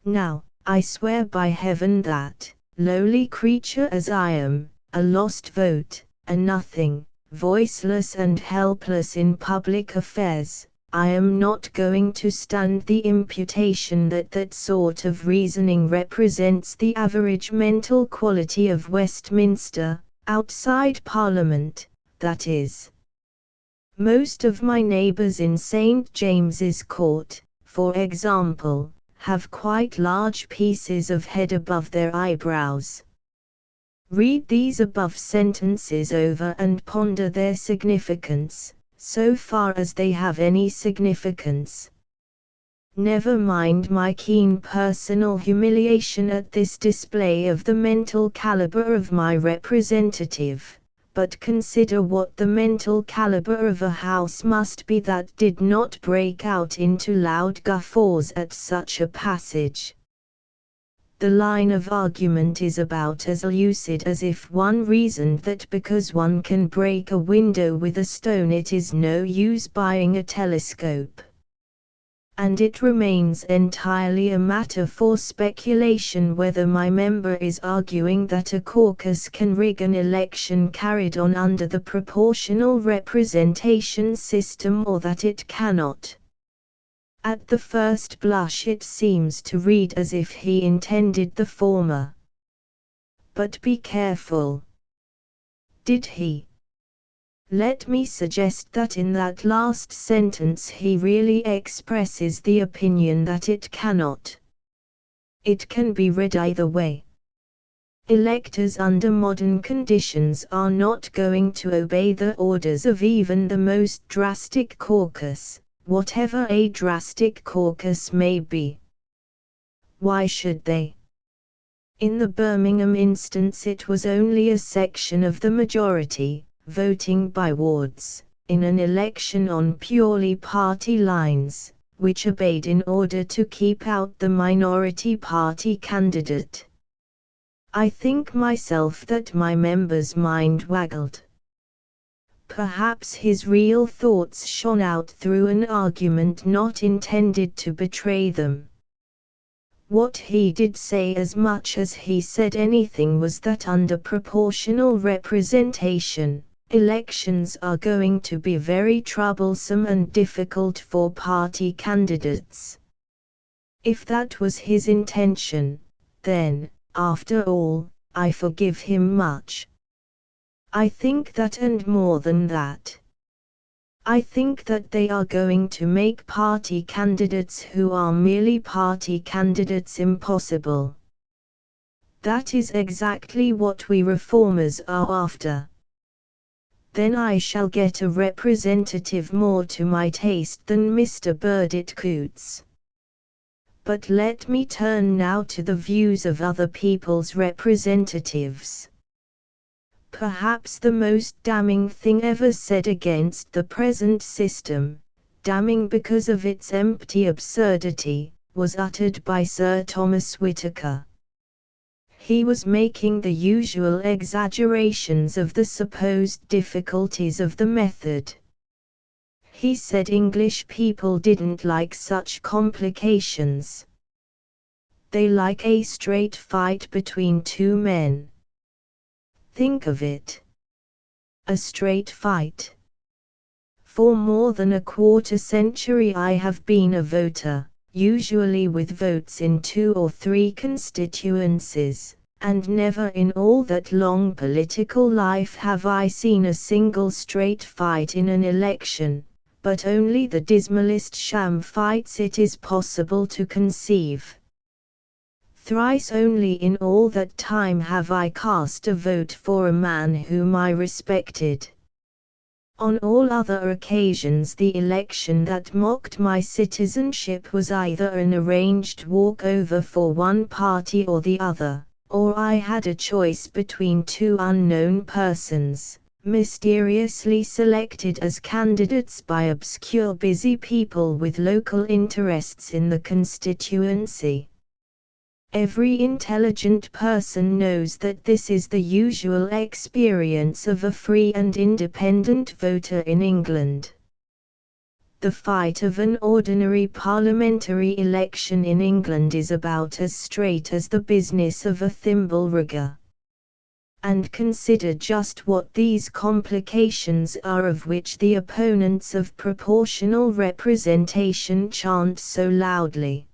Speaker 1: Now, I swear by heaven that, lowly creature as I am, a lost vote, a nothing, voiceless and helpless in public affairs, I am not going to stand the imputation that that sort of reasoning represents the average mental quality of Westminster, outside Parliament, that is. Most of my neighbours in St. James's Court, for example, have quite large pieces of head above their eyebrows. Read these above sentences over and ponder their significance, so far as they have any significance. Never mind my keen personal humiliation at this display of the mental caliber of my representative, but consider what the mental caliber of a house must be that did not break out into loud guffaws at such a passage. The line of argument is about as lucid as if one reasoned that because one can break a window with a stone it is no use buying a telescope. And it remains entirely a matter for speculation whether my member is arguing that a caucus can rig an election carried on under the proportional representation system or that it cannot. At the first blush it seems to read as if he intended the former. But be careful. Did he? Let me suggest that in that last sentence he really expresses the opinion that it cannot. It can be read either way. Electors under modern conditions are not going to obey the orders of even the most drastic caucus, whatever a drastic caucus may be. Why should they? In the Birmingham instance it was only a section of the majority, voting by wards, in an election on purely party lines, which obeyed in order to keep out the minority party candidate. I think myself that my member's mind waggled. Perhaps his real thoughts shone out through an argument not intended to betray them. What he did say as much as he said anything was that under proportional representation, elections are going to be very troublesome and difficult for party candidates. If that was his intention, then, after all, I forgive him much. I think that and more than that. I think that they are going to make party candidates who are merely party candidates impossible. That is exactly what we reformers are after. Then I shall get a representative more to my taste than Mr. Burdett Coutts. But let me turn now to the views of other people's representatives. Perhaps the most damning thing ever said against the present system, damning because of its empty absurdity, was uttered by Sir Thomas Whittaker. He was making the usual exaggerations of the supposed difficulties of the method. He said English people didn't like such complications. They like a straight fight between two men. Think of it. A straight fight. For more than a quarter century I have been a voter, usually with votes in 2 or 3 constituencies, and never in all that long political life have I seen a single straight fight in an election, but only the dismalest sham fights it is possible to conceive. Thrice only in all that time have I cast a vote for a man whom I respected. On all other occasions the election that mocked my citizenship was either an arranged walkover for one party or the other, or I had a choice between 2 unknown persons, mysteriously selected as candidates by obscure busy people with local interests in the constituency. Every intelligent person knows that this is the usual experience of a free and independent voter in England. The fight of an ordinary parliamentary election in England is about as straight as the business of a thimble rigger. And consider just what these complications are of which the opponents of proportional representation chant so loudly.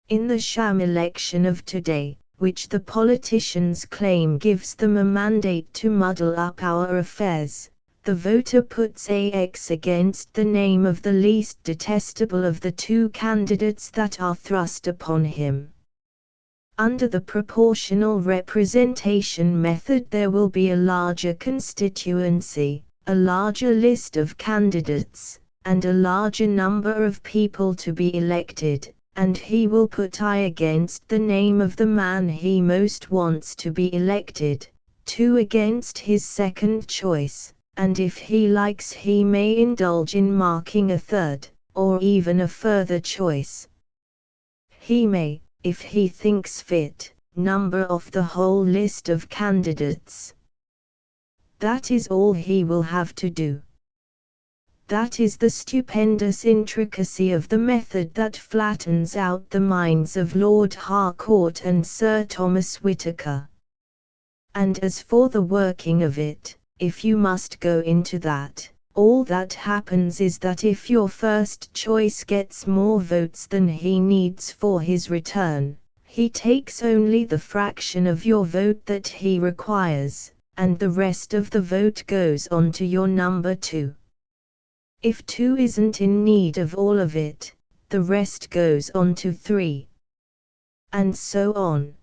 Speaker 1: In the sham election of today, which the politicians claim gives them a mandate to muddle up our affairs, the voter puts AX against the name of the least detestable of the 2 candidates that are thrust upon him. Under the proportional representation method there will be a larger constituency, a larger list of candidates, and a larger number of people to be elected, and he will put I against the name of the man he most wants to be elected, 2 against his second choice, and if he likes he may indulge in marking a third, or even a further choice. He may, if he thinks fit, number off the whole list of candidates. That is all he will have to do. That is the stupendous intricacy of the method that flattens out the minds of Lord Harcourt and Sir Thomas Whittaker. And as for the working of it, if you must go into that, all that happens is that if your first choice gets more votes than he needs for his return, he takes only the fraction of your vote that he requires, and the rest of the vote goes on to your number 2. If 2 isn't in need of all of it, the rest goes on to 3. And so on.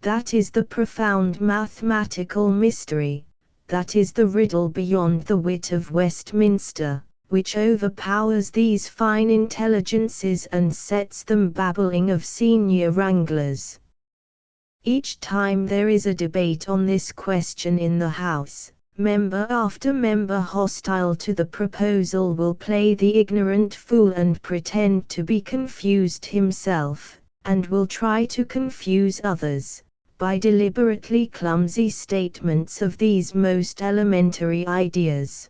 Speaker 1: That is the profound mathematical mystery. That is the riddle beyond the wit of Westminster, which overpowers these fine intelligences and sets them babbling of senior wranglers. Each time there is a debate on this question in the House, member after member hostile to the proposal will play the ignorant fool and pretend to be confused himself, and will try to confuse others by deliberately clumsy statements of these most elementary ideas.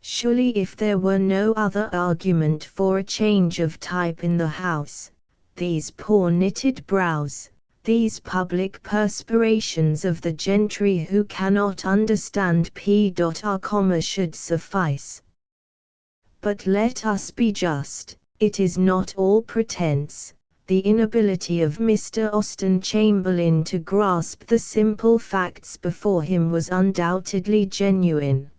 Speaker 1: Surely if there were no other argument for a change of type in the House, these poor knitted brows, these public perspirations of the gentry who cannot understand P.R. should suffice. But let us be just, it is not all pretense. The inability of Mr. Austen Chamberlain to grasp the simple facts before him was undoubtedly genuine.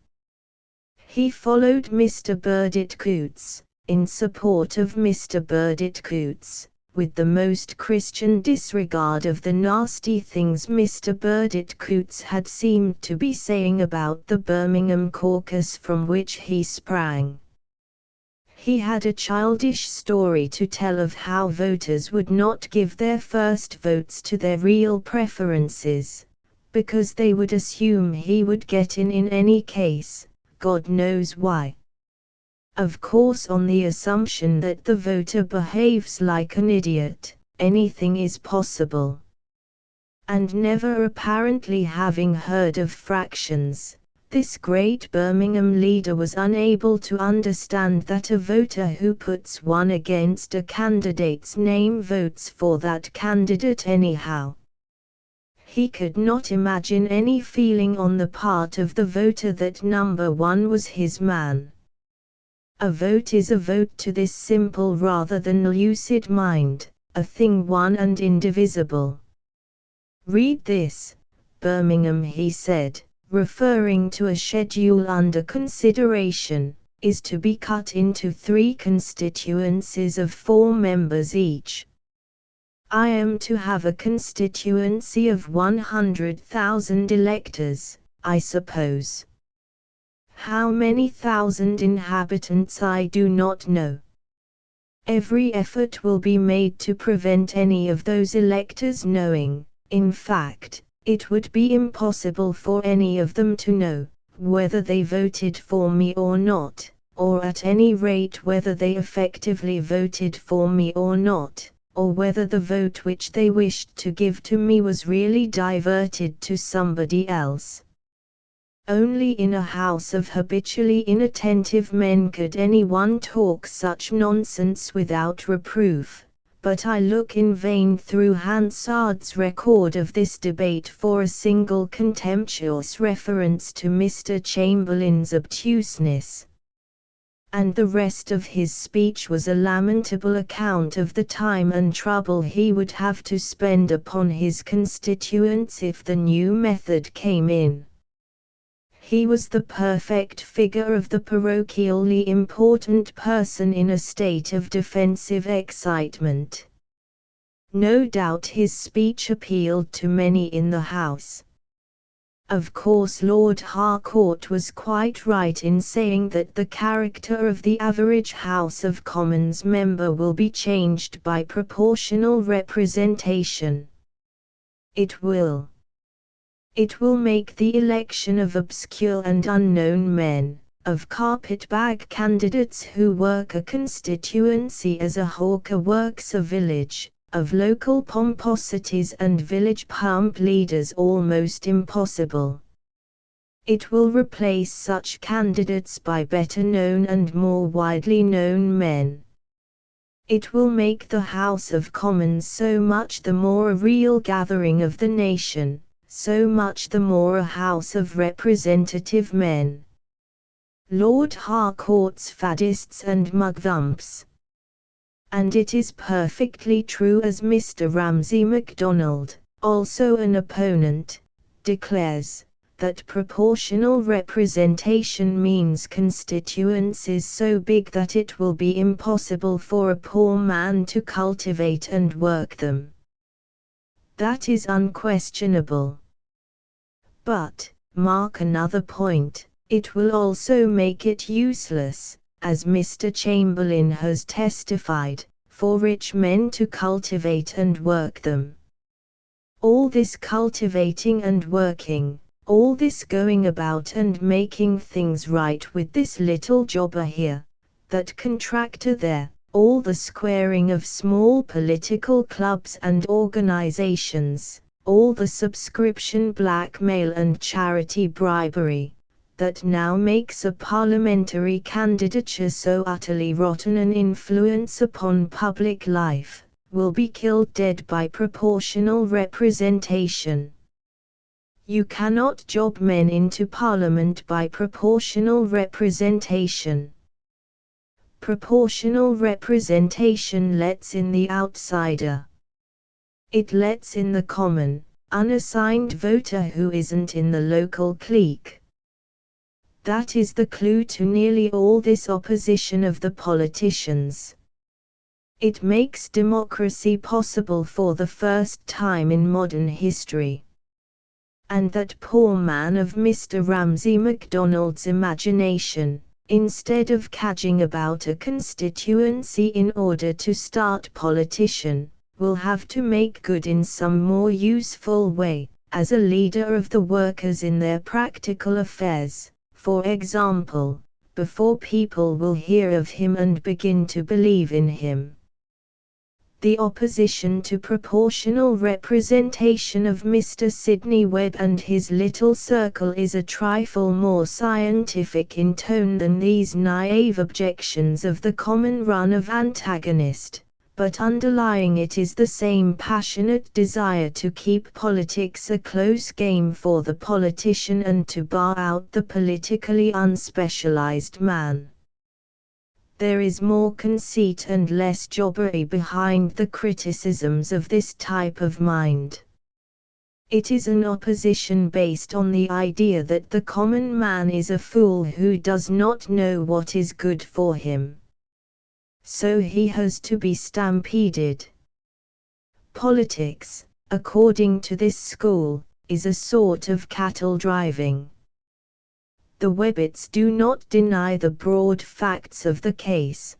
Speaker 1: He followed Mr. Burdett Coutts, in support of Mr. Burdett Coutts, with the most Christian disregard of the nasty things Mr. Burdett Coutts had seemed to be saying about the Birmingham caucus from which he sprang. He had a childish story to tell of how voters would not give their first votes to their real preferences, because they would assume he would get in any case, God knows why. Of course, on the assumption that the voter behaves like an idiot, anything is possible. And never apparently having heard of fractions, this great Birmingham leader was unable to understand that a voter who puts 1 against a candidate's name votes for that candidate anyhow. He could not imagine any feeling on the part of the voter that number 1 was his man. A vote is a vote to this simple rather than lucid mind, a thing one and indivisible. Read this, Birmingham, he said, referring to a schedule under consideration, is to be cut into 3 constituencies of 4 members each. I am to have a constituency of 100,000 electors, I suppose. How many thousand inhabitants I do not know. Every effort will be made to prevent any of those electors knowing. In fact, it would be impossible for any of them to know whether they voted for me or not, or at any rate whether they effectively voted for me or not, or whether the vote which they wished to give to me was really diverted to somebody else. Only in a house of habitually inattentive men could anyone talk such nonsense without reproof. But I look in vain through Hansard's record of this debate for a single contemptuous reference to Mr. Chamberlain's obtuseness. And the rest of his speech was a lamentable account of the time and trouble he would have to spend upon his constituents if the new method came in. He was the perfect figure of the parochially important person in a state of defensive excitement. No doubt his speech appealed to many in the House. Of course Lord Harcourt was quite right in saying that the character of the average House of Commons member will be changed by proportional representation. It will. It will make the election of obscure and unknown men, of carpetbag candidates who work a constituency as a hawker works a village, of local pomposities and village pump leaders almost impossible. It will replace such candidates by better known and more widely known men. It will make the House of Commons so much the more a real gathering of the nation, so much the more a house of representative men. Lord Harcourt's faddists and mugwumps. And it is perfectly true as Mr. Ramsay MacDonald, also an opponent, declares, that proportional representation means constituencies so big that it will be impossible for a poor man to cultivate and work them. That is unquestionable. But, mark another point, it will also make it useless, as Mr. Chamberlain has testified, for rich men to cultivate and work them. All this cultivating and working, all this going about and making things right with this little jobber here, that contractor there, all the squaring of small political clubs and organizations, all the subscription blackmail and charity bribery, that now makes a parliamentary candidature so utterly rotten an influence upon public life, will be killed dead by proportional representation. You cannot job men into Parliament by proportional representation. Proportional representation lets in the outsider. It lets in the common, unassigned voter who isn't in the local clique. That is the clue to nearly all this opposition of the politicians. It makes democracy possible for the first time in modern history. And that poor man of Mr. Ramsay MacDonald's imagination, instead of cadging about a constituency in order to start politician, will have to make good in some more useful way, as a leader of the workers in their practical affairs, for example, before people will hear of him and begin to believe in him. The opposition to proportional representation of Mr. Sidney Webb and his little circle is a trifle more scientific in tone than these naive objections of the common run of antagonist, but underlying it is the same passionate desire to keep politics a close game for the politician and to bar out the politically unspecialized man. There is more conceit and less jobbery behind the criticisms of this type of mind. It is an opposition based on the idea that the common man is a fool who does not know what is good for him. So he has to be stampeded. Politics, according to this school, is a sort of cattle driving. The Webbits do not deny the broad facts of the case.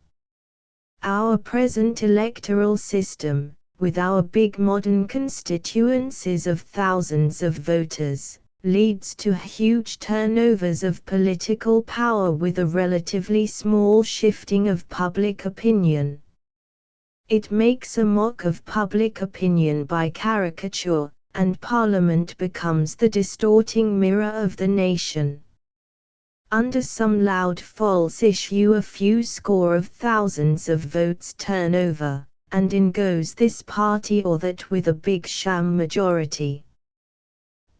Speaker 1: Our present electoral system, with our big modern constituencies of thousands of voters, leads to huge turnovers of political power with a relatively small shifting of public opinion. It makes a mock of public opinion by caricature, and Parliament becomes the distorting mirror of the nation. Under some loud false issue a few score of thousands of votes turn over, and in goes this party or that with a big sham majority.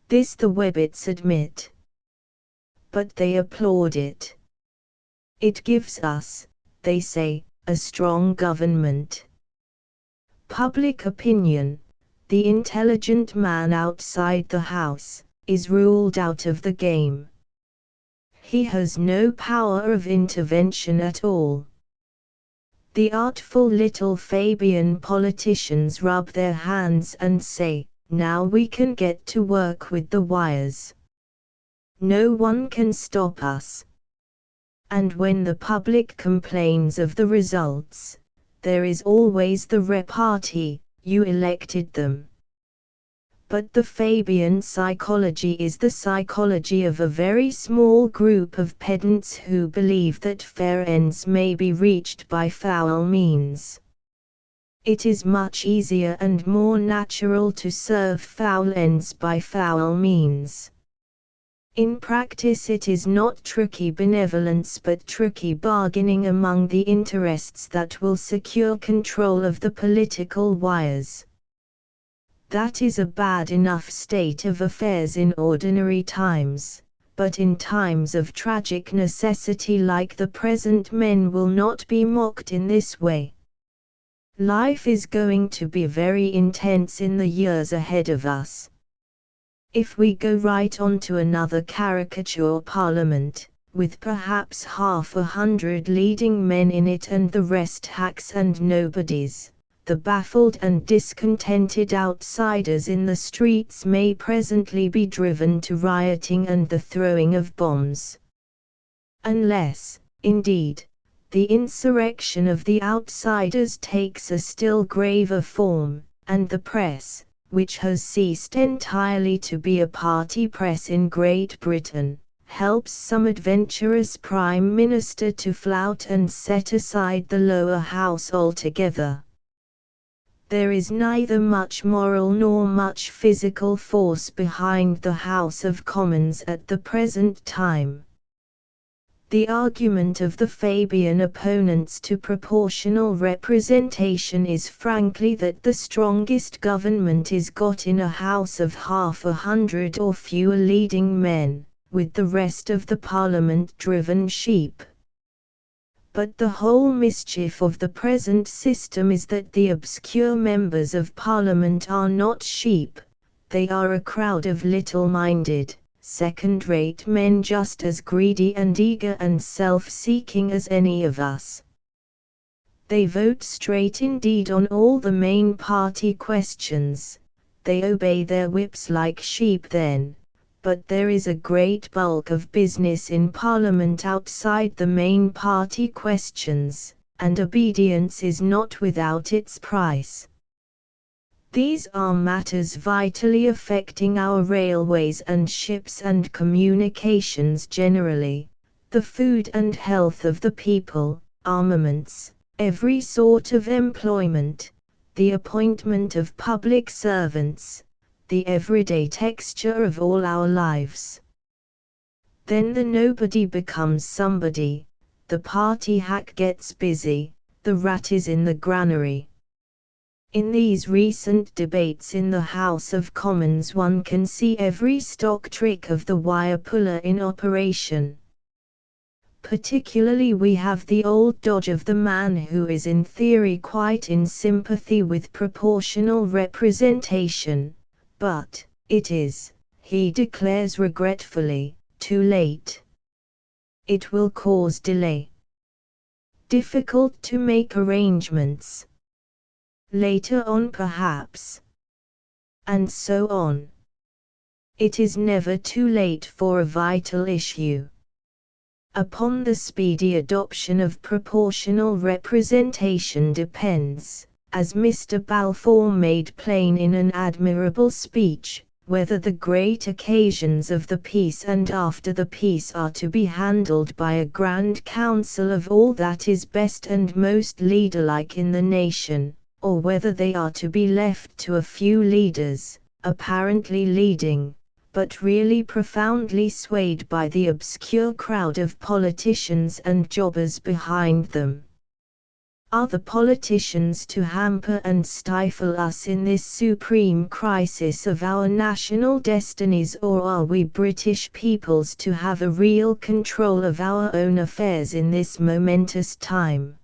Speaker 1: This the Webbits admit. But they applaud it. It gives us, they say, a strong government. Public opinion, the intelligent man outside the House, is ruled out of the game. He has no power of intervention at all. The artful little Fabian politicians rub their hands and say, "Now we can get to work with the wires. No one can stop us." And when the public complains of the results, there is always the repartee, "You elected them." But the Fabian psychology is the psychology of a very small group of pedants who believe that fair ends may be reached by foul means. It is much easier and more natural to serve foul ends by foul means. In practice it is not tricky benevolence but tricky bargaining among the interests that will secure control of the political wires. That is a bad enough state of affairs in ordinary times, but in times of tragic necessity like the present men will not be mocked in this way. Life is going to be very intense in the years ahead of us. If we go right on to another caricature parliament, with perhaps 100 leading men in it and the rest hacks and nobodies, the baffled and discontented outsiders in the streets may presently be driven to rioting and the throwing of bombs. Unless, indeed, the insurrection of the outsiders takes a still graver form, and the press, which has ceased entirely to be a party press in Great Britain, helps some adventurous Prime Minister to flout and set aside the lower house altogether. There is neither much moral nor much physical force behind the House of Commons at the present time. The argument of the Fabian opponents to proportional representation is frankly that the strongest government is got in a house of 100 or fewer leading men, with the rest of the parliament driven sheep. But the whole mischief of the present system is that the obscure members of Parliament are not sheep, they are a crowd of little-minded, second-rate men just as greedy and eager and self-seeking as any of us. They vote straight indeed on all the main party questions, they obey their whips like sheep then. But there is a great bulk of business in Parliament outside the main party questions, and obedience is not without its price. These are matters vitally affecting our railways and ships and communications generally, the food and health of the people, armaments, every sort of employment, the appointment of public servants, the everyday texture of all our lives. Then the nobody becomes somebody, the party hack gets busy, the rat is in the granary. In these recent debates in the House of Commons one can see every stock trick of the wire puller in operation. Particularly we have the old dodge of the man who is in theory quite in sympathy with proportional representation. But, it is, he declares regretfully, too late. It will cause delay. Difficult to make arrangements. Later on perhaps. And so on. It is never too late for a vital issue. Upon the speedy adoption of proportional representation depends, as Mr. Balfour made plain in an admirable speech, whether the great occasions of the peace and after the peace are to be handled by a grand council of all that is best and most leaderlike in the nation, or whether they are to be left to a few leaders, apparently leading, but really profoundly swayed by the obscure crowd of politicians and jobbers behind them. Are the politicians to hamper and stifle us in this supreme crisis of our national destinies, or are we British peoples to have a real control of our own affairs in this momentous time?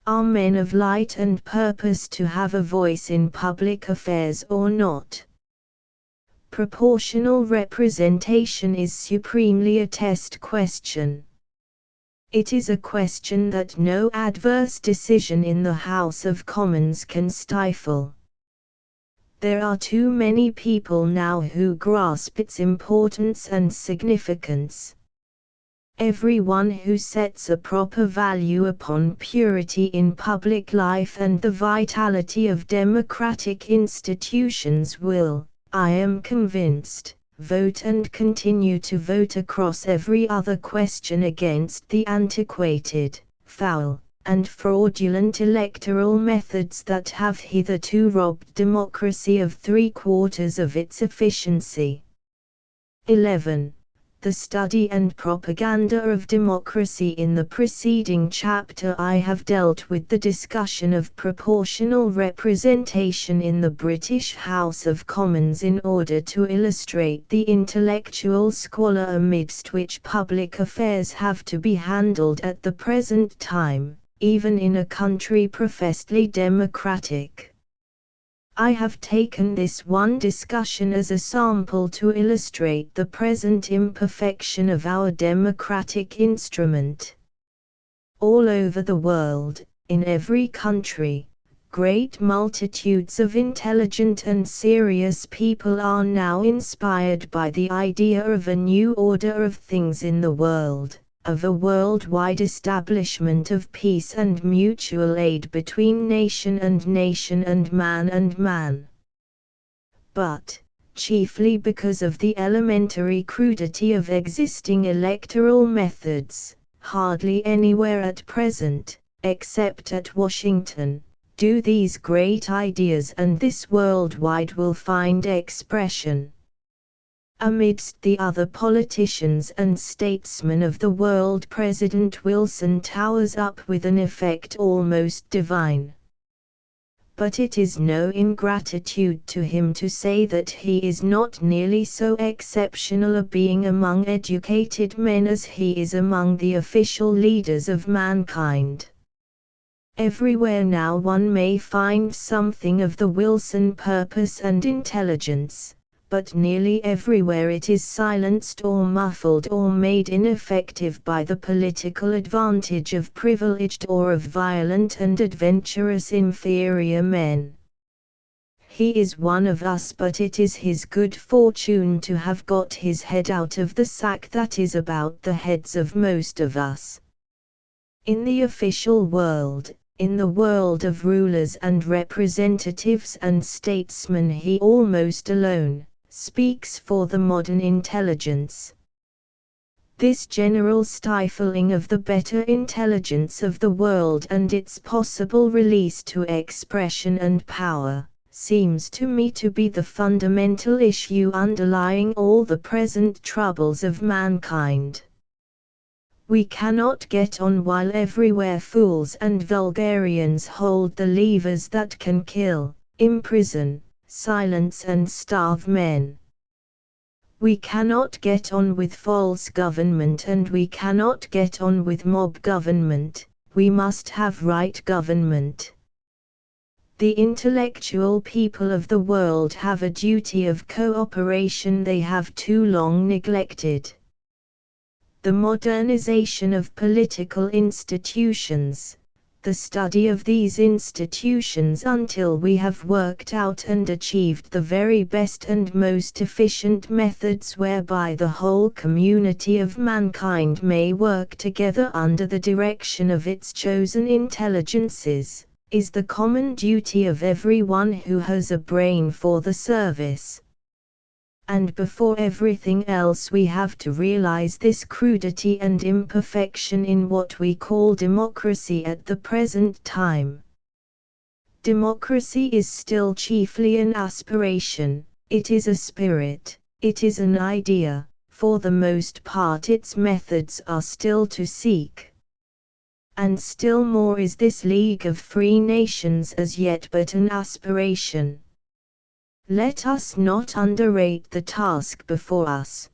Speaker 1: Are men of light and purpose to have a voice in public affairs or not? Proportional representation is supremely a test question. It is a question that no adverse decision in the House of Commons can stifle. There are too many people now who grasp its importance and significance. Everyone who sets a proper value upon purity in public life and the vitality of democratic institutions will, I am convinced, vote and continue to vote across every other question against the antiquated, foul, and fraudulent electoral methods that have hitherto robbed democracy of 3/4 of its efficiency. 11. The study and propaganda of democracy. In the preceding chapter I have dealt with the discussion of proportional representation in the British House of Commons in order to illustrate the intellectual squalor amidst which public affairs have to be handled at the present time, even in a country professedly democratic. I have taken this one discussion as a sample to illustrate the present imperfection of our democratic instrument. All over the world, in every country, great multitudes of intelligent and serious people are now inspired by the idea of a new order of things in the world, of a worldwide establishment of peace and mutual aid between nation and nation and man. But, chiefly because of the elementary crudity of existing electoral methods, hardly anywhere at present, except at Washington, do these great ideas and this worldwide will find expression. Amidst the other politicians and statesmen of the world, President Wilson towers up with an effect almost divine. But it is no ingratitude to him to say that he is not nearly so exceptional a being among educated men as he is among the official leaders of mankind. Everywhere now one may find something of the Wilson purpose and intelligence, but nearly everywhere it is silenced or muffled or made ineffective by the political advantage of privileged or of violent and adventurous inferior men. He is one of us, but it is his good fortune to have got his head out of the sack that is about the heads of most of us. In the official world, in the world of rulers and representatives and statesmen, he almost alone speaks for the modern intelligence. This general stifling of the better intelligence of the world and its possible release to expression and power, seems to me to be the fundamental issue underlying all the present troubles of mankind. We cannot get on while everywhere fools and vulgarians hold the levers that can kill, imprison, silence and starve men. We cannot get on with false government and we cannot get on with mob government, we must have right government. The intellectual people of the world have a duty of cooperation they have too long neglected. The modernization of political institutions, the study of these institutions until we have worked out and achieved the very best and most efficient methods whereby the whole community of mankind may work together under the direction of its chosen intelligences, is the common duty of everyone who has a brain for the service. And before everything else we have to realize this crudity and imperfection in what we call democracy at the present time. Democracy is still chiefly an aspiration, it is a spirit, it is an idea, for the most part its methods are still to seek. And still more is this League of Free Nations as yet but an aspiration. Let us not underrate the task before us.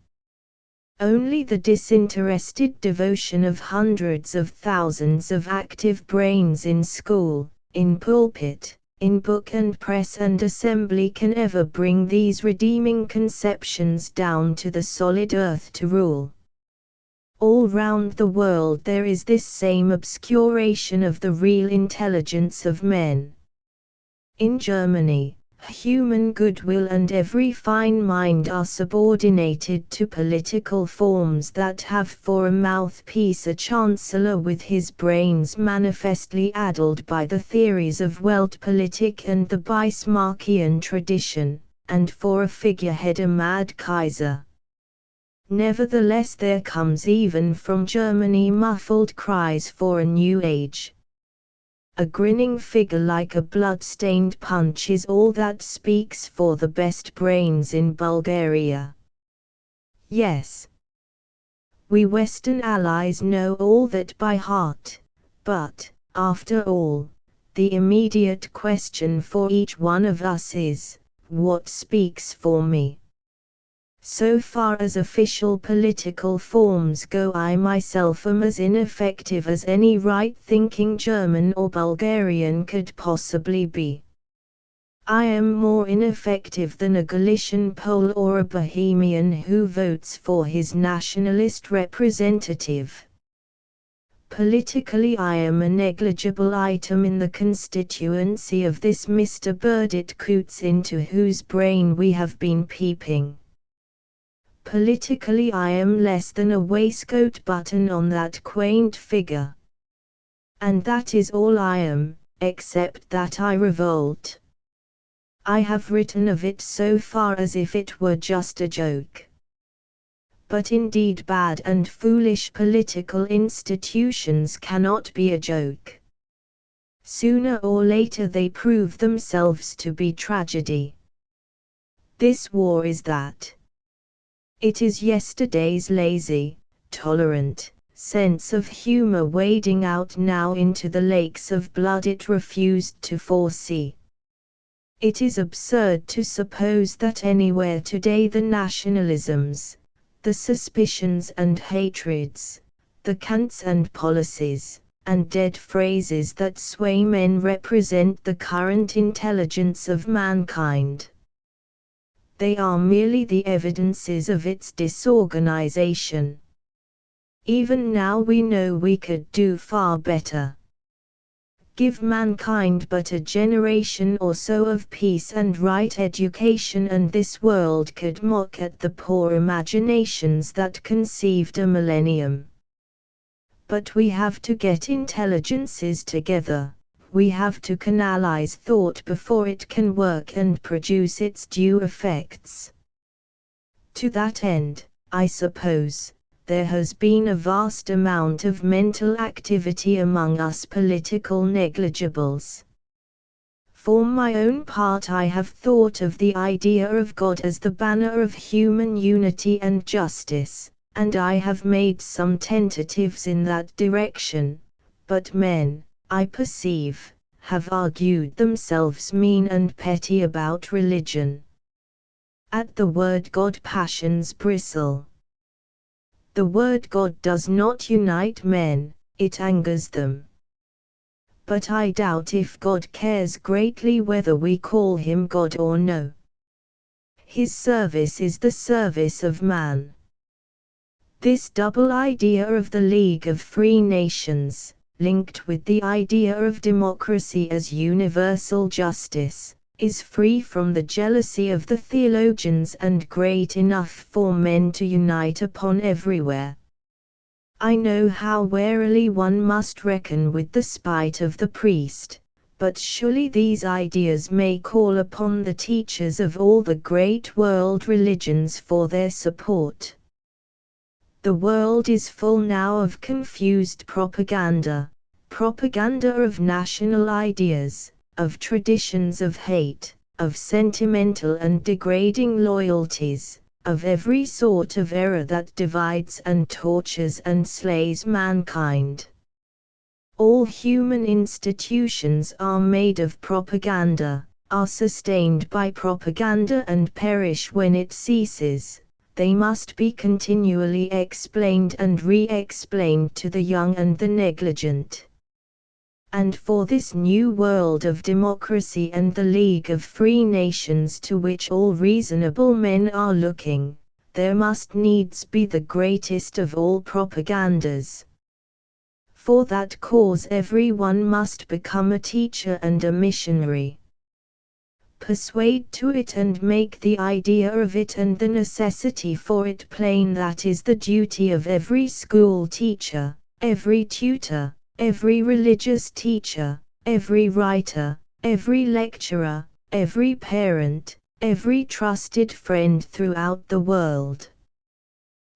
Speaker 1: Only the disinterested devotion of hundreds of thousands of active brains in school, in pulpit, in book and press and assembly can ever bring these redeeming conceptions down to the solid earth to rule. All round the world there is this same obscuration of the real intelligence of men. In Germany, human goodwill and every fine mind are subordinated to political forms that have for a mouthpiece a chancellor with his brains manifestly addled by the theories of Weltpolitik and the Bismarckian tradition, and for a figurehead a mad Kaiser. Nevertheless, there comes even from Germany muffled cries for a new age. A grinning figure like a blood-stained punch is all that speaks for the best brains in Bulgaria. Yes, we Western allies know all that by heart, but, after all, the immediate question for each one of us is, what speaks for me? So far as official political forms go, I myself am as ineffective as any right-thinking German or Bulgarian could possibly be. I am more ineffective than a Galician Pole or a Bohemian who votes for his nationalist representative. Politically, I am a negligible item in the constituency of this Mr. Burdett Coutts into whose brain we have been peeping. Politically, I am less than a waistcoat button on that quaint figure. And that is all I am, except that I revolt. I have written of it so far as if it were just a joke. But indeed bad and foolish political institutions cannot be a joke. Sooner or later they prove themselves to be tragedy. This war is that. It is yesterday's lazy, tolerant sense of humor wading out now into the lakes of blood it refused to foresee. It is absurd to suppose that anywhere today the nationalisms, the suspicions and hatreds, the cants and policies, and dead phrases that sway men represent the current intelligence of mankind. They are merely the evidences of its disorganization. Even now we know we could do far better. Give mankind but a generation or so of peace and right education, and this world could mock at the poor imaginations that conceived a millennium. But we have to get intelligences together. We have to canalize thought before it can work and produce its due effects. To that end, I suppose, there has been a vast amount of mental activity among us political negligibles. For my own part, I have thought of the idea of God as the banner of human unity and justice, and I have made some tentatives in that direction, but men, I perceive, have argued themselves mean and petty about religion. At the word God passions bristle. The word God does not unite men, it angers them. But I doubt if God cares greatly whether we call him God or no. His service is the service of man. This double idea of the League of Free Nations, linked with the idea of democracy as universal justice, is free from the jealousy of the theologians and great enough for men to unite upon everywhere. I know how warily one must reckon with the spite of the priest, but surely these ideas may call upon the teachers of all the great world religions for their support. The world is full now of confused propaganda of national ideas, of traditions of hate, of sentimental and degrading loyalties, of every sort of error that divides and tortures and slays mankind. All human institutions are made of propaganda, are sustained by propaganda and perish when it ceases. They must be continually explained and re-explained to the young and the negligent. And for this new world of democracy and the League of Free Nations to which all reasonable men are looking, there must needs be the greatest of all propagandas. For that cause everyone must become a teacher and a missionary. Persuade to it and make the idea of it and the necessity for it plain. That is the duty of every school teacher, every tutor, every religious teacher, every writer, every lecturer, every parent, every trusted friend throughout the world.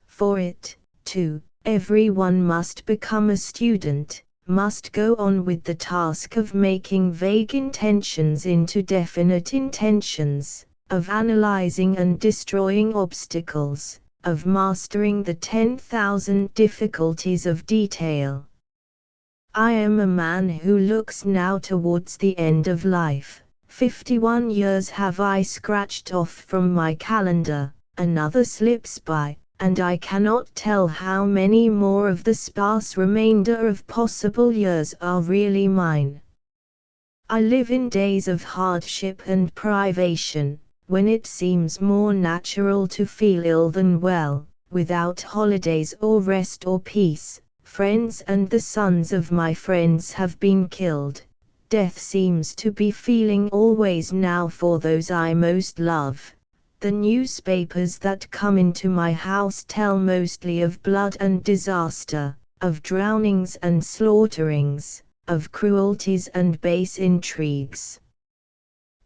Speaker 1: For it, too, everyone must become a student, must go on with the task of making vague intentions into definite intentions, of analyzing and destroying obstacles, of mastering the 10,000 difficulties of detail. I am a man who looks now towards the end of life. 51 years have I scratched off from my calendar, another slips by, and I cannot tell how many more of the sparse remainder of possible years are really mine. I live in days of hardship and privation, when it seems more natural to feel ill than well, without holidays or rest or peace. Friends and the sons of my friends have been killed. Death seems to be feeling always now for those I most love. The newspapers that come into my house tell mostly of blood and disaster, of drownings and slaughterings, of cruelties and base intrigues.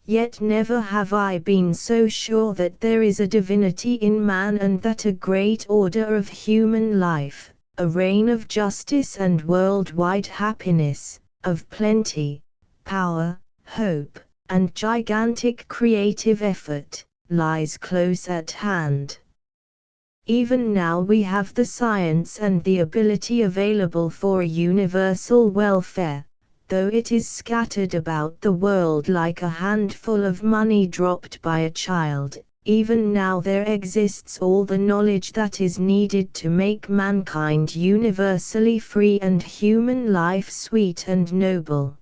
Speaker 1: Yet never have I been so sure that there is a divinity in man and that a great order of human life, a reign of justice and worldwide happiness, of plenty, power, hope, and gigantic creative effort, lies close at hand. Even now we have the science and the ability available for a universal welfare, though it is scattered about the world like a handful of money dropped by a child. Even now there exists all the knowledge that is needed to make mankind universally free and human life sweet and noble.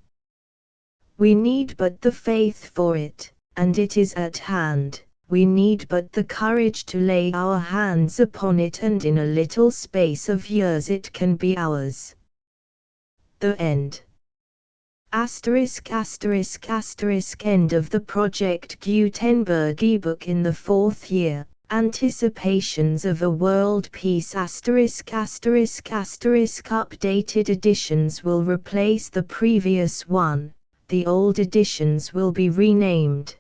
Speaker 1: We need but the faith for it, and it is at hand. We need but the courage to lay our hands upon it, and in a little space of years it can be ours. The end. ****** End of the Project Gutenberg ebook in the 4th year. Anticipations of a World Peace ****** Updated editions will replace the previous one, the old editions will be renamed.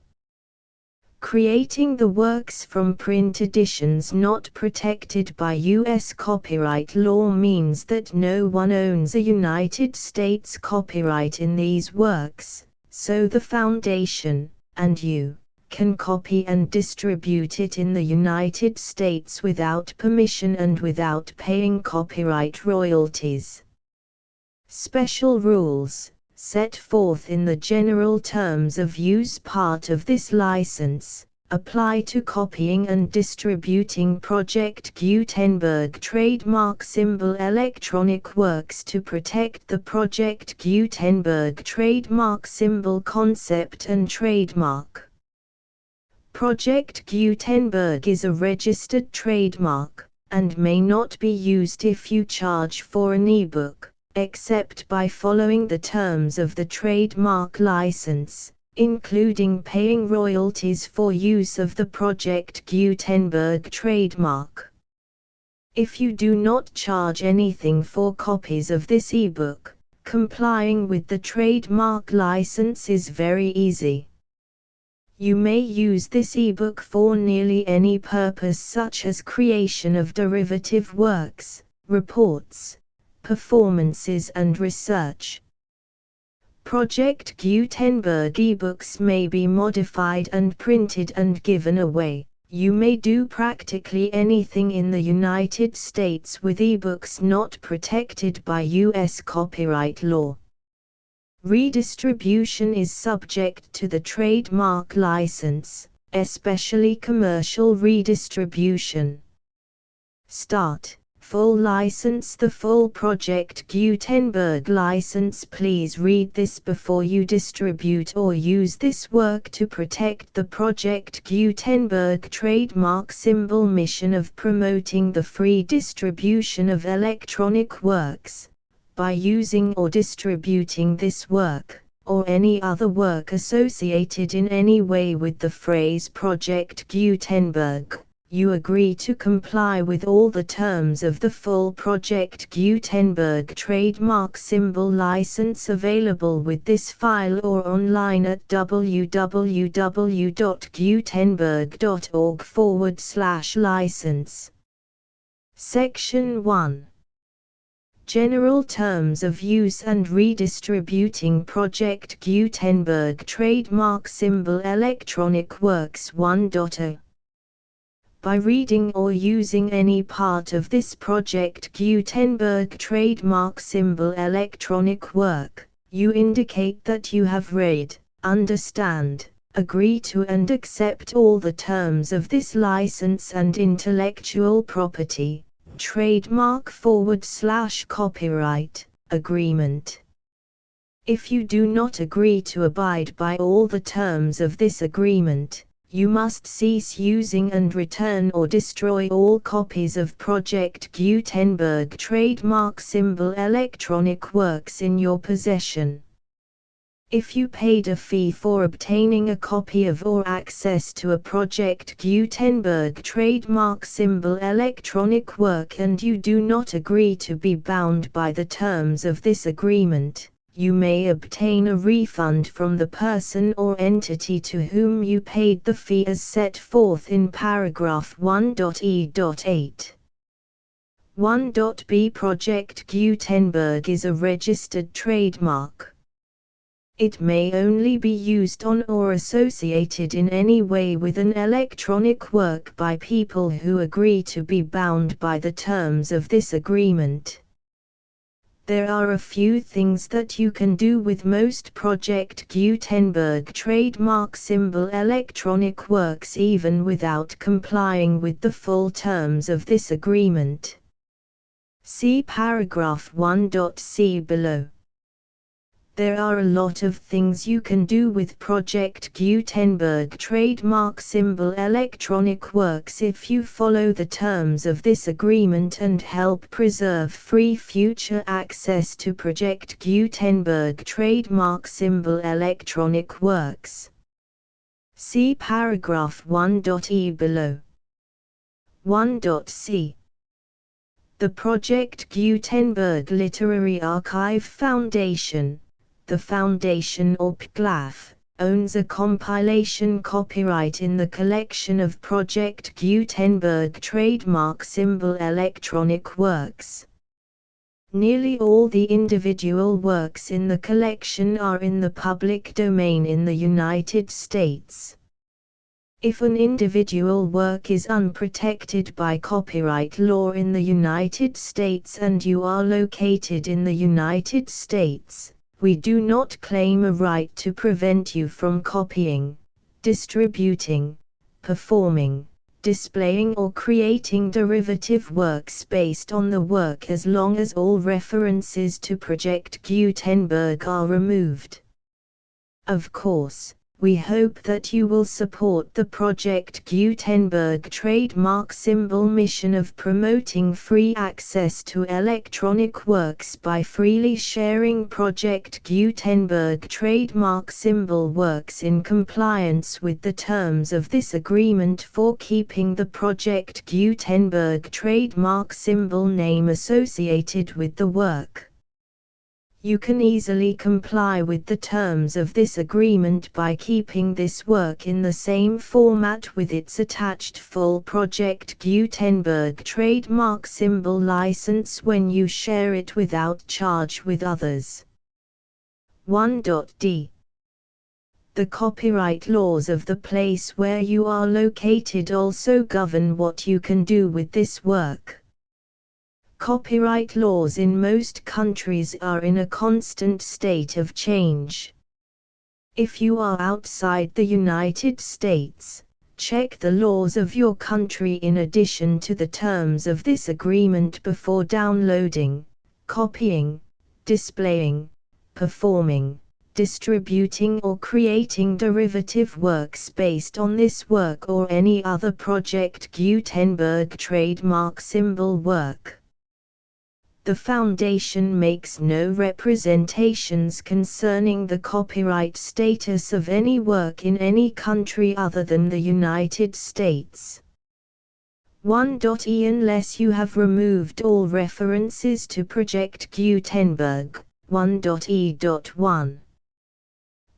Speaker 1: Creating the works from print editions not protected by U.S. copyright law means that no one owns a United States copyright in these works, so the Foundation, and you, can copy and distribute it in the United States without permission and without paying copyright royalties. Special rules, set forth in the general terms of use part of this license, apply to copying and distributing Project Gutenberg trademark symbol electronic works to protect the Project Gutenberg trademark symbol concept and trademark. Project Gutenberg is a registered trademark, and may not be used if you charge for an ebook, except by following the terms of the trademark license, including paying royalties for use of the Project Gutenberg trademark. If you do not charge anything for copies of this ebook, complying with the trademark license is very easy. You may use this ebook for nearly any purpose, such as creation of derivative works, reports, performances and research. Project Gutenberg ebooks may be modified and printed and given away. You may do practically anything in the United States with ebooks not protected by U.S. copyright law. Redistribution is subject to the trademark license, especially commercial redistribution. Start. Full license. The full Project Gutenberg license. Please read this before you distribute or use this work to protect the Project Gutenberg trademark symbol mission of promoting the free distribution of electronic works. By using or distributing this work, or any other work associated in any way with the phrase Project Gutenberg, you agree to comply with all the terms of the full Project Gutenberg trademark symbol license available with this file or online at www.gutenberg.org/license. Section 1. General Terms of Use and Redistributing Project Gutenberg Trademark Symbol Electronic Works 1.0. By reading or using any part of this Project Gutenberg trademark symbol electronic work, you indicate that you have read, understand, agree to and accept all the terms of this license and intellectual property, trademark/copyright, agreement. If you do not agree to abide by all the terms of this agreement, you must cease using and return or destroy all copies of Project Gutenberg trademark symbol electronic works in your possession. If you paid a fee for obtaining a copy of or access to a Project Gutenberg trademark symbol electronic work and you do not agree to be bound by the terms of this agreement, you may obtain a refund from the person or entity to whom you paid the fee as set forth in paragraph 1.e.8. 1.b. Project Gutenberg is a registered trademark. It may only be used on or associated in any way with an electronic work by people who agree to be bound by the terms of this agreement. There are a few things that you can do with most Project Gutenberg trademark symbol electronic works even without complying with the full terms of this agreement. See paragraph 1.c below. There are a lot of things you can do with Project Gutenberg trademark symbol electronic works if you follow the terms of this agreement and help preserve free future access to Project Gutenberg trademark symbol electronic works. See paragraph 1.e below. 1.c. The Project Gutenberg Literary Archive Foundation, the Foundation or PGLAF, owns a compilation copyright in the collection of Project Gutenberg trademark symbol electronic works. Nearly all the individual works in the collection are in the public domain in the United States. If an individual work is unprotected by copyright law in the United States and you are located in the United States, we do not claim a right to prevent you from copying, distributing, performing, displaying or creating derivative works based on the work as long as all references to Project Gutenberg are removed. Of course, we hope that you will support the Project Gutenberg trademark symbol mission of promoting free access to electronic works by freely sharing Project Gutenberg trademark symbol works in compliance with the terms of this agreement for keeping the Project Gutenberg trademark symbol name associated with the work. You can easily comply with the terms of this agreement by keeping this work in the same format with its attached full Project Gutenberg trademark symbol license when you share it without charge with others. 1.d. The copyright laws of the place where you are located also govern what you can do with this work. Copyright laws in most countries are in a constant state of change. If you are outside the United States, check the laws of your country in addition to the terms of this agreement before downloading, copying, displaying, performing, distributing or creating derivative works based on this work or any other Project Gutenberg trademark symbol work. The Foundation makes no representations concerning the copyright status of any work in any country other than the United States. 1.e Unless you have removed all references to Project Gutenberg. 1.e.1.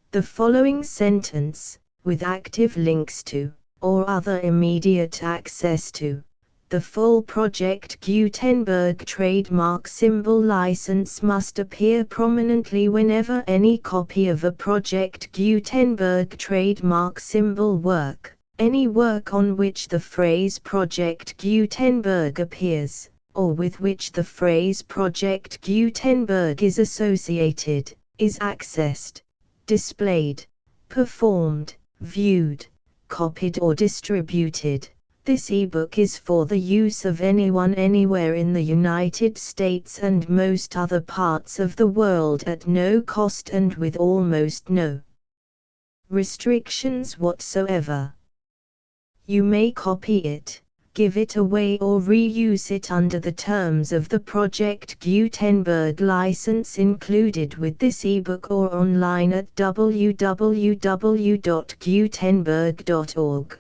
Speaker 1: The following sentence, with active links to, or other immediate access to, the full Project Gutenberg trademark symbol license must appear prominently whenever any copy of a Project Gutenberg trademark symbol work, any work on which the phrase Project Gutenberg appears, or with which the phrase Project Gutenberg is associated, is accessed, displayed, performed, viewed, copied or distributed. This ebook is for the use of anyone anywhere in the United States and most other parts of the world at no cost and with almost no restrictions whatsoever. You may copy it, give it away or reuse it under the terms of the Project Gutenberg license included with this ebook or online at www.gutenberg.org.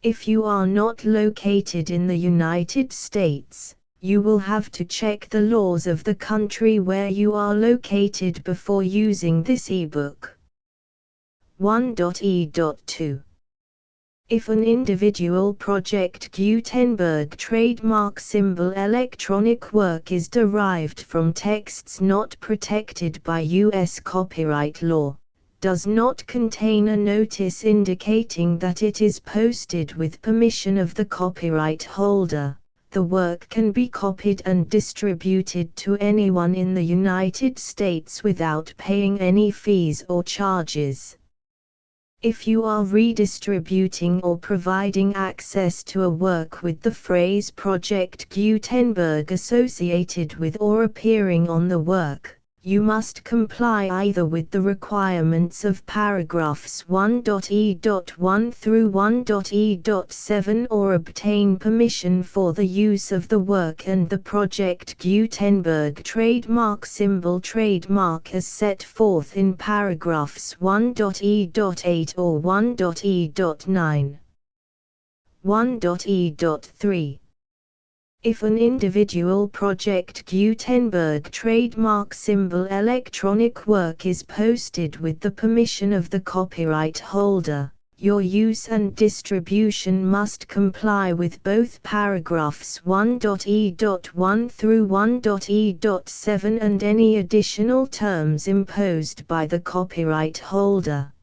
Speaker 1: If you are not located in the United States, you will have to check the laws of the country where you are located before using this ebook. 1.e.2. If an individual Project Gutenberg trademark symbol electronic work is derived from texts not protected by U.S. copyright law, does not contain a notice indicating that it is posted with permission of the copyright holder, the work can be copied and distributed to anyone in the United States without paying any fees or charges. If you are redistributing or providing access to a work with the phrase Project Gutenberg associated with or appearing on the work, you must comply either with the requirements of paragraphs 1.e.1 through 1.e.7 or obtain permission for the use of the work and the Project Gutenberg trademark symbol trademark as set forth in paragraphs 1.e.8 or 1.e.9. 1.e.3. If an individual Project Gutenberg trademark symbol electronic work is posted with the permission of the copyright holder, your use and distribution must comply with both paragraphs 1.e.1 through 1.e.7 and any additional terms imposed by the copyright holder.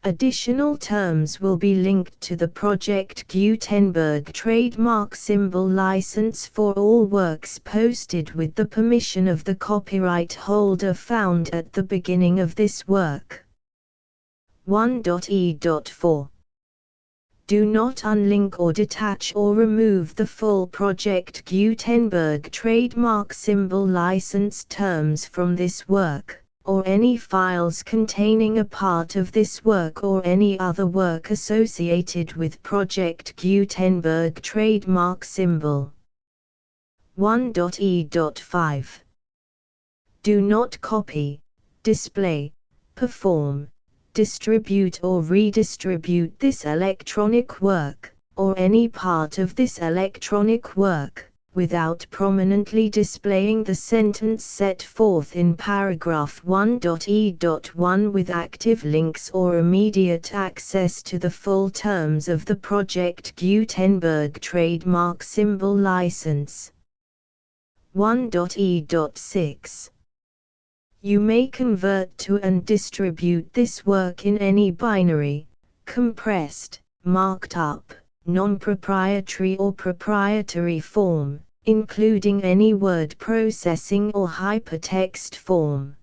Speaker 1: Additional terms will be linked to the Project Gutenberg trademark symbol license for all works posted with the permission of the copyright holder found at the beginning of this work. 1.e.4. Do not unlink or detach or remove the full Project Gutenberg trademark symbol license terms from this work, or any files containing a part of this work or any other work associated with Project Gutenberg trademark symbol. 1.e.5. Do not copy, display, perform, distribute or redistribute this electronic work, or any part of this electronic work, without prominently displaying the sentence set forth in paragraph 1.e.1 with active links or immediate access to the full terms of the Project Gutenberg trademark symbol license. 1.e.6. You may convert to and distribute this work in any binary, compressed, marked up, non-proprietary or proprietary form, including any word processing or hypertext form.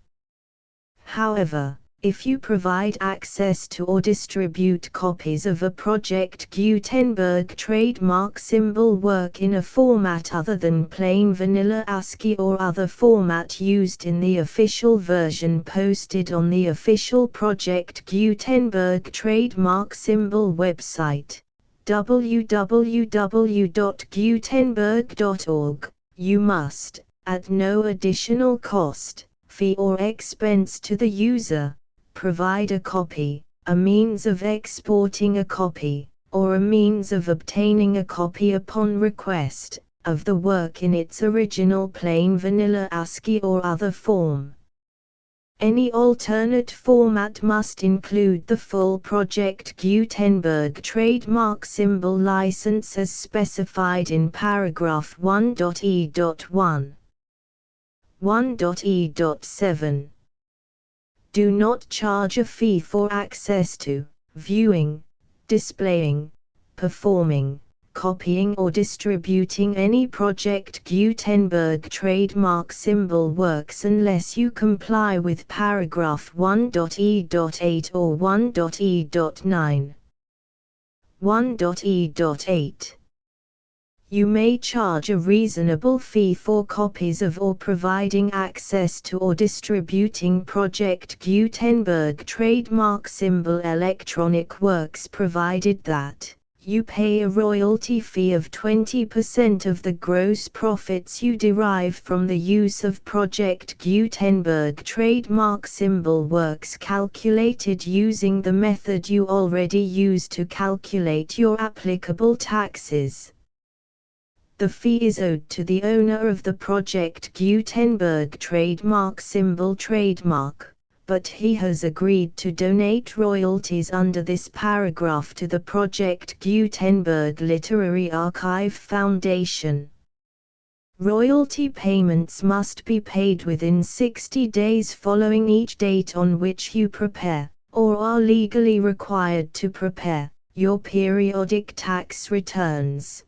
Speaker 1: However, If you provide access to or distribute copies of a Project Gutenberg trademark symbol work in a format other than plain vanilla ASCII or other format used in the official version posted on the official Project Gutenberg trademark symbol website, www.gutenberg.org, you must, at no additional cost, fee or expense to the user, provide a copy, a means of exporting a copy, or a means of obtaining a copy upon request, of the work in its original plain vanilla ASCII or other form. Any alternate format must include the full Project Gutenberg trademark symbol license as specified in paragraph 1.e.1. 1.e.7. Do not charge a fee for access to, viewing, displaying, performing, copying or distributing any Project Gutenberg trademark symbol works unless you comply with paragraph 1.e.8 or 1.e.9. 1.e.8. You may charge a reasonable fee for copies of or providing access to or distributing Project Gutenberg trademark symbol electronic works provided that you pay a royalty fee of 20% of the gross profits you derive from the use of Project Gutenberg trademark symbol works calculated using the method you already use to calculate your applicable taxes. The fee is owed to the owner of the Project Gutenberg trademark symbol trademark, but he has agreed to donate royalties under this paragraph to the Project Gutenberg Literary Archive Foundation. Royalty payments must be paid within 60 days following each date on which you prepare, or are legally required to prepare, your periodic tax returns.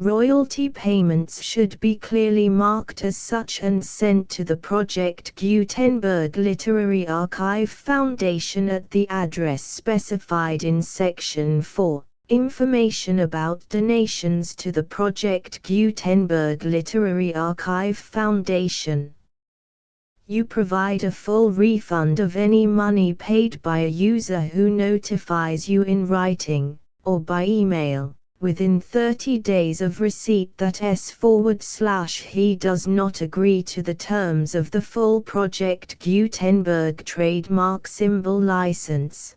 Speaker 1: Royalty payments should be clearly marked as such and sent to the Project Gutenberg Literary Archive Foundation at the address specified in Section 4, Information about donations to the Project Gutenberg Literary Archive Foundation. You provide a full refund of any money paid by a user who notifies you in writing, or by email, within 30 days of receipt that he does not agree to the terms of the full Project Gutenberg trademark symbol license.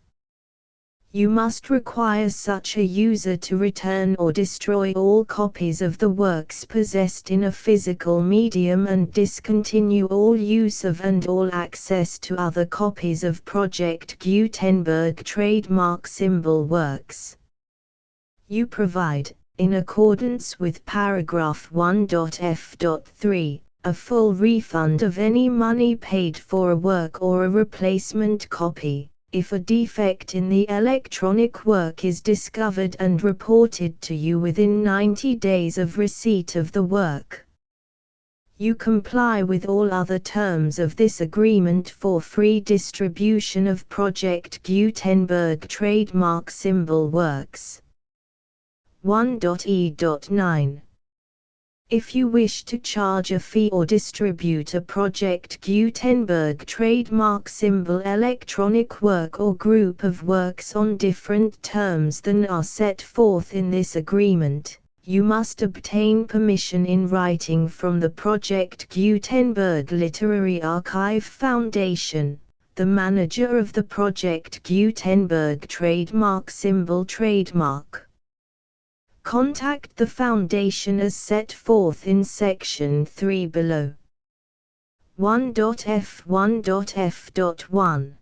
Speaker 1: You must require such a user to return or destroy all copies of the works possessed in a physical medium and discontinue all use of and all access to other copies of Project Gutenberg trademark symbol works. You provide, in accordance with paragraph 1.f.3, a full refund of any money paid for a work or a replacement copy, if a defect in the electronic work is discovered and reported to you within 90 days of receipt of the work. You comply with all other terms of this agreement for free distribution of Project Gutenberg trademark symbol works. 1.e.9. If you wish to charge a fee or distribute a Project Gutenberg trademark symbol electronic work or group of works on different terms than are set forth in this agreement, you must obtain permission in writing from the Project Gutenberg Literary Archive Foundation, the manager of the Project Gutenberg trademark symbol trademark. Contact the Foundation as set forth in Section 3 below. 1.f1.f.1.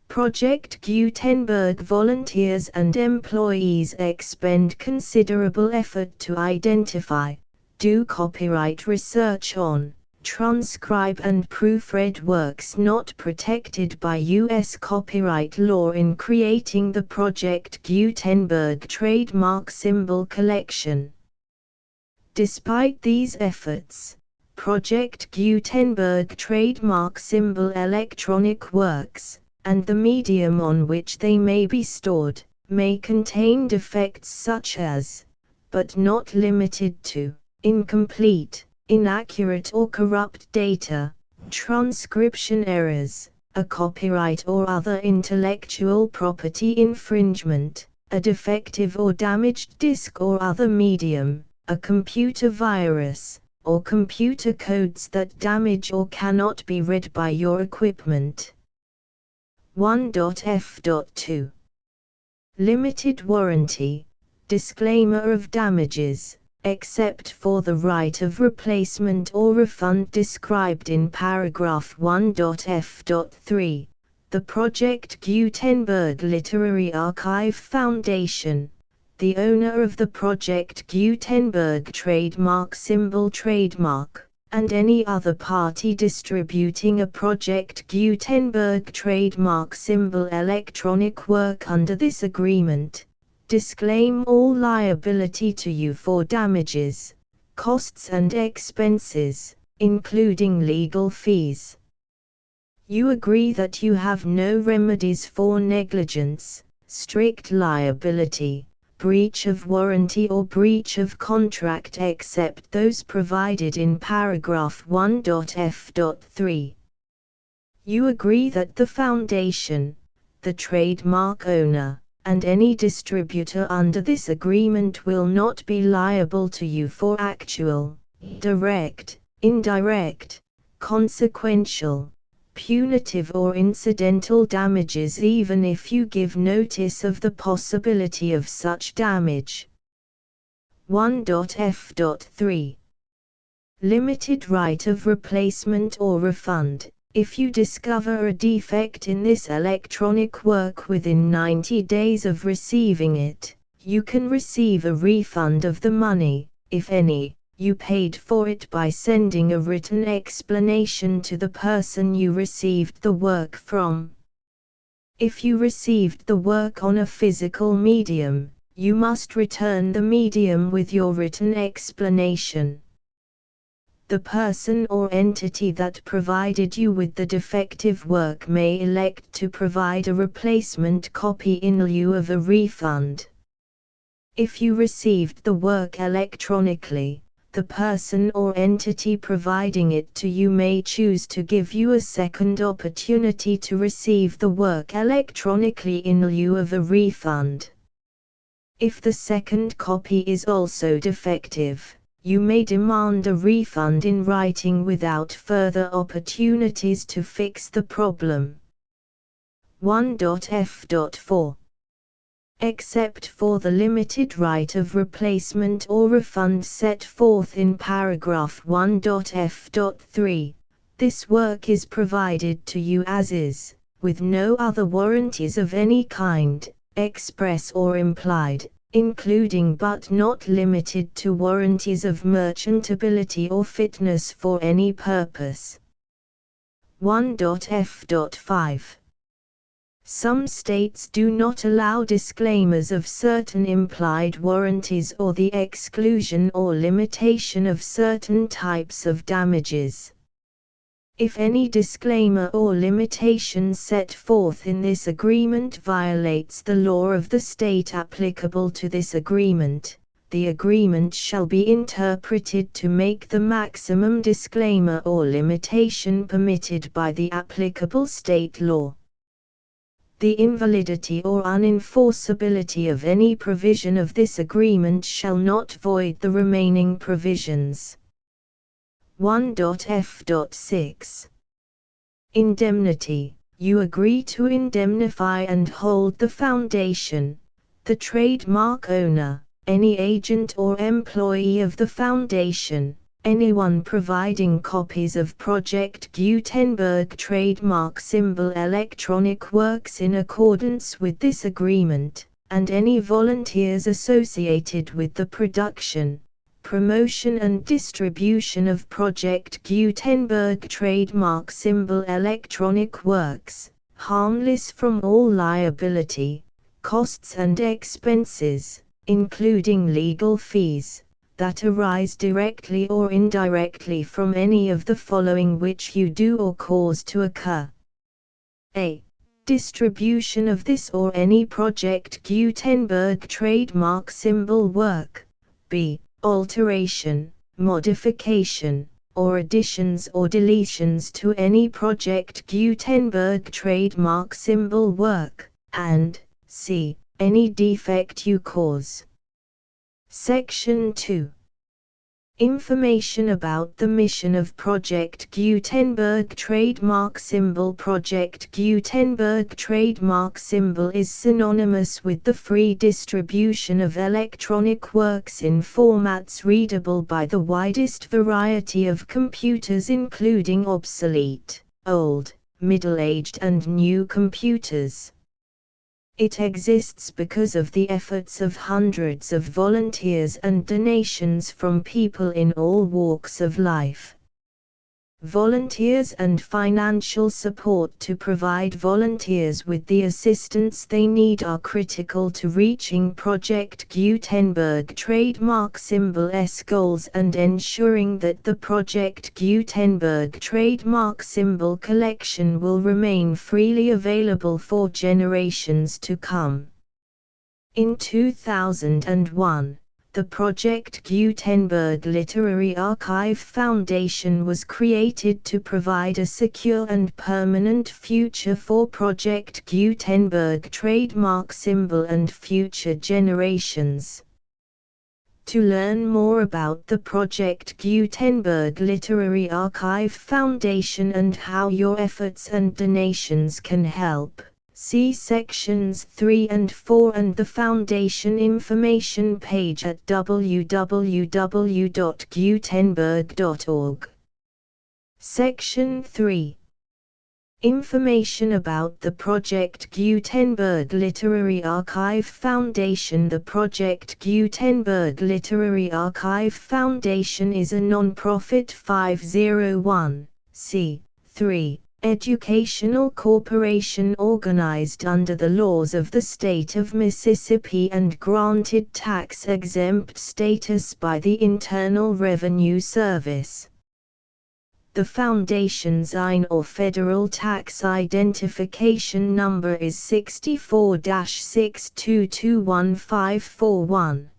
Speaker 1: Project Gutenberg volunteers and employees expend considerable effort to identify, do copyright research on, transcribe and proofread works not protected by U.S. copyright law in creating the Project Gutenberg trademark symbol collection. Despite these efforts, Project Gutenberg trademark symbol electronic works, and the medium on which they may be stored, may contain defects such as, but not limited to, incomplete, inaccurate or corrupt data, transcription errors, a copyright or other intellectual property infringement, a defective or damaged disk or other medium, a computer virus, or computer codes that damage or cannot be read by your equipment. 1.f.2 Limited warranty. Disclaimer of damages, except for the right of replacement or refund described in paragraph 1.f.3. The Project Gutenberg Literary Archive Foundation, the owner of the Project Gutenberg trademark symbol trademark, and any other party distributing a Project Gutenberg trademark symbol electronic work under this agreement, disclaim all liability to you for damages, costs and expenses, including legal fees. You agree that you have no remedies for negligence, strict liability, breach of warranty or breach of contract except those provided in paragraph 1.f.3. You agree that the Foundation, the trademark owner, and any distributor under this agreement will not be liable to you for actual, direct, indirect, consequential, punitive or incidental damages even if you give notice of the possibility of such damage. 1.f.3 Limited right of replacement or refund. If you discover a defect in this electronic work within 90 days of receiving it, you can receive a refund of the money, if any, you paid for it by sending a written explanation to the person you received the work from. If you received the work on a physical medium, you must return the medium with your written explanation. The person or entity that provided you with the defective work may elect to provide a replacement copy in lieu of a refund. If you received the work electronically, the person or entity providing it to you may choose to give you a second opportunity to receive the work electronically in lieu of a refund. If the second copy is also defective, you may demand a refund in writing without further opportunities to fix the problem. 1.f.4 Except for the limited right of replacement or refund set forth in paragraph 1.f.3, this work is provided to you as is, with no other warranties of any kind, express or implied, including but not limited to warranties of merchantability or fitness for any purpose. 1.f.5 Some states do not allow disclaimers of certain implied warranties or the exclusion or limitation of certain types of damages. If any disclaimer or limitation set forth in this agreement violates the law of the state applicable to this agreement, the agreement shall be interpreted to make the maximum disclaimer or limitation permitted by the applicable state law. The invalidity or unenforceability of any provision of this agreement shall not void the remaining provisions. 1.f.6 Indemnity. You agree to indemnify and hold the Foundation, the trademark owner, any agent or employee of the Foundation, anyone providing copies of Project Gutenberg trademark symbol electronic works in accordance with this agreement, and any volunteers associated with the production, promotion and distribution of Project Gutenberg trademark symbol electronic works, harmless from all liability, costs and expenses, including legal fees, that arise directly or indirectly from any of the following which you do or cause to occur. A. Distribution of this or any Project Gutenberg trademark symbol work. B. Alteration, modification, or additions or deletions to any Project Gutenberg trademark symbol work, and C. Any defect you cause. Section 2. Information about the mission of Project Gutenberg trademark symbol. Project Gutenberg trademark symbol is synonymous with the free distribution of electronic works in formats readable by the widest variety of computers, including obsolete, old, middle-aged and new computers. It exists because of the efforts of hundreds of volunteers and donations from people in all walks of life. Volunteers and financial support to provide volunteers with the assistance they need are critical to reaching Project Gutenberg trademark symbol's goals and ensuring that the Project Gutenberg trademark symbol collection will remain freely available for generations to come. In 2001, the Project Gutenberg Literary Archive Foundation was created to provide a secure and permanent future for Project Gutenberg trademark symbol and future generations. To learn more about the Project Gutenberg Literary Archive Foundation and how your efforts and donations can help, see sections 3 and 4 and the Foundation information page at www.gutenberg.org. Section 3. Information about the Project Gutenberg Literary Archive Foundation. The Project Gutenberg Literary Archive Foundation is a non-profit 501(c)(3) educational corporation organized under the laws of the state of Mississippi and granted tax-exempt status by the Internal Revenue Service. The Foundation's IN or Federal Tax Identification Number is 64-6221541.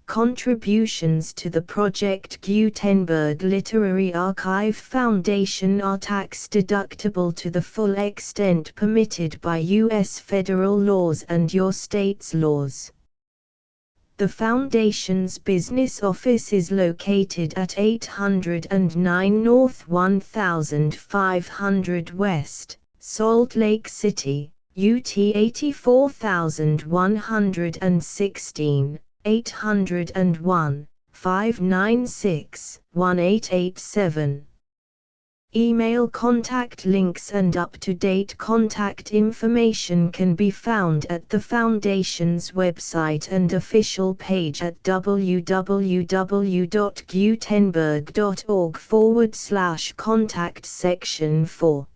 Speaker 1: Contributions to the Project Gutenberg Literary Archive Foundation are tax-deductible to the full extent permitted by U.S. federal laws and your state's laws. The Foundation's business office is located at 809 North 1500 West, Salt Lake City, UT 84116. 801-596-1887. Email contact links and up-to-date contact information can be found at the Foundation's website and official page at www.gutenberg.org/contact. Section 4.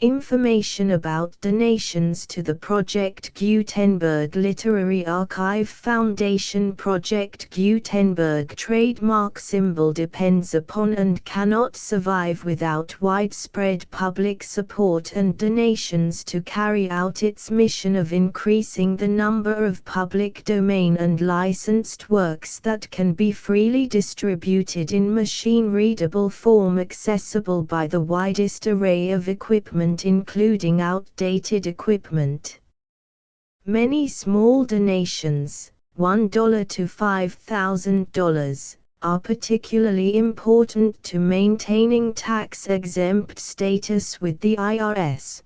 Speaker 1: Information about donations to the Project Gutenberg Literary Archive Foundation. Project Gutenberg trademark symbol depends upon and cannot survive without widespread public support and donations to carry out its mission of increasing the number of public domain and licensed works that can be freely distributed in machine-readable form accessible by the widest array of equipment, including outdated equipment. Many small donations, $1 to $5,000, are particularly important to maintaining tax-exempt status with the IRS.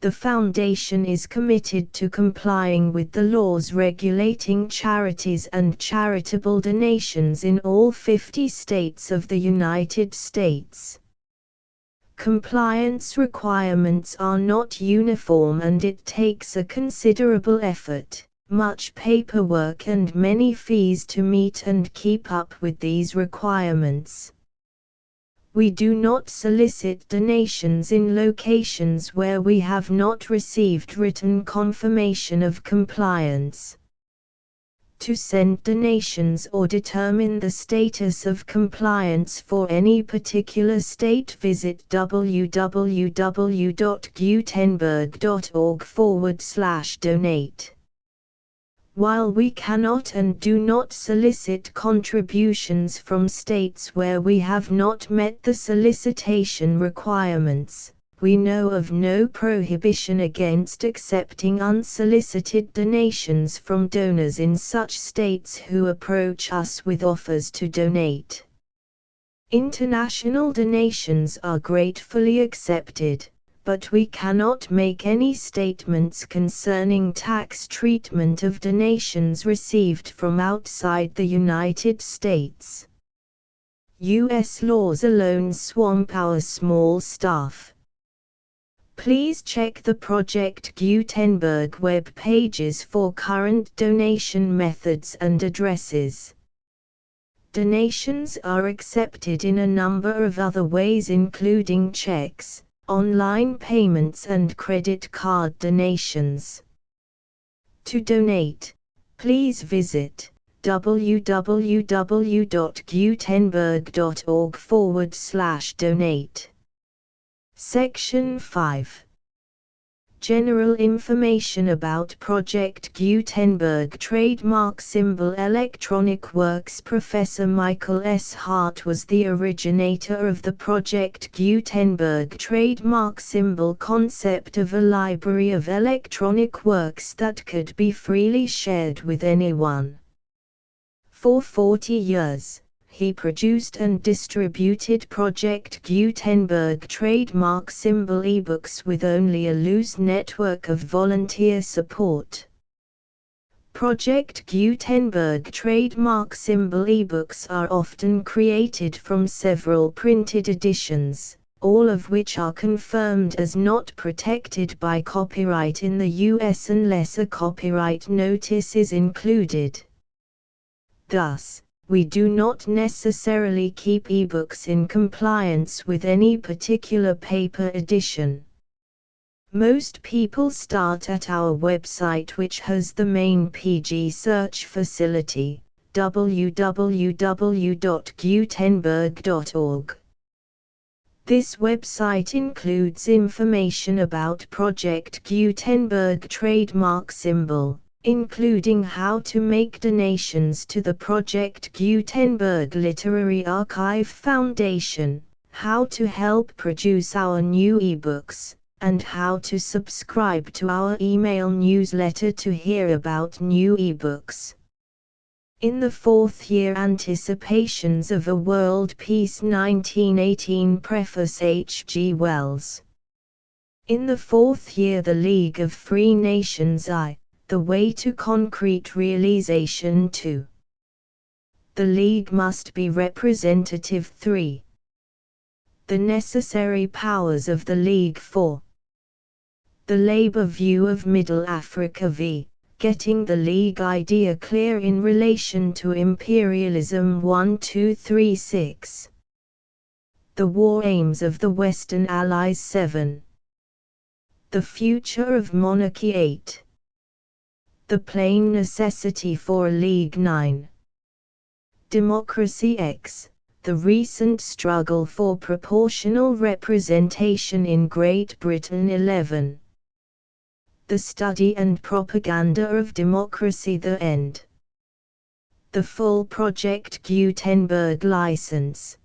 Speaker 1: The Foundation is committed to complying with the laws regulating charities and charitable donations in all 50 states of the United States. Compliance requirements are not uniform and it takes a considerable effort, much paperwork and many fees to meet and keep up with these requirements. We do not solicit donations in locations where we have not received written confirmation of compliance. To send donations or determine the status of compliance for any particular state, visit www.gutenberg.org/donate. While we cannot and do not solicit contributions from states where we have not met the solicitation requirements, we know of no prohibition against accepting unsolicited donations from donors in such states who approach us with offers to donate. International donations are gratefully accepted, but we cannot make any statements concerning tax treatment of donations received from outside the United States. U.S. laws alone swamp our small staff. Please check the Project Gutenberg web pages for current donation methods and addresses. Donations are accepted in a number of other ways, including checks, online payments and credit card donations. To donate, please visit www.gutenberg.org/donate. Section 5. General information about Project Gutenberg Trademark Symbol Electronic Works. Professor Michael S. Hart was the originator of the Project Gutenberg trademark symbol concept of a library of electronic works that could be freely shared with anyone. For 40 years, he produced and distributed Project Gutenberg trademark symbol ebooks with only a loose network of volunteer support. Project Gutenberg trademark symbol ebooks are often created from several printed editions, all of which are confirmed as not protected by copyright in the US unless a copyright notice is included. Thus, we do not necessarily keep ebooks in compliance with any particular paper edition. Most people start at our website, which has the main PG search facility, www.gutenberg.org. This website includes information about Project Gutenberg trademark symbol, including how to make donations to the Project Gutenberg Literary Archive Foundation, how to help produce our new ebooks, and how to subscribe to our email newsletter to hear about new ebooks. In the fourth year, Anticipations of a World Peace 1918. Preface H. G. Wells. In the fourth year, The League of Free Nations I. The Way to Concrete Realization 2. The League must be representative 3. The necessary powers of the League 4. The Labour view of Middle Africa v. Getting the League idea clear in relation to imperialism 1236. The war aims of the Western Allies 7. The future of monarchy 8. The plain necessity for a League 9. Democracy X, the recent struggle for proportional representation in Great Britain 11. The study and propaganda of democracy, the end. The full Project Gutenberg license.